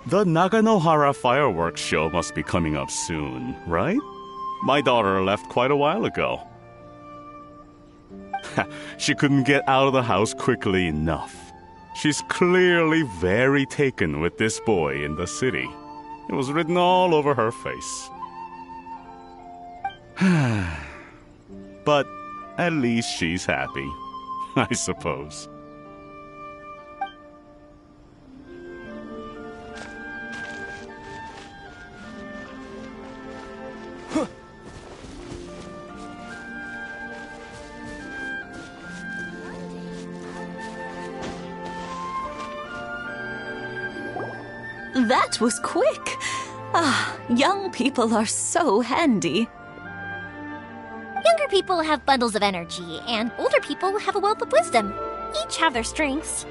The Naganohara fireworks show must be coming up soon, right? My daughter left quite a while ago. She couldn't get out of the house quickly enough. She's clearly very taken with this boy in the city. It was written all over her face. But at least she's happy, I suppose. That was quick. Ah, young people are so handy. Younger people have bundles of energy, and older people have a wealth of wisdom. Each have their strengths.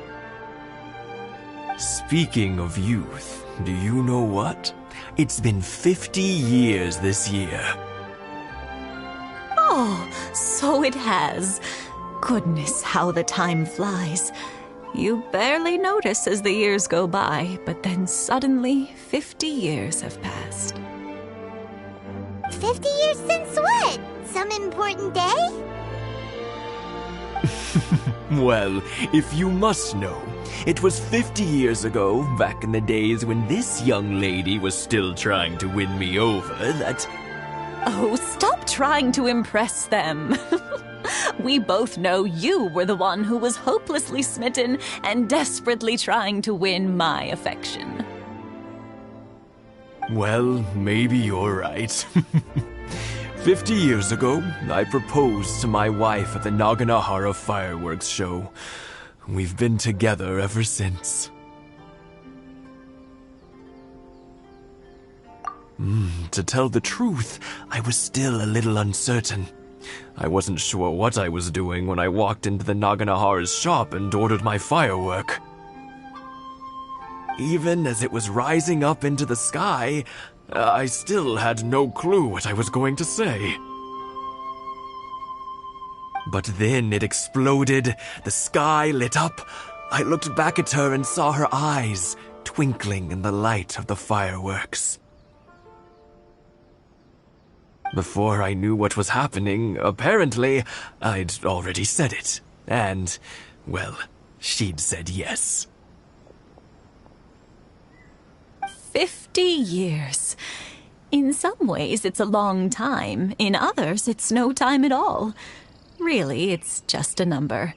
Speaking of youth, do you know what? It's been 50 years this year. Oh, so it has. Goodness, how the time flies. You barely notice as the years go by, but then suddenly 50 years have passed. 50 years since what? Some important day? Well, if you must know, it was 50 years ago, back in the days when this young lady was still trying to win me over, that... Oh, stop trying to impress them. We both know you were the one who was hopelessly smitten and desperately trying to win my affection. Well, maybe you're right. 50 years ago, I proposed to my wife at the Naganohara fireworks show. We've been together ever since. To tell the truth, I was still a little uncertain. I wasn't sure what I was doing when I walked into the Naganohara's shop and ordered my firework. Even as it was rising up into the sky, I still had no clue what I was going to say. But then it exploded, the sky lit up. I looked back at her and saw her eyes twinkling in the light of the fireworks. Before I knew what was happening, apparently, I'd already said it. And, well, she'd said yes. 50 years. In some ways, it's a long time. In others, it's no time at all. Really, it's just a number.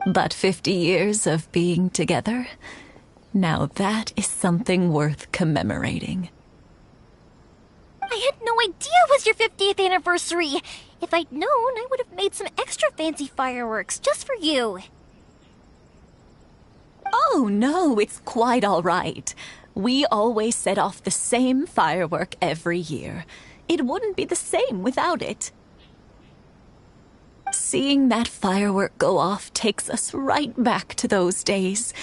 But 50 years of being together? Now that is something worth commemorating. I had no idea it was your 50th anniversary. If I'd known, I would have made some extra fancy fireworks just for you. Oh, no, it's quite all right. We always set off the same firework every year. It wouldn't be the same without it. Seeing that firework go off takes us right back to those days.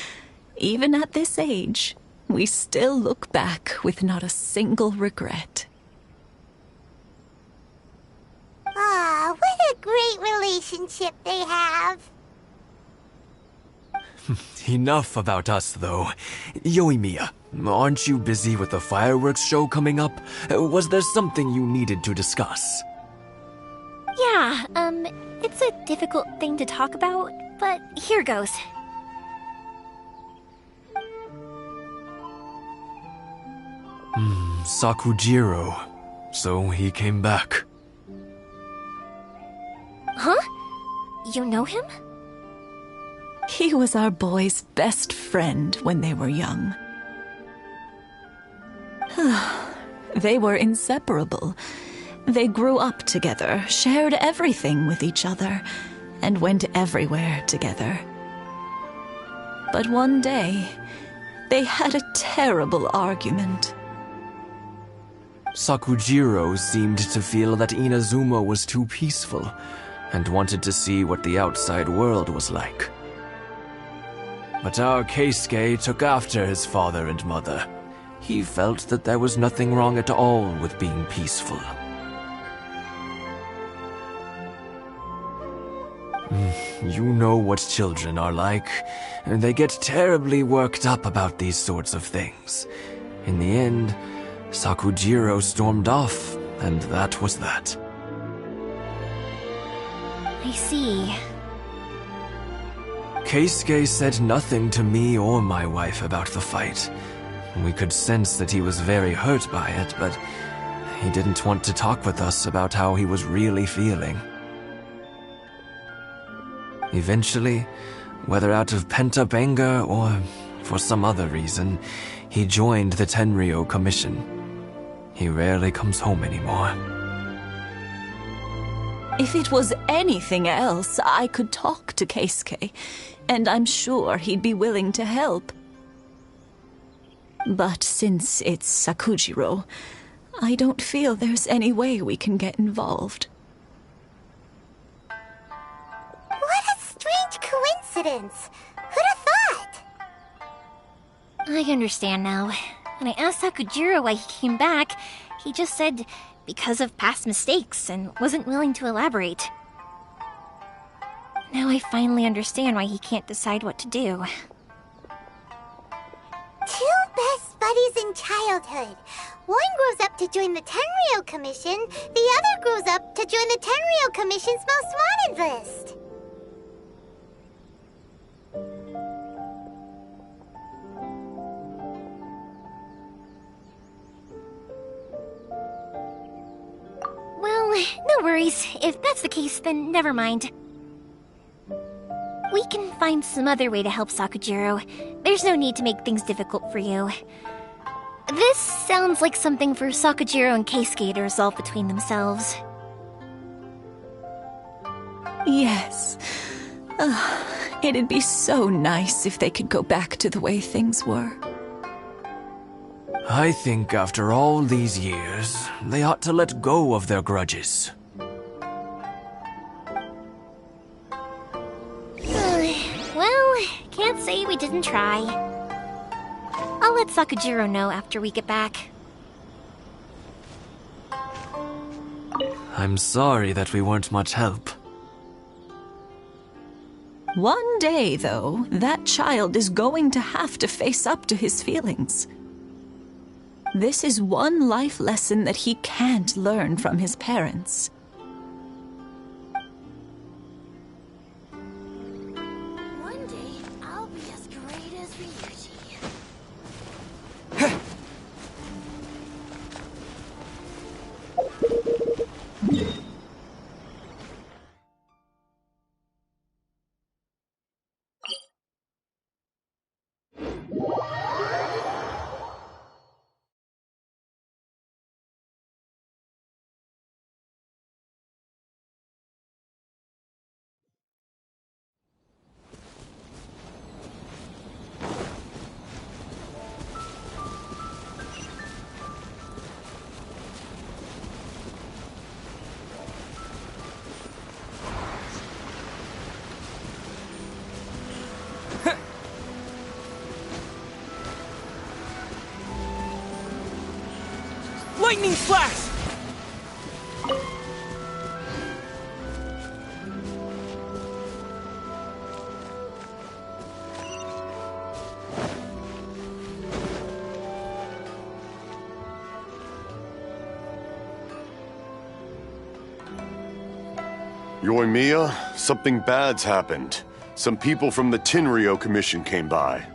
Even at this age, we still look back with not a single regret. Ah, what a great relationship they have. Enough about us, though. Yoimiya, aren't you busy with the fireworks show coming up? Was there something you needed to discuss? Yeah, it's a difficult thing to talk about, but here goes. Sakujiro. So he came back. Huh? You know him? He was our boy's best friend when they were young. They were inseparable. They grew up together, shared everything with each other, and went everywhere together. But one day, They had a terrible argument. Sakujiro seemed to feel that Inazuma was too peaceful and wanted to see what the outside world was like. But our Keisuke took after his father and mother. He felt that there was nothing wrong at all with being peaceful. You know what children are like, and they get terribly worked up about these sorts of things. In the end, Sakujiro stormed off, and that was that. I see. Keisuke said nothing to me or my wife about the fight. We could sense that he was very hurt by it, but he didn't want to talk with us about how he was really feeling. Eventually, whether out of pent-up anger or for some other reason, he joined the Tenryou Commission. He rarely comes home anymore. If it was anything else, I could talk to Keisuke, and I'm sure he'd be willing to help. But since it's Sakujiro, I don't feel there's any way we can get involved. What a strange coincidence! Who'd have thought? I understand now. When I asked Sakujiro why he came back, he just said because of past mistakes and wasn't willing to elaborate. Now I finally understand why he can't decide what to do. Two best buddies in childhood. One grows up to join the Tenryou Commission, the other grows up to join the Tenryou Commission's most wanted list. Well, no worries. If that's the case, then never mind. We can find some other way to help Sakujiro. There's no need to make things difficult for you. This sounds like something for Sakujiro and Keisuke to resolve between themselves. Yes. It'd be so nice if they could go back to the way things were. I think after all these years, they ought to let go of their grudges. Well, can't say we didn't try. I'll let Sakujiro know after we get back. I'm sorry that we weren't much help. One day, though, that child is going to have to face up to his feelings. This is one life lesson that he can't learn from his parents. One day, I'll be as great as Ryuji. Lightning flash! Yoimiya, something bad's happened. Some people from the Tenryou Commission came by.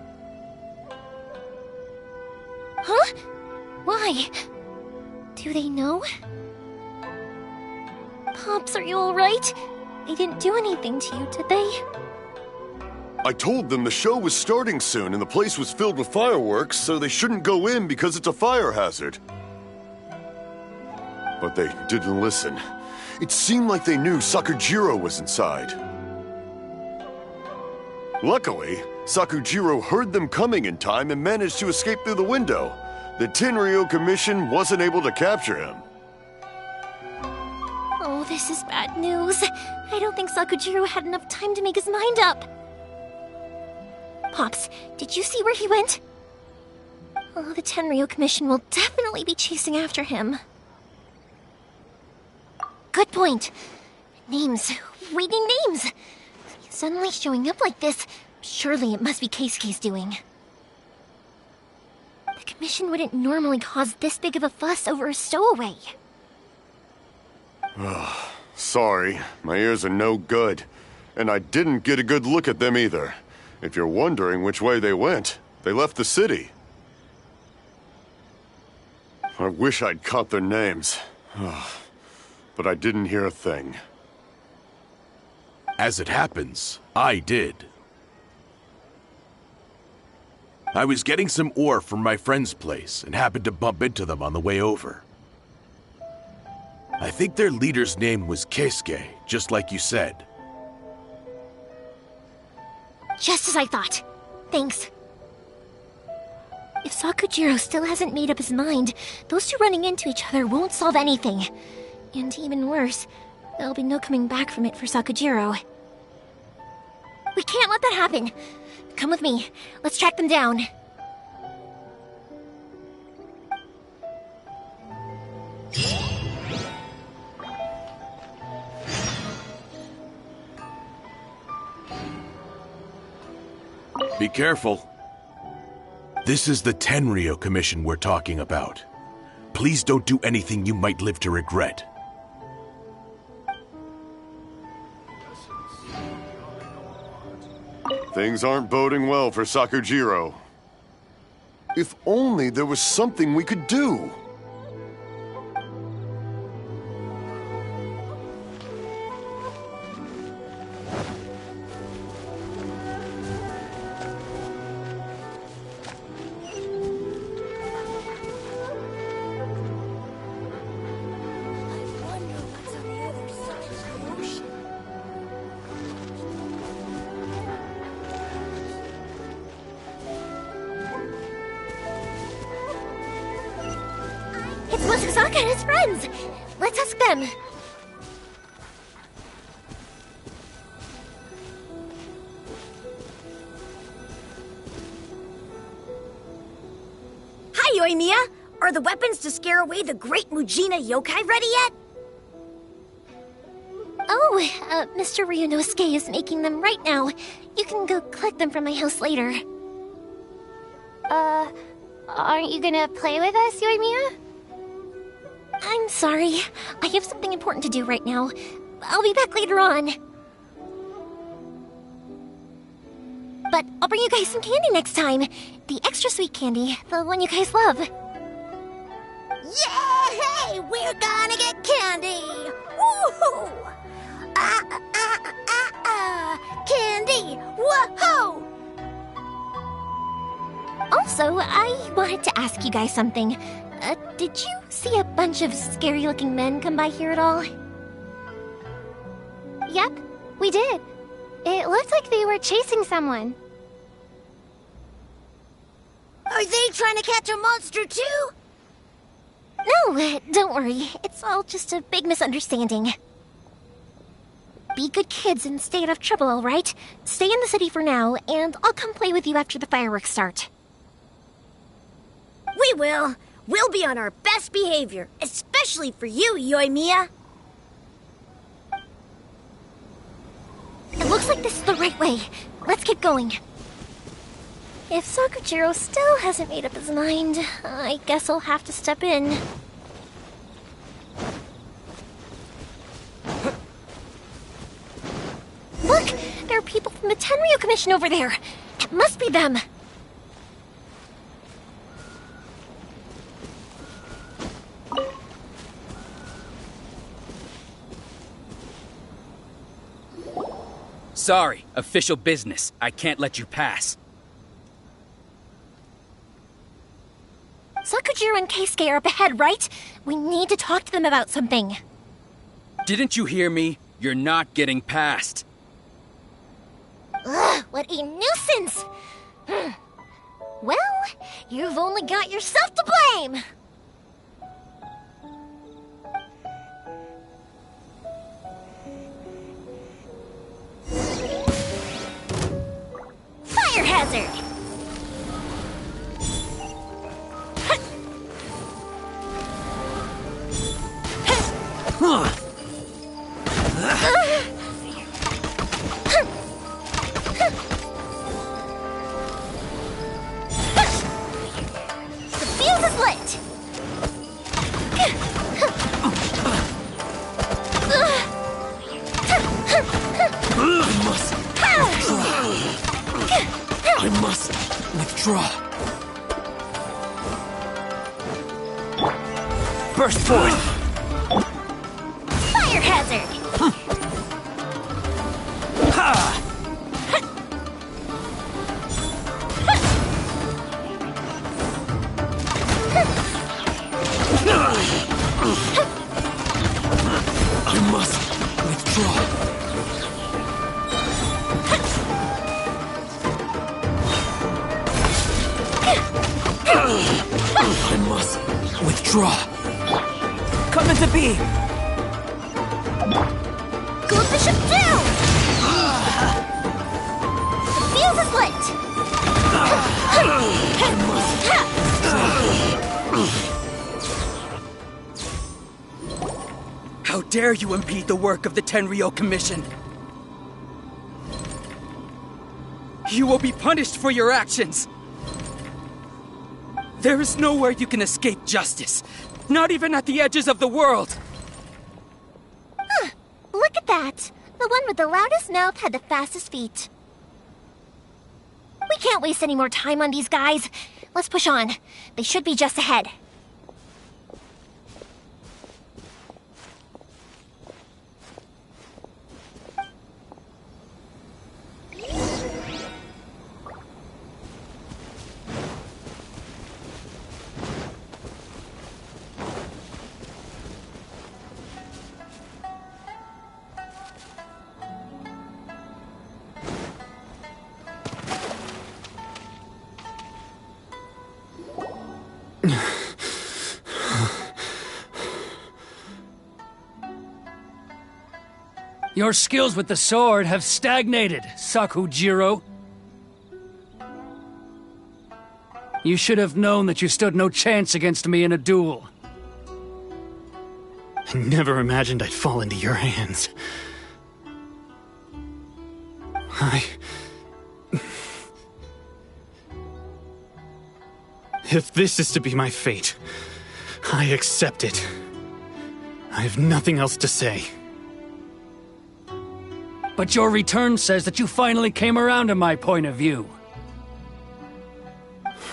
Huh? Why? Do they know? Pops, are you alright? They didn't do anything to you, did they? I told them the show was starting soon and the place was filled with fireworks, so they shouldn't go in because it's a fire hazard. But they didn't listen. It seemed like they knew Sakujiro was inside. Luckily, Sakujiro heard them coming in time and managed to escape through the window. The Tenryou Commission wasn't able to capture him. Oh, this is bad news. I don't think Sakujiro had enough time to make his mind up. Pops, did you see where he went? Oh, the Tenryou Commission will definitely be chasing after him. Good point. Names. We need names. Suddenly showing up like this, surely it must be Keisuke's doing. The Commission wouldn't normally cause this big of a fuss over a stowaway. Sorry, my ears are no good. And I didn't get a good look at them either. If you're wondering which way they went, they left the city. I wish I'd caught their names. But I didn't hear a thing. As it happens, I did. I was getting some ore from my friend's place and happened to bump into them on the way over. I think their leader's name was Keisuke, just like you said. Just as I thought. Thanks. If Sakujiro still hasn't made up his mind, those two running into each other won't solve anything. And even worse, there'll be no coming back from it for Sakujiro. We can't let that happen. Come with me. Let's track them down. Be careful. This is the Tenryou Commission we're talking about. Please don't do anything you might live to regret. Things aren't boding well for Sakujiro. If only there was something we could do. Sasaka and his friends! Let's ask them! Hi, Yoimiya! Are the weapons to scare away the great Mujina yokai ready yet? Oh, Mr. Ryunosuke is making them right now. You can go collect them from my house later. Aren't you gonna play with us, Yoimiya? I'm sorry. I have something important to do right now. I'll be back later on. But I'll bring you guys some candy next time. The extra sweet candy, the one you guys love. Yay! We're gonna get candy! Woohoo! Candy! Woohoo! Also, I wanted to ask you guys something. Did you see a bunch of scary-looking men come by here at all? Yep, we did. It looked like they were chasing someone. Are they trying to catch a monster too? No, don't worry. It's all just a big misunderstanding. Be good kids and stay out of trouble, all right? Stay in the city for now, and I'll come play with you after the fireworks start. We will. We'll be on our best behavior, especially for you, Yoimiya. It looks like this is the right way. Let's keep going. If Sakujiro still hasn't made up his mind, I guess I'll have to step in. Look! There are people from the Tenryou Commission over there! It must be them! Sorry, official business. I can't let you pass. Sakujiro and Keisuke are up ahead, right? We need to talk to them about something. Didn't you hear me? You're not getting past. Ugh, What a nuisance! Well, you've only got yourself to blame! Fire hazard! The fuse is lit! I must withdraw. Burst forth! Fire hazard! Ha! I must withdraw. I must withdraw. Come into being. Go bishop down! The fuse is lit! How dare you impede the work of the Tenryou Commission? You will be punished for your actions! There is nowhere you can escape justice, not even at the edges of the world! Huh, look at that! The one with the loudest mouth had the fastest feet. We can't waste any more time on these guys. Let's push on. They should be just ahead. Your skills with the sword have stagnated, Sakujiro. You should have known that you stood no chance against me in a duel. I never imagined I'd fall into your hands. If this is to be my fate, I accept it. I have nothing else to say. But your return says that you finally came around to my point of view.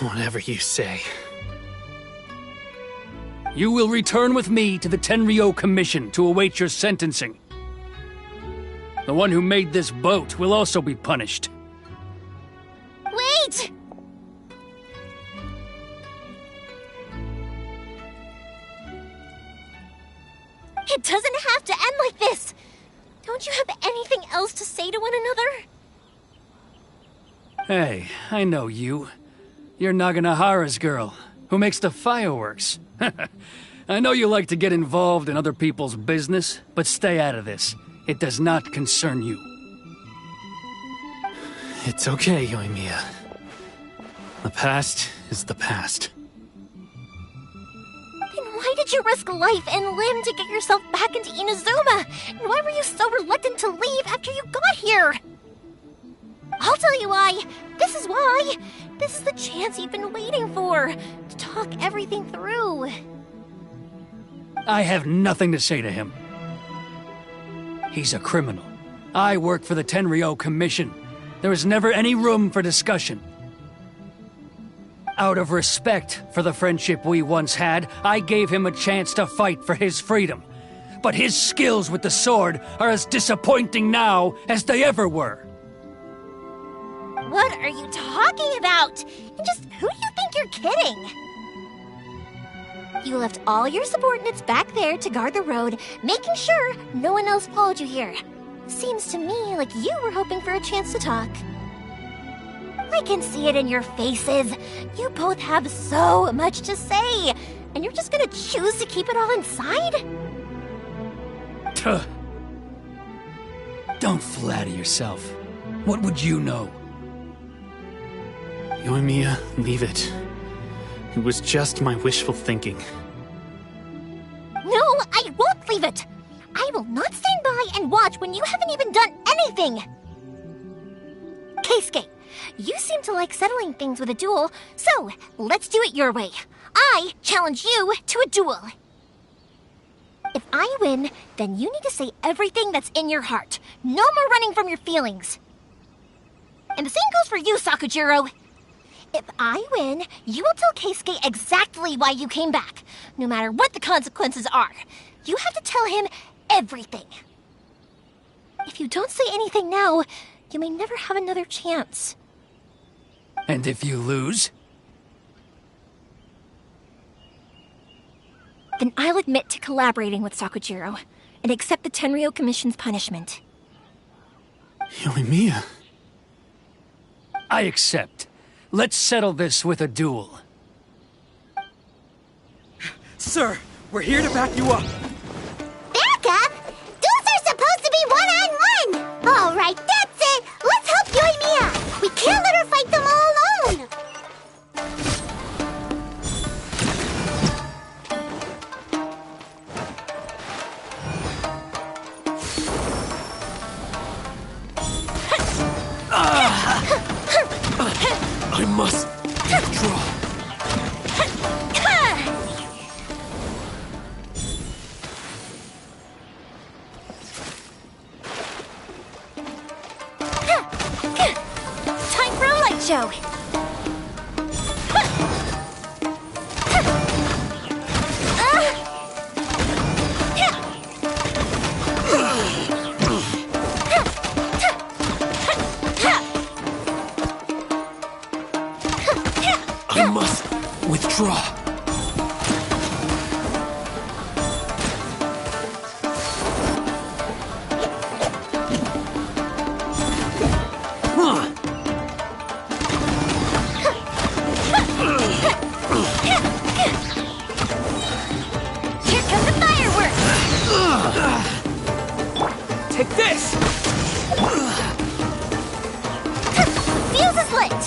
Whatever you say. You will return with me to the Tenryou Commission to await your sentencing. The one who made this boat will also be punished. Wait! It doesn't have to end like this! Don't you have anything else to say to one another? Hey, I know you. You're Naganohara's girl, who makes the fireworks. I know you like to get involved in other people's business, but stay out of this. It does not concern you. It's okay, Yoimiya. The past is the past. Then why did you risk life and limb to get yourself back into Inazuma? And why were you so reluctant to leave after you got here? I'll tell you why. This is why. This is the chance you've been waiting for, to talk everything through. I have nothing to say to him. He's a criminal. I work for the Tenryou Commission. There is never any room for discussion. Out of respect for the friendship we once had, I gave him a chance to fight for his freedom. But his skills with the sword are as disappointing now as they ever were. What are you talking about? And just who do you think you're kidding? You left all your subordinates back there to guard the road, making sure no one else followed you here. Seems to me like you were hoping for a chance to talk. I can see it in your faces. You both have so much to say, and you're just gonna choose to keep it all inside? Tuh. Don't flatter yourself. What would you know? Yoimiya, leave it. It was just my wishful thinking. No, I won't leave it! I will not stand by and watch when you haven't even done anything! Keisuke, you seem to like settling things with a duel, so let's do it your way. I challenge you to a duel. If I win, then you need to say everything that's in your heart. No more running from your feelings. And the same goes for you, Sakujiro. If I win, you will tell Keisuke exactly why you came back, no matter what the consequences are. You have to tell him everything. If you don't say anything now, you may never have another chance. And if you lose? Then I'll admit to collaborating with Sakujiro and accept the Tenryou Commission's punishment. Yoimiya. I accept. Let's settle this with a duel. Sir, we're here to back you up. Back up? Duels are supposed to be one-on-one! All right, that's it! Let's help Yoimiya! We can't let her fight them all alone! I must withdraw. Time for a light show! I must withdraw. Here come the fireworks! Take this! Fuse is lit!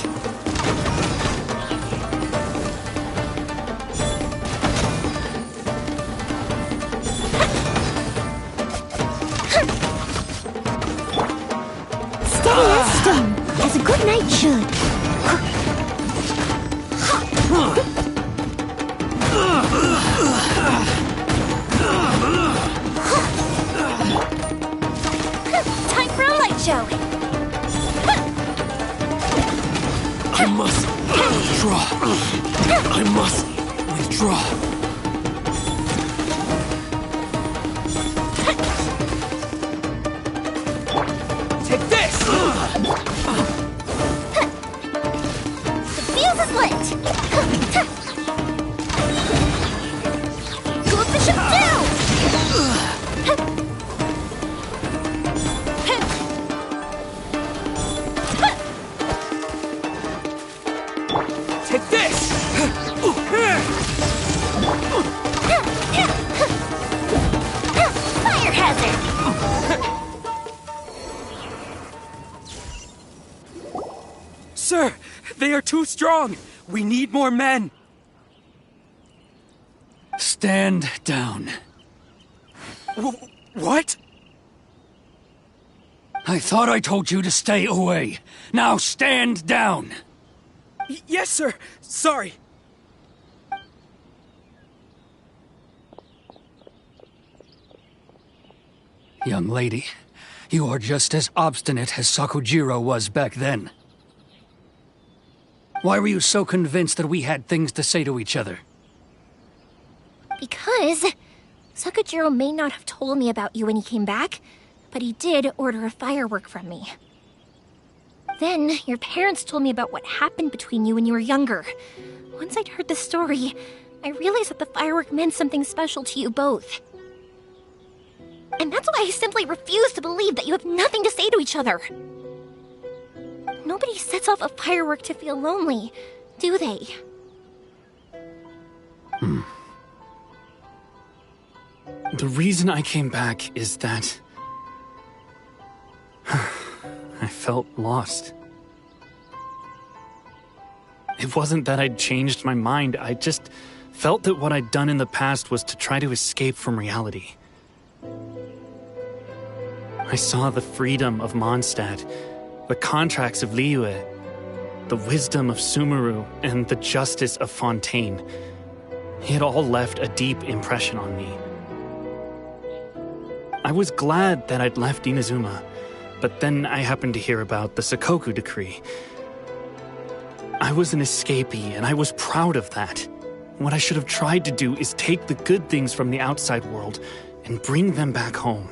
Steady as stone, as a good knight should. Time for a light show! I must withdraw. I must withdraw. Take this! The fuse is lit! Go Bishop down! Take this! Fire hazard! Sir, they are too strong. We need more men. Stand down. What? I thought I told you to stay away. Now stand down. Yes, sir. Sorry. Young lady, you are just as obstinate as Sakujiro was back then. Why were you so convinced that we had things to say to each other? Because Sakujiro may not have told me about you when he came back, but he did order a firework from me. Then your parents told me about what happened between you when you were younger. Once I'd heard the story, I realized that the firework meant something special to you both. And that's why I simply refuse to believe that you have nothing to say to each other. Nobody sets off a firework to feel lonely, do they? The reason I came back is that I felt lost. It wasn't that I'd changed my mind, I just felt that what I'd done in the past was to try to escape from reality. I saw the freedom of Mondstadt, the contracts of Liyue, the wisdom of Sumeru, and the justice of Fontaine. It all left a deep impression on me. I was glad that I'd left Inazuma, but then I happened to hear about the Sakoku Decree. I was an escapee, and I was proud of that. What I should have tried to do is take the good things from the outside world and bring them back home.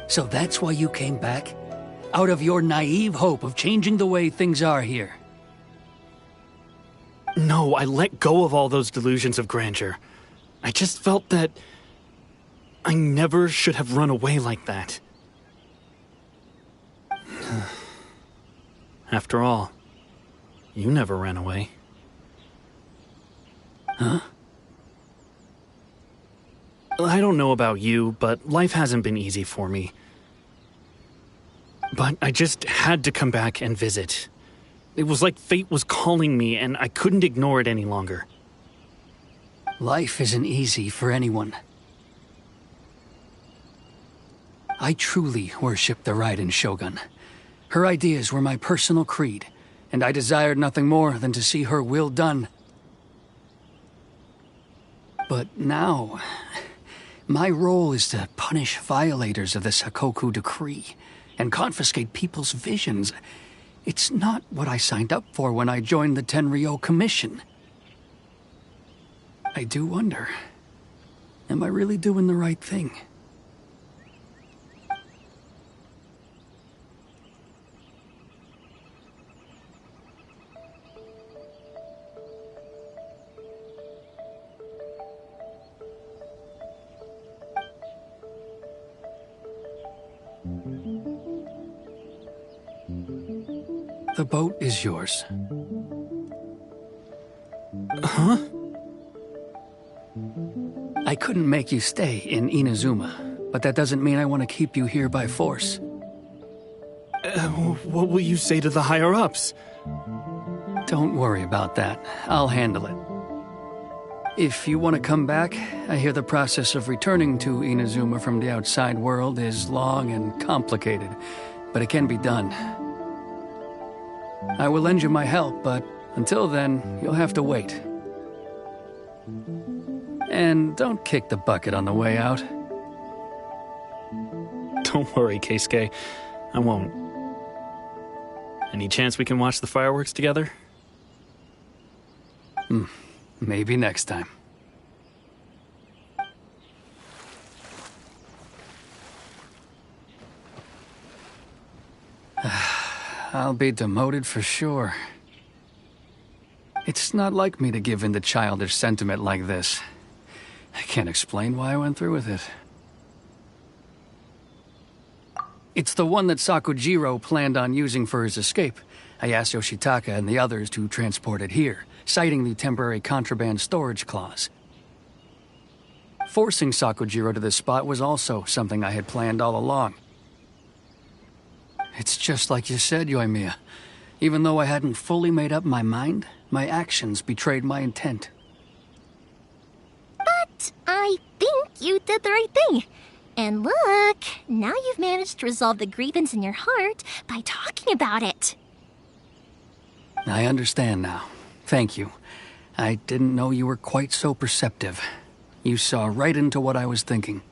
So that's why you came back? Out of your naive hope of changing the way things are here? No, I let go of all those delusions of grandeur. I just felt that I never should have run away like that. After all, you never ran away. Huh? I don't know about you, but life hasn't been easy for me. But I just had to come back and visit. It was like fate was calling me, and I couldn't ignore it any longer. Life isn't easy for anyone. I truly worship the Raiden Shogun. Her ideas were my personal creed, and I desired nothing more than to see her will done. But now, my role is to punish violators of the Sakoku Decree and confiscate people's visions. It's not what I signed up for when I joined the Tenryou Commission. I do wonder, am I really doing the right thing? The boat is yours. Huh? I couldn't make you stay in Inazuma, but that doesn't mean I want to keep you here by force. What will you say to the higher-ups? Don't worry about that. I'll handle it. If you want to come back, I hear the process of returning to Inazuma from the outside world is long and complicated, but it can be done. I will lend you my help, but until then, you'll have to wait. And don't kick the bucket on the way out. Don't worry, Keisuke. I won't. Any chance we can watch the fireworks together? Maybe next time. I'll be demoted for sure. It's not like me to give in to childish sentiment like this. I can't explain why I went through with it. It's the one that Sakujiro planned on using for his escape. I asked Yoshitaka and the others to transport it here, citing the temporary contraband storage clause. Forcing Sakujiro to this spot was also something I had planned all along. It's just like you said, Yoimiya. Even though I hadn't fully made up my mind, my actions betrayed my intent. But I think you did the right thing. And look, now you've managed to resolve the grievance in your heart by talking about it. I understand now. Thank you. I didn't know you were quite so perceptive. You saw right into what I was thinking.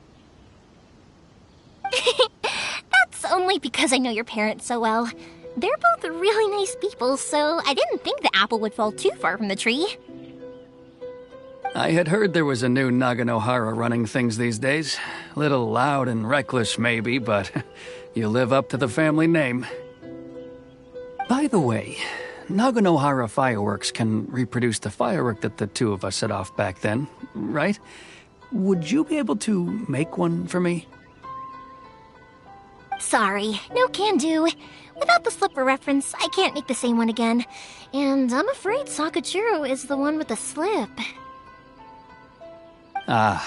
That's only because I know your parents so well. They're both really nice people, so I didn't think the apple would fall too far from the tree. I had heard there was a new Naganohara running things these days. Little loud and reckless, maybe, but you live up to the family name. By the way, Naganohara fireworks can reproduce the firework that the two of us set off back then, right? Would you be able to make one for me? Sorry, no can do. Without the slipper reference, I can't make the same one again. And I'm afraid Sakujiro is the one with the slip. Ah,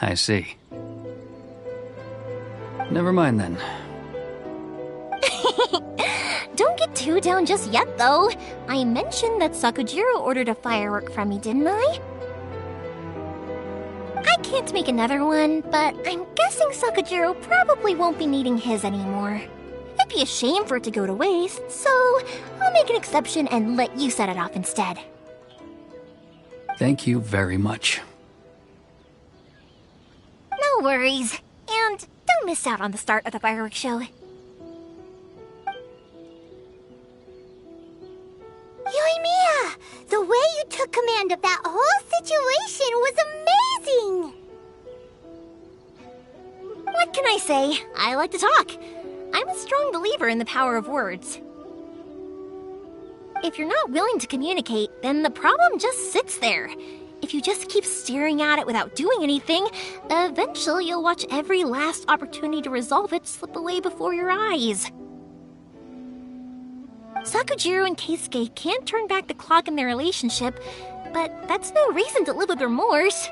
I see. Never mind then. Don't get too down just yet, though. I mentioned that Sakujiro ordered a firework from me, didn't I? I can't make another one, but I'm guessing Sakujiro probably won't be needing his anymore. It'd be a shame for it to go to waste, so I'll make an exception and let you set it off instead. Thank you very much. No worries. And don't miss out on the start of the fireworks show. Yoimiya! The way you took command of that whole situation was amazing! What can I say? I like to talk. I'm a strong believer in the power of words. If you're not willing to communicate, then the problem just sits there. If you just keep staring at it without doing anything, eventually you'll watch every last opportunity to resolve it slip away before your eyes. Sakujiro and Keisuke can't turn back the clock in their relationship, but that's no reason to live with remorse.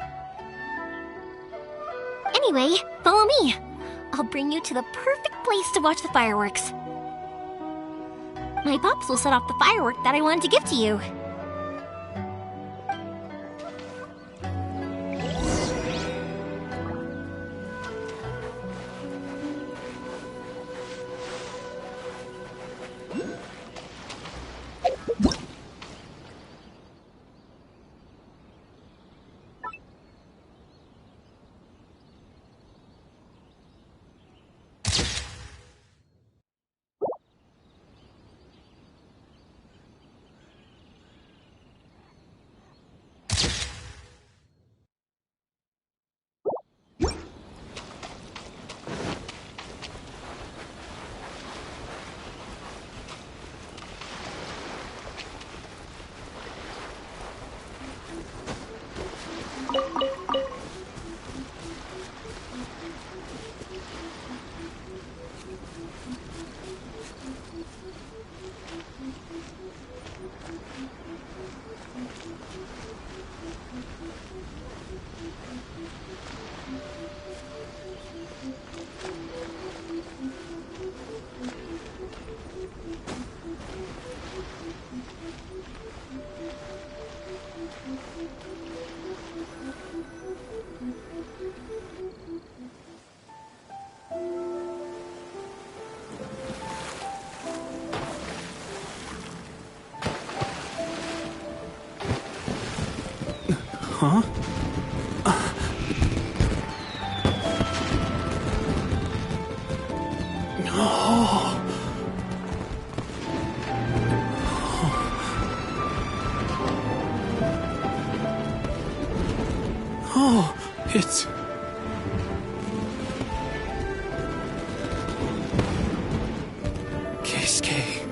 Anyway, follow me. I'll bring you to the perfect place to watch the fireworks. My pops will set off the firework that I wanted to give to you. Huh? Oh, it's... Keisuke.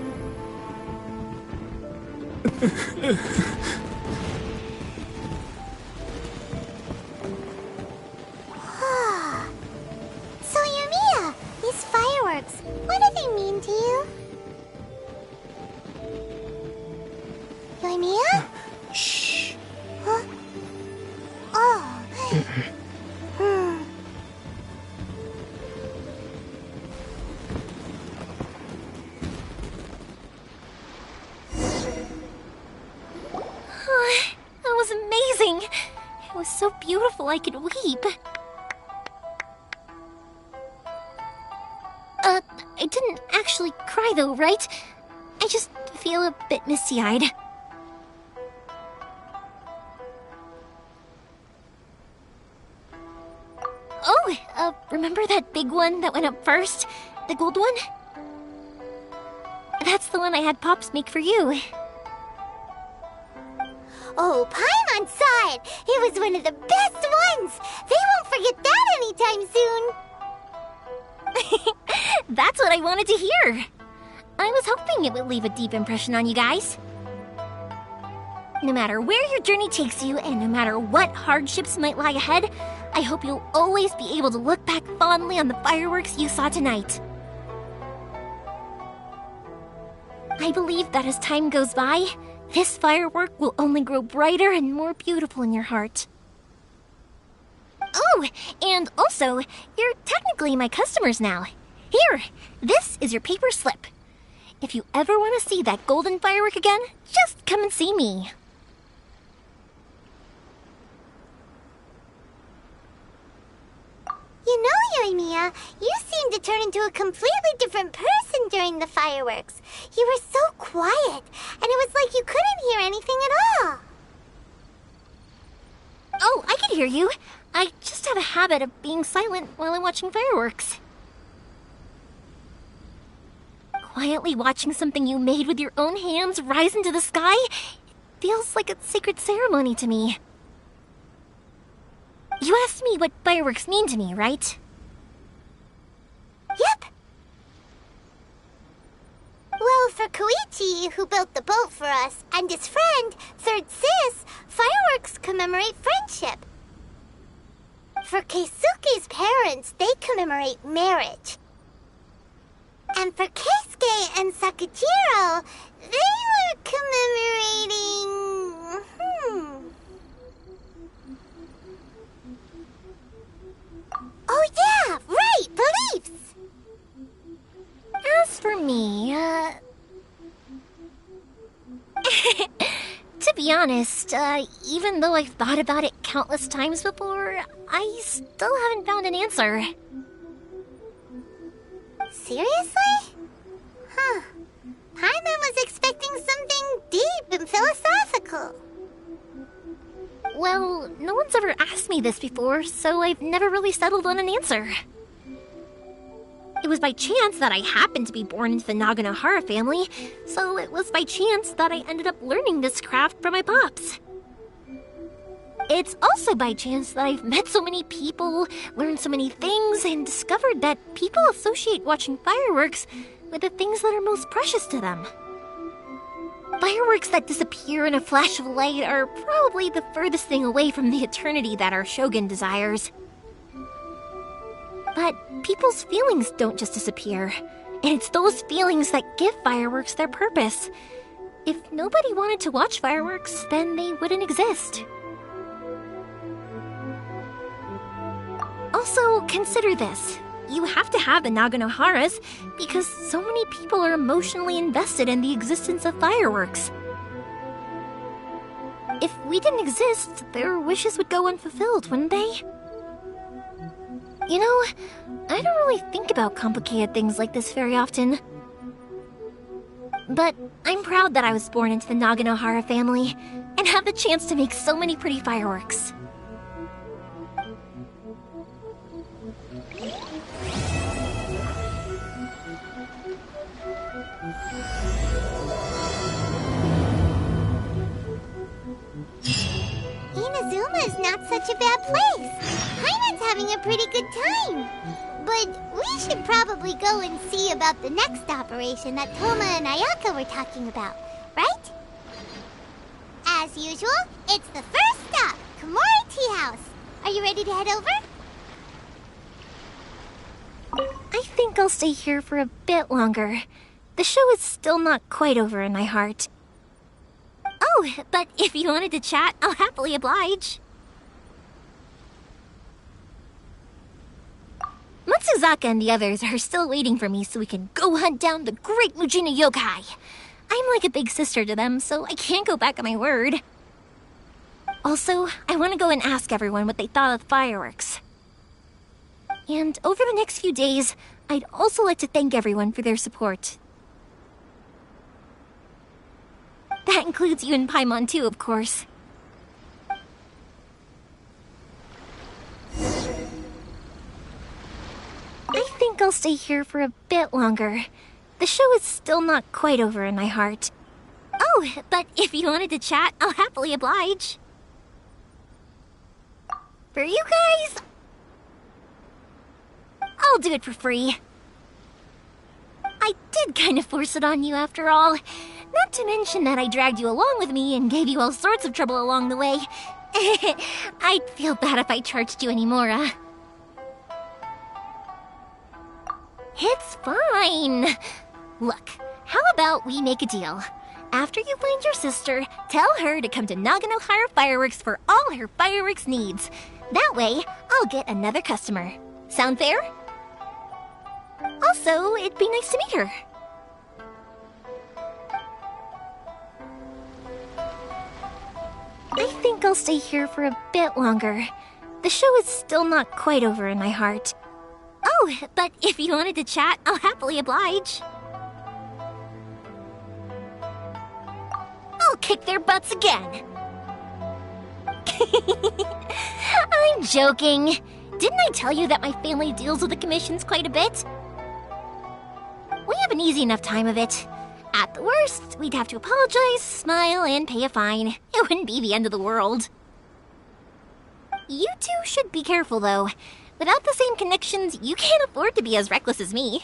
So, Yoimiya, these fireworks, what do they mean to you? Yoimiya? Shh. Huh? Oh. That was amazing. It was so beautiful I could weep. I didn't actually cry though, right? I just feel a bit misty-eyed. Oh, remember that big one that went up first? The gold one? That's the one I had Pops make for you. Oh, Paimon saw it! It was one of the best ones! They won't forget that anytime soon! That's what I wanted to hear. I was hoping it would leave a deep impression on you guys. No matter where your journey takes you, and no matter what hardships might lie ahead, I hope you'll always be able to look back fondly on the fireworks you saw tonight. I believe that as time goes by, this firework will only grow brighter and more beautiful in your heart. Oh, and also, you're technically my customers now. Here, this is your paper slip. If you ever want to see that golden firework again, just come and see me. You know, Yoimiya, you seemed to turn into a completely different person during the fireworks. You were so quiet, and it was like you couldn't hear anything at all. Oh, I can hear you. I just have a habit of being silent while I'm watching fireworks. Quietly watching something you made with your own hands rise into the sky, it feels like a sacred ceremony to me. You asked me what fireworks mean to me, right? Yep. Well, for Koichi, who built the boat for us, and his friend, Third Sis, fireworks commemorate friendship. For Keisuke's parents, they commemorate marriage. And for Keisuke and Sakujiro, they were commemorating... Oh yeah, right, beliefs! As for me, to be honest, even though I've thought about it countless times before, I still haven't found an answer. Seriously? Huh. Paimon was expecting something deep and philosophical. Well, no one's ever asked me this before, so I've never really settled on an answer. It was by chance that I happened to be born into the Naganohara family, so it was by chance that I ended up learning this craft from my pops. It's also by chance that I've met so many people, learned so many things, and discovered that people associate watching fireworks with the things that are most precious to them. Fireworks that disappear in a flash of light are probably the furthest thing away from the eternity that our shogun desires. But people's feelings don't just disappear, and it's those feelings that give fireworks their purpose. If nobody wanted to watch fireworks, then they wouldn't exist. Also, consider this. You have to have the Naganoharas because so many people are emotionally invested in the existence of fireworks. If we didn't exist, their wishes would go unfulfilled, wouldn't they? You know, I don't really think about complicated things like this very often. But I'm proud that I was born into the Naganohara family and have the chance to make so many pretty fireworks. Inazuma is not such a bad place. Paimon's having a pretty good time. But we should probably go and see about the next operation that Toma and Ayaka were talking about, right? As usual, it's the first stop, Komori Tea House. Are you ready to head over? I think I'll stay here for a bit longer. The show is still not quite over in my heart. Oh, but if you wanted to chat, I'll happily oblige. Matsuzaka and the others are still waiting for me so we can go hunt down the great Mujina yokai. I'm like a big sister to them, so I can't go back on my word. Also, I want to go and ask everyone what they thought of the fireworks. And over the next few days, I'd also like to thank everyone for their support. That includes you and Paimon too, of course. I think I'll stay here for a bit longer. The show is still not quite over in my heart. Oh, but if you wanted to chat, I'll happily oblige. For you guys, I'll do it for free. I did kind of force it on you after all. Not to mention that I dragged you along with me and gave you all sorts of trouble along the way. I'd feel bad if I charged you anymore, huh? It's fine. Look, how about we make a deal? After you find your sister, tell her to come to Naganohara Fireworks for all her fireworks needs. That way, I'll get another customer. Sound fair? Also, it'd be nice to meet her. I think I'll stay here for a bit longer. The show is still not quite over in my heart. Oh, but if you wanted to chat, I'll happily oblige. I'll kick their butts again. I'm joking. Didn't I tell you that my family deals with the commissions quite a bit? We have an easy enough time of it. At the worst, we'd have to apologize, smile, and pay a fine. It wouldn't be the end of the world. You two should be careful, though. Without the same connections, you can't afford to be as reckless as me.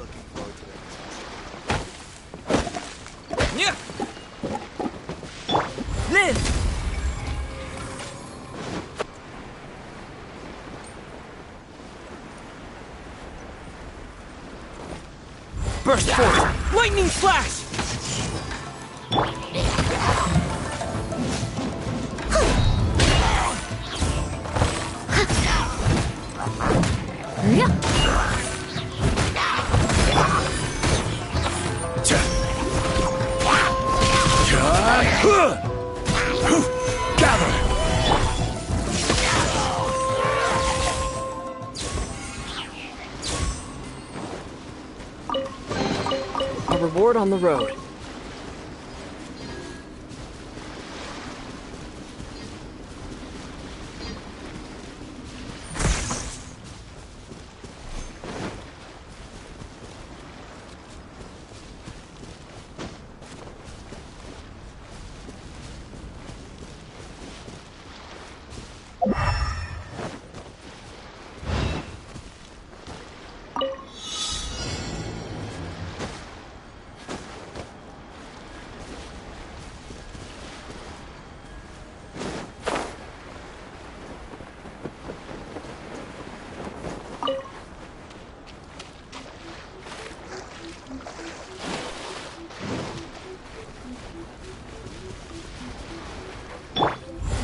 looking forward to Yeah. Live. Burst forth! Lightning flash! A reward on the road.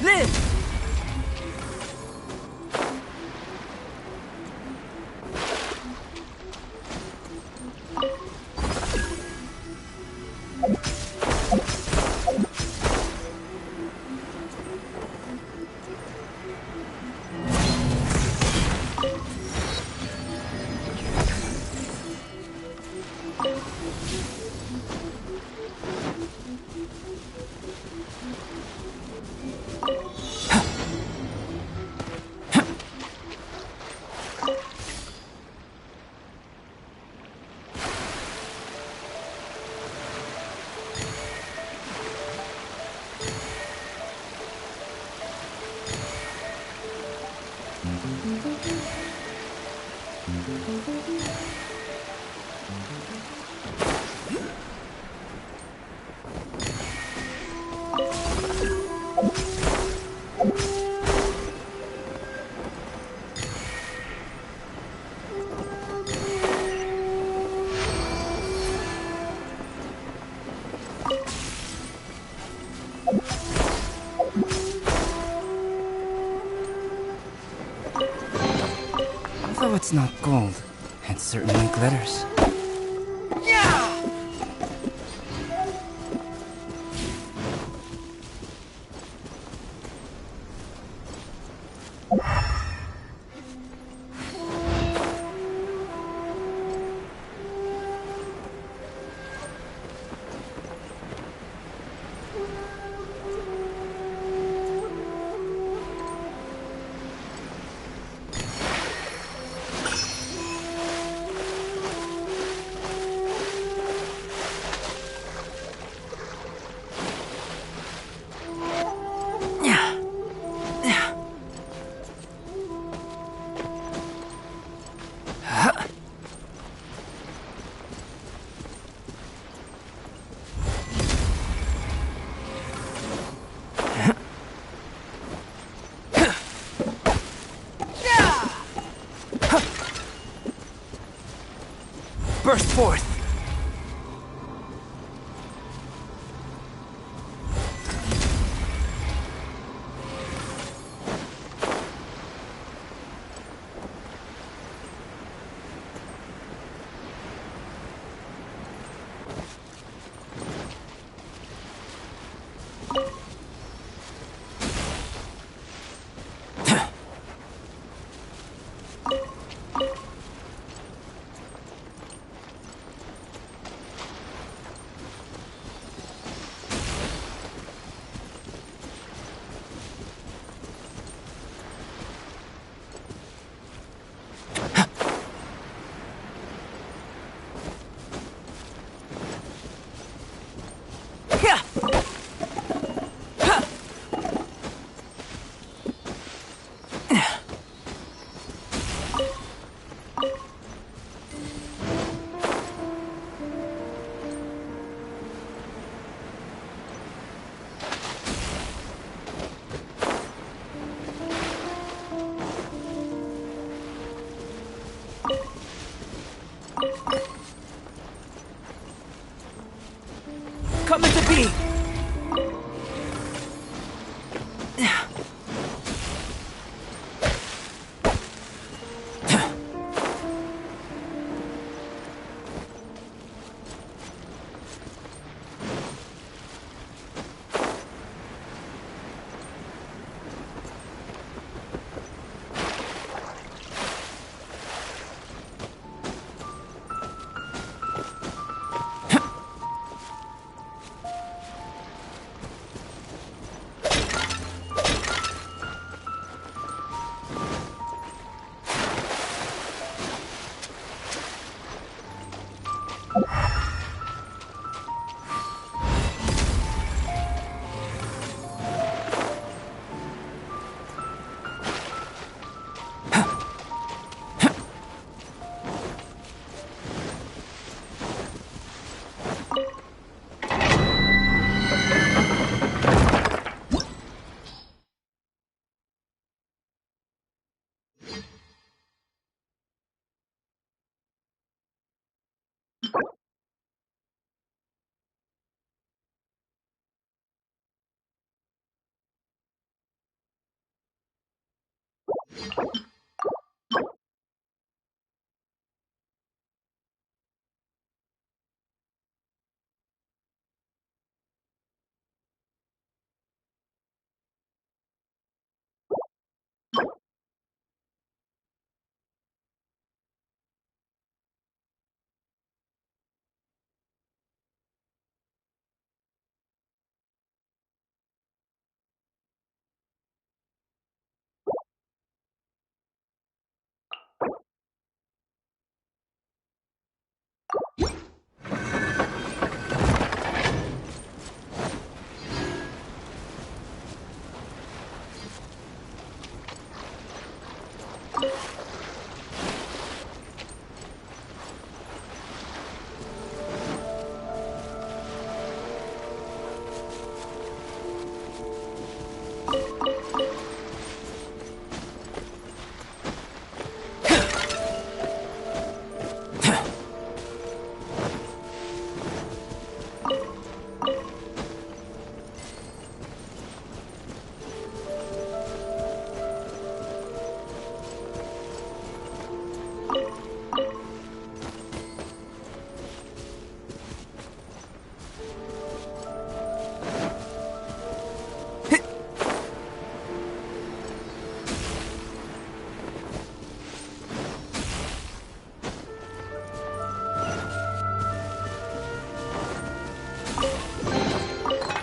Live! Although it's not gold, it certainly glitters. Burst forth!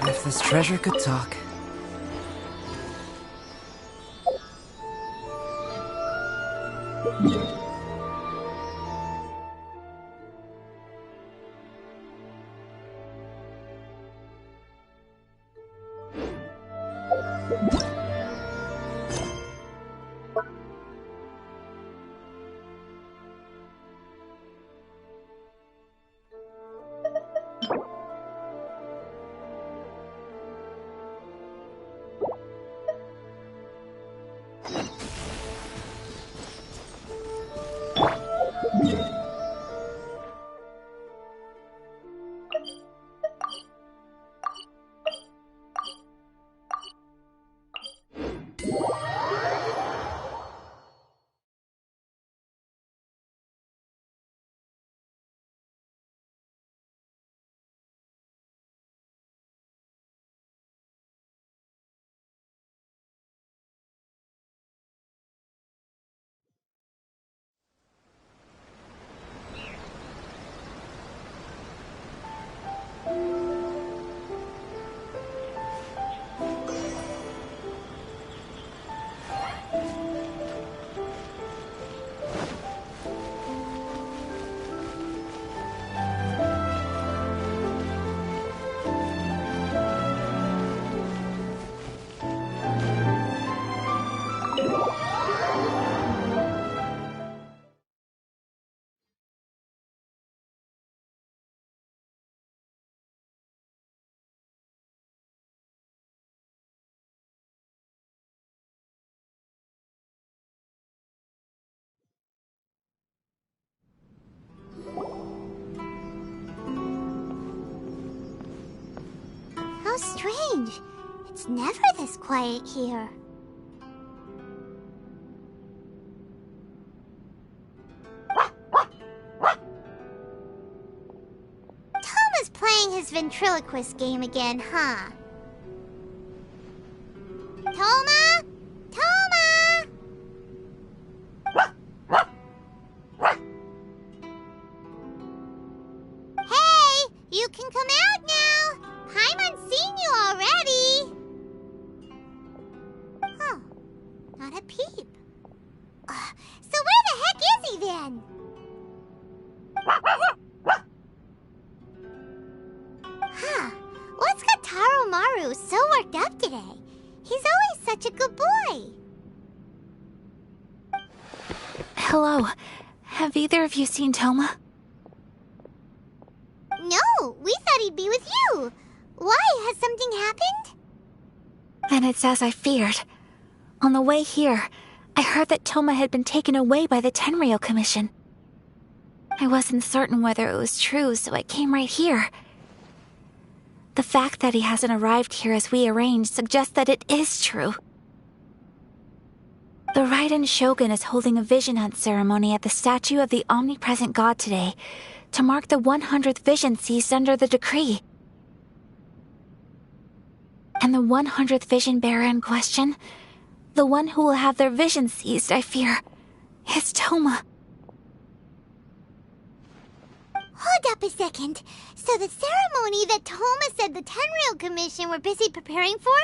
If this treasure could talk. How strange. It's never this quiet here. Toma's playing his ventriloquist game again, huh? Toma? Toma! Hey, you can come out now. Paimon's seen you already. Huh, not a peep. So where the heck is he then? Huh, what's got Taro Maru so worked up today? He's always such a good boy. Hello. Have either of you seen Toma? No, we thought he'd be with you. Why? Has something happened? Then it's as I feared. On the way here, I heard that Toma had been taken away by the Tenryou Commission. I wasn't certain whether it was true, so I came right here. The fact that he hasn't arrived here as we arranged suggests that it is true. The Raiden Shogun is holding a vision hunt ceremony at the statue of the omnipresent god today to mark the 100th vision seized under the decree. And the 100th vision bearer in question, the one who will have their vision seized, I fear, is Toma. Hold up a second. So the ceremony that Toma said the Tenryou Commission were busy preparing for,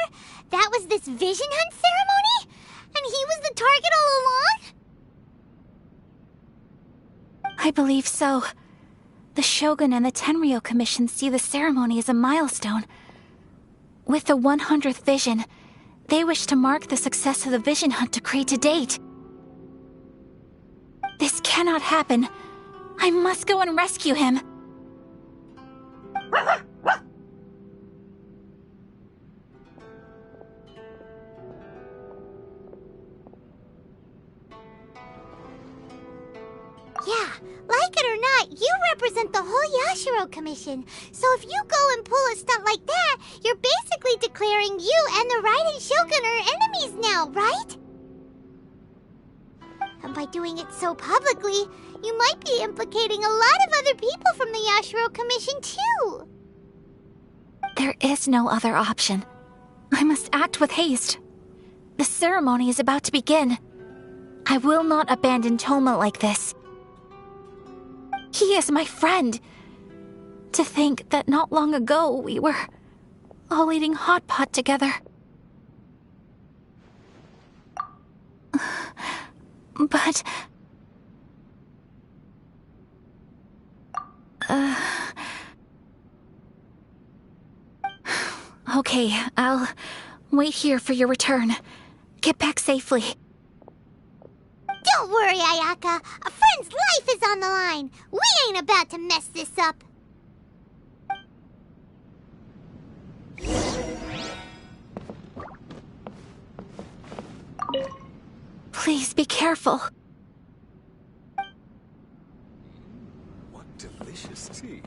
that was this vision hunt ceremony? And he was the target all along? I believe so. The Shogun and the Tenryou Commission see the ceremony as a milestone. With the 100th vision, they wish to mark the success of the vision hunt decree to date. This cannot happen. I must go and rescue him. Yeah, like it or not, you represent the whole Yashiro Commission. So if you go and pull a stunt like that, you're basically declaring you and the Raiden Shogun are enemies now, right? And by doing it so publicly, you might be implicating a lot of other people from the Yashiro Commission too. There is no other option. I must act with haste. The ceremony is about to begin. I will not abandon Toma like this. He is my friend. To think that not long ago we were all eating Hotpot together. But... Okay, I'll wait here for your return. Get back safely. Don't worry, Ayaka. A friend's life is on the line. We ain't about to mess this up. Please be careful. What delicious tea.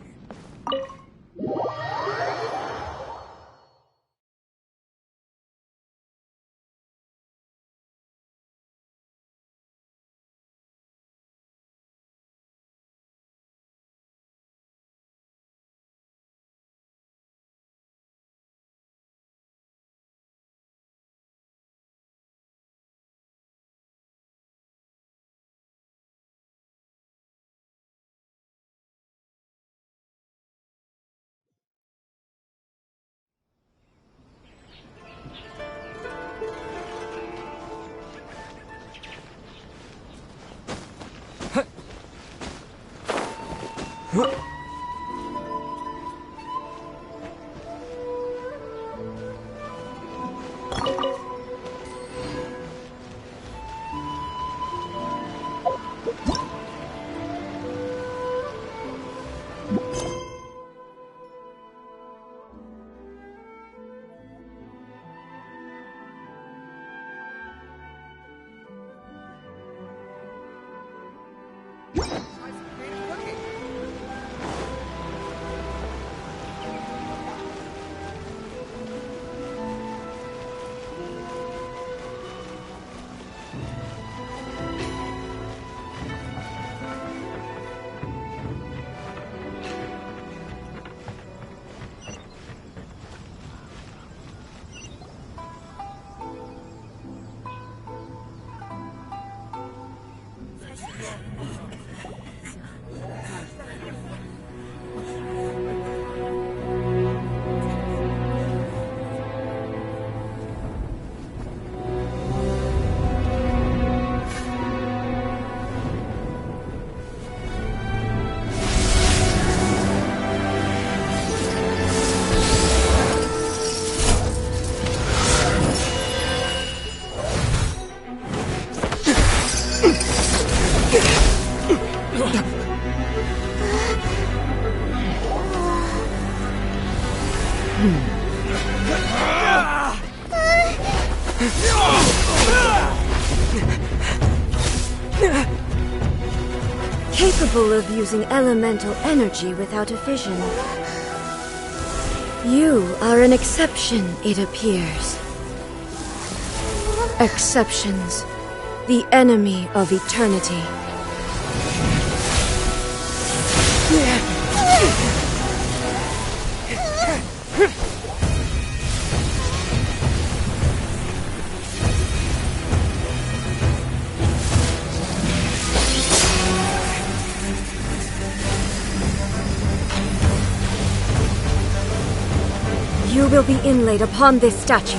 Capable of using elemental energy without a fission. You are an exception, it appears. Exceptions. The enemy of eternity. You will be inlaid upon this statue.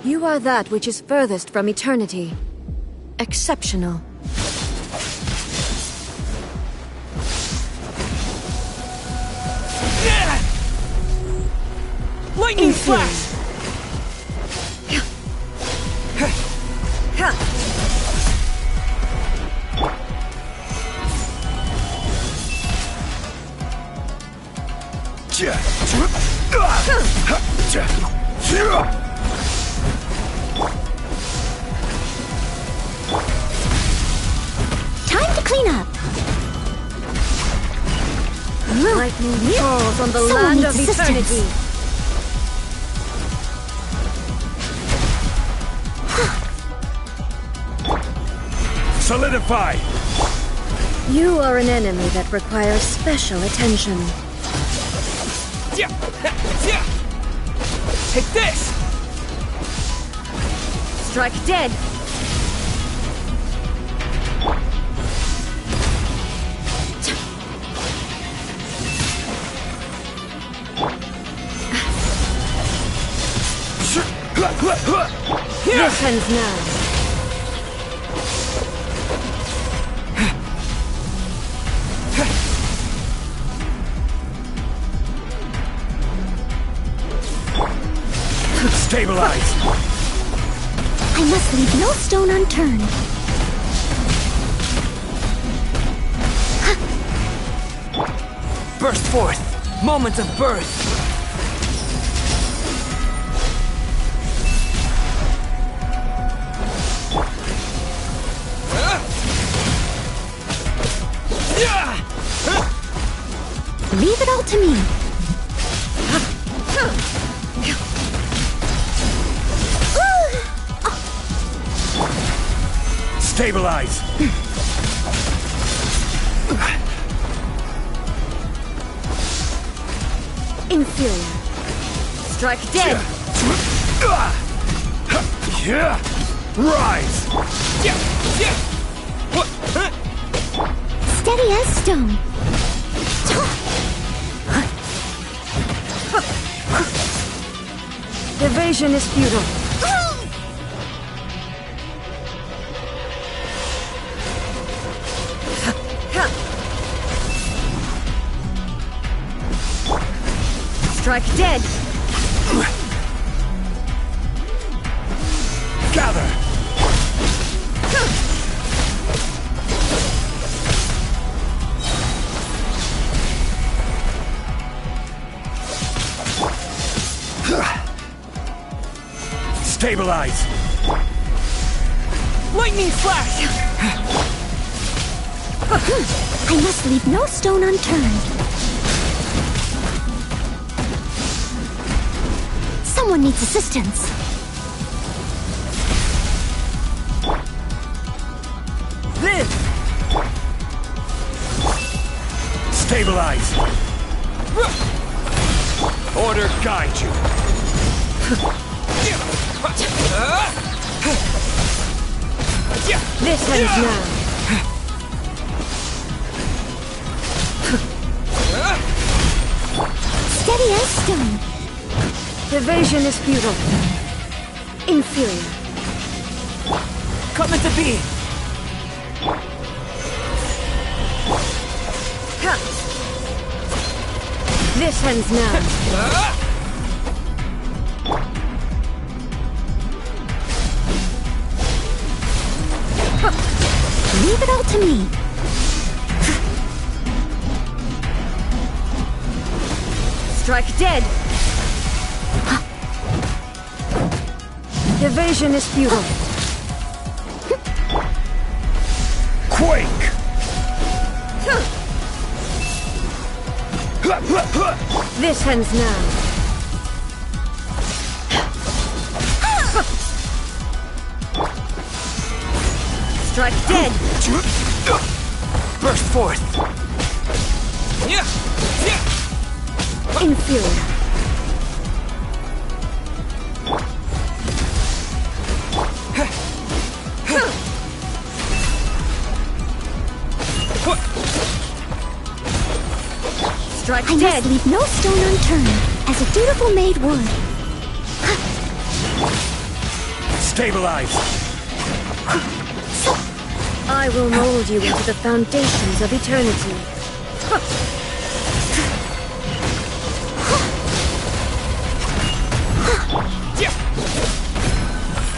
You are that which is furthest from eternity. Exceptional. Lightning flash! Time to clean up. Lightning falls on the Someone land of needs assistance. eternity. Solidify! You are an enemy that requires special attention. Take this! Strike dead! Your turns now. Stabilize! I must leave no stone unturned. Burst forth! Moment of birth! Leave it all to me. Stabilize! Inferior. Strike dead! Rise! Steady as stone. Evasion is futile. Strike dead! Gather! Stabilize! Lightning flash! I must leave no stone unturned. Someone needs assistance. Stabilize! Order guide you! This ends now. Steady as stone. Evasion is futile. Inferior. Coming to be! Ha! This ends now. Leave it all to me. Strike dead. Evasion is futile. Quake! This ends now. Strike dead. Burst forth! Inferior. Strike I dead. must leave no stone unturned, as a dutiful maid would. Stabilize! I will mold you into the foundations of eternity.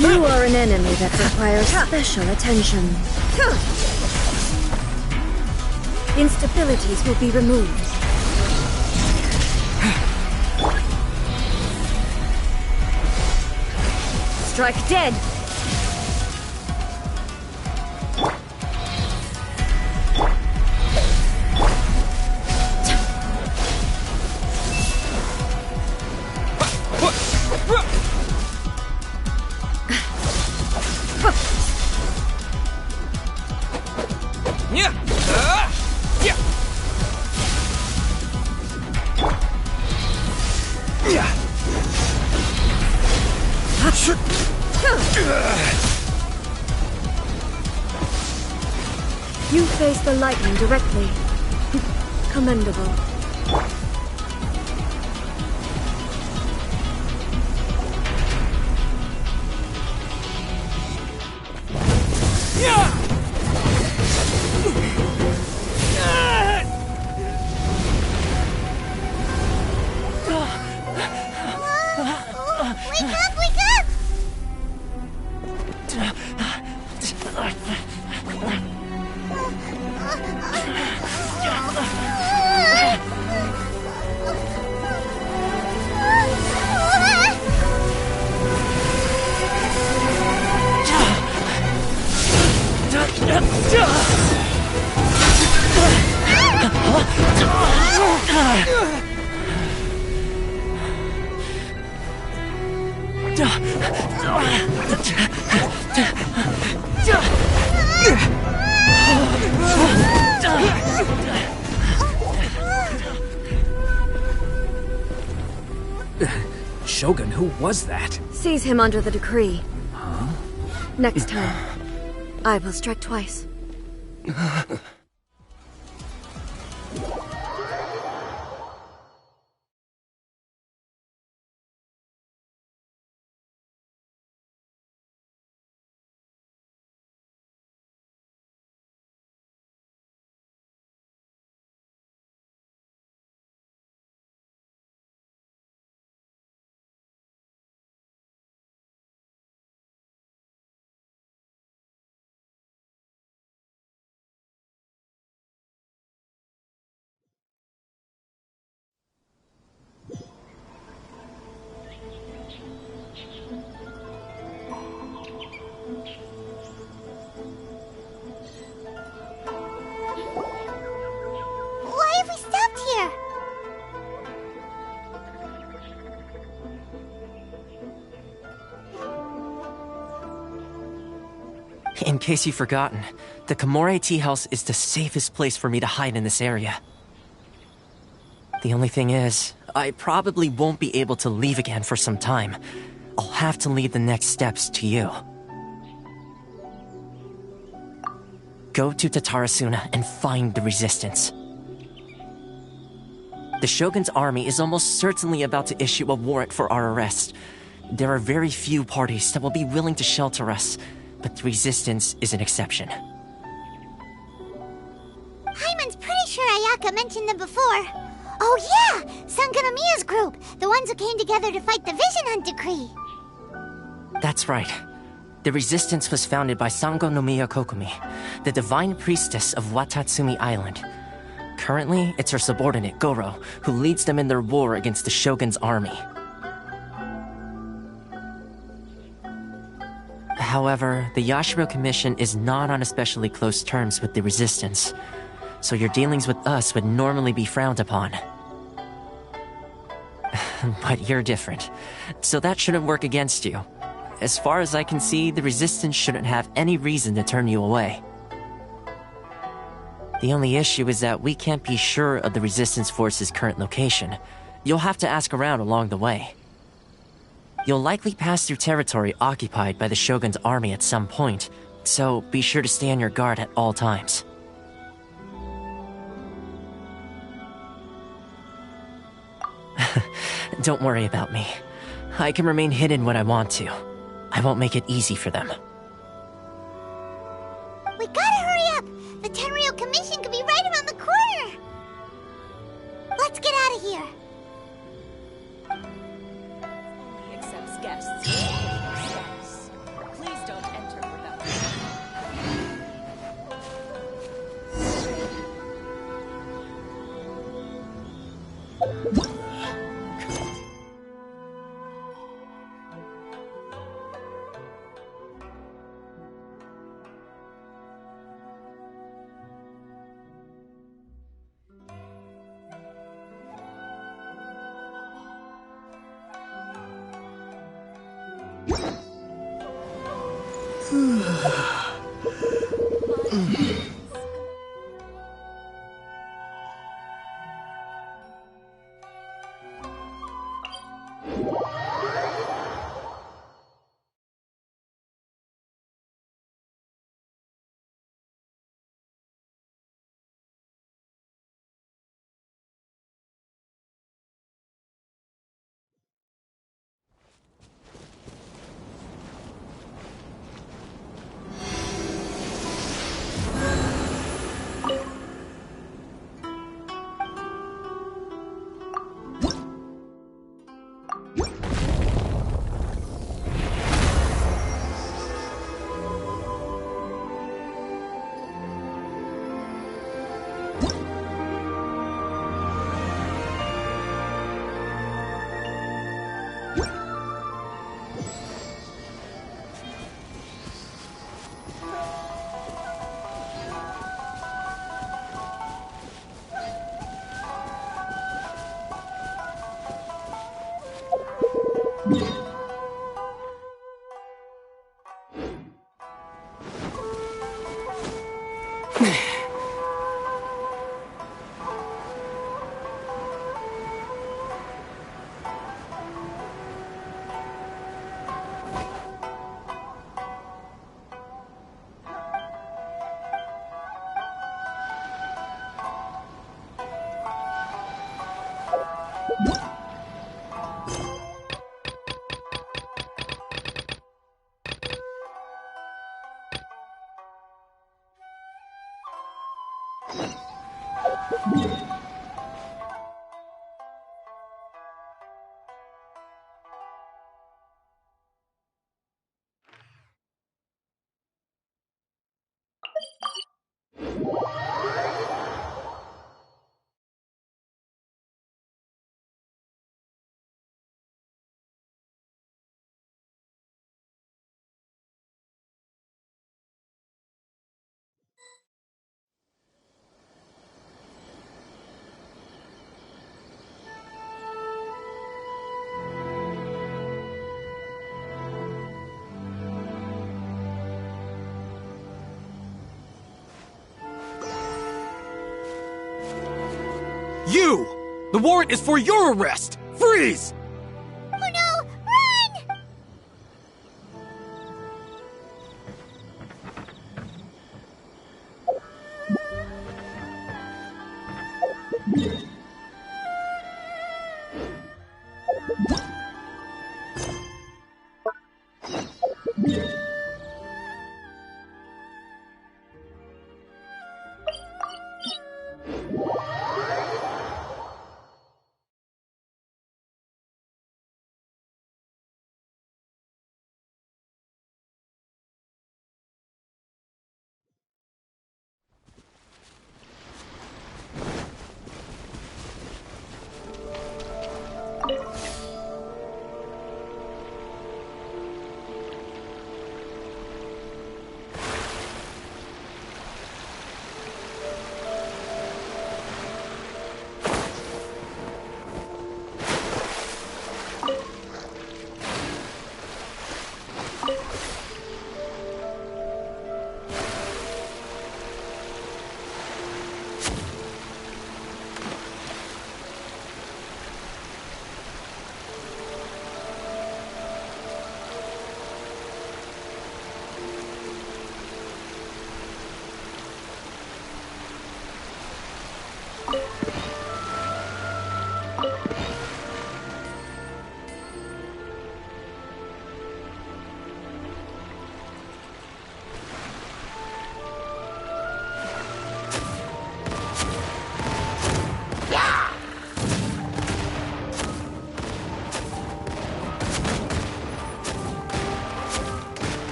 You are an enemy that requires special attention. Instabilities will be removed. Strike dead! You face the lightning directly. Commendable. Wake up, wake up! Shogun, who was that? Seize him under the decree. Next time, I will strike twice. Why have we stopped here? In case you've forgotten, the Komore Tea House is the safest place for me to hide in this area. The only thing is, I probably won't be able to leave again for some time. I'll have to leave the next steps to you. Go to Tatarasuna and find the resistance. The Shogun's army is almost certainly about to issue a warrant for our arrest. There are very few parties that will be willing to shelter us, but the resistance is an exception. Hyman's pretty sure Ayaka mentioned them before. Oh yeah! Sangonomiya's group! The ones who came together to fight the Vision Hunt Decree! That's right. The resistance was founded by Sangonomiya Kokumi, the divine priestess of Watatsumi Island. Currently, it's her subordinate, Goro, who leads them in their war against the Shogun's army. However, the Yashiro Commission is not on especially close terms with the resistance, so your dealings with us would normally be frowned upon. But you're different, so that shouldn't work against you. As far as I can see, the resistance shouldn't have any reason to turn you away. The only issue is that we can't be sure of the resistance force's current location. You'll have to ask around along the way. You'll likely pass through territory occupied by the Shogun's army at some point, so be sure to stay on your guard at all times. Don't worry about me. I can remain hidden when I want to. I won't make it easy for them. We gotta hurry up! The Tenryou Commission could be right around the corner! Let's get out of here! Only accepts guests. Yes. Please don't enter without You! The warrant is for your arrest! Freeze! Oh no! Run!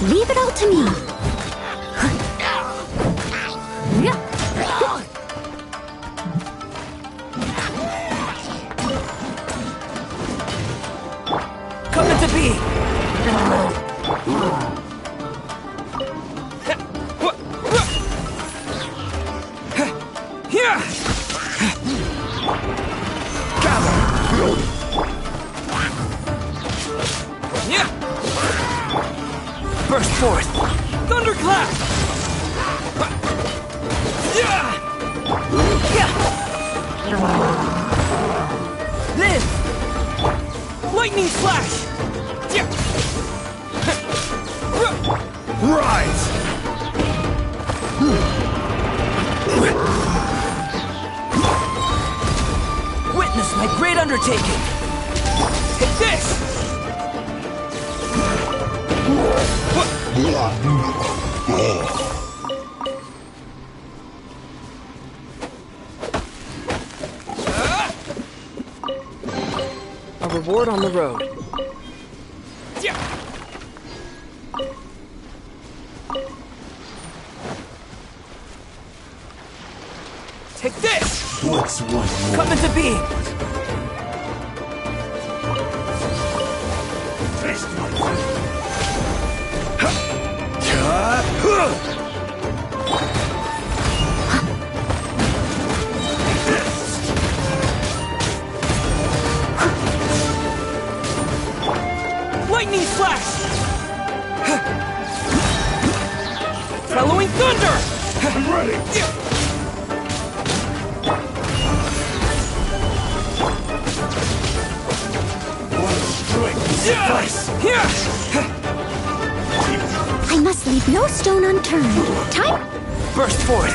Leave it all to me. Coming to be. Burst forth! Thunderclap! Live! Lightning Slash! Rise! Witness my great undertaking! Take this! A reward on the road. Take this! What's one more? Coming to be! Lightning Slash! Following Thunder! I'm ready! One strike suffice! I must leave no stone unturned. Time? Burst forth!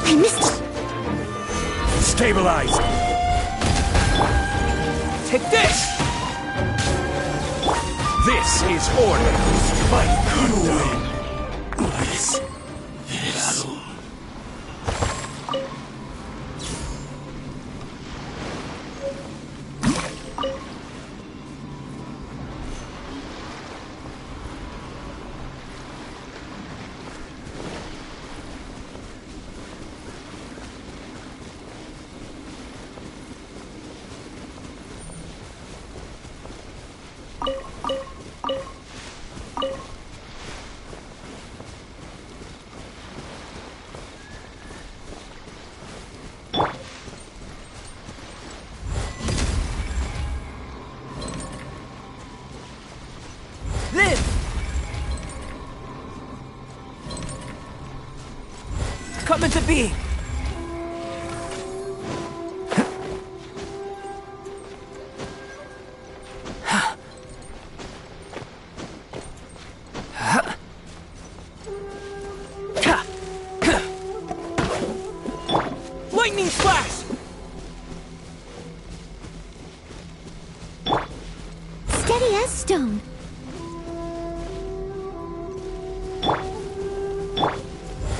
I missed it. Stabilize! Take this! This is order! Fight could win! This is... into being! Lightning flash! Steady as stone.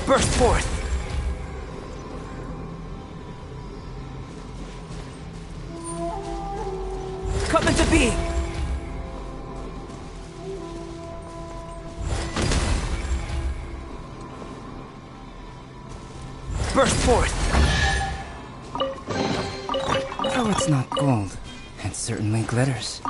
Burst forth! Come into being! Burst forth! Though it's not gold, it certainly glitters.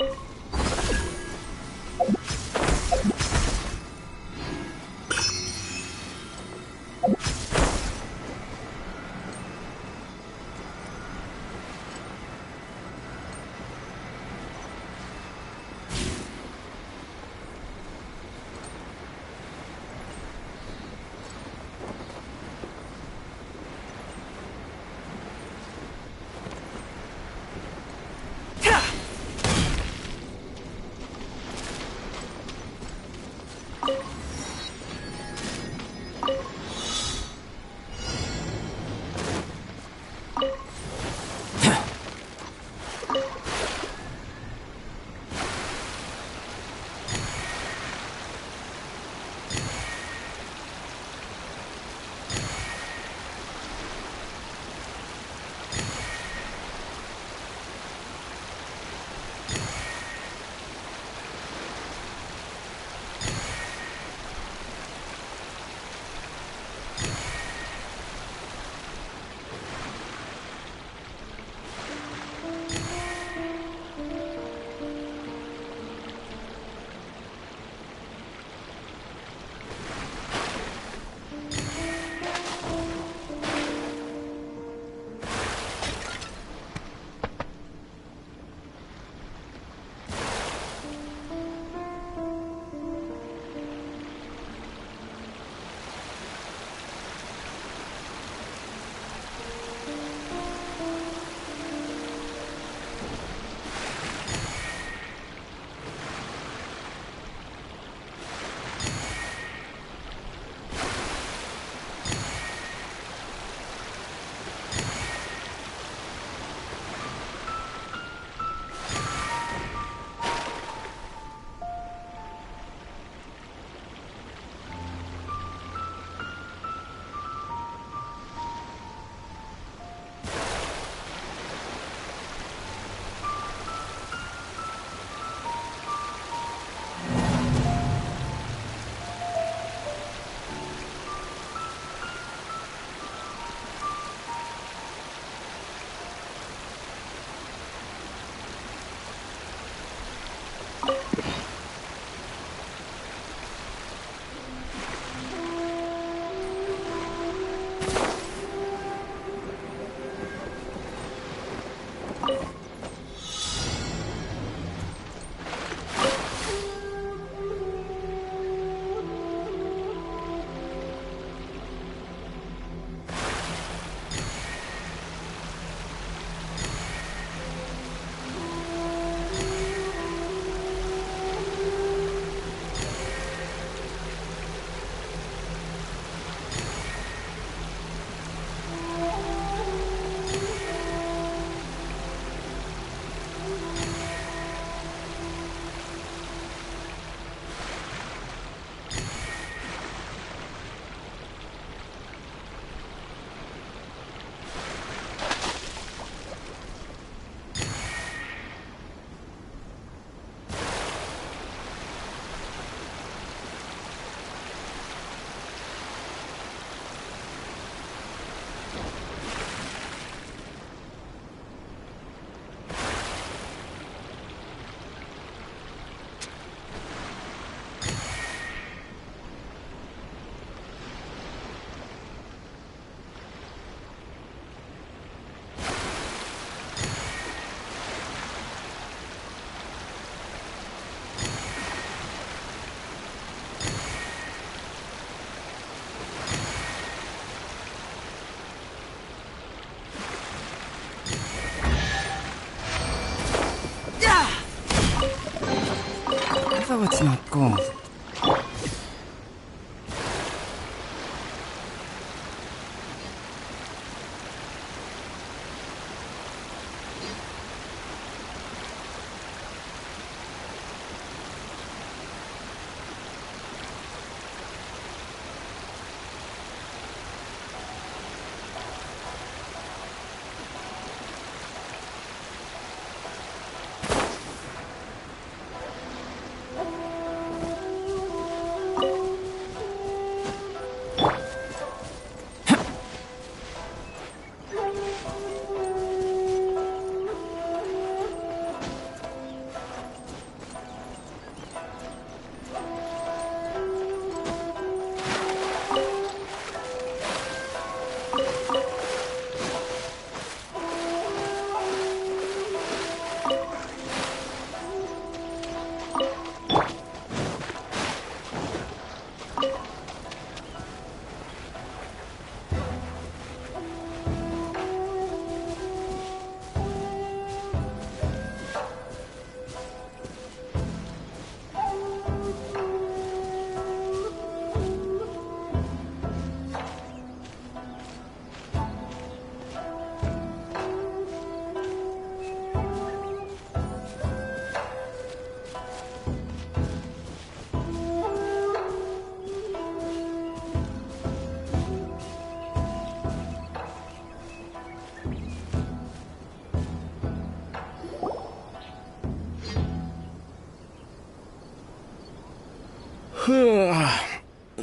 Though it's not gold.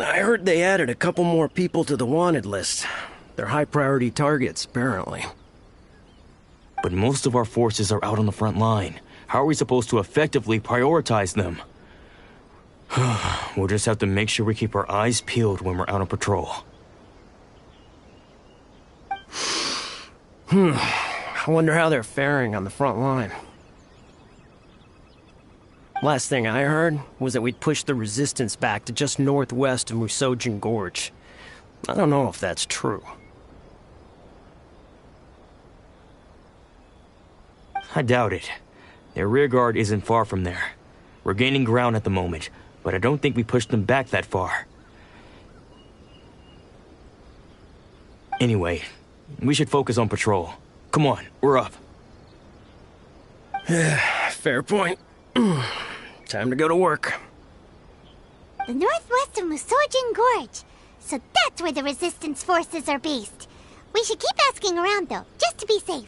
I heard they added a couple more people to the wanted list. They're high-priority targets, apparently. But most of our forces are out on the front line. How are we supposed to effectively prioritize them? We'll just have to make sure we keep our eyes peeled when we're out on patrol. I wonder how they're faring on the front line. Last thing I heard was that we'd pushed the resistance back to just northwest of Musojin Gorge. I don't know if that's true. I doubt it. Their rearguard isn't far from there. We're gaining ground at the moment, but I don't think we pushed them back that far. Anyway, we should focus on patrol. Come on, we're up. Fair point. Time to go to work. The northwest of Musojin Gorge. So that's where the resistance forces are based. We should keep asking around though, just to be safe.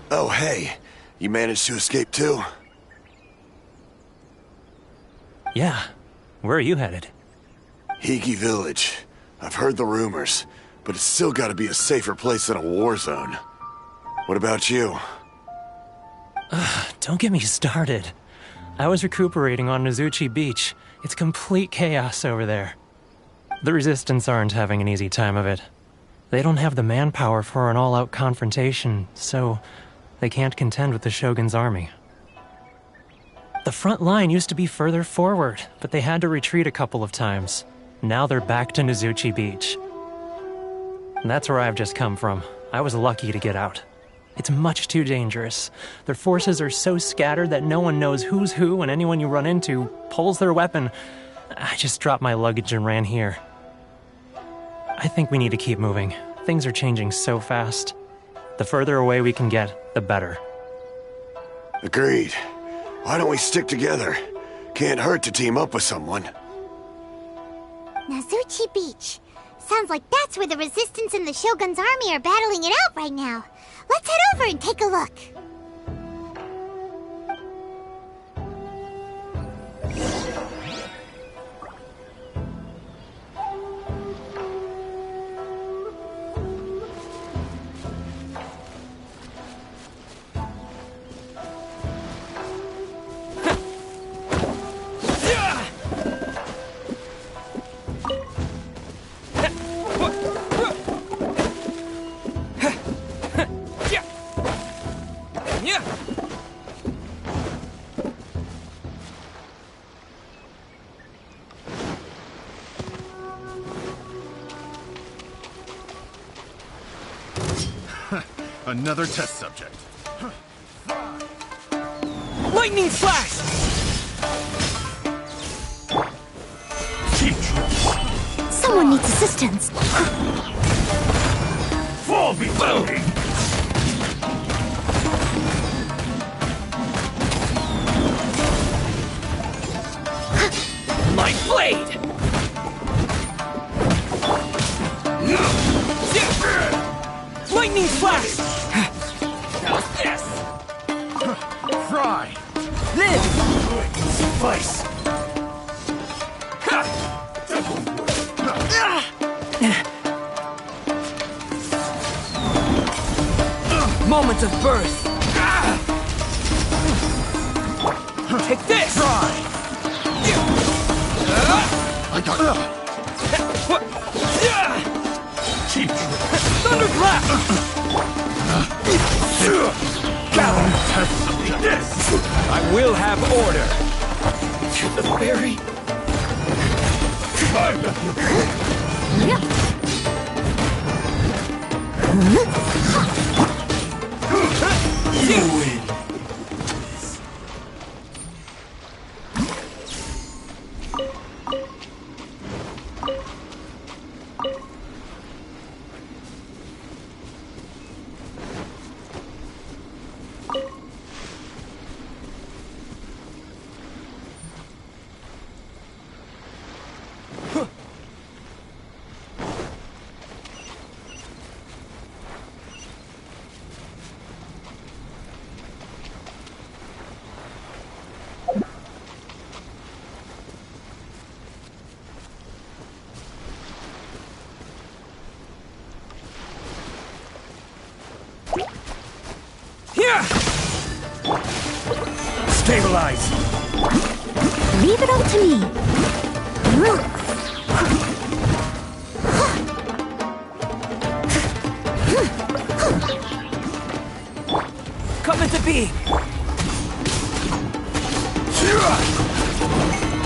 Oh, hey. You managed to escape too? Yeah. Where are you headed? Hiki Village. I've heard the rumors, but it's still gotta be a safer place than a war zone. What about you? Don't get me started. I was recuperating on Nozuchi Beach. It's complete chaos over there. The Resistance aren't having an easy time of it. They don't have the manpower for an all-out confrontation, so they can't contend with the Shogun's army. The front line used to be further forward, but they had to retreat a couple of times. Now they're back to Nozuchi Beach. And that's where I've just come from. I was lucky to get out. It's much too dangerous. Their forces are so scattered that no one knows who's who, and anyone you run into pulls their weapon. I just dropped my luggage and ran here. I think we need to keep moving. Things are changing so fast. The further away we can get, the better. Agreed. Why don't we stick together? Can't hurt to team up with someone. Nazuchi Beach. Sounds like that's where the Resistance and the Shogun's army are battling it out right now. Let's head over and take a look. Another test subject. Lightning flash! Someone needs assistance. Fall below me! My blade! Lightning flash! How's this? Fry! Live! Suffice! Moment of birth! Take this! Try! I got Keep Thunderclap! gather! This! I will have order! To the berry! You win! Stabilize! Leave it up to me. Come into being!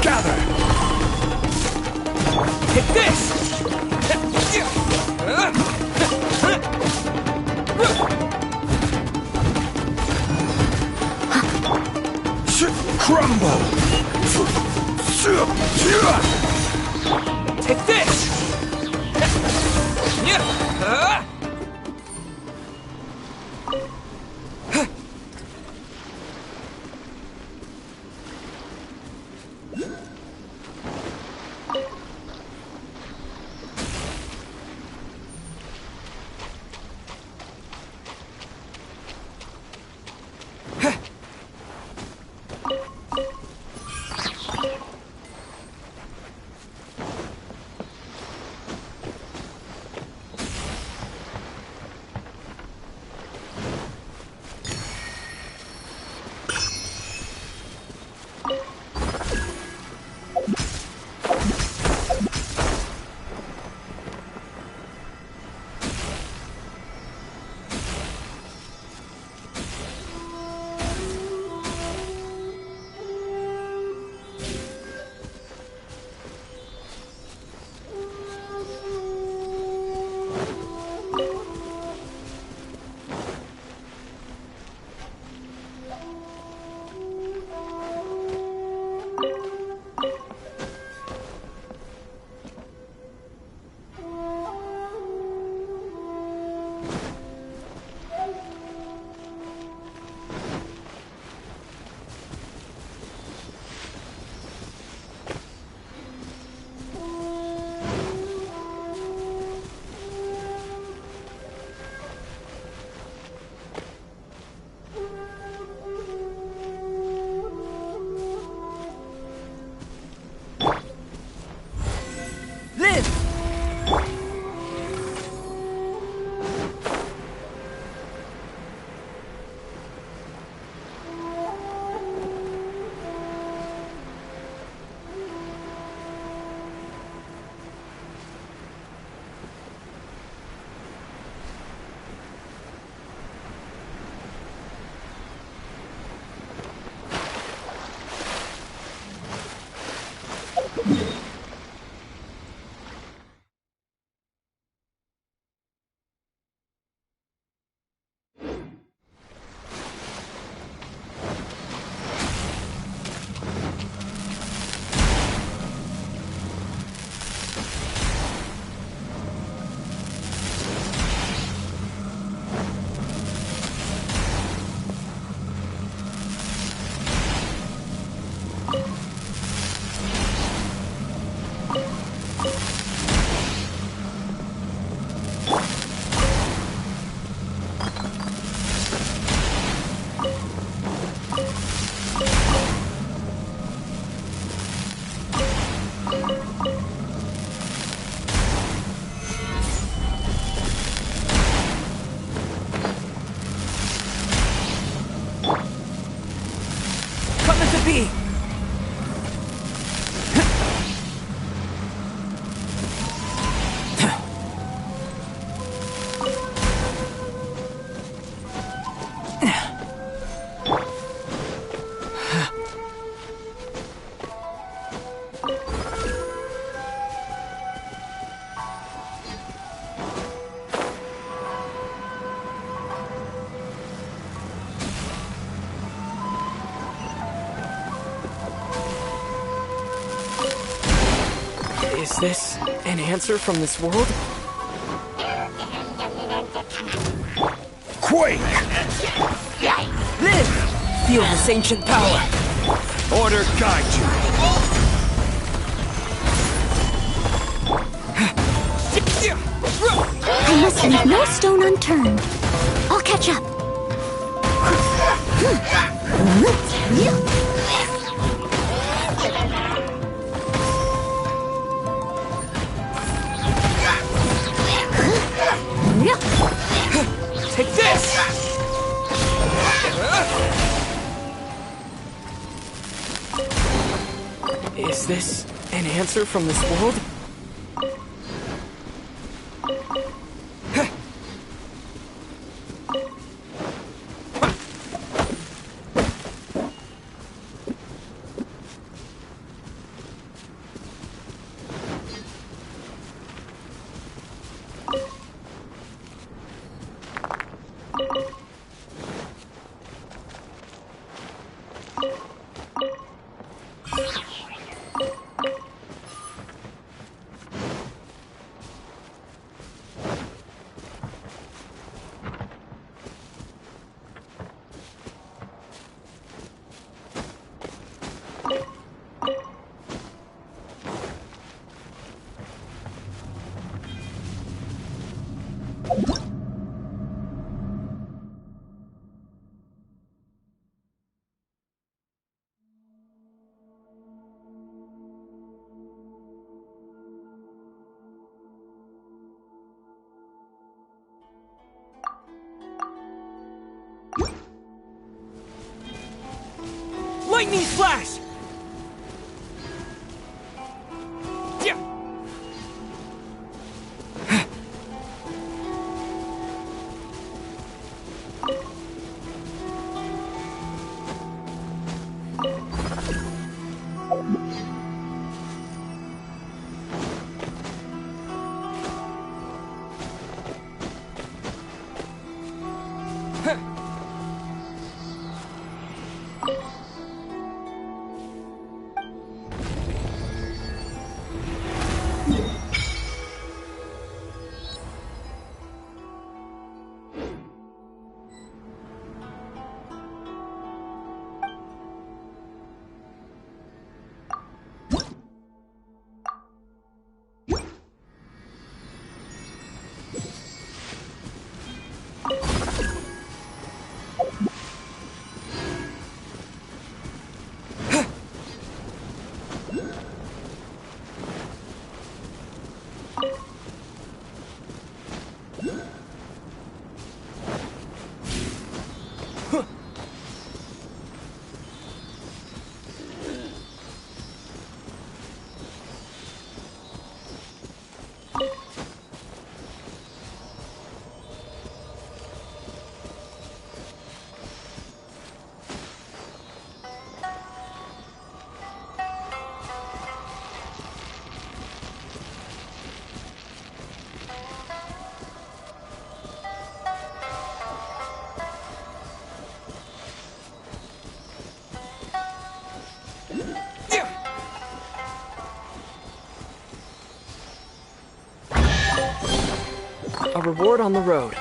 Gather! Hit this! Crumble! Take this! it be? Is this an answer from this world? Quake! Live! Feel this ancient power! Order guide you! I must leave no stone unturned. I'll catch up. Take this! Is this an answer from this world? Lightning flash! A reward on the road.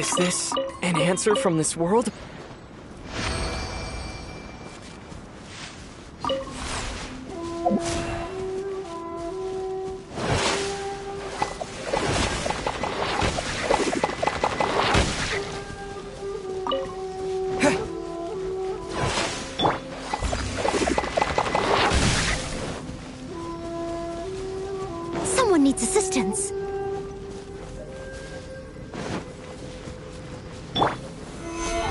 Is this an answer from this world? Someone needs assistance.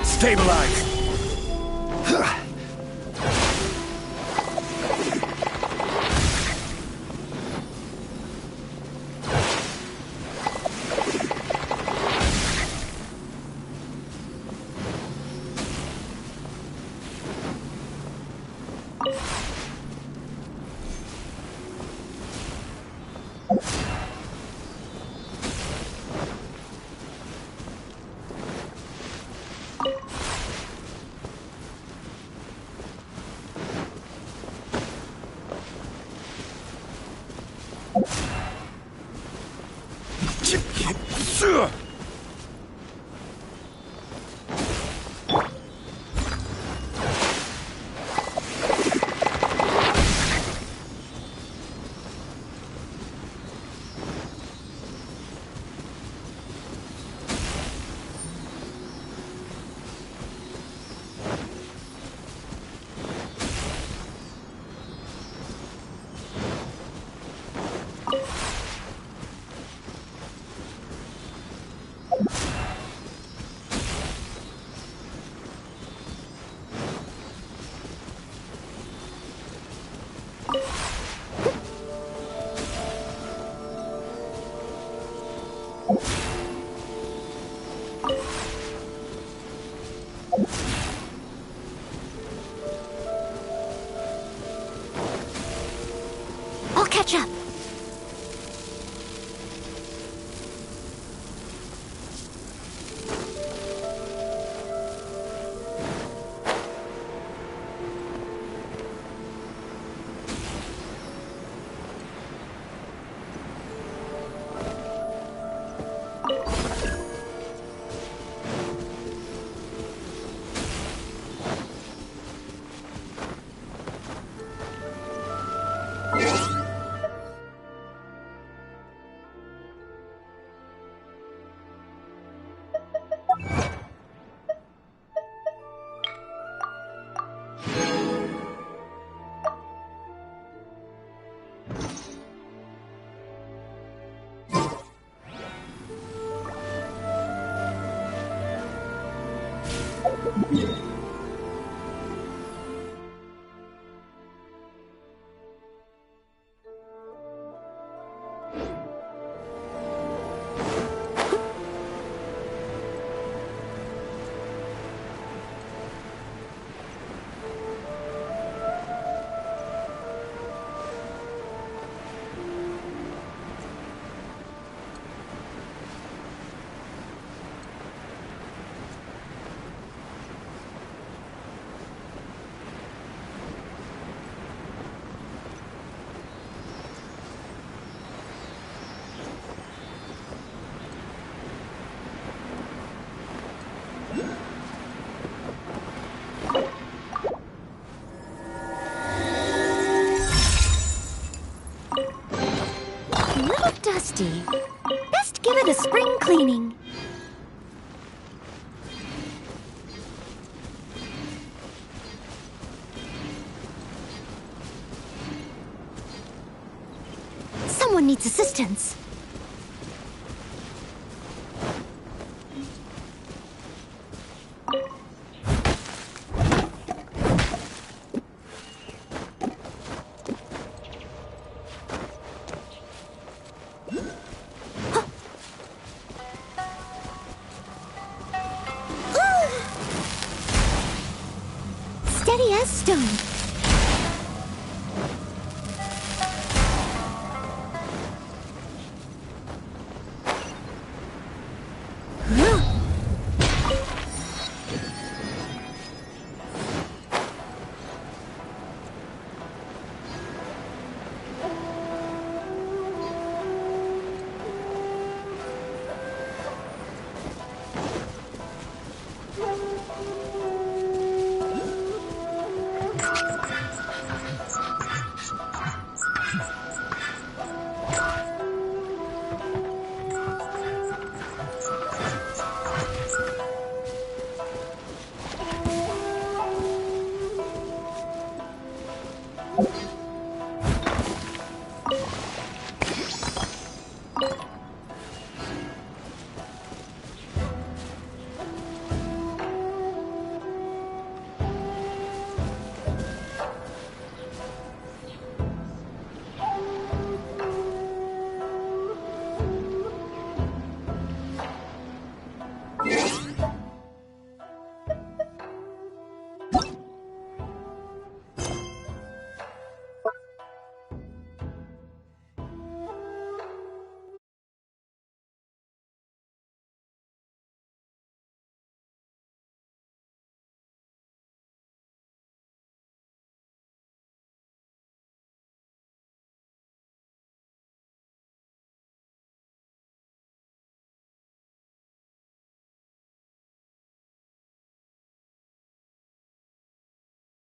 Stabilize! I'll catch up. Dusty. Best give it a spring cleaning. Someone needs assistance. Steady as stone.